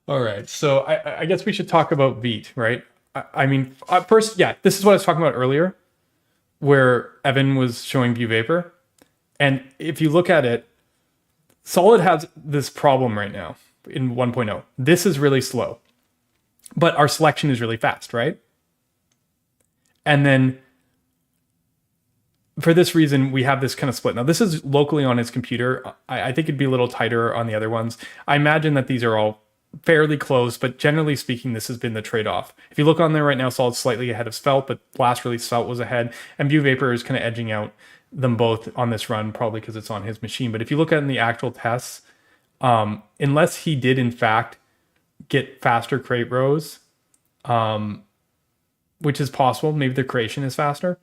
All right, so I guess we should talk about Vite, right? I mean, first, yeah, this is what I was talking about earlier, where Evan was showing View Vapor. And if you look at it, Solid has this problem right now in 1.0. This is really slow, but our selection is really fast, right? And then for this reason, we have this kind of split. Now, this is locally on his computer. I think it'd be a little tighter on the other ones. I imagine that these are all fairly close, but generally speaking, this has been the trade-off. If you look on there right now, Solid's slightly ahead of Svelte, but last release Svelte was ahead, and View Vapor is kind of edging out them both on this run, probably because it's on his machine. But if you look at in the actual tests, unless he did in fact get faster crate rows, which is possible, maybe the creation is faster,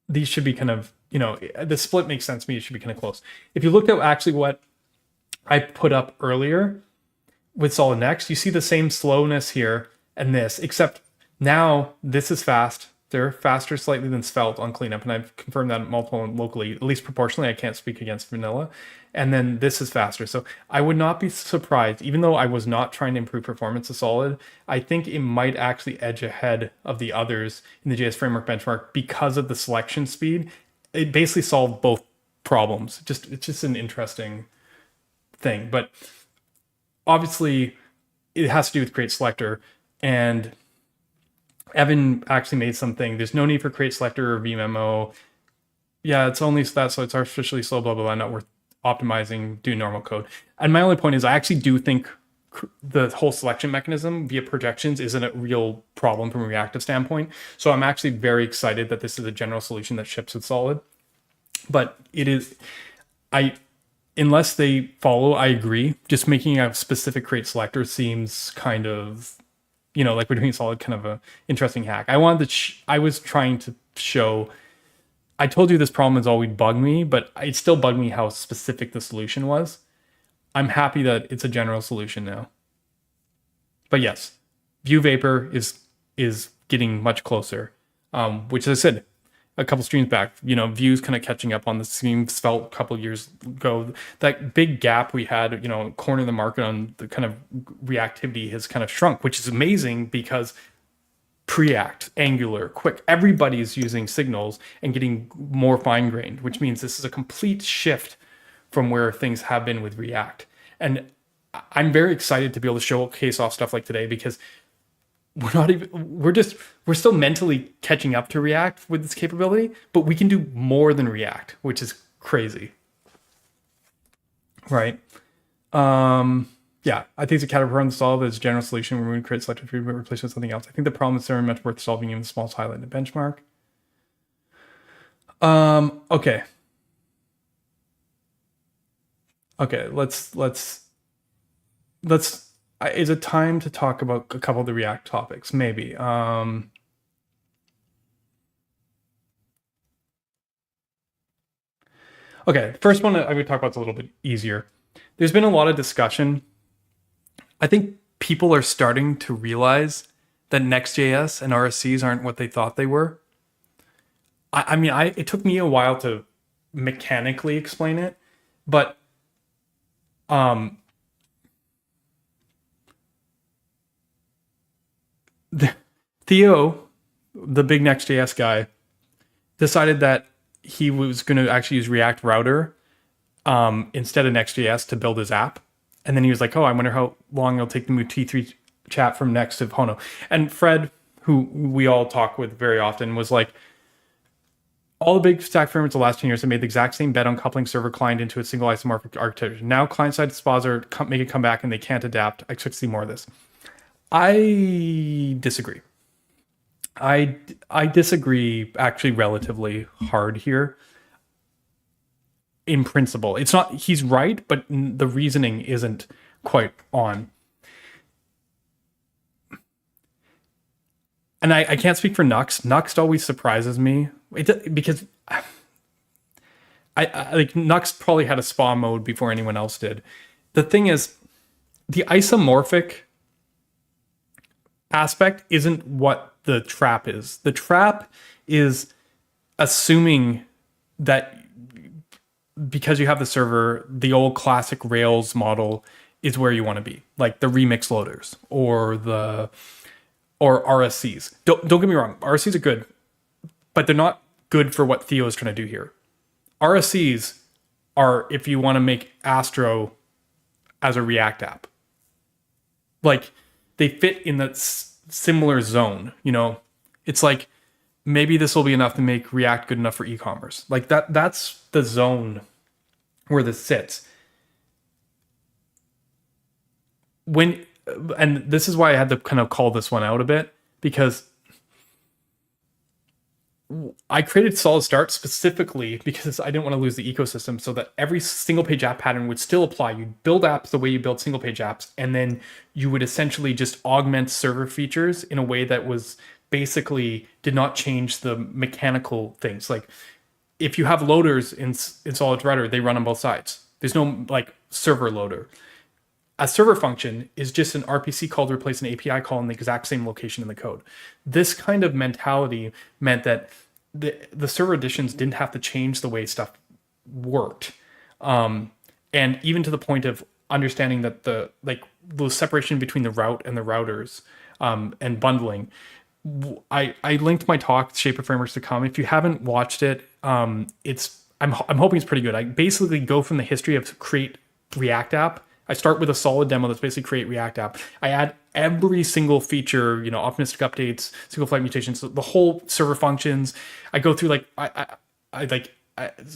these should be kind of, you know, the split makes sense to me. It should be kind of close. If you looked at actually what I put up earlier with Solid Next, you see the same slowness here and this, except now this is fast. They're faster slightly than Svelte on cleanup, and I've confirmed that multiple locally, at least proportionally. I can't speak against vanilla. And then this is faster. So I would not be surprised, even though I was not trying to improve performance of Solid, I think it might actually edge ahead of the others in the JS Framework benchmark because of the selection speed. It basically solved both problems. It's just an interesting thing. But obviously, it has to do with create selector. And Evan actually made something. There's no need for create selector or vmemo. Yeah, it's only that, so it's artificially slow, blah, blah, blah, not worth optimizing, do normal code. And my only point is I actually do think the whole selection mechanism via projections isn't a real problem from a reactive standpoint. So I'm actually very excited that this is a general solution that ships with Solid. But it is, unless they follow, I agree. Just making a specific create selector seems kind of, like we're doing Solid, kind of a interesting hack. I was trying to show, I told you this problem is always bug me, but it still bugged me how specific the solution was. I'm happy that it's a general solution now. But yes, View Vapor is getting much closer, which, as I said a couple streams back, Vue's kind of catching up on the streams felt a couple years ago. That big gap we had, corner of the market on the kind of reactivity has kind of shrunk, which is amazing because Preact, Angular, Quick, everybody's using Signals and getting more fine-grained, which means this is a complete shift from where things have been with React. And I'm very excited to be able to showcase off stuff like today because we're still mentally catching up to React with this capability, but we can do more than React, which is crazy. Right. Yeah, I think it's a category problem to solve as a general solution. We're going to create selector tree, but replace it with something else. I think the problem is very much worth solving, even the smallest highlight in the benchmark. Okay. Okay, let's is it time to talk about a couple of the React topics? Maybe. Okay, the first one I would talk about is a little bit easier. There's been a lot of discussion. I think people are starting to realize that Next.js and RSCs aren't what they thought they were. I mean, it took me a while to mechanically explain it, but Theo, the big Next.js guy, decided that he was going to actually use React Router instead of Next.js to build his app. And then he was like, oh, I wonder how long it'll take to move T3 chat from Next to Hono. And Fred, who we all talk with very often, was like, all the big stack frameworks the last 10 years have made the exact same bet on coupling server client into a single isomorphic architecture. Now client-side spas make a comeback and they can't adapt. I expect to see more of this. I disagree. I disagree actually relatively hard here. In principle, it's not, he's right, but the reasoning isn't quite on. And I can't speak for Nuxt. Nuxt always surprises me because I like Nuxt probably had a spa mode before anyone else did. The thing is, the isomorphic aspect isn't what the trap is. The trap is assuming that because you have the server, the old classic Rails model is where you want to be, like the remix loaders or RSCs. Don't get me wrong, RSCs are good, but they're not good for what Theo is trying to do here. RSCs are if you want to make Astro as a React app. Like they fit in that similar zone, It's like maybe this will be enough to make React good enough for e-commerce. Like that's the zone where this sits. And this is why I had to kind of call this one out a bit, because I created SolidStart specifically because I didn't want to lose the ecosystem, so that every single page app pattern would still apply. You'd build apps the way you build single page apps, and then you would essentially just augment server features in a way that was basically did not change the mechanical things. Like if you have loaders in SolidWriter, they run on both sides. There's no like server loader. A server function is just an RPC call to replace an API call in the exact same location in the code. This kind of mentality meant that the server additions didn't have to change the way stuff worked. And even to the point of understanding that the separation between the route and the routers and bundling. I linked my talk, Shape of Frameworks to Come. If you haven't watched it, I'm hoping it's pretty good. I basically go from the history of create React app. I start with a solid demo that's basically create React app. I add every single feature, optimistic updates, single flight mutations, the whole server functions. I go through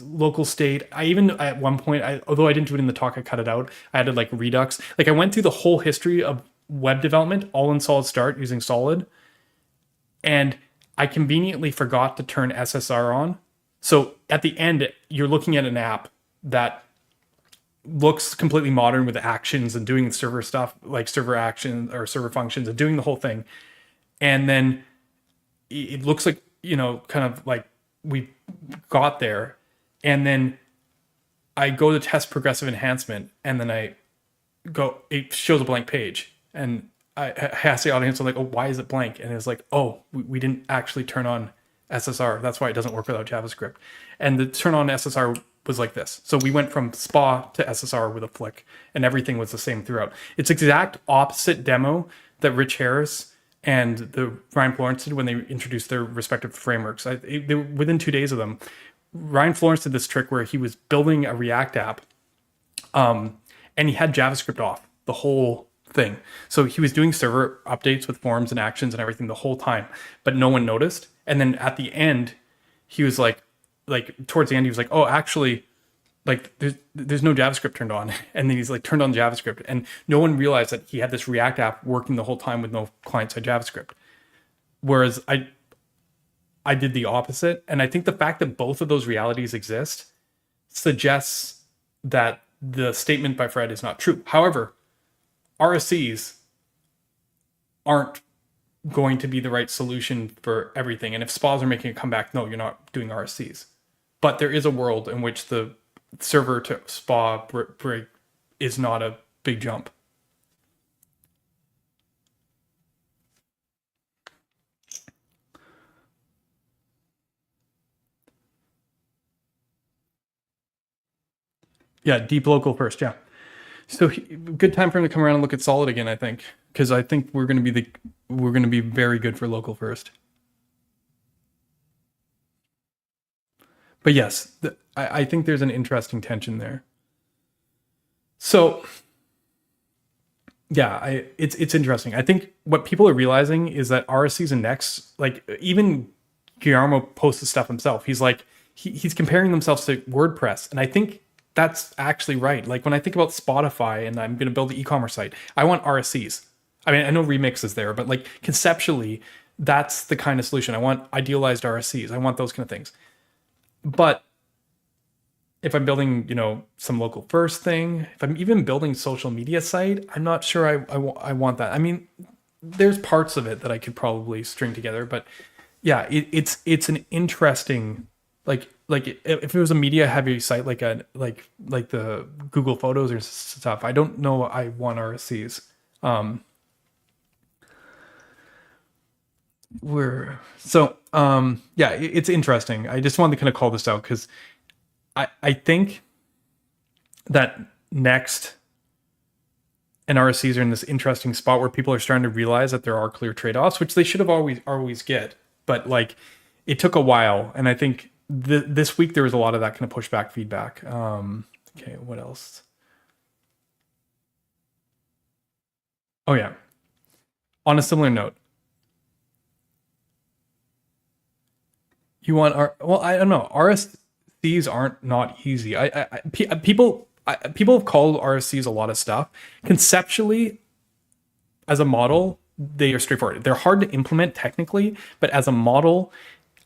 local state. I even at one point, although I didn't do it in the talk, I cut it out. I added like Redux. Like I went through the whole history of web development all in SolidStart using Solid, and I conveniently forgot to turn SSR on. So at the end, you're looking at an app that looks completely modern with actions and doing server stuff like server actions or server functions and doing the whole thing. And then it looks like, kind of like we got there. And then I go to test progressive enhancement, and then it shows a blank page. And I asked the audience, I'm like, oh, why is it blank? And it's like, oh, we didn't actually turn on SSR. That's why it doesn't work without JavaScript. And the turn on SSR was like this. So we went from SPA to SSR with a flick, and everything was the same throughout. It's exact opposite demo that Rich Harris and the Ryan Florence did when they introduced their respective frameworks. They were within 2 days of them. Ryan Florence did this trick where he was building a React app, and he had JavaScript off the whole thing. So he was doing server updates with forms and actions and everything the whole time, but no one noticed. And then at the end, he was like towards the end, he was like, oh, actually, like there's no JavaScript turned on. And then he's like turned on JavaScript, and no one realized that he had this React app working the whole time with no client-side JavaScript. Whereas I did the opposite. And I think the fact that both of those realities exist suggests that the statement by Fred is not true. However, RSCs aren't going to be the right solution for everything. And if SPAs are making a comeback, no, you're not doing RSCs. But there is a world in which the server to SPA break is not a big jump. Yeah, deep local first, yeah. So good time for him to come around and look at Solid again, I think, because I think we're going to be very good for local first. But yes, I think there's an interesting tension there. So yeah, it's interesting. I think what people are realizing is that RSCs and Next, like even Guillermo posts the stuff himself. He's like he's comparing themselves to WordPress, and I think that's actually right. Like when I think about Spotify and I'm going to build the e-commerce site, I want RSCs. I mean, I know Remix is there, but like conceptually, that's the kind of solution. I want idealized RSCs. I want those kind of things. But if I'm building, some local first thing, if I'm even building social media site, I'm not sure I want that. I mean, there's parts of it that I could probably string together, but yeah, it's an interesting, like if it was a media heavy site, like the Google Photos or stuff, I don't know I want RSCs. It's interesting. I just wanted to kind of call this out because I think that Next and RSCs are in this interesting spot where people are starting to realize that there are clear trade-offs, which they should have always get. But like, it took a while, and I think this week there was a lot of that kind of pushback feedback. Okay, what else? Oh yeah. On a similar note, you want I don't know. RSCs aren't not easy. People have called RSCs a lot of stuff. Conceptually, as a model, they are straightforward. They're hard to implement technically, but as a model,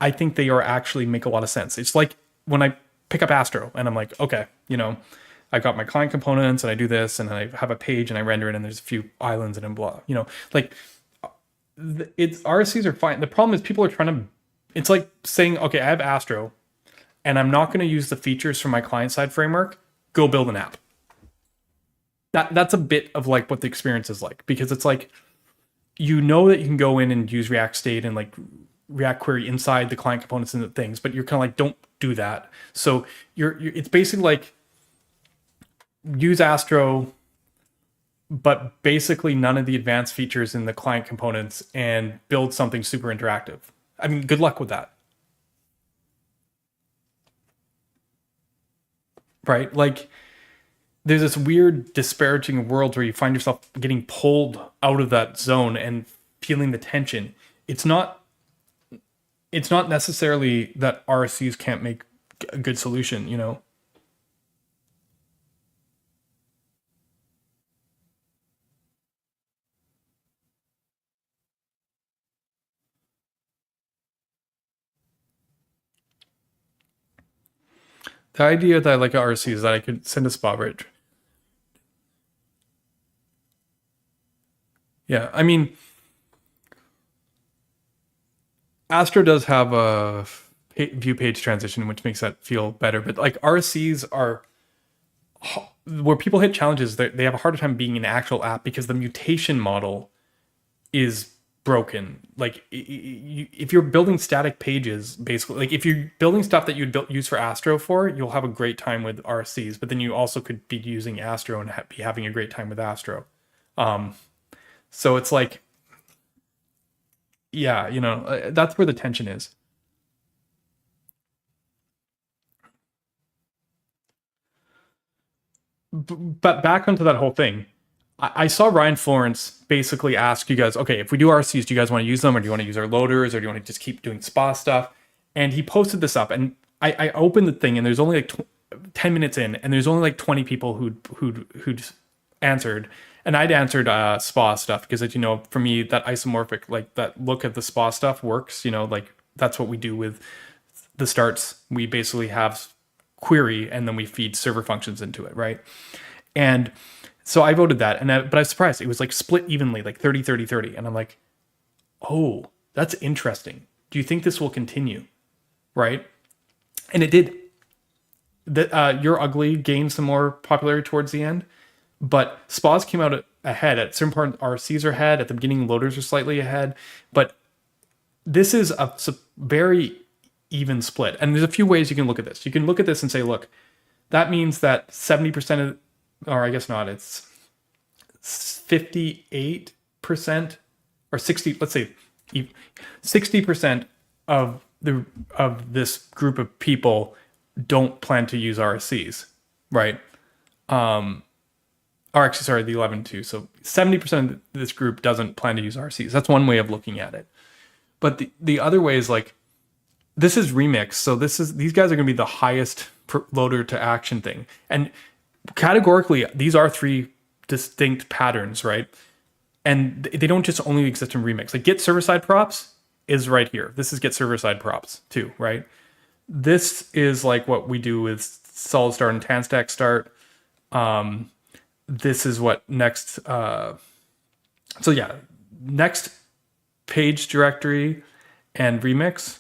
I think they are actually make a lot of sense. It's like when I pick up Astro and I'm like, okay, I got my client components and I do this and I have a page and I render it and there's a few islands and blah, like RSCs are fine. The problem is people are trying to, it's like saying, okay, I have Astro and I'm not going to use the features from my client side framework. Go build an app. That's a bit of like what the experience is like, because it's like, that you can go in and use React State and like React Query inside the client components and the things, but you're kind of like, don't do that. So it's basically like use Astro, but basically none of the advanced features in the client components and build something super interactive. I mean, good luck with that. Right? Like there's this weird disparaging world where you find yourself getting pulled out of that zone and feeling the tension. It's not necessarily that RSCs can't make a good solution, you know. The idea that I like RSC is that I could send a spot rate. Yeah, I mean, Astro does have a view page transition, which makes that feel better. But like RSCs are where people hit challenges. They have a harder time being an actual app because the mutation model is broken. Like if you're building static pages, basically, like if you're building stuff that you'd use for Astro for, you'll have a great time with RSCs. But then you also could be using Astro and be having a great time with Astro. Um, so it's like, yeah, you know, that's where the tension is. But back onto that whole thing, I saw Ryan Florence basically ask you guys, okay, if we do RCs, do you guys want to use them, or do you want to use our loaders, or do you want to just keep doing spa stuff? And he posted this up, and I opened the thing, and there's only like 10 minutes in, and there's only like 20 people who'd answered, and I'd answered spa stuff because, as you know, for me that isomorphic, like that look at the spa stuff works. You know, like that's what we do with the starts. We basically have query, and then we feed server functions into it, right? And so I voted that, but I was surprised. It was like split evenly, like 30, 30, 30. And I'm like, oh, that's interesting. Do you think this will continue? Right? And it did. You're Ugly gained some more popularity towards the end, but spas came out ahead. At certain parts, RCs are ahead. At the beginning, loaders are slightly ahead. But this is a very even split. And there's a few ways you can look at this. You can look at this and say, look, that means that 70% of, or I guess not, it's 58% or 60, let's say 60% of this group of people don't plan to use RSCs, right? Or actually, sorry, the 11 too. So 70% of this group doesn't plan to use RSCs. That's one way of looking at it. But the other way is like, this is remix. So these guys are going to be the highest loader to action thing. And categorically, these are three distinct patterns, right? And they don't just only exist in remix. Like get server side props is right here. This is get server side props too, right? This is like what we do with SolidStart and TANStack start. This is what next. So yeah, next page directory and remix,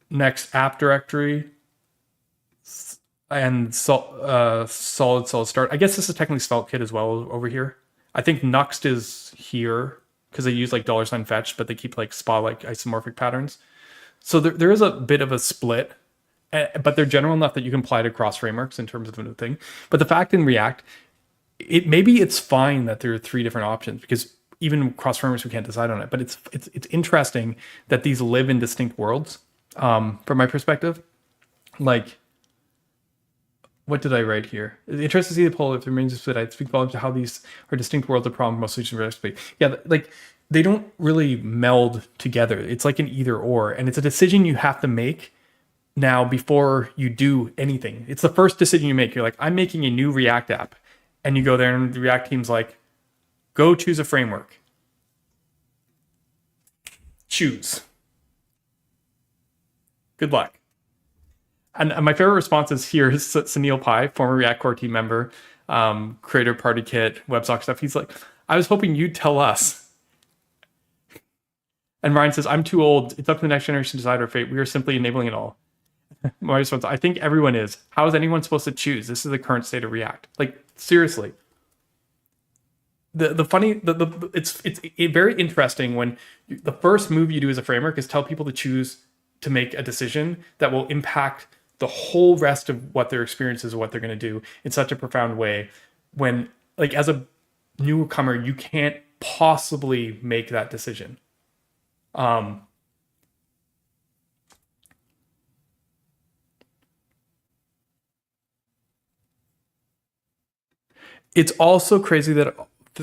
next app directory, and SolidStart. I guess this is technically SvelteKit as well over here. I think Nuxt is here because they use like $ fetch, but they keep like spa like isomorphic patterns. So there is a bit of a split, but they're general enough that you can apply it across frameworks in terms of a thing. But the fact in React, maybe it's fine that there are three different options because even across frameworks we can't decide on it. But it's interesting that these live in distinct worlds. From my perspective, like, what did I write here? It's interesting to see the poll if it remains split. I speak volumes to how these are distinct worlds of problem most solutions respectively. Yeah, like they don't really meld together. It's like an either or, and it's a decision you have to make now before you do anything. It's the first decision you make. You're like, I'm making a new React app, and you go there, and the React team's like, go choose a framework. Choose. Good luck. And my favorite responses here is Sunil Pai, former React Core team member, creator party kit, WebSocket stuff. He's like, I was hoping you'd tell us. And Ryan says, I'm too old. It's up to the next generation to decide our fate. We are simply enabling it all. My response, I think everyone is. How is anyone supposed to choose? This is the current state of React. Like, seriously. It's very interesting when the first move you do as a framework is tell people to choose to make a decision that will impact the whole rest of what their experience is, what they're going to do in such a profound way. When, like, as a newcomer, you can't possibly make that decision. It's also crazy that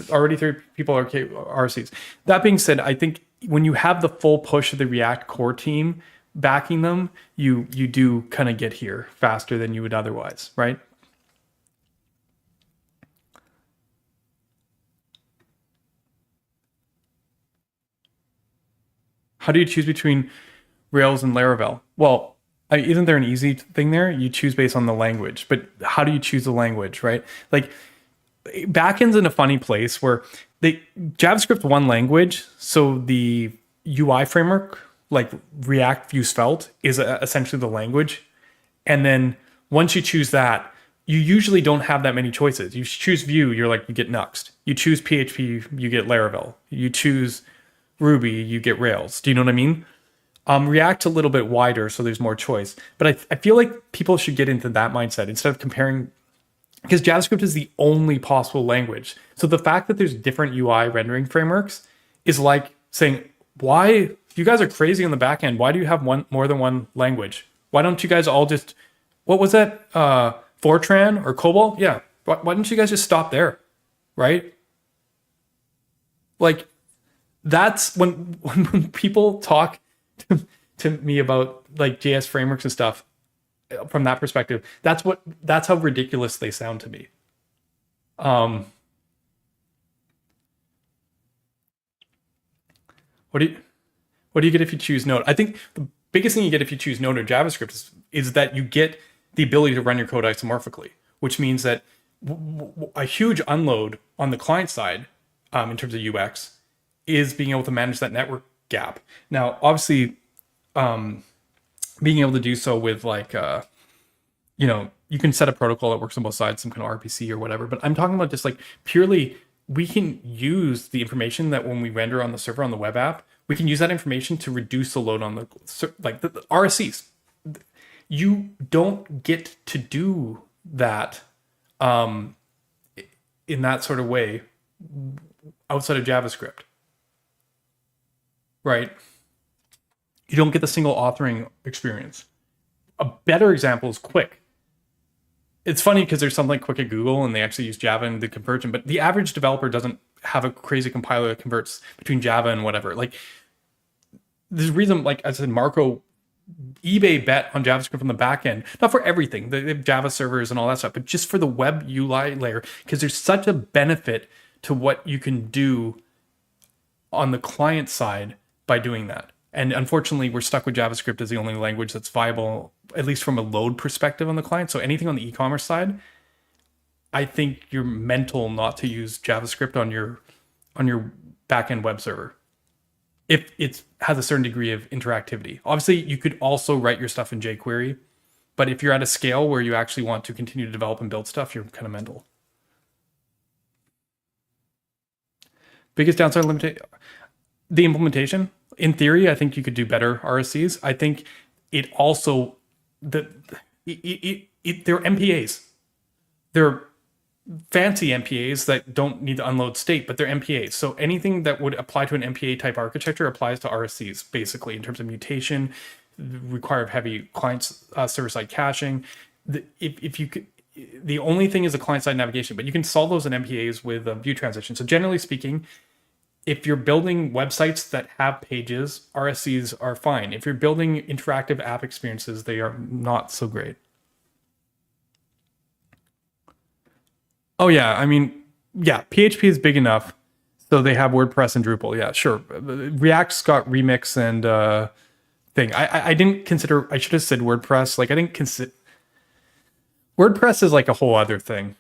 already 3 people are RSCs. That being said, I think when you have the full push of the React core team backing them, you do kind of get here faster than you would otherwise, right? How do you choose between Rails and Laravel? Well, isn't there an easy thing there? You choose based on the language, but how do you choose the language, right? Like backend's in a funny place where JavaScript one language, so the UI framework like React Vue Svelte is essentially the language, and then once you choose that, you usually don't have that many choices. You choose Vue, you get Nuxt. You choose PHP, you get Laravel. You choose Ruby, you get Rails. Do you know what I mean? React's a little bit wider, so there's more choice. But I feel like people should get into that mindset instead of comparing, because JavaScript is the only possible language. So the fact that there's different UI rendering frameworks is like saying, why, you guys are crazy on the back end. Why do you have more than one language? Why don't you guys all just, what was that? Fortran or COBOL? Yeah. Why don't you guys just stop there? Right? Like, that's when people talk to me about like JS frameworks and stuff from that perspective, that's how ridiculous they sound to me. What do you get if you choose Node? I think the biggest thing you get if you choose Node or JavaScript is that you get the ability to run your code isomorphically, which means that a huge unload on the client side in terms of UX is being able to manage that network gap. Now, obviously, being able to do so with like, you can set a protocol that works on both sides, some kind of RPC or whatever. But I'm talking about just like purely, we can use the information that when we render on the server on the web app, we can use that information to reduce the load on the RSCs. You don't get to do that in that sort of way outside of JavaScript. Right? You don't get the single authoring experience. A better example is Quick. It's funny because there's something like Quick at Google and they actually use Java in the conversion, but the average developer doesn't have a crazy compiler that converts between Java and whatever. Like, there's a reason, like I said, Marco, eBay bet on JavaScript on the back end, not for everything, the Java servers and all that stuff, but just for the web UI layer, because there's such a benefit to what you can do on the client side by doing that. And unfortunately, we're stuck with JavaScript as the only language that's viable, at least from a load perspective on the client. So anything on the e-commerce side, I think you're mental not to use JavaScript on your backend web server if it has a certain degree of interactivity. Obviously, you could also write your stuff in jQuery, but if you're at a scale where you actually want to continue to develop and build stuff, you're kind of mental. Biggest downside limitation, the implementation. In theory, I think you could do better RSCs. I think it also, they're MPAs. They're fancy MPAs that don't need to unload state, but they're MPAs. So anything that would apply to an MPA type architecture applies to RSCs, basically, in terms of mutation, require heavy client server-side caching. If you could, the only thing is the client-side navigation, but you can solve those in MPAs with view transition. So generally speaking, if you're building websites that have pages, RSCs are fine. If you're building interactive app experiences, they are not so great. Oh yeah, I mean, yeah, PHP is big enough, so they have WordPress and Drupal. Yeah, sure. React's got Remix and thing. I didn't consider. I should have said WordPress. Like I didn't consider. WordPress is like a whole other thing.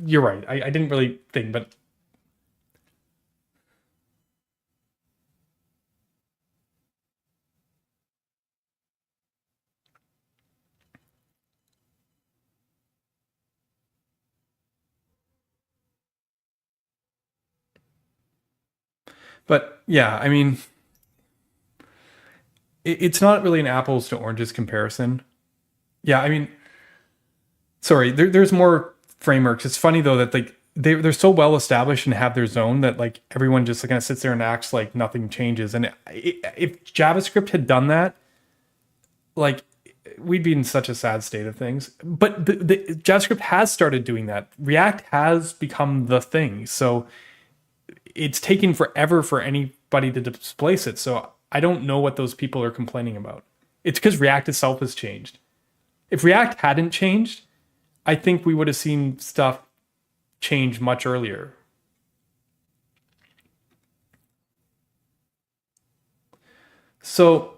You're right. I didn't really think, but yeah, I mean, it's not really an apples to oranges comparison. Yeah, I mean, sorry, there's more frameworks. It's funny though that like they're so well established and have their zone that like everyone just kind of sits there and acts like nothing changes. And if JavaScript had done that, like we'd be in such a sad state of things. But the JavaScript has started doing that. React has become the thing. So it's taken forever for anybody to displace it. So I don't know what those people are complaining about. It's because React itself has changed. If React hadn't changed, I think we would have seen stuff change much earlier. So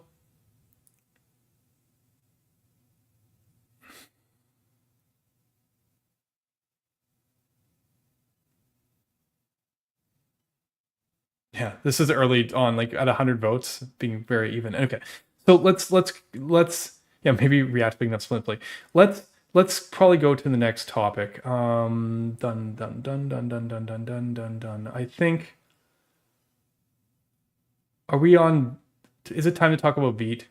yeah, this is early on, like at 100 votes, being very even. Okay, so let's yeah, maybe React big enough simply. Let's probably go to the next topic. Done. I think. Are we on? Is it time to talk about Vite?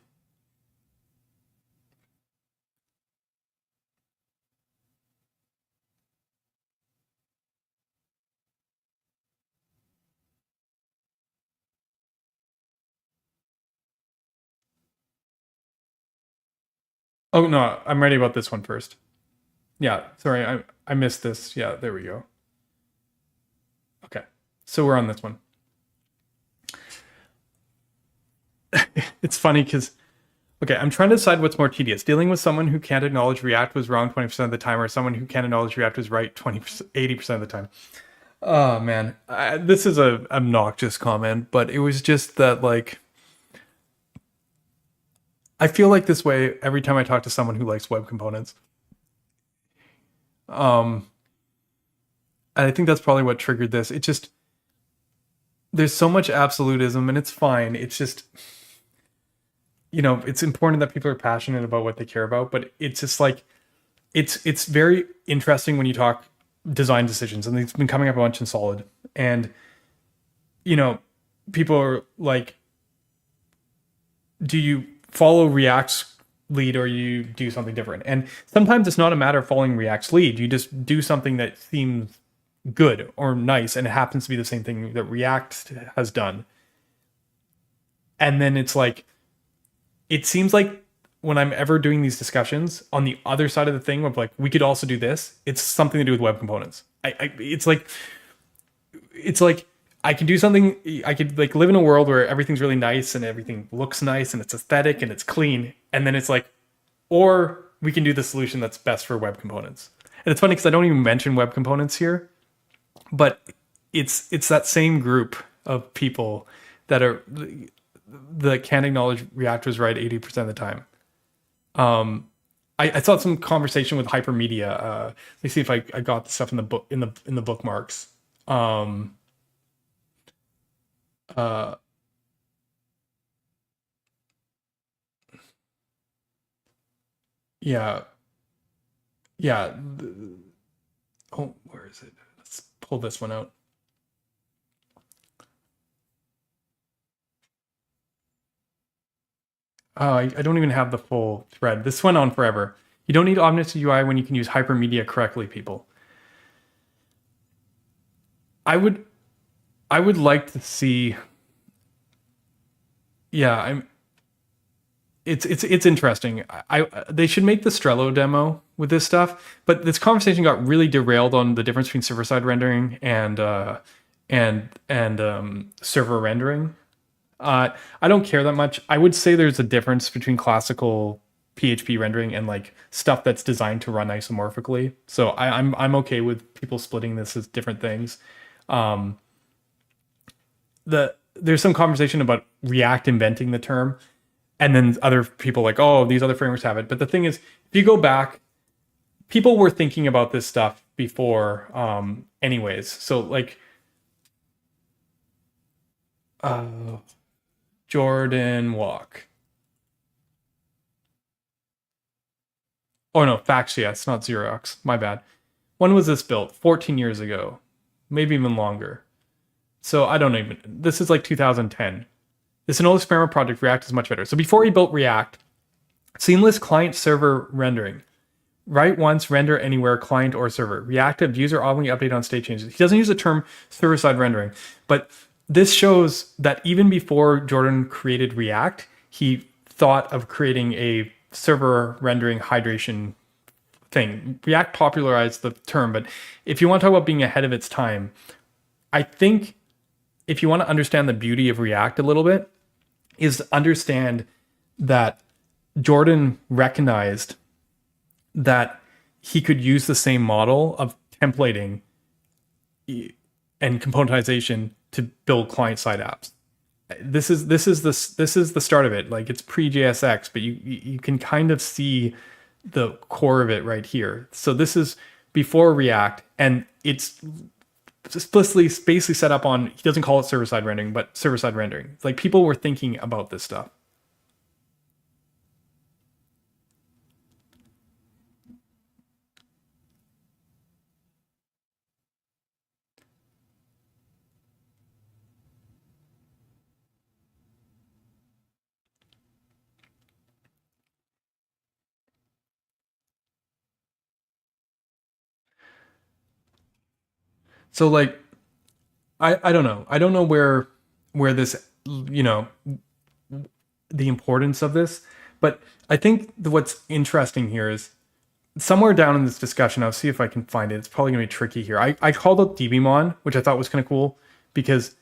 Oh no, I'm ready about this one first. Yeah, sorry, I missed this. Yeah, there we go. Okay, so we're on this one. It's funny because okay, I'm trying to decide what's more tedious: dealing with someone who can't acknowledge React was wrong 20% of the time, or someone who can't acknowledge React was right 80% of the time. Oh man, this is a obnoxious comment, but it was just that like I feel like this way every time I talk to someone who likes web components. Um, and I think that's probably what triggered this. It just there's so much absolutism, and it's fine. It's just it's important that people are passionate about what they care about, but it's just like it's very interesting when you talk design decisions, and it's been coming up a bunch in Solid, and you know, people are like, do you follow React's lead or you do something different? And sometimes it's not a matter of following React's lead. You just do something that seems good or nice, and it happens to be the same thing that React has done. And then it's like, it seems like when I'm ever doing these discussions on the other side of the thing of like, we could also do this, it's something to do with web components. It's like I can do something. I could like live in a world where everything's really nice and everything looks nice and it's aesthetic and it's clean. And then it's like, or we can do the solution that's best for web components. And it's funny because I don't even mention web components here, but it's that same group of people that can't acknowledge React was right 80% of the time. I saw some conversation with Hypermedia. Let me see if I got the stuff in the book in the bookmarks. Um, uh, yeah, yeah. Oh, where is it? Let's pull this one out. Oh, I don't even have the full thread. This went on forever. You don't need Omnis UI when you can use Hypermedia correctly, people. I would I would like to see. Yeah, I'm. It's interesting. They should make the Strello demo with this stuff, but this conversation got really derailed on the difference between server side rendering and server rendering. I don't care that much. I would say there's a difference between classical PHP rendering and like stuff that's designed to run isomorphically. So I'm okay with people splitting this as different things. Um, there's some conversation about React inventing the term, and then other people like, oh, these other frameworks have it. But the thing is, if you go back, people were thinking about this stuff before, anyways. So like, uh, Jordan Walk. Oh no, Fax.js, not Xerox. My bad. When was this built? 14 years ago, maybe even longer. So I don't even. This is like 2010. This is an old experiment project. React is much better. So before he built React, seamless client server rendering. Write once, render anywhere, client or server. Reactive, user only update on state changes. He doesn't use the term server side rendering, but this shows that even before Jordan created React, he thought of creating a server rendering hydration thing. React popularized the term, but if you want to talk about being ahead of its time, I think if you want to understand the beauty of React a little bit, is to understand that Jordan recognized that he could use the same model of templating and componentization to build client-side apps. This is the start of it. Like, it's pre-JSX, but you can kind of see the core of it right here. So this is before React, and it's explicitly basically set up on, he doesn't call it server-side rendering, but server-side rendering. It's like people were thinking about this stuff. So like, I don't know. I don't know where this, the importance of this, but I think what's interesting here is somewhere down in this discussion, I'll see if I can find it. It's probably gonna be tricky here. I called out dbmon, which I thought was kind of cool because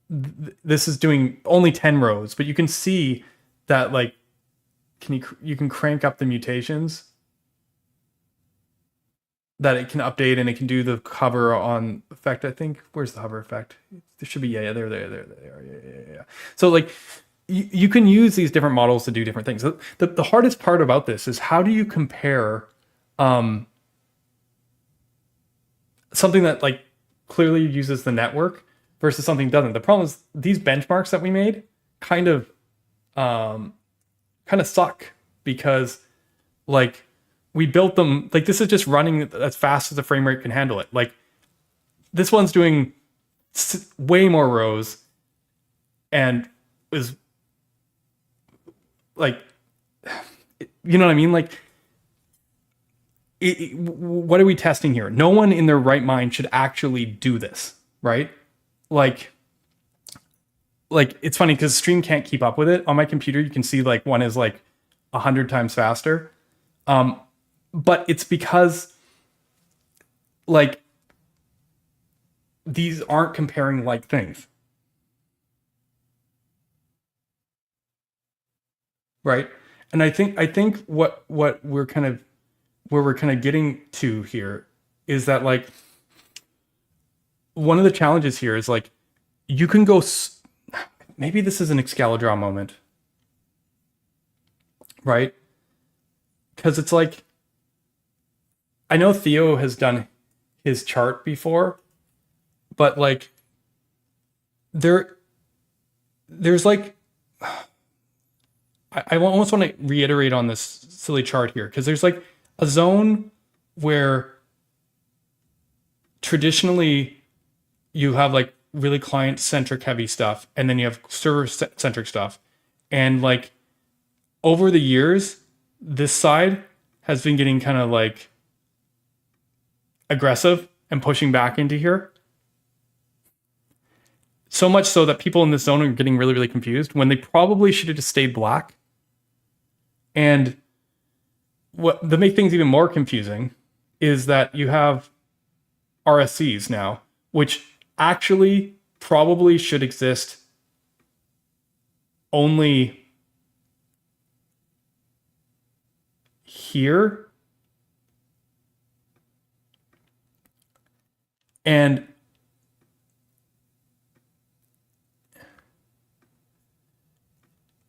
this is doing only 10 rows, but you can see that like, you can crank up the mutations that it can update, and it can do the hover on effect. I think, where's the hover effect? There should be, yeah, there, yeah. So like, you can use these different models to do different things. The hardest part about this is how do you compare something that like clearly uses the network versus something doesn't. The problem is these benchmarks that we made kind of suck, because like, we built them, like, this is just running as fast as the frame rate can handle it. Like, this one's doing way more rows and is like, you know what I mean? Like, what are we testing here? No one in their right mind should actually do this, right? Like it's funny because Stream can't keep up with it. On my computer, you can see like one is like 100 times faster. But it's because like these aren't comparing like things, right? And I think what we're kind of, where we're kind of getting to here is that like, one of the challenges here is like, you can go, maybe this is an Excalidraw moment, right? Because it's like, I know Theo has done his chart before, but like, there's like, I almost want to reiterate on this silly chart here, because there's like a zone where traditionally you have like really client-centric heavy stuff, and then you have server-centric stuff. And like, over the years, this side has been getting kind of like aggressive and pushing back into here. So much so that people in this zone are getting really, really confused when they probably should have just stayed black. And what to make things even more confusing is that you have RSCs now, which actually probably should exist only here. And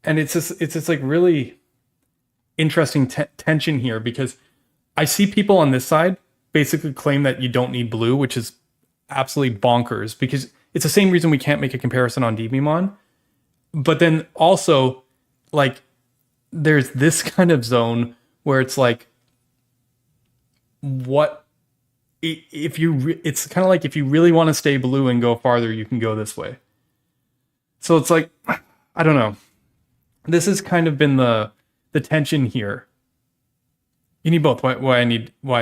it's just like really interesting tension here, because I see people on this side basically claim that you don't need blue, which is absolutely bonkers, because it's the same reason we can't make a comparison on dbmon. But then also, like, there's this kind of zone where it's like, what if you it's kind of like, if you really want to stay blue and go farther, you can go this way. So it's like, I don't know. This has kind of been the tension here. You need both. Why I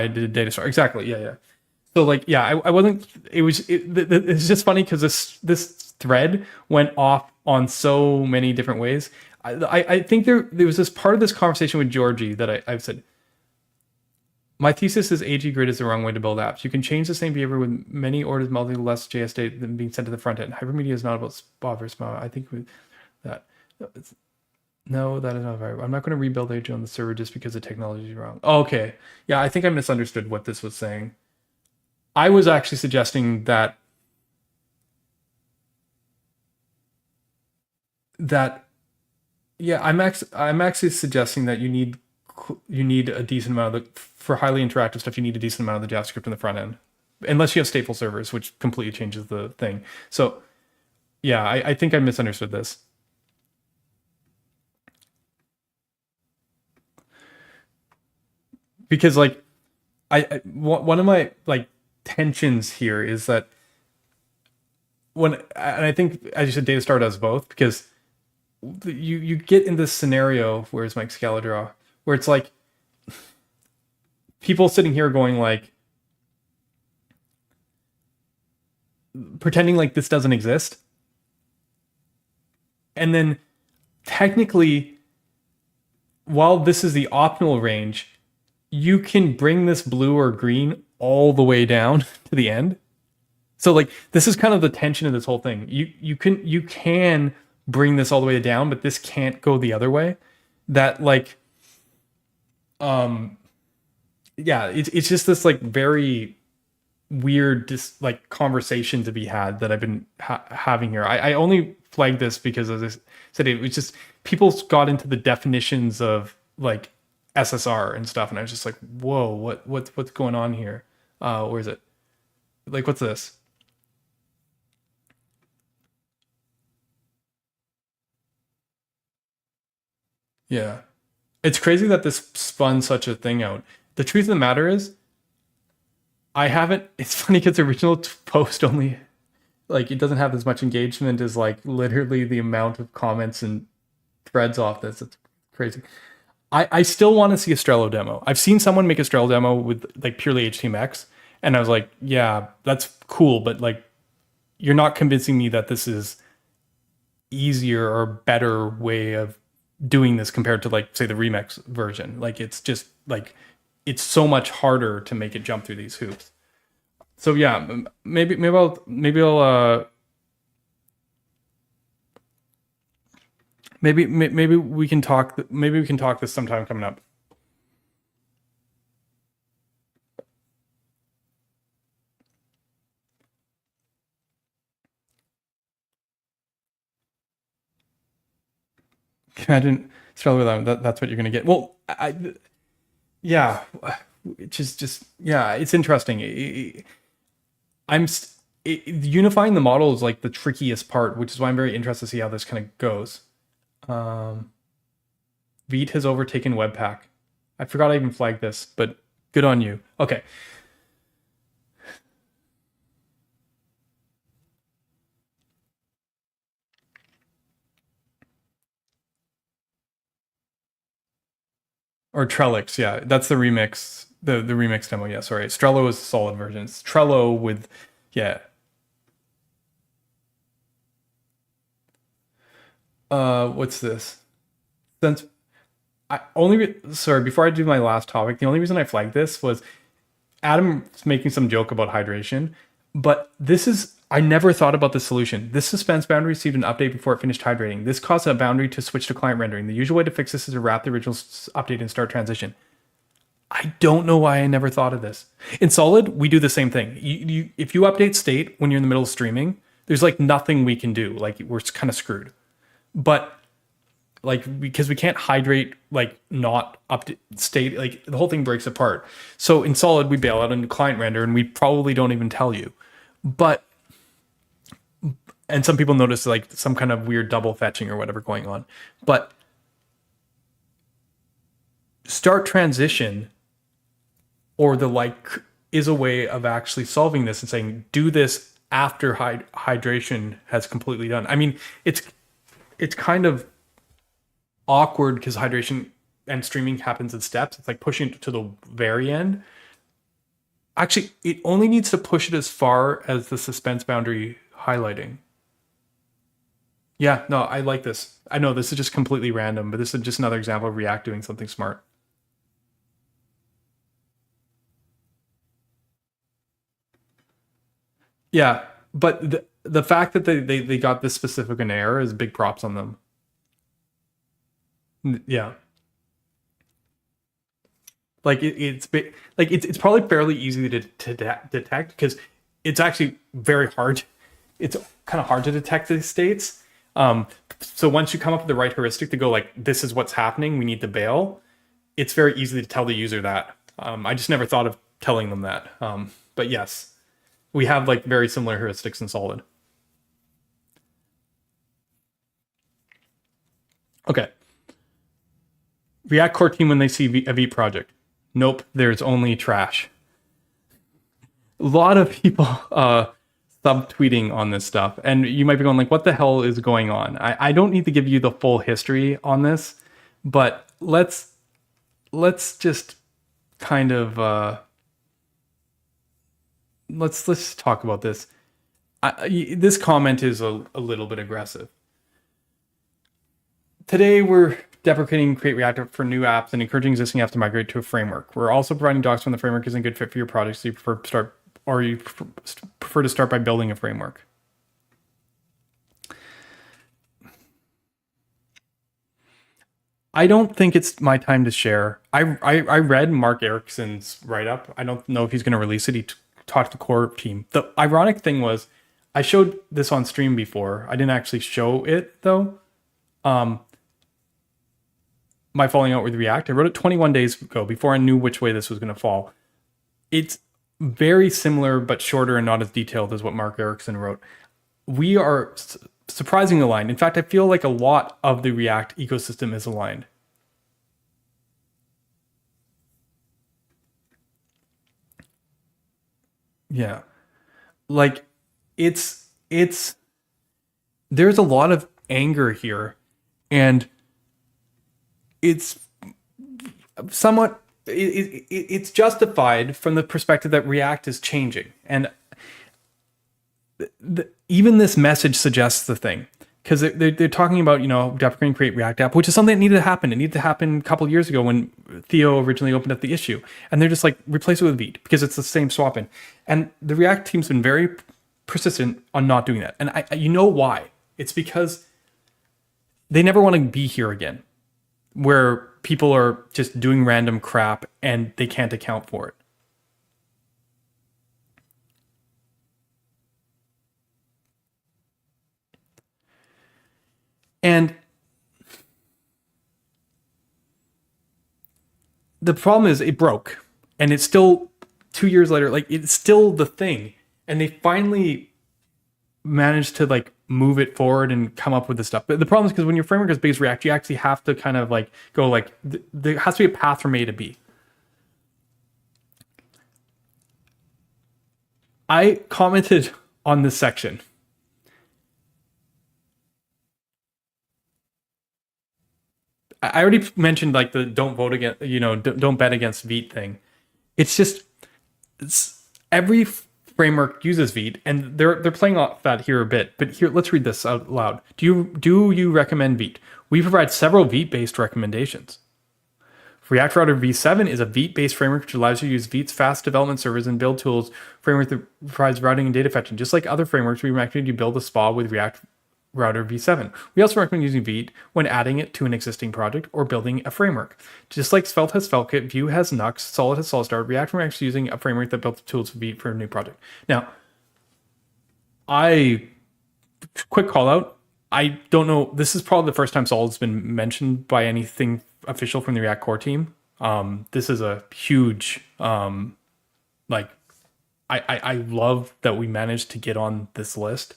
did data store. Exactly. Yeah. So like, yeah, I wasn't, it's just funny because this thread went off on so many different ways. I think there was this part of this conversation with Georgie that I've said, my thesis is AG grid is the wrong way to build apps. You can change the same behavior with many orders multiple less JS data than being sent to the front end. Hypermedia is not about SPA versus SPA. I think with that. No, that is not very. I'm not going to rebuild AG on the server just because the technology is wrong. Oh, okay. Yeah, I think I misunderstood what this was saying. I was actually suggesting that yeah, I'm actually suggesting that you need a decent amount of for highly interactive stuff. You need a decent amount of the JavaScript in the front end, unless you have stateful servers, which completely changes the thing. So yeah, I think I misunderstood this. Because like one of my like tensions here is that and I think, as you said, DataStar does both, because you get in this scenario, where's my Scala draw, where it's like people sitting here going like, pretending like this doesn't exist, and then technically, while this is the optimal range, you can bring this blue or green all the way down to the end. So like this is kind of the tension of this whole thing. You can bring this all the way down, but this can't go the other way. That like yeah, it's just this like very weird like conversation to be had that I've been having here. I only flagged this because, as I said, it was just people got into the definitions of like SSR and stuff, and I was just like, whoa, what's going on here? Where is it? Like, what's this? Yeah. It's crazy that this spun such a thing out. The truth of the matter is, I haven't. It's funny because the original post only, like, it doesn't have as much engagement as like literally the amount of comments and threads off this. It's crazy. I still want to see a Strello demo. I've seen someone make a Strello demo with like purely HTMX, and I was like, yeah, that's cool, but like, you're not convincing me that this is easier or better way of doing this compared to like, say, the Remix version. Like, it's just like, it's so much harder to make it jump through these hoops. So yeah, maybe we can talk. Maybe we can talk this sometime coming up. Imagine Strello without that's what you're gonna get. Well, yeah, which is just yeah, it's interesting. Unifying the model is like the trickiest part, which is why I'm very interested to see how this kind of goes. Vite has overtaken Webpack. I forgot I even flagged this, but good on you. Okay. Or Trellix, yeah. That's the remix, the remix demo. Yeah, sorry. Strello is solid version. It's Trello with, yeah. What's this? Since sorry, before I do my last topic, the only reason I flagged this was Adam's making some joke about hydration, but this is, I never thought about the solution. This suspense boundary received an update before it finished hydrating. This caused a boundary to switch to client rendering. The usual way to fix this is to wrap the original update and start transition. I don't know why I never thought of this. In Solid, we do the same thing. If you update state when you're in the middle of streaming, there's like nothing we can do. Like, we're kind of screwed. But like, because we can't hydrate, like, not up to state, like the whole thing breaks apart. So in Solid, we bail out into client render, and we probably don't even tell you. But and some people notice like some kind of weird double fetching or whatever going on. But start transition or the like is a way of actually solving this and saying, do this after hydration has completely done. I mean, it's kind of awkward because hydration and streaming happens in steps. It's like pushing it to the very end. Actually, it only needs to push it as far as the suspense boundary highlighting. Yeah, no, I like this. I know this is just completely random, but this is just another example of React doing something smart. Yeah, but the fact that they got this specific an error is big props on them. Yeah, like it's probably fairly easy to detect because it's actually very hard. It's kind of hard to detect these states. Um, so once you come up with the right heuristic to go like, this is what's happening, we need to bail. It's very easy to tell the user that. I just never thought of telling them that. But yes, we have like very similar heuristics in Solid. Okay. React core team when they see a Vite project. Nope, there's only trash. A lot of people subtweeting on this stuff, and you might be going like, "What the hell is going on?" I don't need to give you the full history on this, but let's just kind of let's talk about this. This comment is a little bit aggressive. Today we're deprecating Create Reactive for new apps and encouraging existing apps to migrate to a framework. We're also providing docs when the framework isn't a good fit for your project, so you prefer to start by building a framework. I don't think it's my time to share. I read Mark Erickson's write up. I don't know if he's going to release it. He talked to the core team. The ironic thing was, I showed this on stream before. I didn't actually show it though. My falling out with React. I wrote it 21 days ago before I knew which way this was going to fall. It's very similar but shorter and not as detailed as what Mark Erickson wrote. We are surprisingly aligned. In fact, I feel like a lot of the React ecosystem is aligned. Yeah. Like it's there's a lot of anger here, and it's somewhat it's justified from the perspective that React is changing, and even this message suggests the thing, because they're talking about deprecating Create React app, which is something that needed to happen. It needed to happen a couple of years ago when Theo originally opened up the issue, and they're just like, replace it with Vite because it's the same swap in. And the React team's been very persistent on not doing that, and you know why? It's because they never want to be here again, where people are just doing random crap and they can't account for it. And the problem is it broke, and it's still 2 years later, like it's still the thing. And they finally managed to like move it forward and come up with this stuff. But the problem is because when your framework is based React, you actually have to kind of like go like, there has to be a path from A to B. I commented on this section. I already mentioned like the don't vote against, don't bet against Vite thing. It's just every framework uses Vite, and they're playing off that here a bit. But here, let's read this out loud. Do you recommend Vite? We provide several Vite-based recommendations. React Router v7 is a Vite-based framework which allows you to use Vite's fast development servers and build tools framework that provides routing and data fetching. Just like other frameworks, we recommend you build a spa with React Router v7. We also recommend using Vite when adding it to an existing project or building a framework. Just like Svelte has SvelteKit, Vue has Nux, Solid has SolidStart, React we're actually using a framework that built the tools for Vite for a new project. Now, quick call out. I don't know. This is probably the first time Solid's been mentioned by anything official from the React core team. This is a huge, like, I love that we managed to get on this list.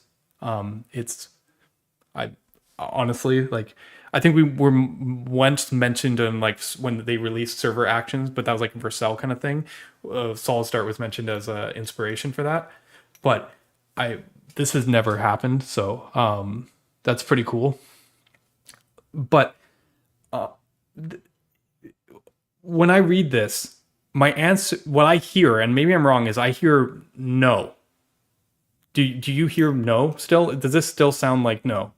I honestly like. I think we were once mentioned in like when they released server actions, but that was like a Vercel kind of thing. SolidStart was mentioned as an inspiration for that, but this has never happened, so that's pretty cool. But when I read this, my answer, what I hear, and maybe I'm wrong, is I hear no. Do you hear no still? Does this still sound like no?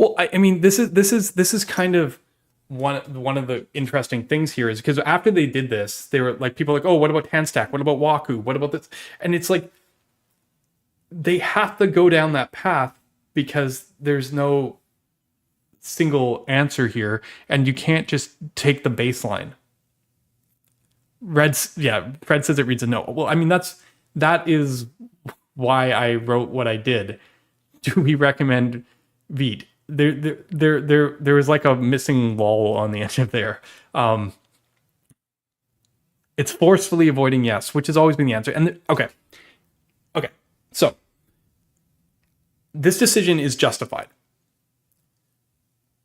Well, I mean, this is kind of one of the interesting things here is because after they did this, they were like, people were like, oh, what about Handstack? What about Waku? What about this? And it's like they have to go down that path because there's no single answer here, and you can't just take the baseline. Fred says it reads a no. Well, I mean, that is why I wrote what I did. Do we recommend Vite? There was like a missing wall on the edge of there. It's forcefully avoiding yes, which has always been the answer. And okay. So this decision is justified.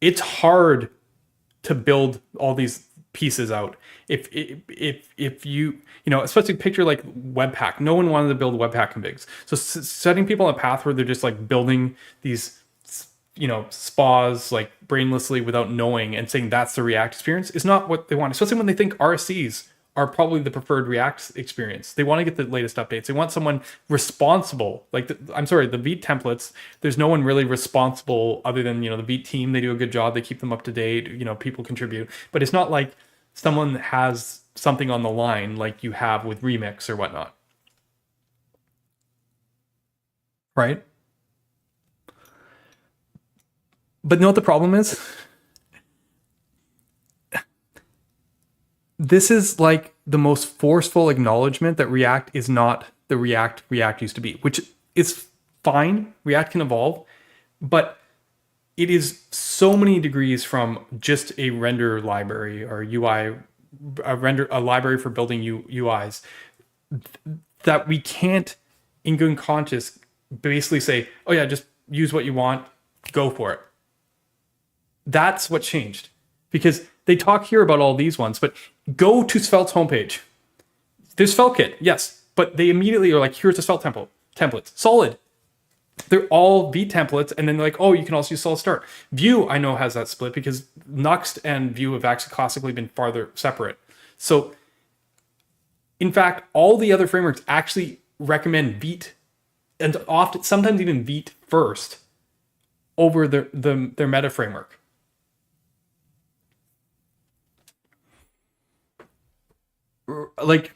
It's hard to build all these pieces out. If you especially picture like Webpack. No one wanted to build Webpack configs. So setting people on a path where they're just like building these spas like brainlessly without knowing and saying that's the React experience is not what they want, especially when they think RSCs are probably the preferred React experience. They want to get the latest updates. They want someone responsible. Like, the Vite templates, there's no one really responsible other than, the Vite team. They do a good job. They keep them up to date. People contribute. But it's not like someone has something on the line like you have with Remix or whatnot. Right? But you know what the problem is? This is like the most forceful acknowledgement that React is not the React used to be, which is fine. React can evolve, but it is so many degrees from just a render library or UI, a library for building UIs, that we can't, in good conscience, basically say, oh yeah, just use what you want, go for it. That's what changed. Because they talk here about all these ones, but go to Svelte's homepage. There's Svelte kit, yes, but they immediately are like, here's the Svelte templates. Solid. They're all Vite templates, and then they're like, oh, you can also use SolidStart. Vue, I know, has that split because Nuxt and Vue have actually classically been farther separate. So, in fact, all the other frameworks actually recommend Vite, and often, sometimes even Vite first, over their meta framework. Like,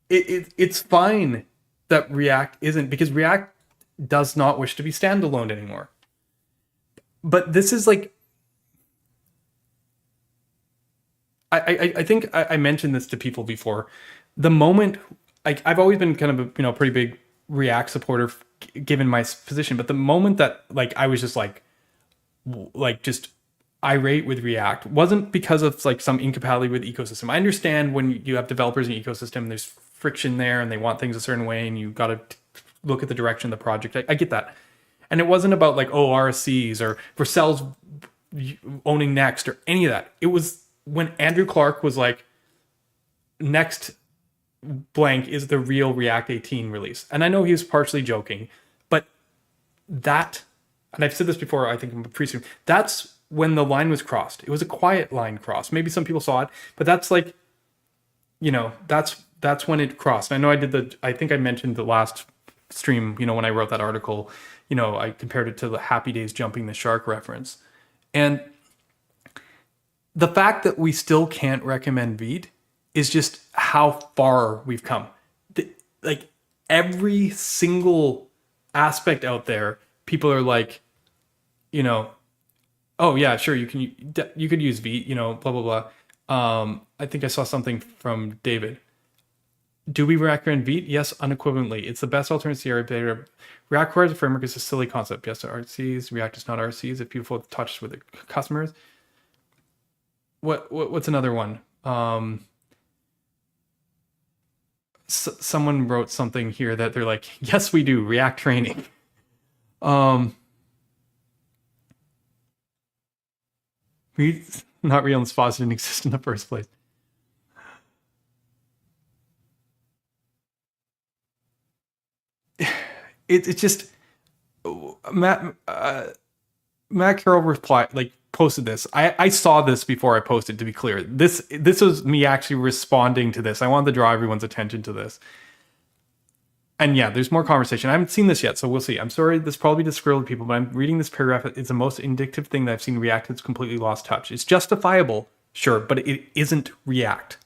it's fine that React isn't, because React does not wish to be standalone anymore. But this is like, I think I mentioned this to people before. The moment, I've always been kind of a pretty big React supporter given my position, but the moment that I was just just irate with React wasn't because of some incompatibility with ecosystem. I understand when you have developers in the ecosystem and there's friction there and they want things a certain way and you got to look at the direction of the project. I get that. And it wasn't about RSCs or Vercel's owning Next or any of that. It was when Andrew Clark was like, next blank is the real React 18 release. And I know he was partially joking, but that, and I've said this before, I think in the pre-stream, that's when the line was crossed. It was a quiet line cross. Maybe some people saw it, but that's that's when it crossed. I know I think I mentioned the last stream, when I wrote that article, I compared it to the Happy Days jumping the shark reference. And the fact that we still can't recommend Vite is just how far we've come. Every single aspect out there, people are like, oh yeah, sure, you could use Vite, blah blah blah. I think I saw something from David. Do we recommend Vite? Yes, unequivocally. It's the best alternative to the React requires a framework is a silly concept. Yes to RSCs. React is not RSCs. If people touch with the customers. What's another one? Someone wrote something here that they're like, yes, we do React training. Vite's not real and spas didn't exist in the first place. It's just Matt Carroll replied, posted this. I saw this before I posted, to be clear. This was me actually responding to this. I wanted to draw everyone's attention to this. And yeah, there's more conversation. I haven't seen this yet, so we'll see. I'm sorry, this probably disgruntled people, but I'm reading this paragraph. It's the most indicative thing that I've seen React has completely lost touch. It's justifiable, sure, but it isn't React.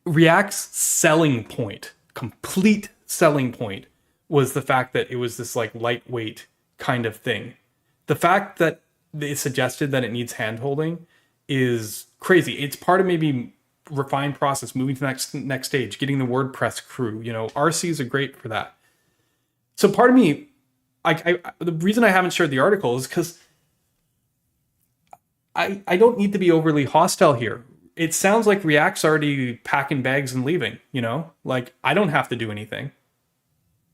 React's selling point, complete selling point, was the fact that it was this like lightweight kind of thing. The fact that they suggested that it needs handholding is crazy. It's part of maybe refined process, moving to the next stage, getting the WordPress crew. RSCs are great for that. So part of me, the reason I haven't shared the article is because I don't need to be overly hostile here. It sounds like React's already packing bags and leaving, Like, I don't have to do anything.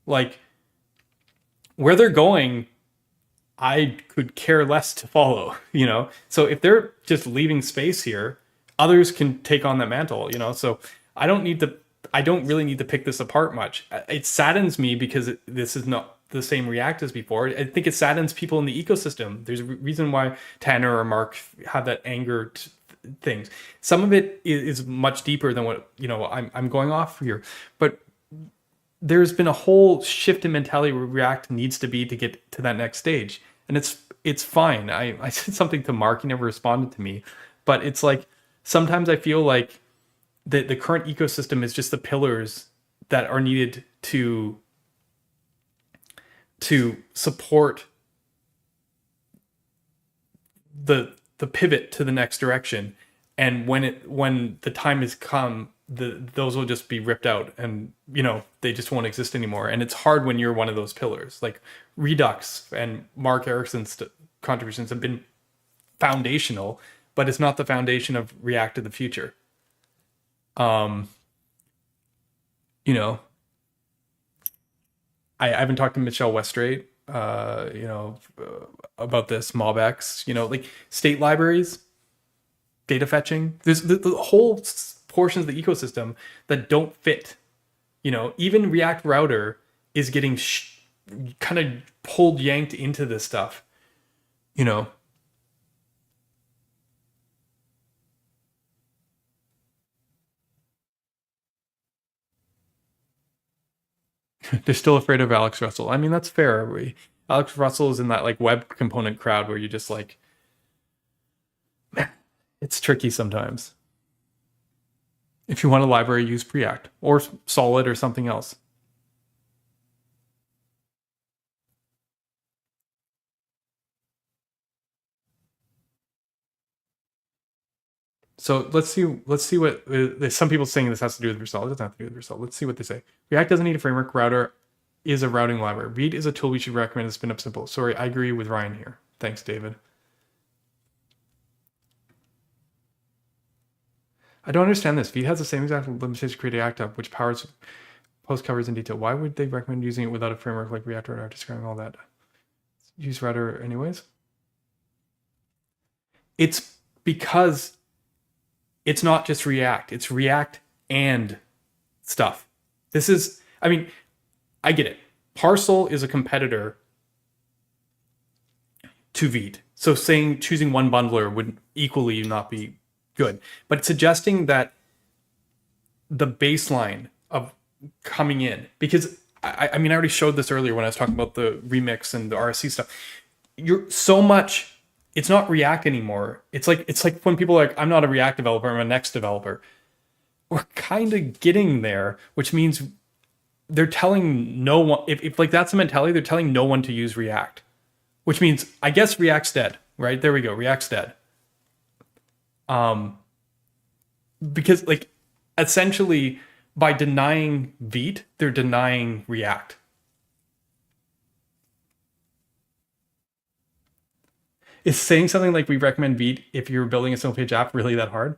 Like, where they're going, I could care less to follow, So if they're just leaving space here, others can take on that mantle, So I don't really need to pick this apart much. It saddens me because this is not the same React as before. I think it saddens people in the ecosystem. There's a reason why Tanner or Mark have that anger things. Some of it is much deeper than what I'm going off here, but there's been a whole shift in mentality where React needs to be to get to that next stage, and it's fine. I said something to Mark, he never responded to me, but it's like sometimes I feel like the current ecosystem is just the pillars that are needed to support the pivot to the next direction, and when the time has come, those will just be ripped out, and they just won't exist anymore. And it's hard when you're one of those pillars. Like Redux and Mark Erickson's contributions have been foundational, but it's not the foundation of React of the future. I haven't talked to Michelle Westrate, about this MobX, like state libraries, data fetching. There's the whole portions of the ecosystem that don't fit. Even React Router is getting kind of yanked into this stuff. They're still afraid of Alex Russell. I mean, that's fair. Alex Russell is in that like web component crowd where you just like, it's tricky sometimes. If you want a library, use Preact or Solid or something else. So let's see what some people saying this has to do with Vercel. It doesn't have to do with Vercel. Let's see what they say. React doesn't need a framework. Router is a routing library. Vite is a tool we should recommend to spin up simple. Sorry, I agree with Ryan here. Thanks, David. I don't understand this. Vite has the same exact limitations createAsync, which powers post covers in detail. Why would they recommend using it without a framework like React or describing all that? Use router anyways. It's because it's not just React. It's React and stuff. This is, I mean, I get it. Parcel is a competitor to Vite. So choosing one bundler would equally not be good. But suggesting that the baseline of coming in, because I mean, I already showed this earlier when I was talking about the remix and the RSC stuff. You're so much, it's not React anymore. It's like when people are like, I'm not a React developer, I'm a Next developer. We're kind of getting there, which means they're telling no one, if like that's the mentality, they're telling no one to use React, which means I guess React's dead, right? There we go. React's dead. Because like essentially by denying Vite, they're denying React. Is saying something like we recommend Vite if you're building a single page app really that hard?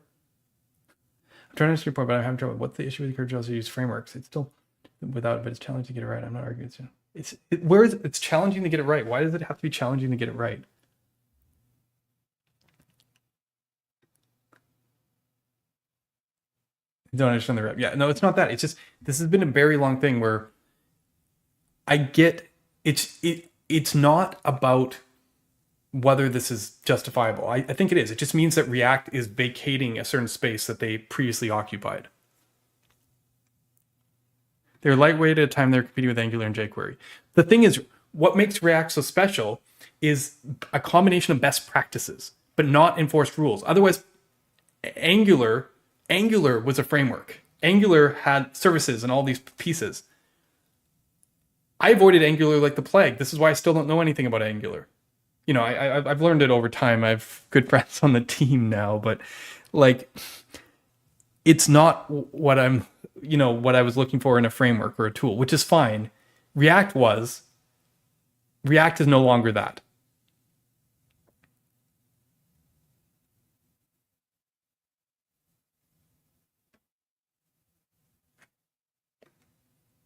I'm trying to understand your point, but I'm having trouble. What's the issue with encouraging us to use frameworks? It's still without it, but it's challenging to get it right. I'm not arguing. It's challenging to get it right. Why does it have to be challenging to get it right? Don't understand the rep. Yeah, no, it's not that. It's just this has been a very long thing where I get it's not about whether this is justifiable. I think it is. It just means that React is vacating a certain space that they previously occupied. They're lightweight at a time they're competing with Angular and jQuery. The thing is, what makes React so special is a combination of best practices, but not enforced rules. Otherwise, Angular was a framework. Angular had services and all these pieces. I avoided Angular like the plague. This is why I still don't know anything about Angular. You know, I've learned it over time. I have good friends on the team now, but like, it's not what what I was looking for in a framework or a tool, which is fine. React is no longer that.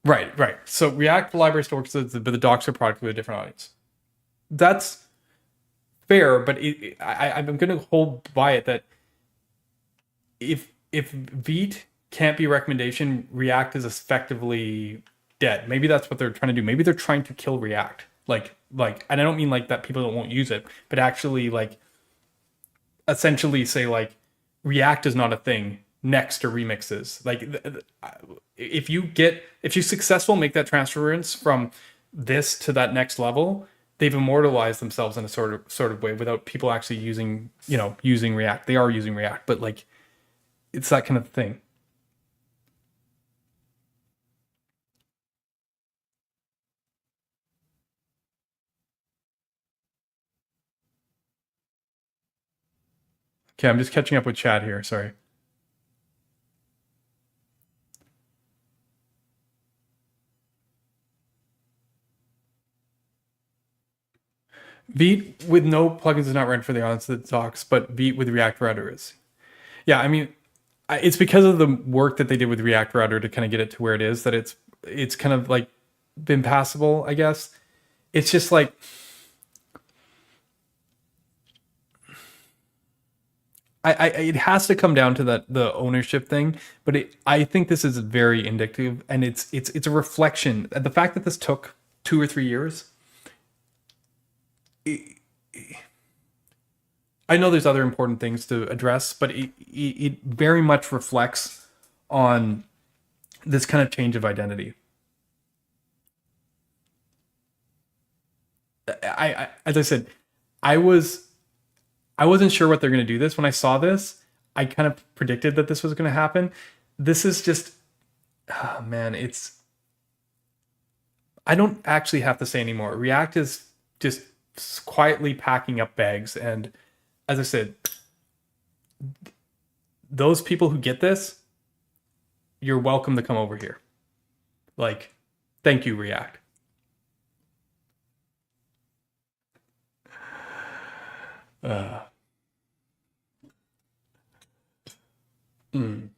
Right. So React library still works, but the docs are product with a different audience. That's fair, but I'm going to hold by it that if Vite can't be a recommendation, React is effectively dead. Maybe that's what they're trying to do. Maybe they're trying to kill React. Like, and I don't mean like that people won't use it, but actually like essentially say like React is not a thing next to remixes. Like if you successful make that transference from this to that next level, they've immortalized themselves in a sort of way without people actually using React. They are using React, but like it's that kind of thing. Okay, I'm just catching up with chat here. Sorry. Vite with no plugins is not ready for the audience that docs, but Vite with React Router is. Yeah, I mean, it's because of the work that they did with React Router to kind of get it to where it is that it's kind of like been passable, I guess. It's just like it has to come down to the ownership thing, but I think this is very indicative, and it's a reflection. The fact that this took 2 or 3 years. I know there's other important things to address, but it very much reflects on this kind of change of identity. As I said, I wasn't sure what they're going to do this. When I saw this, I kind of predicted that this was going to happen. This is just, oh man, I don't actually have to say anymore. React is just quietly packing up bags. And as I said, those people who get this, you're welcome to come over here. Like, thank you, React. Mm.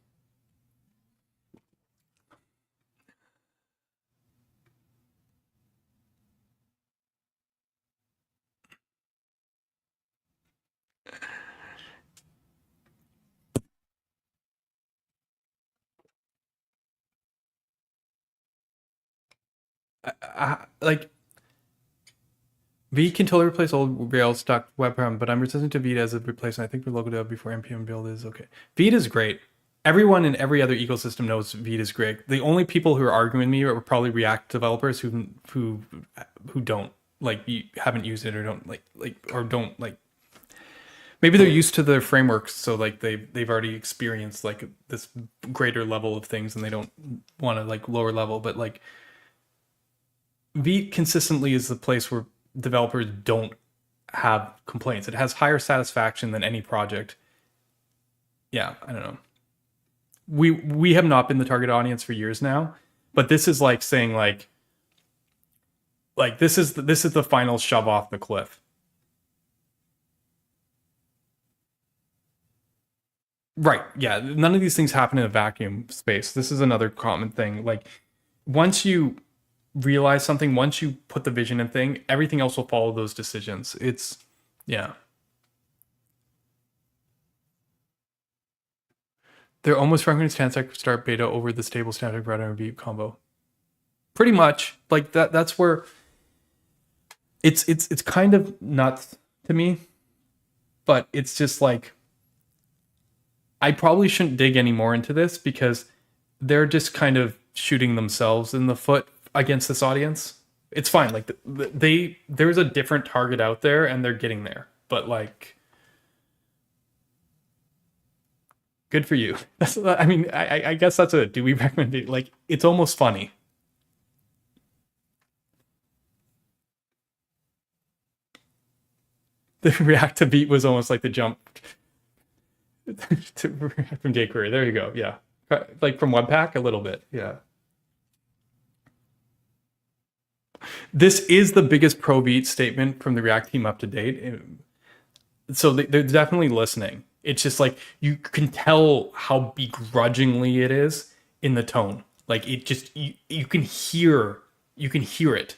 Like, Vite can totally replace old Rails stock webpack, but I'm resistant to Vite as a replacement. I think the logo dev before npm build is okay. Vite is great. Everyone in every other ecosystem knows Vite is great. The only people who are arguing with me are probably React developers who don't like, haven't used it or don't like or don't like. Maybe they're used to their frameworks, so like they've already experienced like this greater level of things, and they don't want to like lower level. But like Vite consistently is the place where developers don't have complaints. It has higher satisfaction than any project. Yeah, I don't know. We have not been the target audience for years now, but this is like saying like this is the final shove off the cliff. Right. Yeah. None of these things happen in a vacuum space. This is another common thing. Like once you realize something, once you put the vision in thing, everything else will follow those decisions. It's yeah. They're almost recommending Stansec start beta over the stable static router and Vite combo. Pretty much like that. That's where it's kind of nuts to me, but it's just like, I probably shouldn't dig any more into this because they're just kind of shooting themselves in the foot against this audience. It's fine. Like there's a different target out there and they're getting there, but like, good for you. That's, I mean, I guess that's a, do we recommend it? Like, it's almost funny. The reactive beat was almost like the jump to from jQuery. There you go. Yeah. Like from Webpack a little bit. Yeah. This is the biggest pro beat statement from the React team up to date. So they're definitely listening. It's just like, you can tell how begrudgingly it is in the tone. Like it just, you can hear it.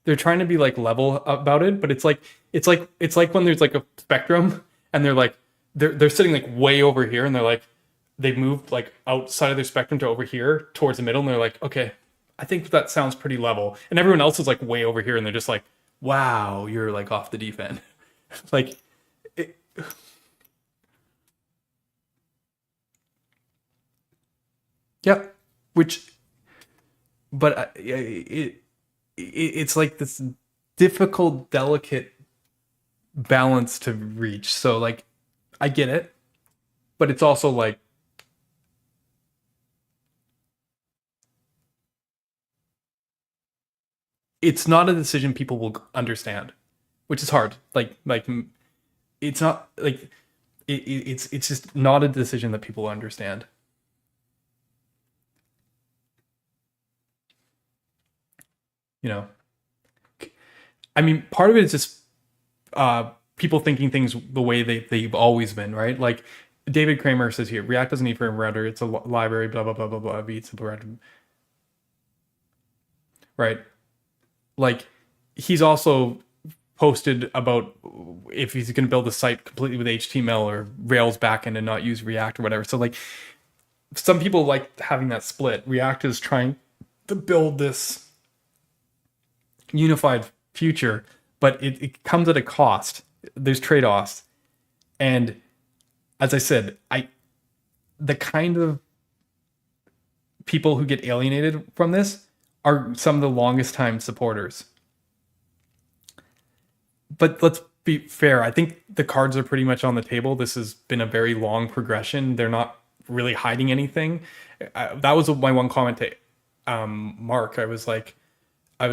They're trying to be like level about it, but it's like when there's like a spectrum and they're sitting like way over here and they're like, they moved like outside of their spectrum to over here towards the middle and they're like, okay, I think that sounds pretty level. And everyone else is like way over here and they're just like, wow, you're like off the deep end. Like it, yeah, which, but it's like this difficult, delicate balance to reach. So like, I get it, but it's also like, it's not a decision people will understand, which is hard. Like it's not like it's just not a decision that people understand. You know, I mean, part of it is just people thinking things the way they've always been, right? Like David Kramer says here, React doesn't need frame router. It's a library, blah, blah, blah, blah, blah, Vite, simple router. Right. Like he's also posted about if he's going to build a site completely with HTML or Rails backend and not use React or whatever. So like some people like having that split. React is trying to build this unified future, but it comes at a cost. There's trade-offs. And as I said, the kind of people who get alienated from this are some of the longest time supporters. But let's be fair. I think the cards are pretty much on the table. This has been a very long progression. They're not really hiding anything. That was my one comment to Mark. I was like, I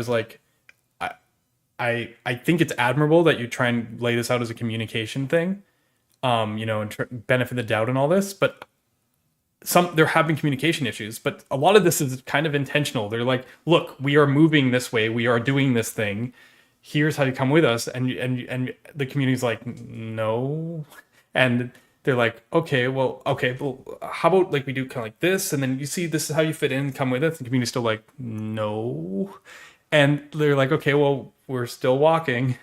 think it's admirable that you try and lay this out as a communication thing, and benefit the doubt and all this. But there have been communication issues, but a lot of this is kind of intentional. They're like, look, we are moving this way. We are doing this thing. Here's how you come with us. And the community's like, no. And they're like, okay, well, how about like we do kind of like this? And then you see, this is how you fit in, come with us. The community's still like, no. And they're like, okay, well, we're still walking.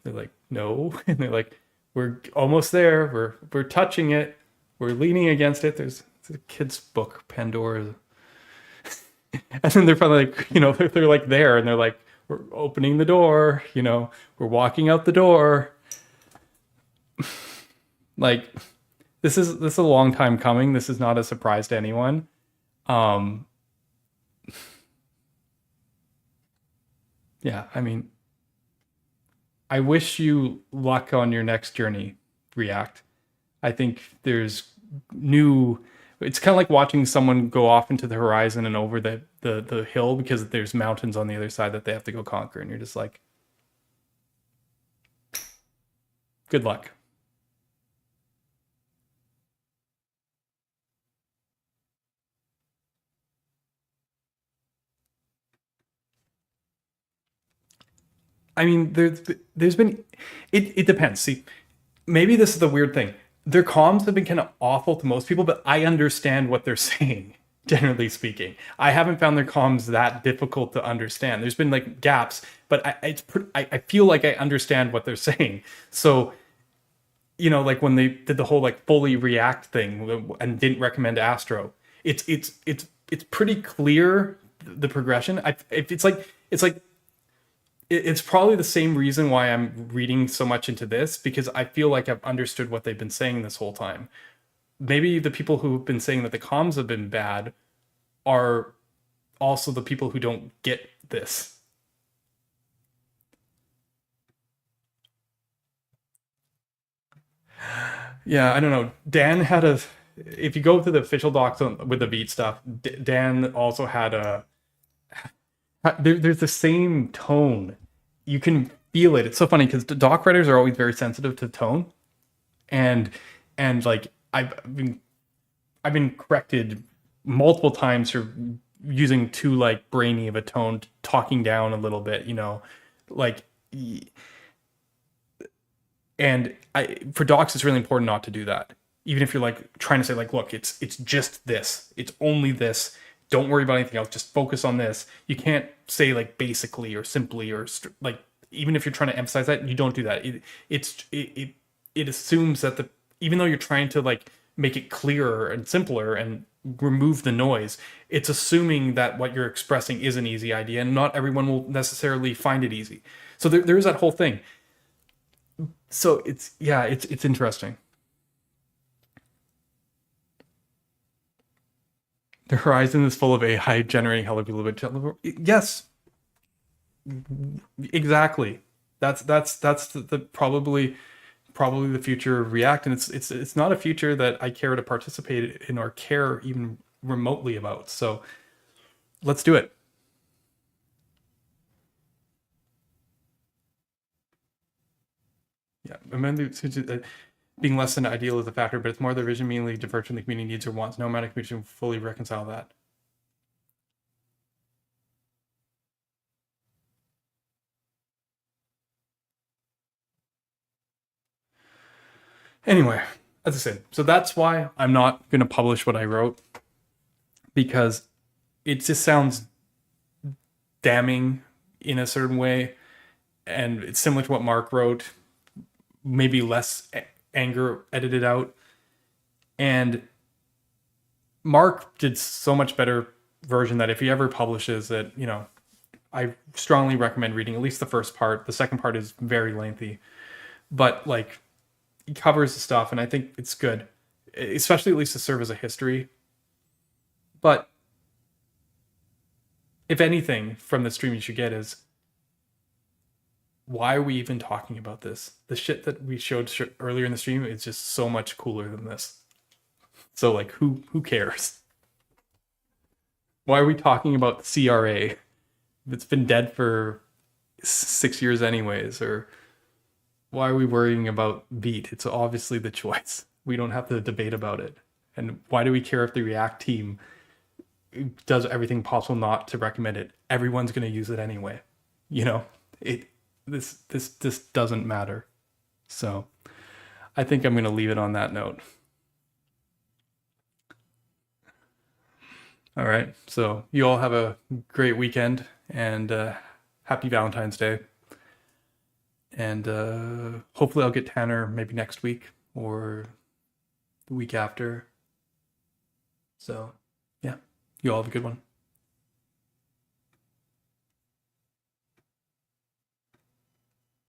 They're like, no. And they're like, we're almost there. We're touching it. We're leaning against it. There's a kid's book, Pandora. And then they're probably like, they're like there and they're like, we're opening the door, we're walking out the door. Like, this is a long time coming. This is not a surprise to anyone. Yeah, I mean, I wish you luck on your next journey, React. I think there's it's kind of like watching someone go off into the horizon and over the hill because there's mountains on the other side that they have to go conquer. And you're just like, good luck. I mean, there's been, it depends. See, maybe this is the weird thing. Their comms have been kind of awful to most people, but I understand what they're saying, generally speaking. I haven't found their comms that difficult to understand. There's been like gaps, but I feel like I understand what they're saying. So, like when they did the whole like fully React thing and didn't recommend Astro, it's pretty clear the progression. It's like it's probably the same reason why I'm reading so much into this, because I feel like I've understood what they've been saying this whole time. Maybe the people who've been saying that the comms have been bad are also the people who don't get this. Yeah, I don't know. Dan had a. If you go to the official docs with the Vite stuff, Dan also had a. There's the same tone. You can feel it. It's so funny because doc writers are always very sensitive to tone, and like I've been corrected multiple times for using too like brainy of a tone, talking down a little bit, like. And for docs, it's really important not to do that. Even if you're like trying to say like, look, it's just this, it's only this. Don't worry about anything else. Just focus on this. You can't say like basically or simply or like, even if you're trying to emphasize that, you don't do that. It assumes that even though you're trying to like make it clearer and simpler and remove the noise, it's assuming that what you're expressing is an easy idea, and not everyone will necessarily find it easy. So there is that whole thing. So it's interesting. The horizon is full of AI generating hell of a little bit. Yes, exactly. That's the probably the future of React, and it's not a future that I care to participate in or care even remotely about. So let's do it. Yeah, remember, being less than ideal is a factor, but it's more the vision mainly diverge from the community needs or wants. No amount of community can fully reconcile that. Anyway, as I said, so that's why I'm not going to publish what I wrote, because it just sounds damning in a certain way, and it's similar to what Mark wrote, maybe less anger edited out. And Mark did so much better version that if he ever publishes it, I strongly recommend reading at least the first part. The second part is very lengthy, but like he covers the stuff, and I think it's good, especially at least to serve as a history. But if anything from the stream you should get is, why are we even talking about this? The shit that we showed earlier in the stream is just so much cooler than this. So like, who cares? Why are we talking about CRA? It's been dead for 6 years anyways. Or why are we worrying about Vite? It's obviously the choice. We don't have to debate about it. And why do we care if the React team does everything possible not to recommend it? Everyone's going to use it anyway. This doesn't matter. So I think I'm going to leave it on that note. All right. So you all have a great weekend, and happy Valentine's Day. And hopefully I'll get Tanner maybe next week or the week after. So yeah, you all have a good one.